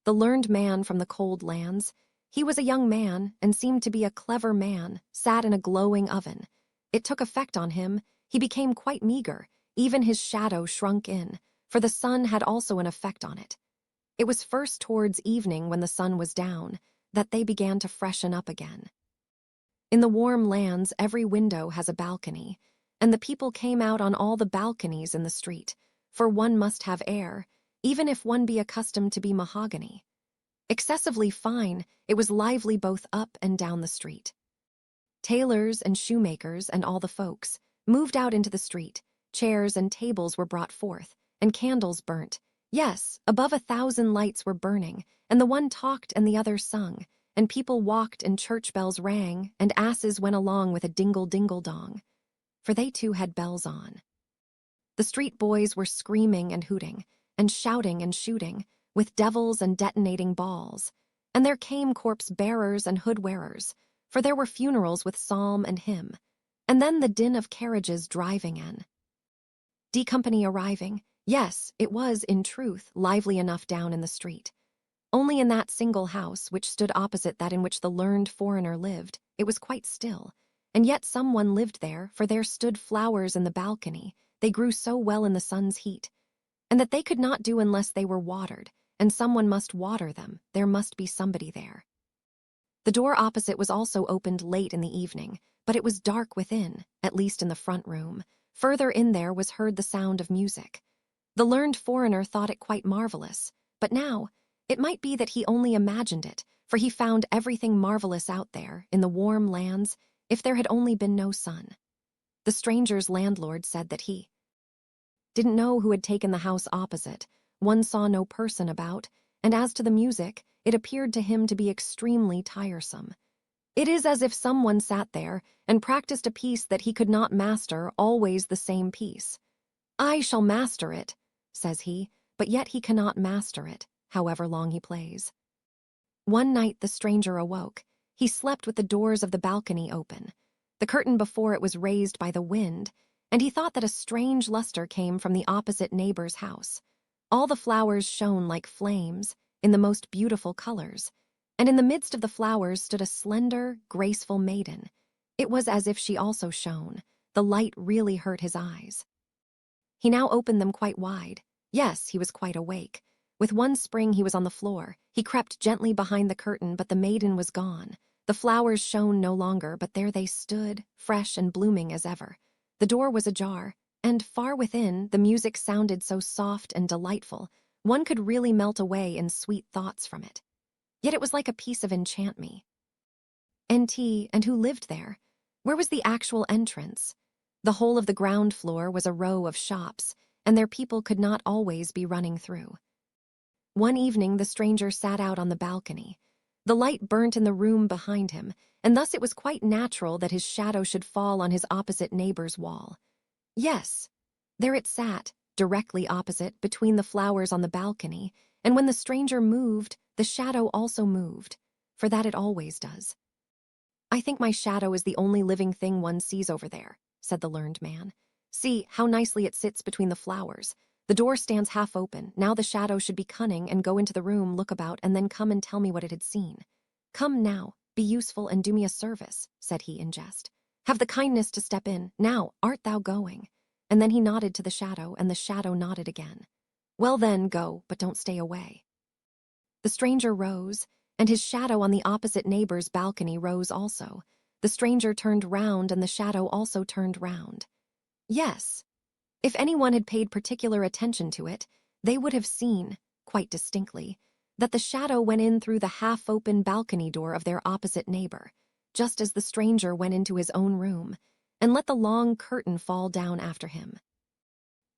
The learned man from the cold lands, he was a young man and seemed to be a clever man, sat in a glowing oven. It took effect on him. He became quite meager, even his shadow shrunk in, for the sun had also an effect on it. It was first towards evening, when the sun was down, that they began to freshen up again. In the warm lands every window has a balcony, and the people came out on all the balconies in the street, for one must have air, even if one be accustomed to be mahogany. Excessively fine, it was lively both up and down the street. Tailors and shoemakers and all the folks moved out into the street, chairs and tables were brought forth, and candles burnt. Yes, above 1,000 lights were burning, and the one talked and the other sung, and people walked and church bells rang, and asses went along with a dingle-dingle-dong, for they too had bells on. The street boys were screaming and hooting, and shouting and shooting, with devils and detonating balls, and there came corpse-bearers and hood-wearers, for there were funerals with psalm and hymn, and then the din of carriages driving in. D Company arriving, yes, it was, in truth, lively enough down in the street. Only in that single house, which stood opposite that in which the learned foreigner lived, it was quite still, and yet someone lived there, for there stood flowers in the balcony, they grew so well in the sun's heat, and that they could not do unless they were watered, and someone must water them, there must be somebody there. The door opposite was also opened late in the evening, but it was dark within, at least in the front room. Further in there was heard the sound of music. The learned foreigner thought it quite marvelous, but now, it might be that he only imagined it, for he found everything marvelous out there, in the warm lands, if there had only been no sun. The stranger's landlord said that he didn't know who had taken the house opposite, one saw no person about, and as to the music, it appeared to him to be extremely tiresome. It is as if someone sat there and practiced a piece that he could not master, always the same piece. I shall master it, says he, but yet he cannot master it, however long he plays. One night the stranger awoke. He slept with the doors of the balcony open. The curtain before it was raised by the wind, and he thought that a strange luster came from the opposite neighbor's house. All the flowers shone like flames, in the most beautiful colors, and in the midst of the flowers stood a slender, graceful maiden. It was as if she also shone. The light really hurt his eyes. He now opened them quite wide. Yes, he was quite awake. With one spring he was on the floor. He crept gently behind the curtain, but the maiden was gone. The flowers shone no longer, but there they stood, fresh and blooming as ever. The door was ajar, and far within, the music sounded so soft and delightful, one could really melt away in sweet thoughts from it. Yet it was like a piece of enchantment. NT, and who lived there? Where was the actual entrance? The whole of the ground floor was a row of shops, and their people could not always be running through. One evening the stranger sat out on the balcony. The light burnt in the room behind him, and thus it was quite natural that his shadow should fall on his opposite neighbor's wall. Yes, there it sat, directly opposite, between the flowers on the balcony, and when the stranger moved, the shadow also moved, for that it always does. I think my shadow is the only living thing one sees over there, said the learned man. See how nicely it sits between the flowers. The door stands half open. Now the shadow should be cunning and go into the room, look about, and then come and tell me what it had seen. Come now, be useful and do me a service, said he in jest. Have the kindness to step in. Now, art thou going? And then he nodded to the shadow, and the shadow nodded again. Well then, go, but don't stay away. The stranger rose, and his shadow on the opposite neighbor's balcony rose also. The stranger turned round, and the shadow also turned round. Yes, if anyone had paid particular attention to it, they would have seen, quite distinctly, that the shadow went in through the half-open balcony door of their opposite neighbor, just as the stranger went into his own room, and let the long curtain fall down after him.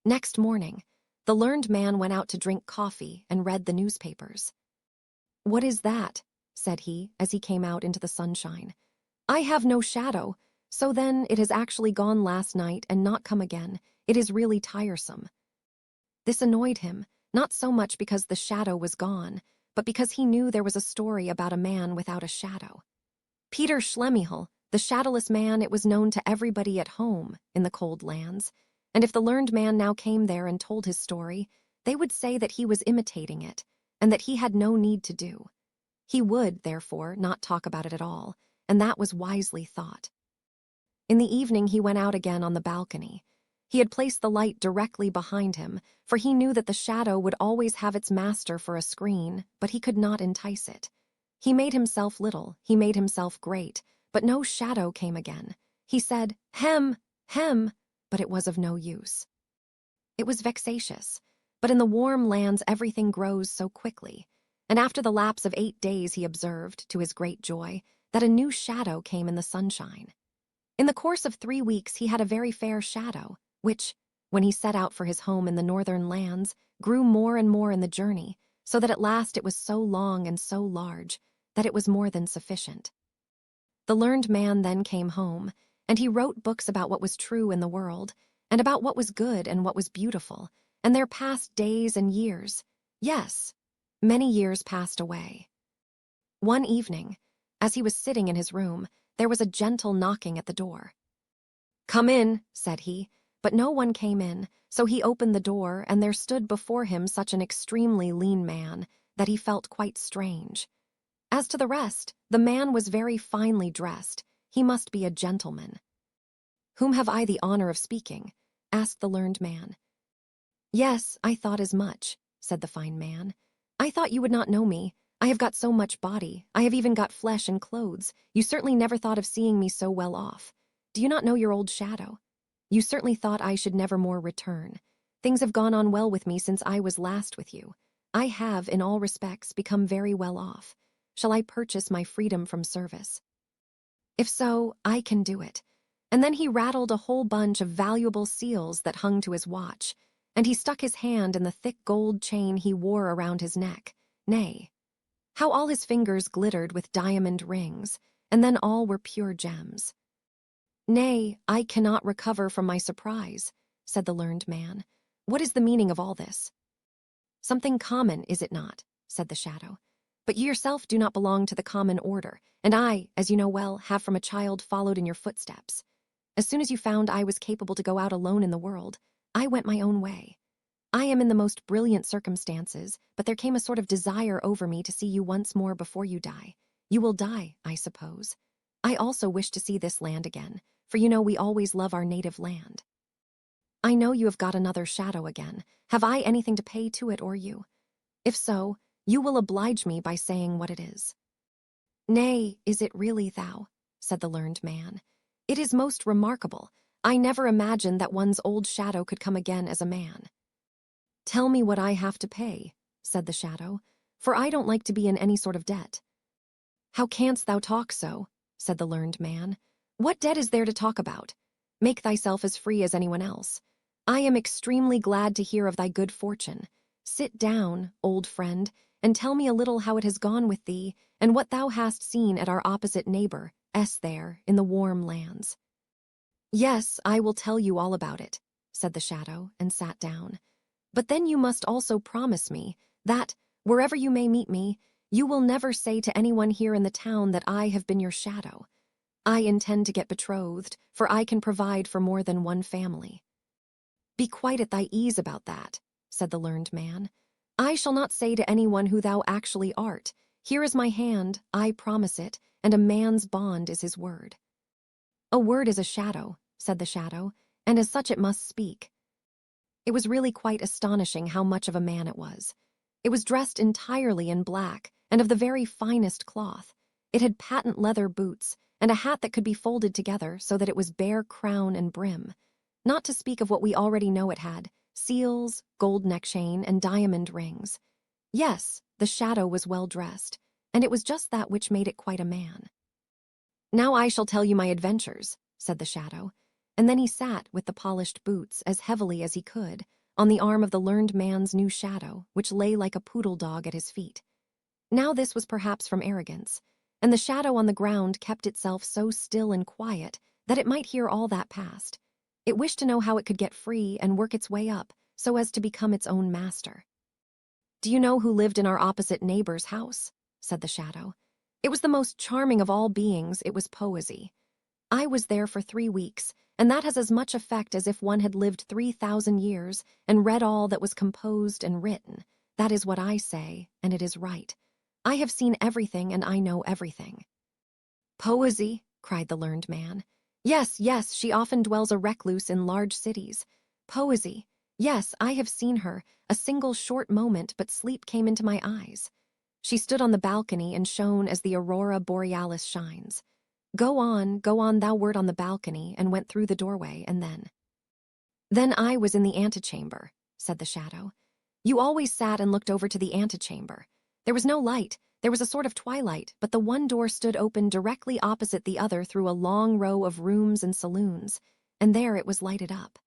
Next morning, the learned man went out to drink coffee and read the newspapers. What is that? Said he, as he came out into the sunshine. I have no shadow, so then it has actually gone last night and not come again. It is really tiresome. This annoyed him, not so much because the shadow was gone, but because he knew there was a story about a man without a shadow. Peter Schlemihl, the shadowless man, it was known to everybody at home in the cold lands, and if the learned man now came there and told his story, they would say that he was imitating it, and that he had no need to do. He would, therefore, not talk about it at all, and that was wisely thought. In the evening he went out again on the balcony. He had placed the light directly behind him, for he knew that the shadow would always have its master for a screen, but he could not entice it. He made himself little, he made himself great, but no shadow came again. He said, "Hem, hem," but it was of no use. It was vexatious, but in the warm lands everything grows so quickly, and after the lapse of 8 days he observed, to his great joy, that a new shadow came in the sunshine. In the course of 3 weeks he had a very fair shadow, which, when he set out for his home in the northern lands, grew more and more in the journey, so that at last it was so long and so large that it was more than sufficient. The learned man then came home, and he wrote books about what was true in the world, and about what was good and what was beautiful, and there passed days and years. Yes, many years passed away. One evening, as he was sitting in his room, there was a gentle knocking at the door. "Come in," said he, but no one came in, so he opened the door, and there stood before him such an extremely lean man that he felt quite strange. As to the rest, the man was very finely dressed. He must be a gentleman. "Whom have I the honor of speaking?" asked the learned man. "Yes, I thought as much," said the fine man. "I thought you would not know me. I have got so much body. I have even got flesh and clothes. You certainly never thought of seeing me so well off. Do you not know your old shadow? You certainly thought I should never more return. Things have gone on well with me since I was last with you. I have, in all respects, become very well off. Shall I purchase my freedom from service? If so, I can do it." And then he rattled a whole bunch of valuable seals that hung to his watch, and he stuck his hand in the thick gold chain he wore around his neck. Nay, how all his fingers glittered with diamond rings, and then all were pure gems. "Nay, I cannot recover from my surprise," said the learned man. "What is the meaning of all this?" "Something common, is it not?" said the shadow. "But you yourself do not belong to the common order, and I, as you know well, have from a child followed in your footsteps. As soon as you found I was capable to go out alone in the world, I went my own way. I am in the most brilliant circumstances, but there came a sort of desire over me to see you once more before you die. You will die, I suppose. I also wish to see this land again, for you know we always love our native land. I know you have got another shadow again. Have I anything to pay to it or you? If so, you will oblige me by saying what it is." "Nay, is it really thou?" said the learned man. "It is most remarkable. I never imagined that one's old shadow could come again as a man." "Tell me what I have to pay," said the shadow, "for I don't like to be in any sort of debt." "How canst thou talk so?" said the learned man. "What debt is there to talk about? Make thyself as free as anyone else. I am extremely glad to hear of thy good fortune. Sit down, old friend, and tell me a little how it has gone with thee, and what thou hast seen at our opposite neighbor, there, in the warm lands." "Yes, I will tell you all about it," said the shadow, and sat down. "But then you must also promise me that, wherever you may meet me, you will never say to anyone here in the town that I have been your shadow. I intend to get betrothed, for I can provide for more than one family." "Be quite at thy ease about that," said the learned man. "I shall not say to anyone who thou actually art. Here is my hand, I promise it, and a man's bond is his word." "A word is a shadow," said the shadow, "and as such it must speak." It was really quite astonishing how much of a man it was. It was dressed entirely in black, and of the very finest cloth. It had patent leather boots, and a hat that could be folded together so that it was bare crown and brim. Not to speak of what we already know it had, seals, gold neck chain, and diamond rings. Yes, the shadow was well dressed, and it was just that which made it quite a man. "Now I shall tell you my adventures," said the shadow, and then he sat with the polished boots as heavily as he could on the arm of the learned man's new shadow, which lay like a poodle dog at his feet. Now this was perhaps from arrogance, and the shadow on the ground kept itself so still and quiet that it might hear all that passed. It wished to know how it could get free and work its way up so as to become its own master. "Do you know who lived in our opposite neighbor's house?" said the shadow. "It was the most charming of all beings. It was poesy. I was there for 3 weeks, and that has as much effect as if one had lived 3,000 years and read all that was composed and written. That is what I say, and it is right. I have seen everything, and I know everything." "Poesy," cried the learned man. "Yes, yes, she often dwells a recluse in large cities. Poesy. Yes, I have seen her, a single short moment, but sleep came into my eyes. She stood on the balcony and shone as the aurora borealis shines. Go on, thou wert on the balcony and went through the doorway, and then—" "Then I was in the antechamber," said the shadow. "You always sat and looked over to the antechamber. There was no light. There was a sort of twilight, but the one door stood open directly opposite the other through a long row of rooms and saloons, and there it was lighted up."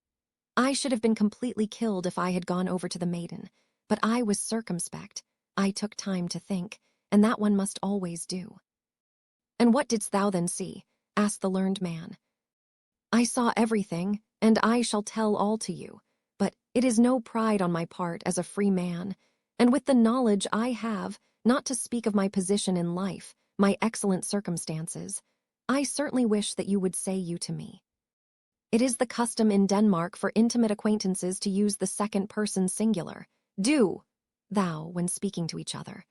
I should have been completely killed if I had gone over to the maiden, but I was circumspect. I took time to think, and that one must always do. And what didst thou then see? Asked the learned man. I saw everything, and I shall tell all to you, but it is no pride on my part as a free man, and with the knowledge I have, not to speak of my position in life, my excellent circumstances, I certainly wish that you would say you to me. It is the custom in Denmark for intimate acquaintances to use the second person singular, do, thou, when speaking to each other.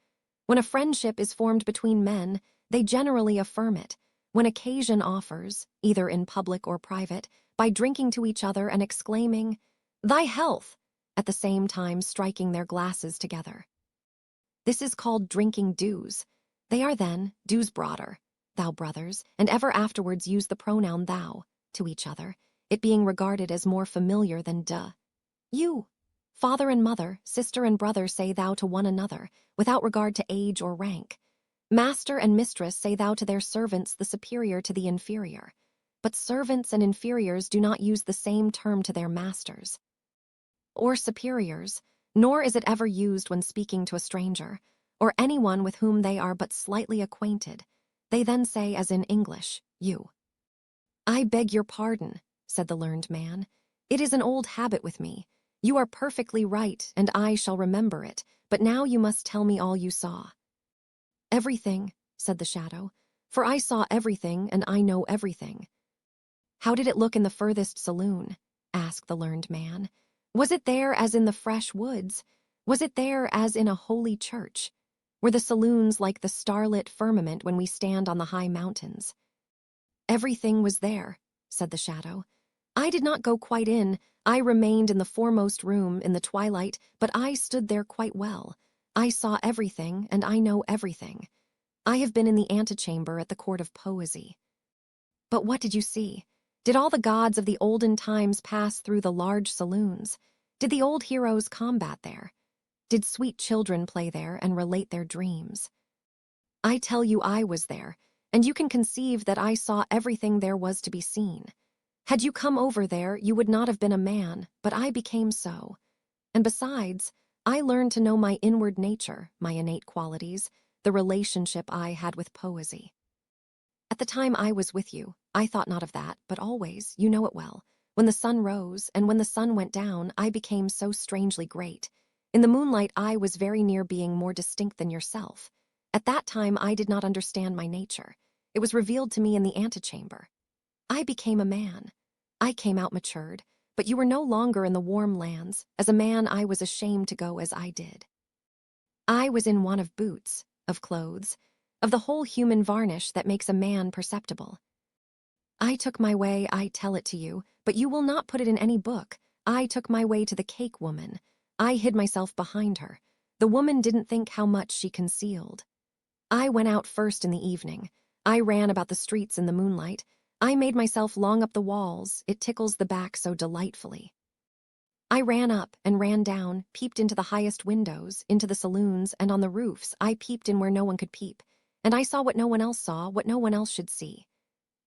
When a friendship is formed between men, they generally affirm it, when occasion offers, either in public or private, by drinking to each other and exclaiming, "Thy health," at the same time striking their glasses together. This is called drinking dews. They are then dewsbroder, thou brothers, and ever afterwards use the pronoun thou to each other, it being regarded as more familiar than de. You, father and mother, sister and brother say thou to one another, without regard to age or rank. Master and mistress say thou to their servants, the superior to the inferior. But servants and inferiors do not use the same term to their masters or superiors, nor is it ever used when speaking to a stranger, or anyone with whom they are but slightly acquainted. They then say, as in English, you. I beg your pardon, said the learned man. It is an old habit with me. You are perfectly right, and I shall remember it, but now you must tell me all you saw. Everything, said the shadow, for I saw everything, and I know everything. How did it look in the furthest saloon? Asked the learned man. Was it there as in the fresh woods? Was it there as in a holy church? Were the saloons like the starlit firmament when we stand on the high mountains? Everything was there, said the shadow. I did not go quite in. I remained in the foremost room in the twilight, but I stood there quite well. I saw everything, and I know everything. I have been in the antechamber at the court of poesy. But what did you see? Did all the gods of the olden times pass through the large saloons? Did the old heroes combat there? Did sweet children play there and relate their dreams? I tell you I was there, and you can conceive that I saw everything there was to be seen. Had you come over there, you would not have been a man, but I became so. And besides, I learned to know my inward nature, my innate qualities, the relationship I had with poesy. At the time I was with you, I thought not of that, but always, you know it well. When the sun rose, and when the sun went down, I became so strangely great. In the moonlight, I was very near being more distinct than yourself. At that time, I did not understand my nature. It was revealed to me in the antechamber. I became a man. I came out matured, but you were no longer in the warm lands. As a man, I was ashamed to go as I did. I was in want of boots, of clothes, of the whole human varnish that makes a man perceptible. I took my way, I tell it to you, but you will not put it in any book. I took my way to the cake woman. I hid myself behind her. The woman didn't think how much she concealed. I went out first in the evening. I ran about the streets in the moonlight. I made myself long up the walls. It tickles the back so delightfully. I ran up and ran down, peeped into the highest windows, into the saloons, and on the roofs. I peeped in where no one could peep, and I saw what no one else saw, what no one else should see.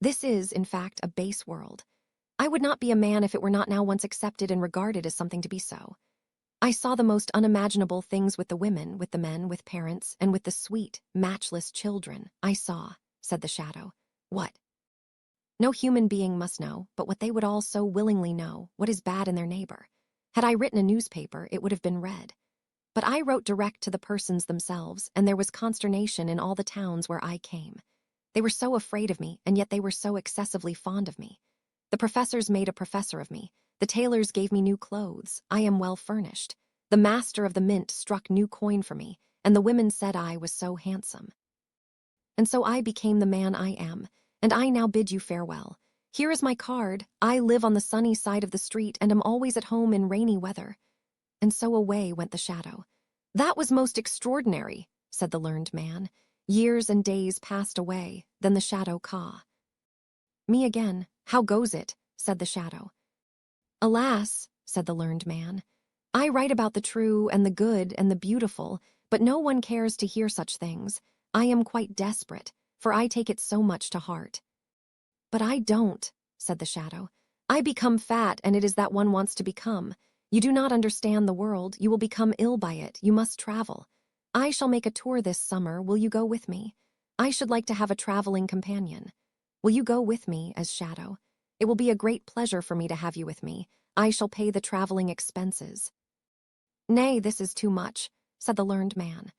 This is, in fact, a base world. I would not be a man if it were not now once accepted and regarded as something to be so. I saw the most unimaginable things with the women, with the men, with parents, and with the sweet, matchless children. I saw, said the shadow. What? No human being must know, but what they would all so willingly know, what is bad in their neighbor. Had I written a newspaper, it would have been read. But I wrote direct to the persons themselves, and there was consternation in all the towns where I came. They were so afraid of me, and yet they were so excessively fond of me. The professors made a professor of me. The tailors gave me new clothes. I am well furnished. The master of the mint struck new coin for me, and the women said I was so handsome. And so I became the man I am, and I now bid you farewell. Here is my card. I live on the sunny side of the street and am always at home in rainy weather. And so away went the shadow. That was most extraordinary, said the learned man. Years and days passed away, then the shadow caw. Me again. How goes it? Said the shadow. Alas, said the learned man, I write about the true and the good and the beautiful, but no one cares to hear such things. I am quite desperate, for I take it so much to heart. But I don't, said the shadow. I become fat, and it is that one wants to become. You do not understand the world. You will become ill by it. You must travel. I shall make a tour this summer. Will you go with me? I should like to have a traveling companion. Will you go with me as shadow? It will be a great pleasure for me to have you with me. I shall pay the traveling expenses. Nay, this is too much, said the learned man.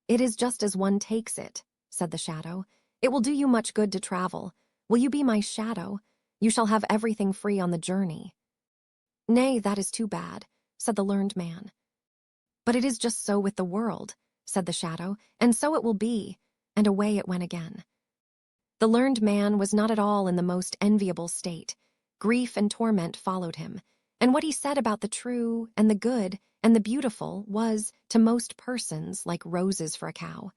It is just as one takes it, said the shadow. It will do you much good to travel. Will you be my shadow? You shall have everything free on the journey. Nay, that is too bad, said the learned man. But it is just so with the world, said the shadow, and so it will be, and away it went again. The learned man was not at all in the most enviable state. Grief and torment followed him, and what he said about the true and the good and the beautiful was, to most persons, like roses for a cow.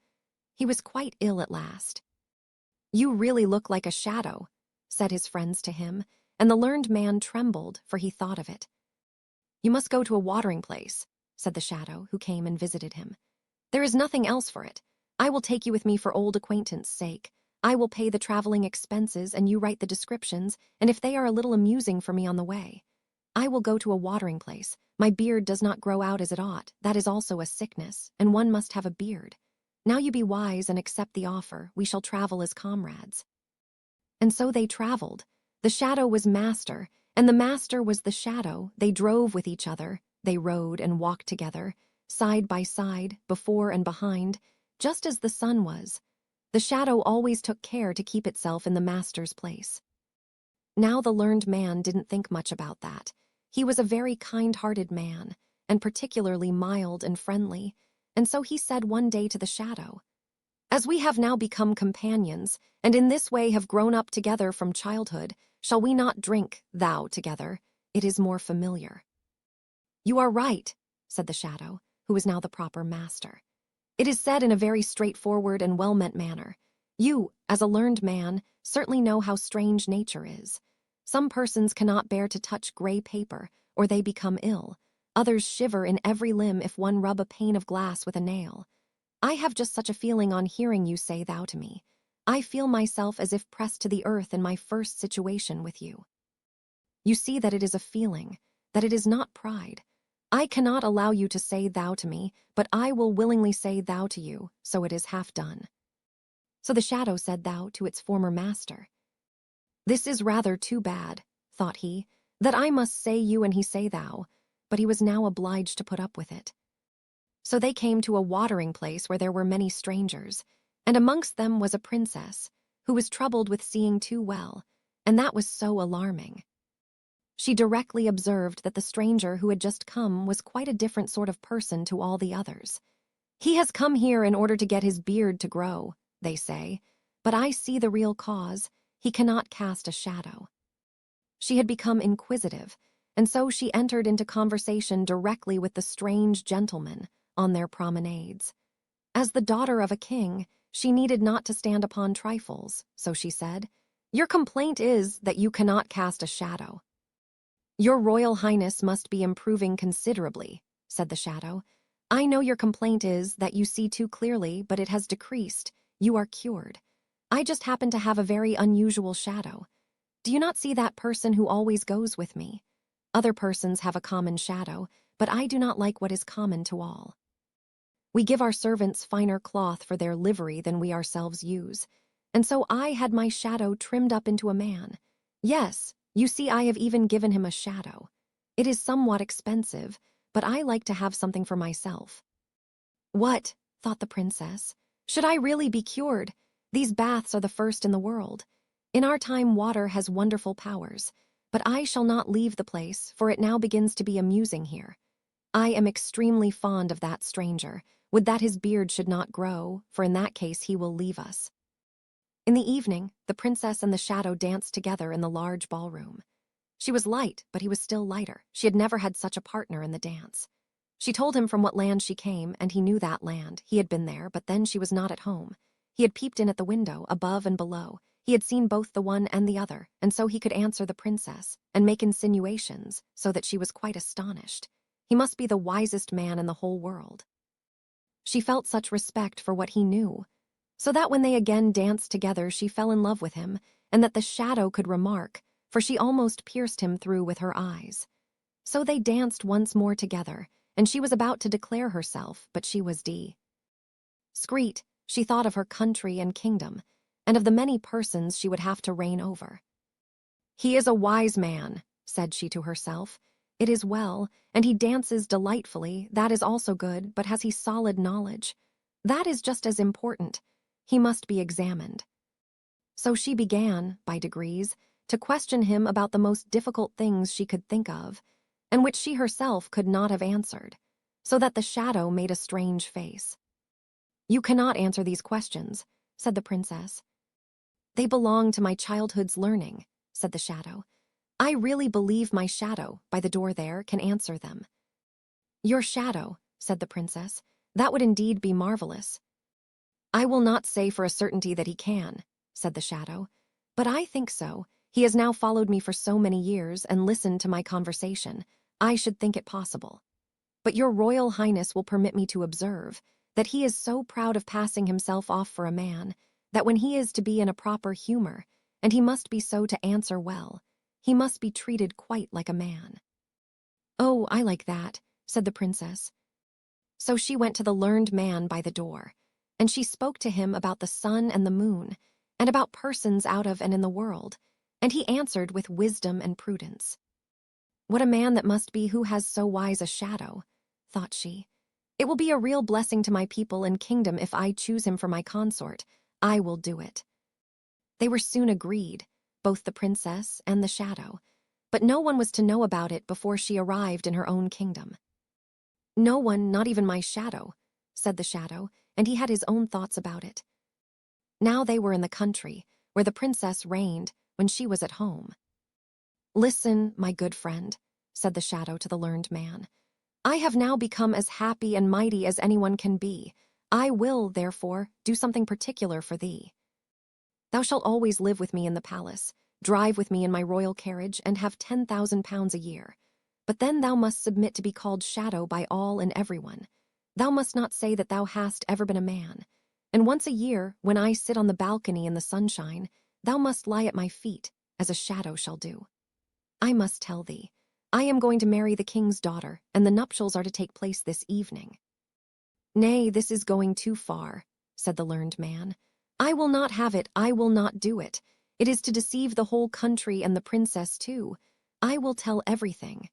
He was quite ill at last. You really look like a shadow, said his friends to him, and the learned man trembled, for he thought of it. You must go to a watering place, said the shadow, who came and visited him. There is nothing else for it. I will take you with me for old acquaintance' sake. I will pay the traveling expenses, and you write the descriptions, and if they are a little amusing for me on the way. I will go to a watering place. My beard does not grow out as it ought. That is also a sickness, and one must have a beard. Now you be wise and accept the offer. We shall travel as comrades. And so they traveled. The shadow was master, and the master was the shadow. They drove with each other. They rode and walked together, side by side, before and behind, just as the sun was. The shadow always took care to keep itself in the master's place. Now the learned man didn't think much about that. He was a very kind-hearted man, and particularly mild and friendly, and so he said one day to the shadow, As we have now become companions, and in this way have grown up together from childhood, shall we not drink thou together? It is more familiar. You are right, said the shadow, who was now the proper master. It is said in a very straightforward and well-meant manner. You, as a learned man, certainly know how strange nature is. Some persons cannot bear to touch gray paper, or they become ill. Others shiver in every limb if one rub a pane of glass with a nail. I have just such a feeling on hearing you say thou to me. I feel myself as if pressed to the earth in my first situation with you. You see that it is a feeling, that it is not pride. I cannot allow you to say thou to me, but I will willingly say thou to you, so it is half done. So the shadow said thou to its former master. This is rather too bad, thought he, that I must say you and he say thou, but he was now obliged to put up with it. So they came to a watering place where there were many strangers, and amongst them was a princess, who was troubled with seeing too well, and that was so alarming. She directly observed that the stranger who had just come was quite a different sort of person to all the others. He has come here in order to get his beard to grow, they say, but I see the real cause. He cannot cast a shadow. She had become inquisitive, and so she entered into conversation directly with the strange gentleman on their promenades. As the daughter of a king, she needed not to stand upon trifles, so she said, Your complaint is that you cannot cast a shadow. Your Royal Highness must be improving considerably, said the shadow. I know your complaint is that you see too clearly, but it has decreased. You are cured. I just happen to have a very unusual shadow. Do you not see that person who always goes with me? Other persons have a common shadow, but I do not like what is common to all. We give our servants finer cloth for their livery than we ourselves use, and so I had my shadow trimmed up into a man. Yes, you see, I have even given him a shadow. It is somewhat expensive, but I like to have something for myself. What, thought the princess, should I really be cured? These baths are the first in the world. In our time water has wonderful powers, but I shall not leave the place, for it now begins to be amusing here. I am extremely fond of that stranger. Would that his beard should not grow, for in that case he will leave us. In the evening, the princess and the shadow danced together in the large ballroom. She was light, but he was still lighter. She had never had such a partner in the dance. She told him from what land she came, and he knew that land. He had been there, but then she was not at home. He had peeped in at the window, above and below. He had seen both the one and the other, and so he could answer the princess, and make insinuations, so that she was quite astonished. He must be the wisest man in the whole world. She felt such respect for what he knew, so that when they again danced together she fell in love with him, and that the shadow could remark, for she almost pierced him through with her eyes. So they danced once more together, and she was about to declare herself, but she was discreet. She thought of her country and kingdom, and of the many persons she would have to reign over. "He is a wise man," said she to herself. "It is well, and he dances delightfully, that is also good, but has he solid knowledge? That is just as important. He must be examined." So she began, by degrees, to question him about the most difficult things she could think of, and which she herself could not have answered, so that the shadow made a strange face. "You cannot answer these questions," said the princess. "They belong to my childhood's learning," said the shadow. "I really believe my shadow, by the door there, can answer them." "Your shadow," said the princess. "That would indeed be marvelous." "I will not say for a certainty that he can," said the shadow, "but I think so. He has now followed me for so many years and listened to my conversation. I should think it possible. But your Royal Highness will permit me to observe that he is so proud of passing himself off for a man, that when he is to be in a proper humor, and he must be so to answer well, he must be treated quite like a man." "Oh, I like that," said the princess. So she went to the learned man by the door, and she spoke to him about the sun and the moon, and about persons out of and in the world, and he answered with wisdom and prudence. "What a man that must be who has so wise a shadow," thought she. "It will be a real blessing to my people and kingdom if I choose him for my consort. I will do it." They were soon agreed, both the princess and the shadow, but no one was to know about it before she arrived in her own kingdom. "No one, not even my shadow," said the shadow, and he had his own thoughts about it. Now they were in the country, where the princess reigned when she was at home. "Listen, my good friend," said the shadow to the learned man. "I have now become as happy and mighty as anyone can be. I will, therefore, do something particular for thee. Thou shalt always live with me in the palace, drive with me in my royal carriage, and have 10,000 pounds a year. But then thou must submit to be called shadow by all and everyone. Thou must not say that thou hast ever been a man. And once a year, when I sit on the balcony in the sunshine, thou must lie at my feet, as a shadow shall do. I must tell thee, I am going to marry the king's daughter, and the nuptials are to take place this evening." "Nay, this is going too far," said the learned man. "I will not have it, I will not do it. It is to deceive the whole country and the princess too. I will tell everything,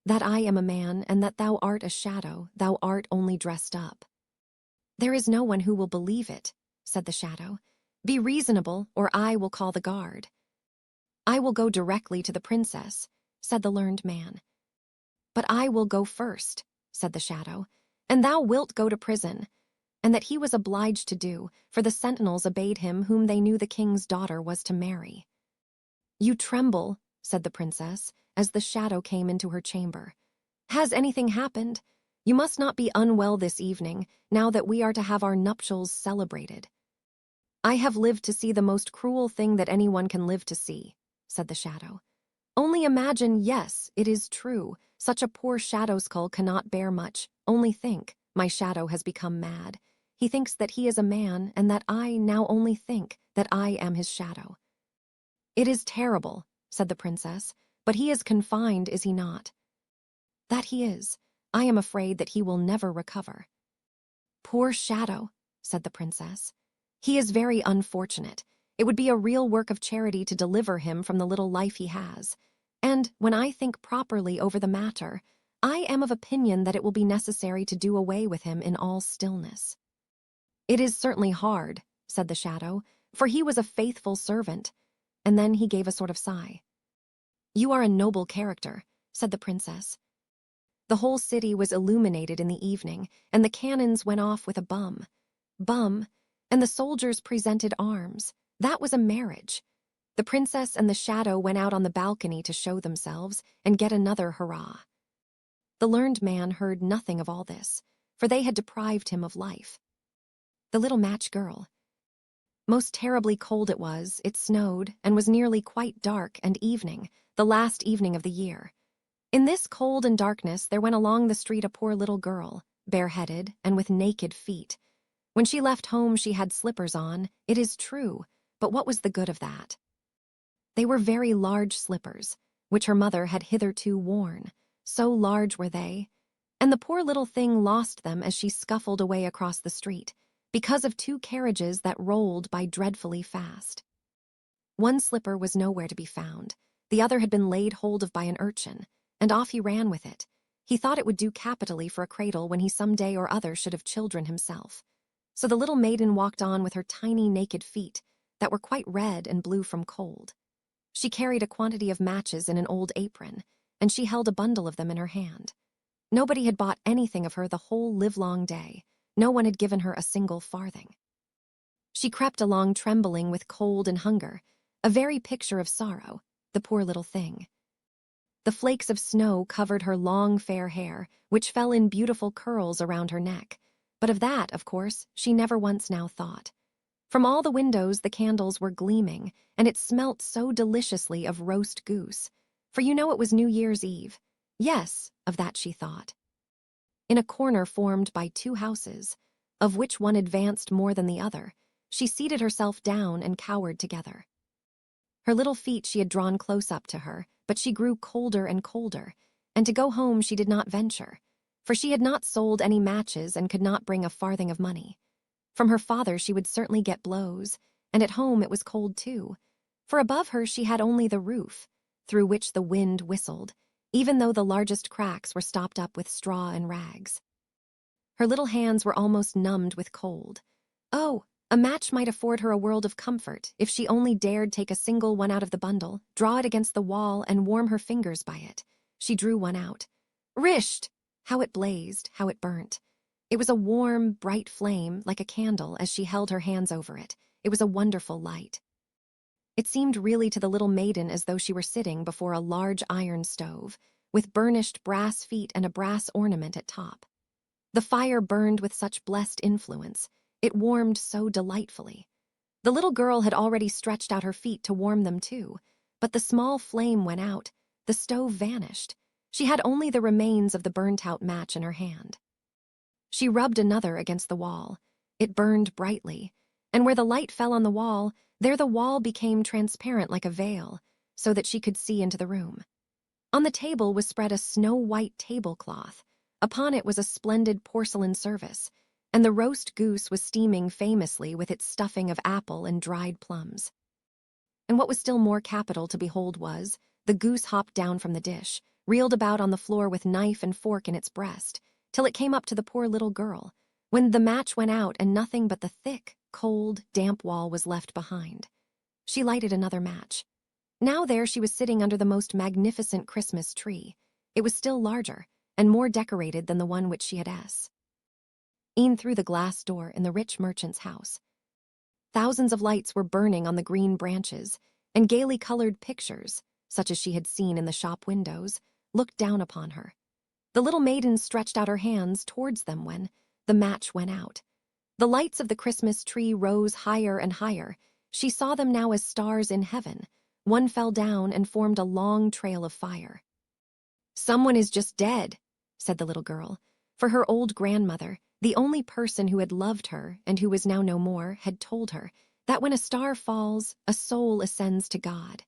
that I am a man, and that thou art a shadow, thou art only dressed up." "There is no one who will believe it," said the shadow. "Be reasonable, or I will call the guard." "I will go directly to the princess," said the learned man. "But I will go first," said the shadow, "and thou wilt go to prison." And that he was obliged to do, for the sentinels obeyed him whom they knew the king's daughter was to marry. "You tremble," said the princess, as the shadow came into her chamber. "Has anything happened? You must not be unwell this evening, now that we are to have our nuptials celebrated." "I have lived to see the most cruel thing that anyone can live to see," said the shadow. "Only imagine, yes, it is true, such a poor shadow skull cannot bear much. Only think, my shadow has become mad. He thinks that he is a man, and that I now only think that I am his shadow." "It is terrible," said the princess, "but he is confined, is he not?" "That he is. I am afraid that he will never recover." "Poor shadow," said the princess. "He is very unfortunate. It would be a real work of charity to deliver him from the little life he has. And, when I think properly over the matter, I am of opinion that it will be necessary to do away with him in all stillness." "It is certainly hard," said the shadow, "for he was a faithful servant." And then he gave a sort of sigh. "You are a noble character," said the princess. The whole city was illuminated in the evening, and the cannons went off with a bum, bum, and the soldiers presented arms. That was a marriage. The princess and the shadow went out on the balcony to show themselves and get another hurrah. The learned man heard nothing of all this, for they had deprived him of life. The little match girl. Most terribly cold it was, it snowed, and was nearly quite dark and evening, the last evening of the year. In this cold and darkness there went along the street a poor little girl, bareheaded and with naked feet. When she left home she had slippers on, it is true, but what was the good of that? They were very large slippers, which her mother had hitherto worn. So large were they, and the poor little thing lost them as she scuffled away across the street, because of two carriages that rolled by dreadfully fast. One slipper was nowhere to be found. The other had been laid hold of by an urchin, and off he ran with it. He thought it would do capitally for a cradle when he some day or other should have children himself. So the little maiden walked on with her tiny naked feet that were quite red and blue from cold. She carried a quantity of matches in an old apron, and she held a bundle of them in her hand. Nobody had bought anything of her the whole livelong day. No one had given her a single farthing. She crept along trembling with cold and hunger, a very picture of sorrow, the poor little thing. The flakes of snow covered her long fair hair, which fell in beautiful curls around her neck, but of that, of course, she never once now thought. From all the windows the candles were gleaming, and it smelt so deliciously of roast goose, for you know it was New Year's Eve. Yes, of that she thought. In a corner formed by two houses, of which one advanced more than the other, she seated herself down and cowered together. Her little feet she had drawn close up to her, but she grew colder and colder, and to go home she did not venture, for she had not sold any matches and could not bring a farthing of money. From her father she would certainly get blows, and at home it was cold too, for above her she had only the roof, through which the wind whistled, even though the largest cracks were stopped up with straw and rags. Her little hands were almost numbed with cold. Oh, a match might afford her a world of comfort if she only dared take a single one out of the bundle, draw it against the wall, and warm her fingers by it. She drew one out. Risht! How it blazed, how it burnt. It was a warm, bright flame, like a candle, as she held her hands over it. It was a wonderful light. It seemed really to the little maiden as though she were sitting before a large iron stove, with burnished brass feet and a brass ornament at top. The fire burned with such blessed influence. It warmed so delightfully. The little girl had already stretched out her feet to warm them too, but the small flame went out, the stove vanished. She had only the remains of the burnt-out match in her hand. She rubbed another against the wall. It burned brightly, and where the light fell on the wall, there the wall became transparent like a veil, so that she could see into the room. On the table was spread a snow-white tablecloth. Upon it was a splendid porcelain service, and the roast goose was steaming famously with its stuffing of apple and dried plums. And what was still more capital to behold was, the goose hopped down from the dish, reeled about on the floor with knife and fork in its breast, till it came up to the poor little girl, when the match went out and nothing but the thick, cold, damp wall was left behind. She lighted another match. Now there she was sitting under the most magnificent Christmas tree. It was still larger, and more decorated than the one which she had seen through the glass door in the rich merchant's house. Thousands of lights were burning on the green branches, and gaily colored pictures, such as she had seen in the shop windows, looked down upon her. The little maiden stretched out her hands towards them when the match went out. The lights of the Christmas tree rose higher and higher. She saw them now as stars in heaven. One fell down and formed a long trail of fire. "Someone is just dead," said the little girl, for her old grandmother, the only person who had loved her and who was now no more, had told her that when a star falls, a soul ascends to God.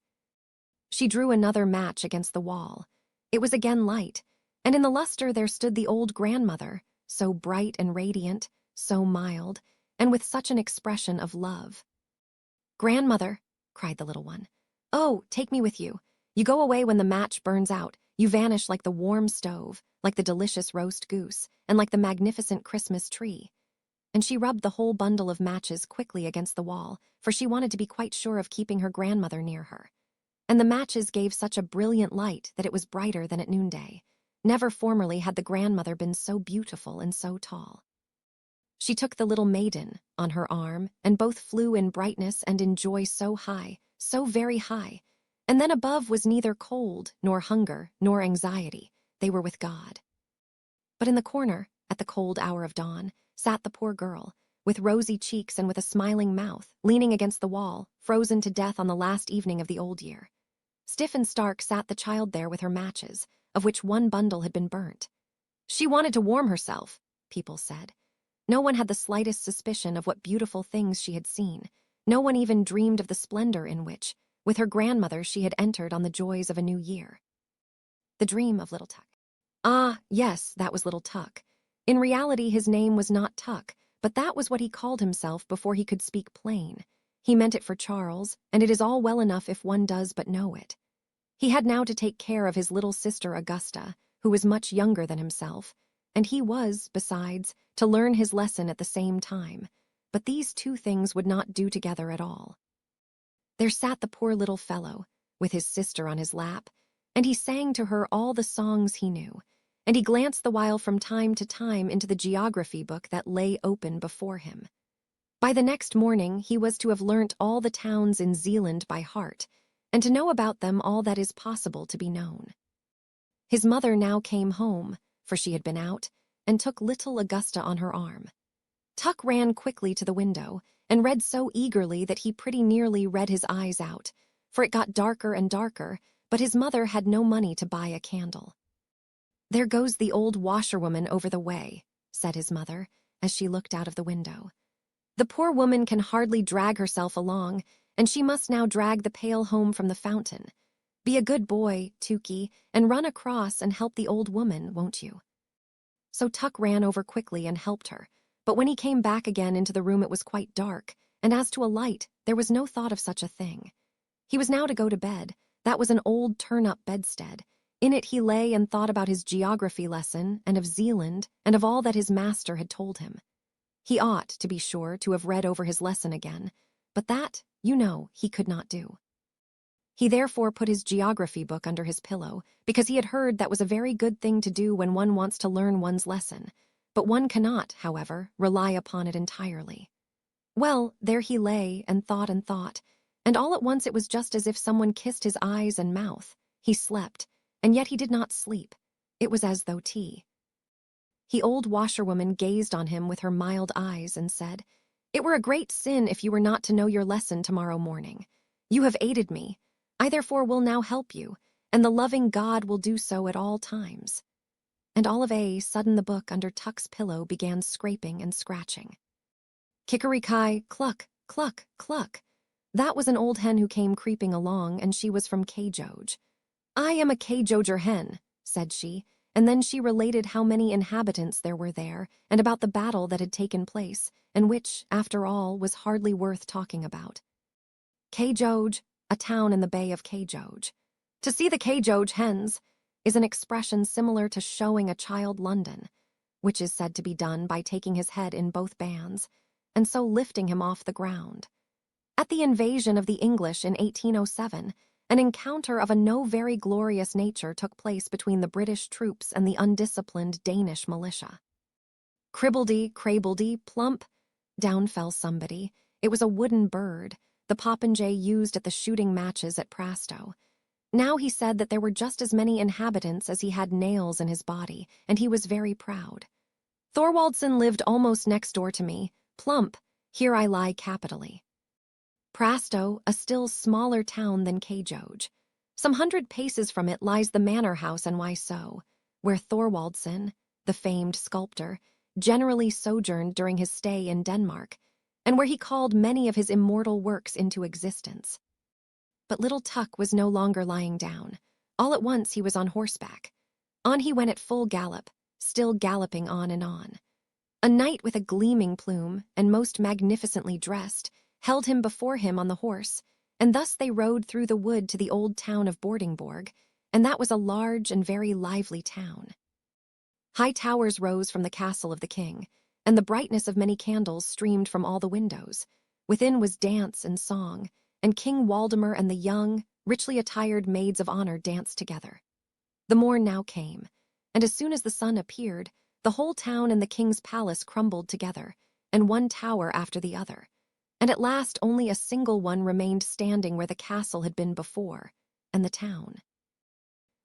She drew another match against the wall. It was again light, and in the luster there stood the old grandmother, so bright and radiant, so mild, and with such an expression of love. "Grandmother," cried the little one, "oh, take me with you. You go away when the match burns out. You vanish like the warm stove, like the delicious roast goose, and like the magnificent Christmas tree." And she rubbed the whole bundle of matches quickly against the wall, for she wanted to be quite sure of keeping her grandmother near her. And the matches gave such a brilliant light that it was brighter than at noonday. Never formerly had the grandmother been so beautiful and so tall. She took the little maiden on her arm, and both flew in brightness and in joy so high, so very high. And then above was neither cold, nor hunger, nor anxiety. They were with God. But in the corner, at the cold hour of dawn, sat the poor girl, with rosy cheeks and with a smiling mouth, leaning against the wall, frozen to death on the last evening of the old year. Stiff and stark sat the child there with her matches, of which one bundle had been burnt. She wanted to warm herself, people said. No one had the slightest suspicion of what beautiful things she had seen. No one even dreamed of the splendor in which, With her grandmother, she had entered on the joys of a new year. The dream of little Tuck. Ah, yes, that was little Tuck. In reality, his name was not Tuck, but that was what he called himself before he could speak plain. He meant it for Charles, and it is all well enough if one does but know it. He had now to take care of his little sister Augusta, who was much younger than himself, and he was, besides, to learn his lesson at the same time. But these two things would not do together at all. There sat the poor little fellow, with his sister on his lap, and he sang to her all the songs he knew, and he glanced the while from time to time into the geography book that lay open before him. By the next morning he was to have learnt all the towns in Zealand by heart, and to know about them all that is possible to be known. His mother now came home, for she had been out, and took little Augusta on her arm. Tuck ran quickly to the window, and read so eagerly that he pretty nearly read his eyes out, for it got darker and darker, but his mother had no money to buy a candle. "There goes the old washerwoman over the way," said his mother, as she looked out of the window. "The poor woman can hardly drag herself along, and she must now drag the pail home from the fountain. Be a good boy, Tukey, and run across and help the old woman, won't you?" So Tuck ran over quickly and helped her, but when he came back again into the room it was quite dark, and as to a light, there was no thought of such a thing. He was now to go to bed. That was an old turn-up bedstead. In it he lay and thought about his geography lesson, and of Zealand, and of all that his master had told him. He ought, to be sure, to have read over his lesson again, but that, you know, he could not do. He therefore put his geography book under his pillow, because he had heard that was a very good thing to do when one wants to learn one's lesson, but one cannot, however, rely upon it entirely. Well, there he lay and thought, and all at once it was just as if someone kissed his eyes and mouth. He slept, and yet he did not sleep. It was as though The old washerwoman gazed on him with her mild eyes and said, "It were a great sin if you were not to know your lesson tomorrow morning. You have aided me. I therefore will now help you, and the loving God will do so at all times." And all of a sudden the book under Tuck's pillow began scraping and scratching. Kikeriki, cluck, cluck, cluck. That was an old hen who came creeping along, and she was from Kjoge. "I am a Kjoger hen," said she, and then she related how many inhabitants there were there, and about the battle that had taken place, and which, after all, was hardly worth talking about. Kjoge, a town in the Bay of Kjoge. To see the Kjoge hens is an expression similar to showing a child London, which is said to be done by taking his head in both bands, and so lifting him off the ground. At the invasion of the English in 1807, an encounter of a no very glorious nature took place between the British troops and the undisciplined Danish militia. Cribbledy, crabledy, plump, down fell somebody. It was a wooden bird, the popinjay used at the shooting matches at Prastoe. Now he said that there were just as many inhabitants as he had nails in his body, and he was very proud. "Thorwaldsen lived almost next door to me. Plump, here I lie capitally." Prastoe, a still smaller town than Kjoge. Some 100 paces from it lies the manor house, and why so, where Thorwaldsen, the famed sculptor, generally sojourned during his stay in Denmark, and where he called many of his immortal works into existence. But little Tuck was no longer lying down. All at once he was on horseback. On he went at full gallop, still galloping on and on. A knight with a gleaming plume, and most magnificently dressed, held him before him on the horse, and thus they rode through the wood to the old town of Bordingborg, and that was a large and very lively town. High towers rose from the castle of the king, and the brightness of many candles streamed from all the windows. Within was dance and song, and King Waldemar and the young, richly attired maids of honor danced together. The morn now came, and as soon as the sun appeared, the whole town and the king's palace crumbled together, and one tower after the other, and at last only a single one remained standing where the castle had been before, and the town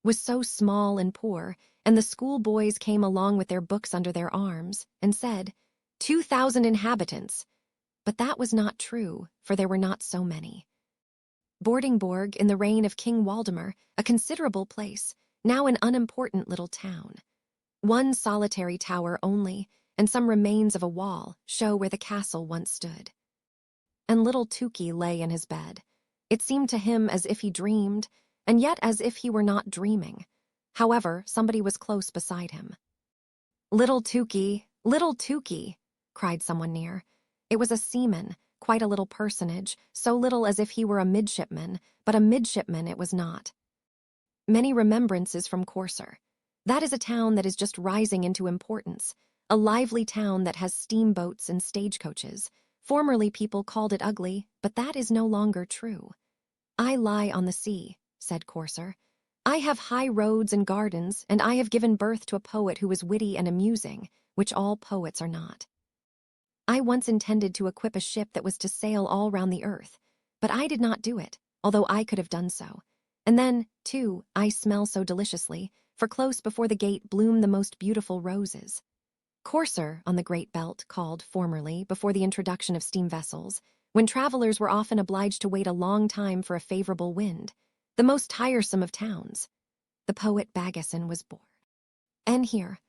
was so small and poor, and the schoolboys came along with their books under their arms, and said, 2,000 inhabitants. But that was not true, for there were not so many. Bordingborg, in the reign of King Waldemar, a considerable place, now an unimportant little town. One solitary tower only, and some remains of a wall, show where the castle once stood. And little Tukey lay in his bed. It seemed to him as if he dreamed, and yet as if he were not dreaming. However, somebody was close beside him. "Little Tukey," cried someone near. It was a seaman, quite a little personage, so little as if he were a midshipman, but a midshipman it was not. Many remembrances from Corsair. That is a town that is just rising into importance, a lively town that has steamboats and stagecoaches. Formerly people called it ugly, but that is no longer true. "I lie on the sea," said Corsair. "I have high roads and gardens, and I have given birth to a poet who is witty and amusing, which all poets are not. I once intended to equip a ship that was to sail all round the earth, but I did not do it, although I could have done so. And then, too, I smell so deliciously, for close before the gate bloom the most beautiful roses." Corsair, on the Great Belt, called, formerly, before the introduction of steam vessels, when travelers were often obliged to wait a long time for a favorable wind, the most tiresome of towns. The poet Bagasson was born. And here.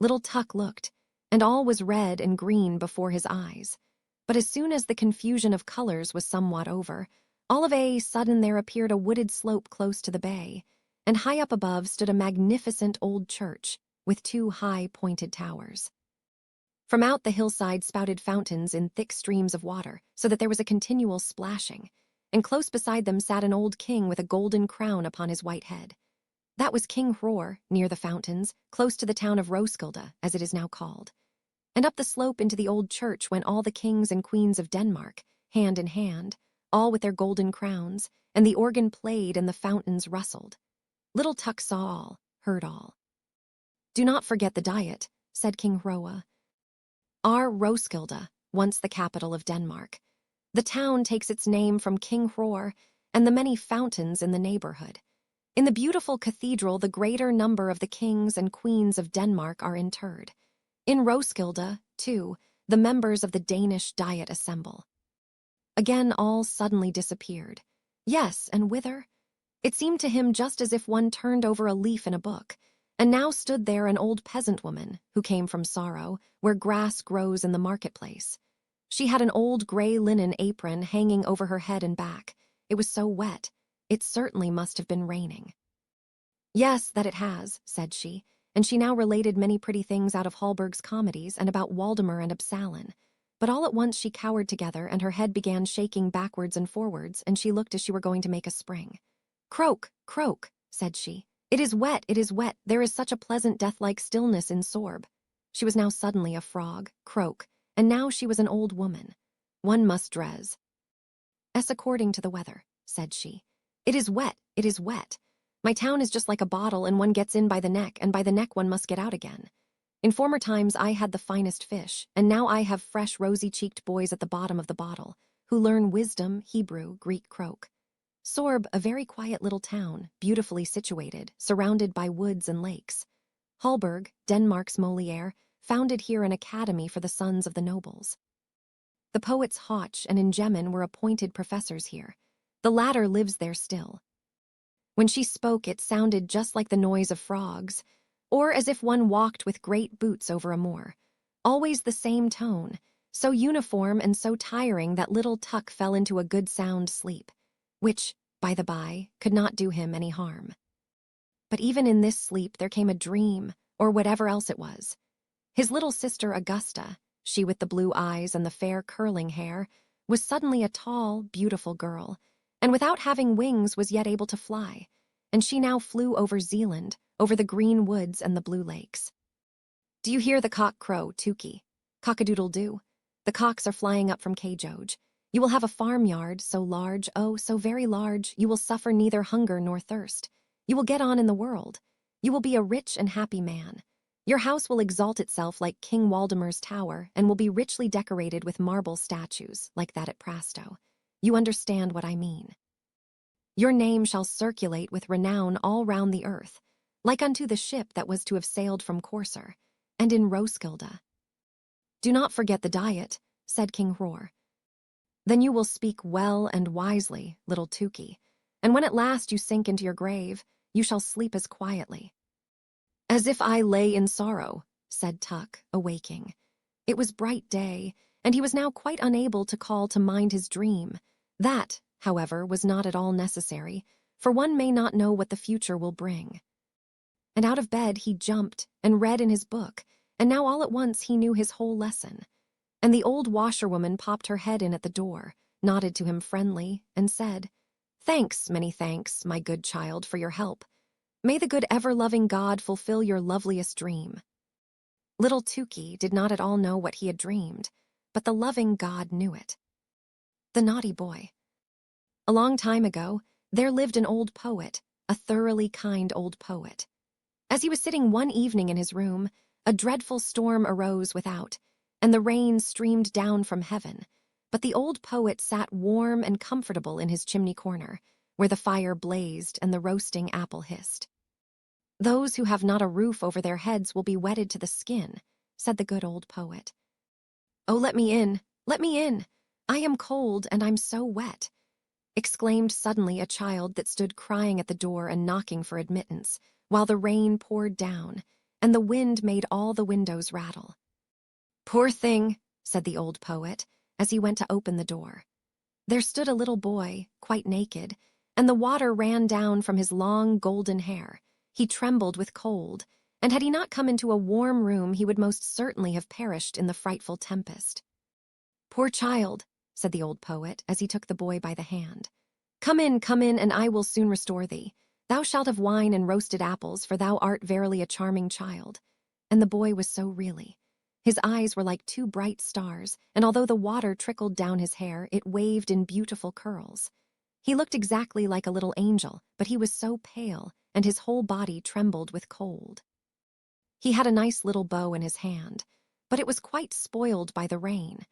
Little Tuck looked, and all was red and green before his eyes. But as soon as the confusion of colors was somewhat over, all of a sudden there appeared a wooded slope close to the bay, and high up above stood a magnificent old church, with 2 high pointed towers. From out the hillside spouted fountains in thick streams of water, so that there was a continual splashing, and close beside them sat an old king with a golden crown upon his white head. That was King Hror, near the fountains, close to the town of Roskilde, as it is now called. And up the slope into the old church went all the kings and queens of Denmark, hand in hand, all with their golden crowns, and the organ played and the fountains rustled. Little Tuck saw all, heard all. "Do not forget the Diet," said King Hroa. "Our Roskilde, once the capital of Denmark. The town takes its name from King Hror and the many fountains in the neighborhood. In the beautiful cathedral the greater number of the kings and queens of Denmark are interred. In Roskilde, too, the members of the Danish Diet assemble." Again all suddenly disappeared. Yes, and whither? It seemed to him just as if one turned over a leaf in a book, and now stood there an old peasant woman, who came from Sorrow, where grass grows in the marketplace. She had an old gray linen apron hanging over her head and back. It was so wet, it certainly must have been raining. "Yes, that it has," said she, and she now related many pretty things out of Hallberg's comedies and about Waldemar and Absalon. But all at once she cowered together, and her head began shaking backwards and forwards, and she looked as she were going to make a spring. "Croak, croak," said she. It is wet, there is such a pleasant death-like stillness in Sorb." She was now suddenly a frog, croak, and now she was an old woman. "One must dress." "As according to the weather," said she. It is wet. My town is just like a bottle, and one gets in by the neck, and by the neck one must get out again. In former times I had the finest fish, and now I have fresh rosy-cheeked boys at the bottom of the bottle, who learn wisdom, Hebrew, Greek croak. Sorb, a very quiet little town, beautifully situated, surrounded by woods and lakes. Hallberg, Denmark's Molière, founded here an academy for the sons of the nobles. The poets Hoch and Ingemin were appointed professors here. The latter lives there still. When she spoke it sounded just like the noise of frogs, or as if one walked with great boots over a moor. Always the same tone, so uniform and so tiring that little Tuck fell into a good sound sleep, which, by the by, could not do him any harm. But even in this sleep there came a dream, or whatever else it was. His little sister Augusta, she with the blue eyes and the fair curling hair, was suddenly a tall, beautiful girl, and without having wings was yet able to fly, and she now flew over Zealand, over the green woods and the blue lakes. "Do you hear the cock crow, Tukey? Cock-a-doodle-doo. The cocks are flying up from Kajoj. You will have a farmyard so large, oh, so very large, you will suffer neither hunger nor thirst. You will get on in the world. You will be a rich and happy man. Your house will exalt itself like King Waldemar's tower, and will be richly decorated with marble statues, like that at Prasto. You understand what I mean. Your name shall circulate with renown all round the earth, like unto the ship that was to have sailed from Corsair, and in Roskilde." "Do not forget the Diet," said King Hror. "Then you will speak well and wisely, little Tukey, and when at last you sink into your grave, you shall sleep as quietly." "As if I lay in sorrow," said Tuck, awaking. It was bright day, and he was now quite unable to call to mind his dream. That, however, was not at all necessary, for one may not know what the future will bring. And out of bed he jumped and read in his book, and now all at once he knew his whole lesson. And the old washerwoman popped her head in at the door, nodded to him friendly, and said, "Thanks, many thanks, my good child, for your help. May the good ever-loving God fulfill your loveliest dream." Little Tukey did not at all know what he had dreamed, but the loving God knew it. The Naughty Boy. A long time ago, there lived an old poet, a thoroughly kind old poet. As he was sitting one evening in his room, a dreadful storm arose without, and the rain streamed down from heaven. But the old poet sat warm and comfortable in his chimney corner, where the fire blazed and the roasting apple hissed. "Those who have not a roof over their heads will be wetted to the skin," said the good old poet. "Oh, let me in, let me in! I am cold and I'm so wet," exclaimed suddenly a child that stood crying at the door and knocking for admittance, while the rain poured down, and the wind made all the windows rattle. "Poor thing," said the old poet, as he went to open the door. There stood a little boy, quite naked, and the water ran down from his long golden hair. He trembled with cold, and had he not come into a warm room he would most certainly have perished in the frightful tempest. "Poor child," said the old poet, as he took the boy by the hand. Come in, and I will soon restore thee. Thou shalt have wine and roasted apples, for thou art verily a charming child." And the boy was so really. His eyes were like two bright stars, and although the water trickled down his hair, it waved in beautiful curls. He looked exactly like a little angel, but he was so pale, and his whole body trembled with cold. He had a nice little bow in his hand, but it was quite spoiled by the rain,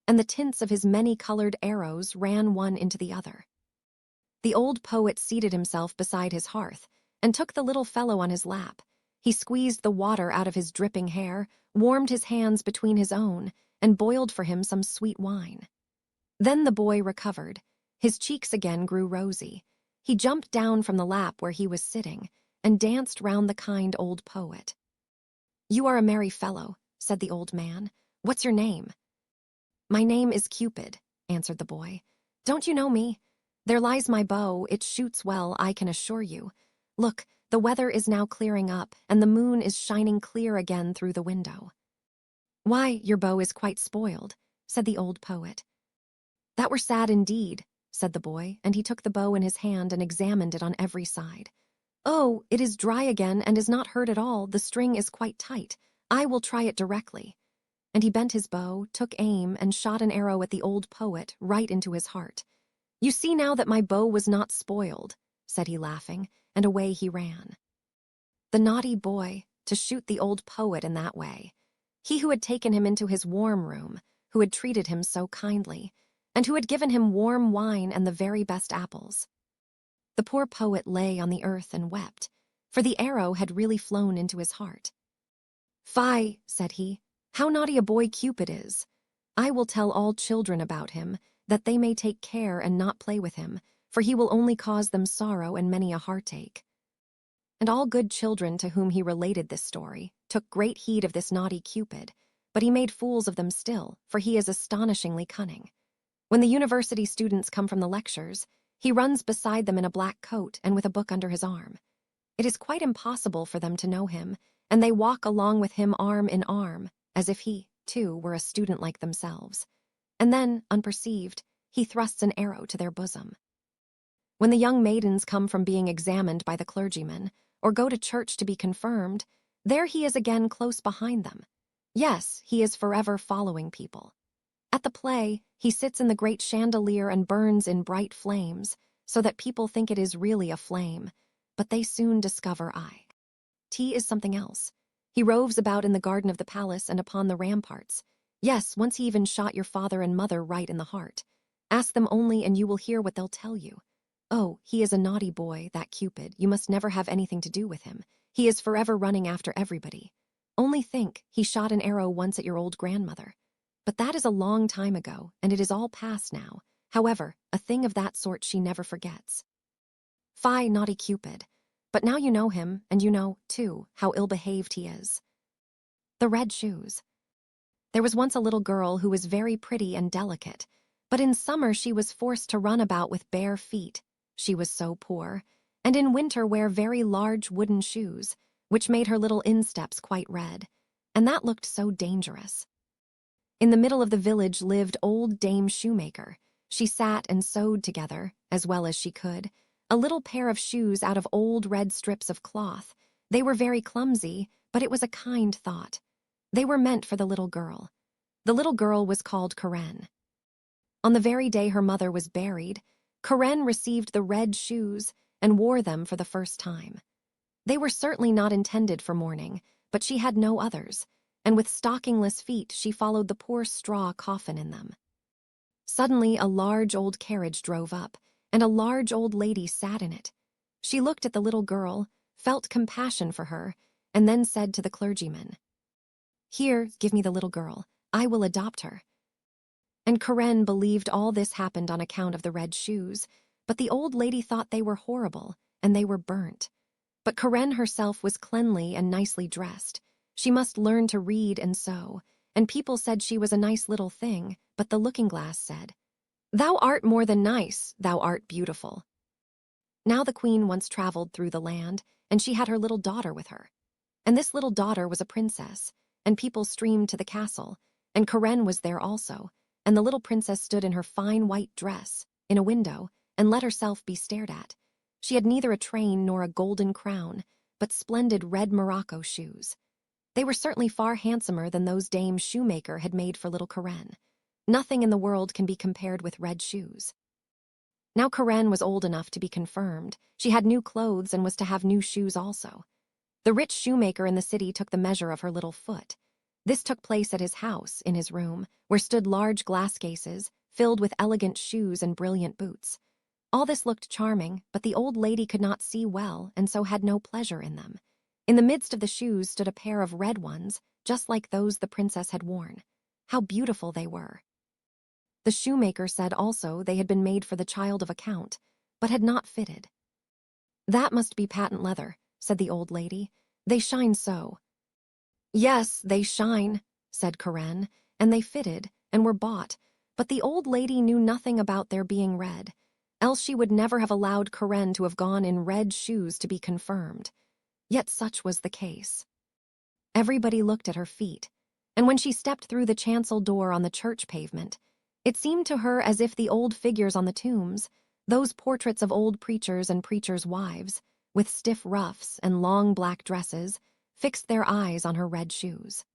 and the tints of his many-colored arrows ran one into the other. The old poet seated himself beside his hearth, and took the little fellow on his lap. He squeezed the water out of his dripping hair, warmed his hands between his own, and boiled for him some sweet wine. Then the boy recovered. His cheeks again grew rosy. He jumped down from the lap where he was sitting, and danced round the kind old poet. "You are a merry fellow," said the old man. "What's your name?" "My name is Cupid," answered the boy. "Don't you know me? There lies my bow, it shoots well, I can assure you. Look, the weather is now clearing up, and the moon is shining clear again through the window." "Why, your bow is quite spoiled," said the old poet. "That were sad indeed," said the boy, and he took the bow in his hand and examined it on every side. "Oh, it is dry again and is not hurt at all, the string is quite tight. I will try it directly." And he bent his bow, took aim, and shot an arrow at the old poet right into his heart. "You see now that my bow was not spoiled," said he laughing, and away he ran. The naughty boy, to shoot the old poet in that way. He who had taken him into his warm room, who had treated him so kindly, and who had given him warm wine and the very best apples. The poor poet lay on the earth and wept, for the arrow had really flown into his heart. "Fie," said he, "how naughty a boy Cupid is. I will tell all children about him, that they may take care and not play with him, for he will only cause them sorrow and many a heartache." And all good children to whom he related this story took great heed of this naughty Cupid, but he made fools of them still, for he is astonishingly cunning. When the university students come from the lectures, he runs beside them in a black coat and with a book under his arm. It is quite impossible for them to know him, and they walk along with him arm in arm, as if he, too, were a student like themselves. And then, unperceived, he thrusts an arrow to their bosom. When the young maidens come from being examined by the clergyman, or go to church to be confirmed, there he is again close behind them. Yes, he is forever following people. At the play, he sits in the great chandelier and burns in bright flames, so that people think it is really a flame, but they soon discover T is something else. He roves about in the garden of the palace and upon the ramparts. Yes, once he even shot your father and mother right in the heart. Ask them only and you will hear what they'll tell you. Oh, he is a naughty boy, that Cupid. You must never have anything to do with him. He is forever running after everybody. Only think, he shot an arrow once at your old grandmother. But that is a long time ago, and it is all past now. However, a thing of that sort she never forgets. Fie, naughty Cupid. But now you know him, and you know, too, how ill-behaved he is. The Red Shoes. There was once a little girl who was very pretty and delicate, But in summer she was forced to run about with bare feet. She was so poor. And in winter wear very large wooden shoes, which made her little insteps quite red. And that looked so dangerous. In the middle of the village lived old Dame Shoemaker. She sat and sewed together, as well as she could, a little pair of shoes out of old red strips of cloth. They were very clumsy, but it was a kind thought. They were meant for the little girl. The little girl was called Karen. On the very day her mother was buried, Karen received the red shoes and wore them for the first time. They were certainly not intended for mourning, but she had no others, and with stockingless feet she followed the poor straw coffin in them. Suddenly a large old carriage drove up, and a large old lady sat in it. She looked at the little girl, felt compassion for her, and then said to the clergyman, "Here, give me the little girl. I will adopt her." And Karen believed all this happened on account of the red shoes, but the old lady thought they were horrible, and they were burnt. But Karen herself was cleanly and nicely dressed. She must learn to read and sew, and people said she was a nice little thing, but the looking-glass said, "Thou art more than nice, thou art beautiful." Now the queen once traveled through the land, and she had her little daughter with her. And this little daughter was a princess, and people streamed to the castle, and Karen was there also, and the little princess stood in her fine white dress, in a window, and let herself be stared at. She had neither a train nor a golden crown, but splendid red morocco shoes. They were certainly far handsomer than those Dame Shoemaker had made for little Karen. Nothing in the world can be compared with red shoes. Now Karen was old enough to be confirmed. She had new clothes and was to have new shoes also. The rich shoemaker in the city took the measure of her little foot. This took place at his house, in his room, where stood large glass cases, filled with elegant shoes and brilliant boots. All this looked charming, but the old lady could not see well, and so had no pleasure in them. In the midst of the shoes stood a pair of red ones, just like those the princess had worn. How beautiful they were! The shoemaker said also they had been made for the child of a count, but had not fitted. "That must be patent leather," said the old lady. "They shine so." "Yes, they shine," said Karen, and they fitted, and were bought, but the old lady knew nothing about their being red, else she would never have allowed Karen to have gone in red shoes to be confirmed. Yet such was the case. Everybody looked at her feet, and when she stepped through the chancel door on the church pavement, it seemed to her as if the old figures on the tombs, those portraits of old preachers and preachers' wives, with stiff ruffs and long black dresses, fixed their eyes on her red shoes.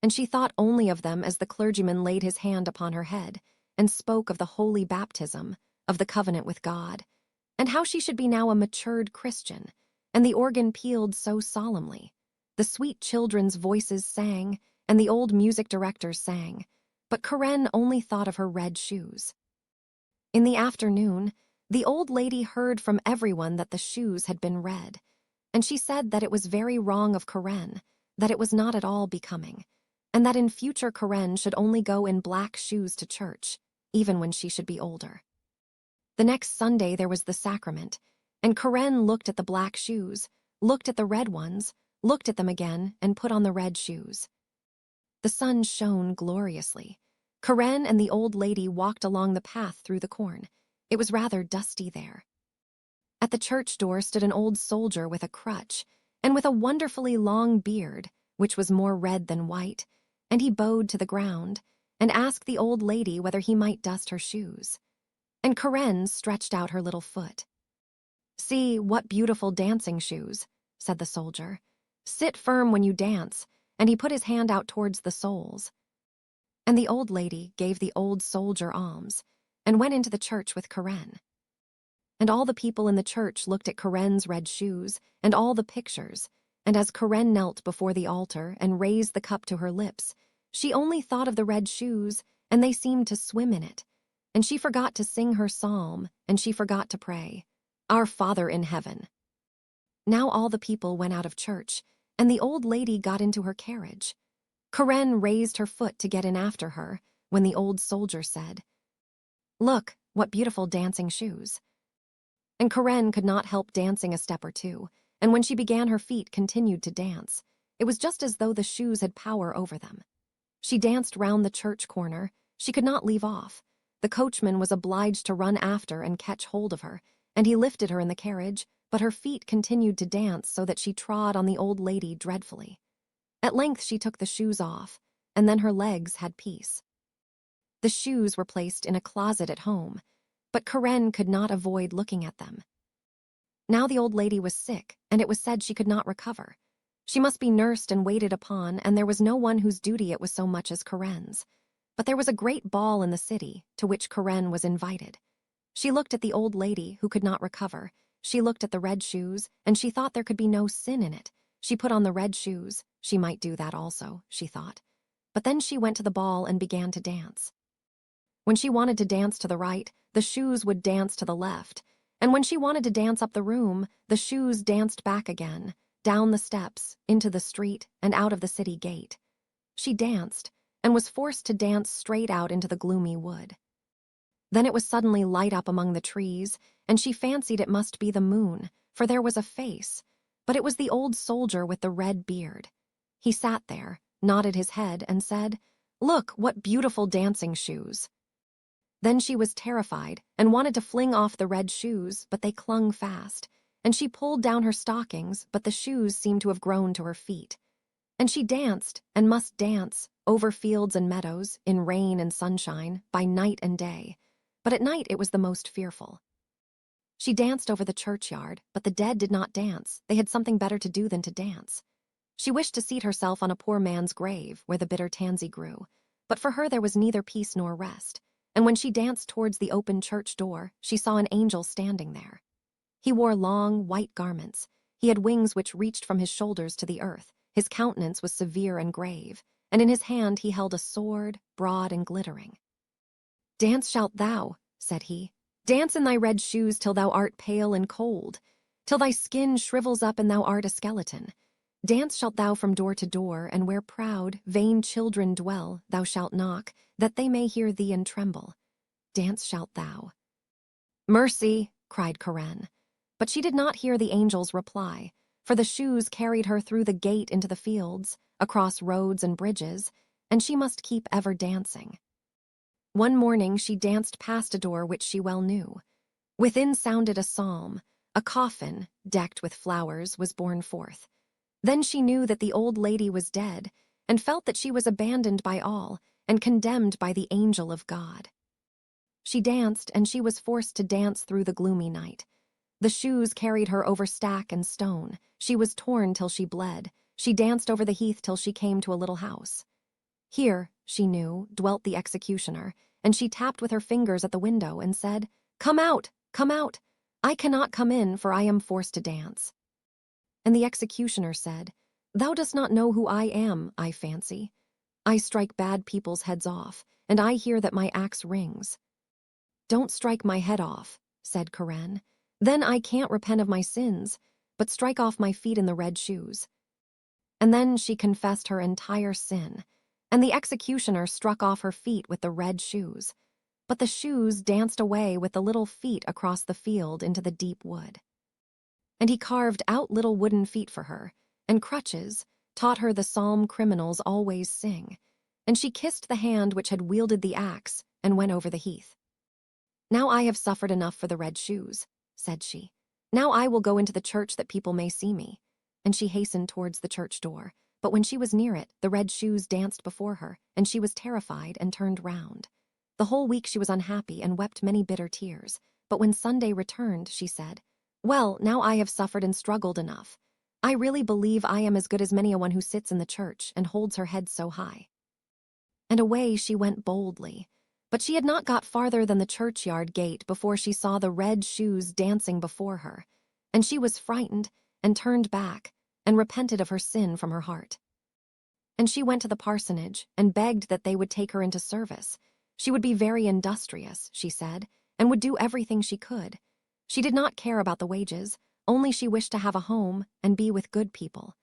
And she thought only of them as the clergyman laid his hand upon her head and spoke of the holy baptism, of the covenant with God, and how she should be now a matured Christian, and the organ pealed so solemnly. The sweet children's voices sang, and the old music directors sang, but Karen only thought of her red shoes. In the afternoon, the old lady heard from everyone that the shoes had been red, and she said that it was very wrong of Karen, that it was not at all becoming, and that in future Karen should only go in black shoes to church, even when she should be older. The next Sunday there was the sacrament, and Karen looked at the black shoes, looked at the red ones, looked at them again, and put on the red shoes. The sun shone gloriously. Karen and the old lady walked along the path through the corn. It was rather dusty there. At the church door stood an old soldier with a crutch, and with a wonderfully long beard, which was more red than white, and he bowed to the ground, and asked the old lady whether he might dust her shoes. And Karen stretched out her little foot. "See, what beautiful dancing shoes," said the soldier. "Sit firm when you dance," and he put his hand out towards the soles. And the old lady gave the old soldier alms, and went into the church with Karen. And all the people in the church looked at Karen's red shoes, and all the pictures, and as Karen knelt before the altar and raised the cup to her lips, she only thought of the red shoes, and they seemed to swim in it, and she forgot to sing her psalm, and she forgot to pray, "Our Father in heaven." Now all the people went out of church, and the old lady got into her carriage. Karen raised her foot to get in after her, when the old soldier said, "Look, what beautiful dancing shoes." And Karen could not help dancing a step or two, and when she began her feet continued to dance. It was just as though the shoes had power over them. She danced round the church corner. She could not leave off. The coachman was obliged to run after and catch hold of her, and he lifted her in the carriage, but her feet continued to dance so that she trod on the old lady dreadfully. At length she took the shoes off, and then her legs had peace. The shoes were placed in a closet at home, but Karen could not avoid looking at them. Now the old lady was sick, and it was said she could not recover. She must be nursed and waited upon, and there was no one whose duty it was so much as Karen's. But there was a great ball in the city, to which Karen was invited. She looked at the old lady, who could not recover. She looked at the red shoes, and she thought there could be no sin in it. She put on the red shoes. She might do that also, she thought. But then she went to the ball and began to dance. When she wanted to dance to the right, the shoes would dance to the left, and when she wanted to dance up the room, the shoes danced back again, down the steps, into the street, and out of the city gate. She danced, and was forced to dance straight out into the gloomy wood. Then it was suddenly light up among the trees, and she fancied it must be the moon, for there was a face, but it was the old soldier with the red beard. He sat there, nodded his head, and said, "Look, what beautiful dancing shoes." Then she was terrified and wanted to fling off the red shoes, but they clung fast, and she pulled down her stockings, but the shoes seemed to have grown to her feet. And she danced, and must dance, over fields and meadows, in rain and sunshine, by night and day. But at night it was the most fearful. She danced over the churchyard, but the dead did not dance. They had something better to do than to dance. She wished to seat herself on a poor man's grave, where the bitter tansy grew. But for her there was neither peace nor rest. And when she danced towards the open church door, she saw an angel standing there. He wore long, white garments. He had wings which reached from his shoulders to the earth. His countenance was severe and grave, and in his hand he held a sword, broad and glittering. "Dance shalt thou," said he. "Dance in thy red shoes till thou art pale and cold, till thy skin shrivels up and thou art a skeleton. Dance shalt thou from door to door, and where proud, vain children dwell, thou shalt knock, that they may hear thee and tremble. Dance shalt thou." "Mercy!" cried Karen. But she did not hear the angel's reply, for the shoes carried her through the gate into the fields, across roads and bridges, and she must keep ever dancing. One morning she danced past a door which she well knew. Within sounded a psalm. A coffin, decked with flowers, was borne forth. Then she knew that the old lady was dead, and felt that she was abandoned by all, and condemned by the angel of God. She danced, and she was forced to dance through the gloomy night. The shoes carried her over stack and stone. She was torn till she bled. She danced over the heath till she came to a little house. Here, she knew, dwelt the executioner, and she tapped with her fingers at the window and said, "Come out, come out! I cannot come in, for I am forced to dance." And the executioner said, "Thou dost not know who I am, I fancy. I strike bad people's heads off, and I hear that my axe rings." "Don't strike my head off," said Karen. "Then I can't repent of my sins, but strike off my feet in the red shoes." And then she confessed her entire sin, and the executioner struck off her feet with the red shoes. But the shoes danced away with the little feet across the field into the deep wood. And he carved out little wooden feet for her, and crutches, taught her the psalm criminals always sing, and she kissed the hand which had wielded the axe and went over the heath. "Now I have suffered enough for the red shoes," said she. "Now I will go into the church that people may see me." And she hastened towards the church door, but when she was near it, the red shoes danced before her, and she was terrified and turned round. The whole week she was unhappy and wept many bitter tears, but when Sunday returned, she said, "Well, now I have suffered and struggled enough. I really believe I am as good as many a one who sits in the church and holds her head so high." And away she went boldly. But she had not got farther than the churchyard gate before she saw the red shoes dancing before her, and she was frightened and turned back and repented of her sin from her heart. And she went to the parsonage and begged that they would take her into service. She would be very industrious, she said, and would do everything she could. She did not care about the wages, only she wished to have a home and be with good people.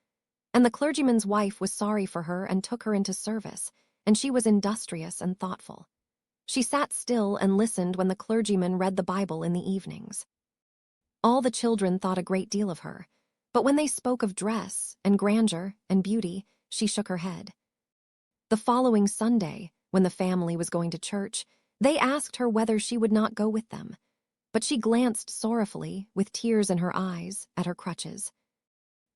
And the clergyman's wife was sorry for her and took her into service, and she was industrious and thoughtful. She sat still and listened when the clergyman read the Bible in the evenings. All the children thought a great deal of her, but when they spoke of dress and grandeur and beauty, she shook her head. The following Sunday, when the family was going to church, They asked her whether she would not go with them, but she glanced sorrowfully, with tears in her eyes, at her crutches.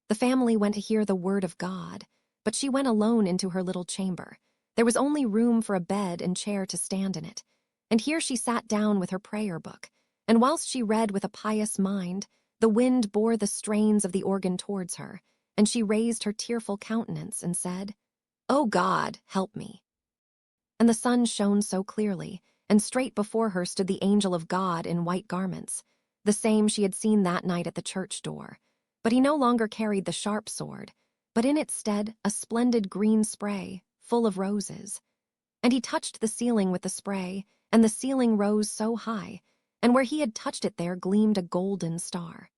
The family went to hear the word of God, but she went alone into her little chamber. There was only room for a bed and chair to stand in it, and here she sat down with her prayer book, and whilst she read with a pious mind, the wind bore the strains of the organ towards her, and she raised her tearful countenance and said, "O God, help me." And the sun shone so clearly, and straight before her stood the angel of God in white garments, the same she had seen that night at the church door. But he no longer carried the sharp sword, but in its stead a splendid green spray, full of roses. And he touched the ceiling with the spray, and the ceiling rose so high, and where he had touched it there gleamed a golden star.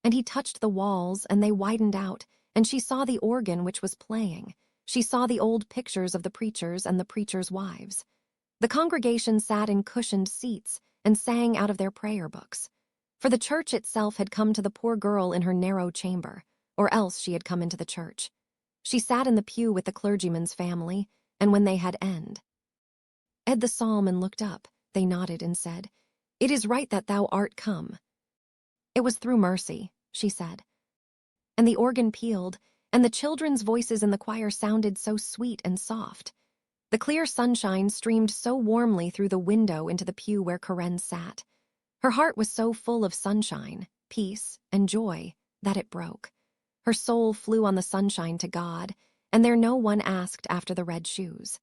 And he touched the walls, and they widened out, and she saw the organ which was playing. She saw the old pictures of the preachers and the preachers' wives. The congregation sat in cushioned seats and sang out of their prayer books. For the church itself had come to the poor girl in her narrow chamber, or else she had come into the church. She sat in the pew with the clergyman's family, and when they had ended the psalm and looked up, they nodded and said, "It is right that thou art come." "It was through mercy," she said. And the organ pealed, and the children's voices in the choir sounded so sweet and soft. The clear sunshine streamed so warmly through the window into the pew where Karen sat. Her heart was so full of sunshine, peace, and joy that it broke. Her soul flew on the sunshine to God, and there no one asked after the red shoes.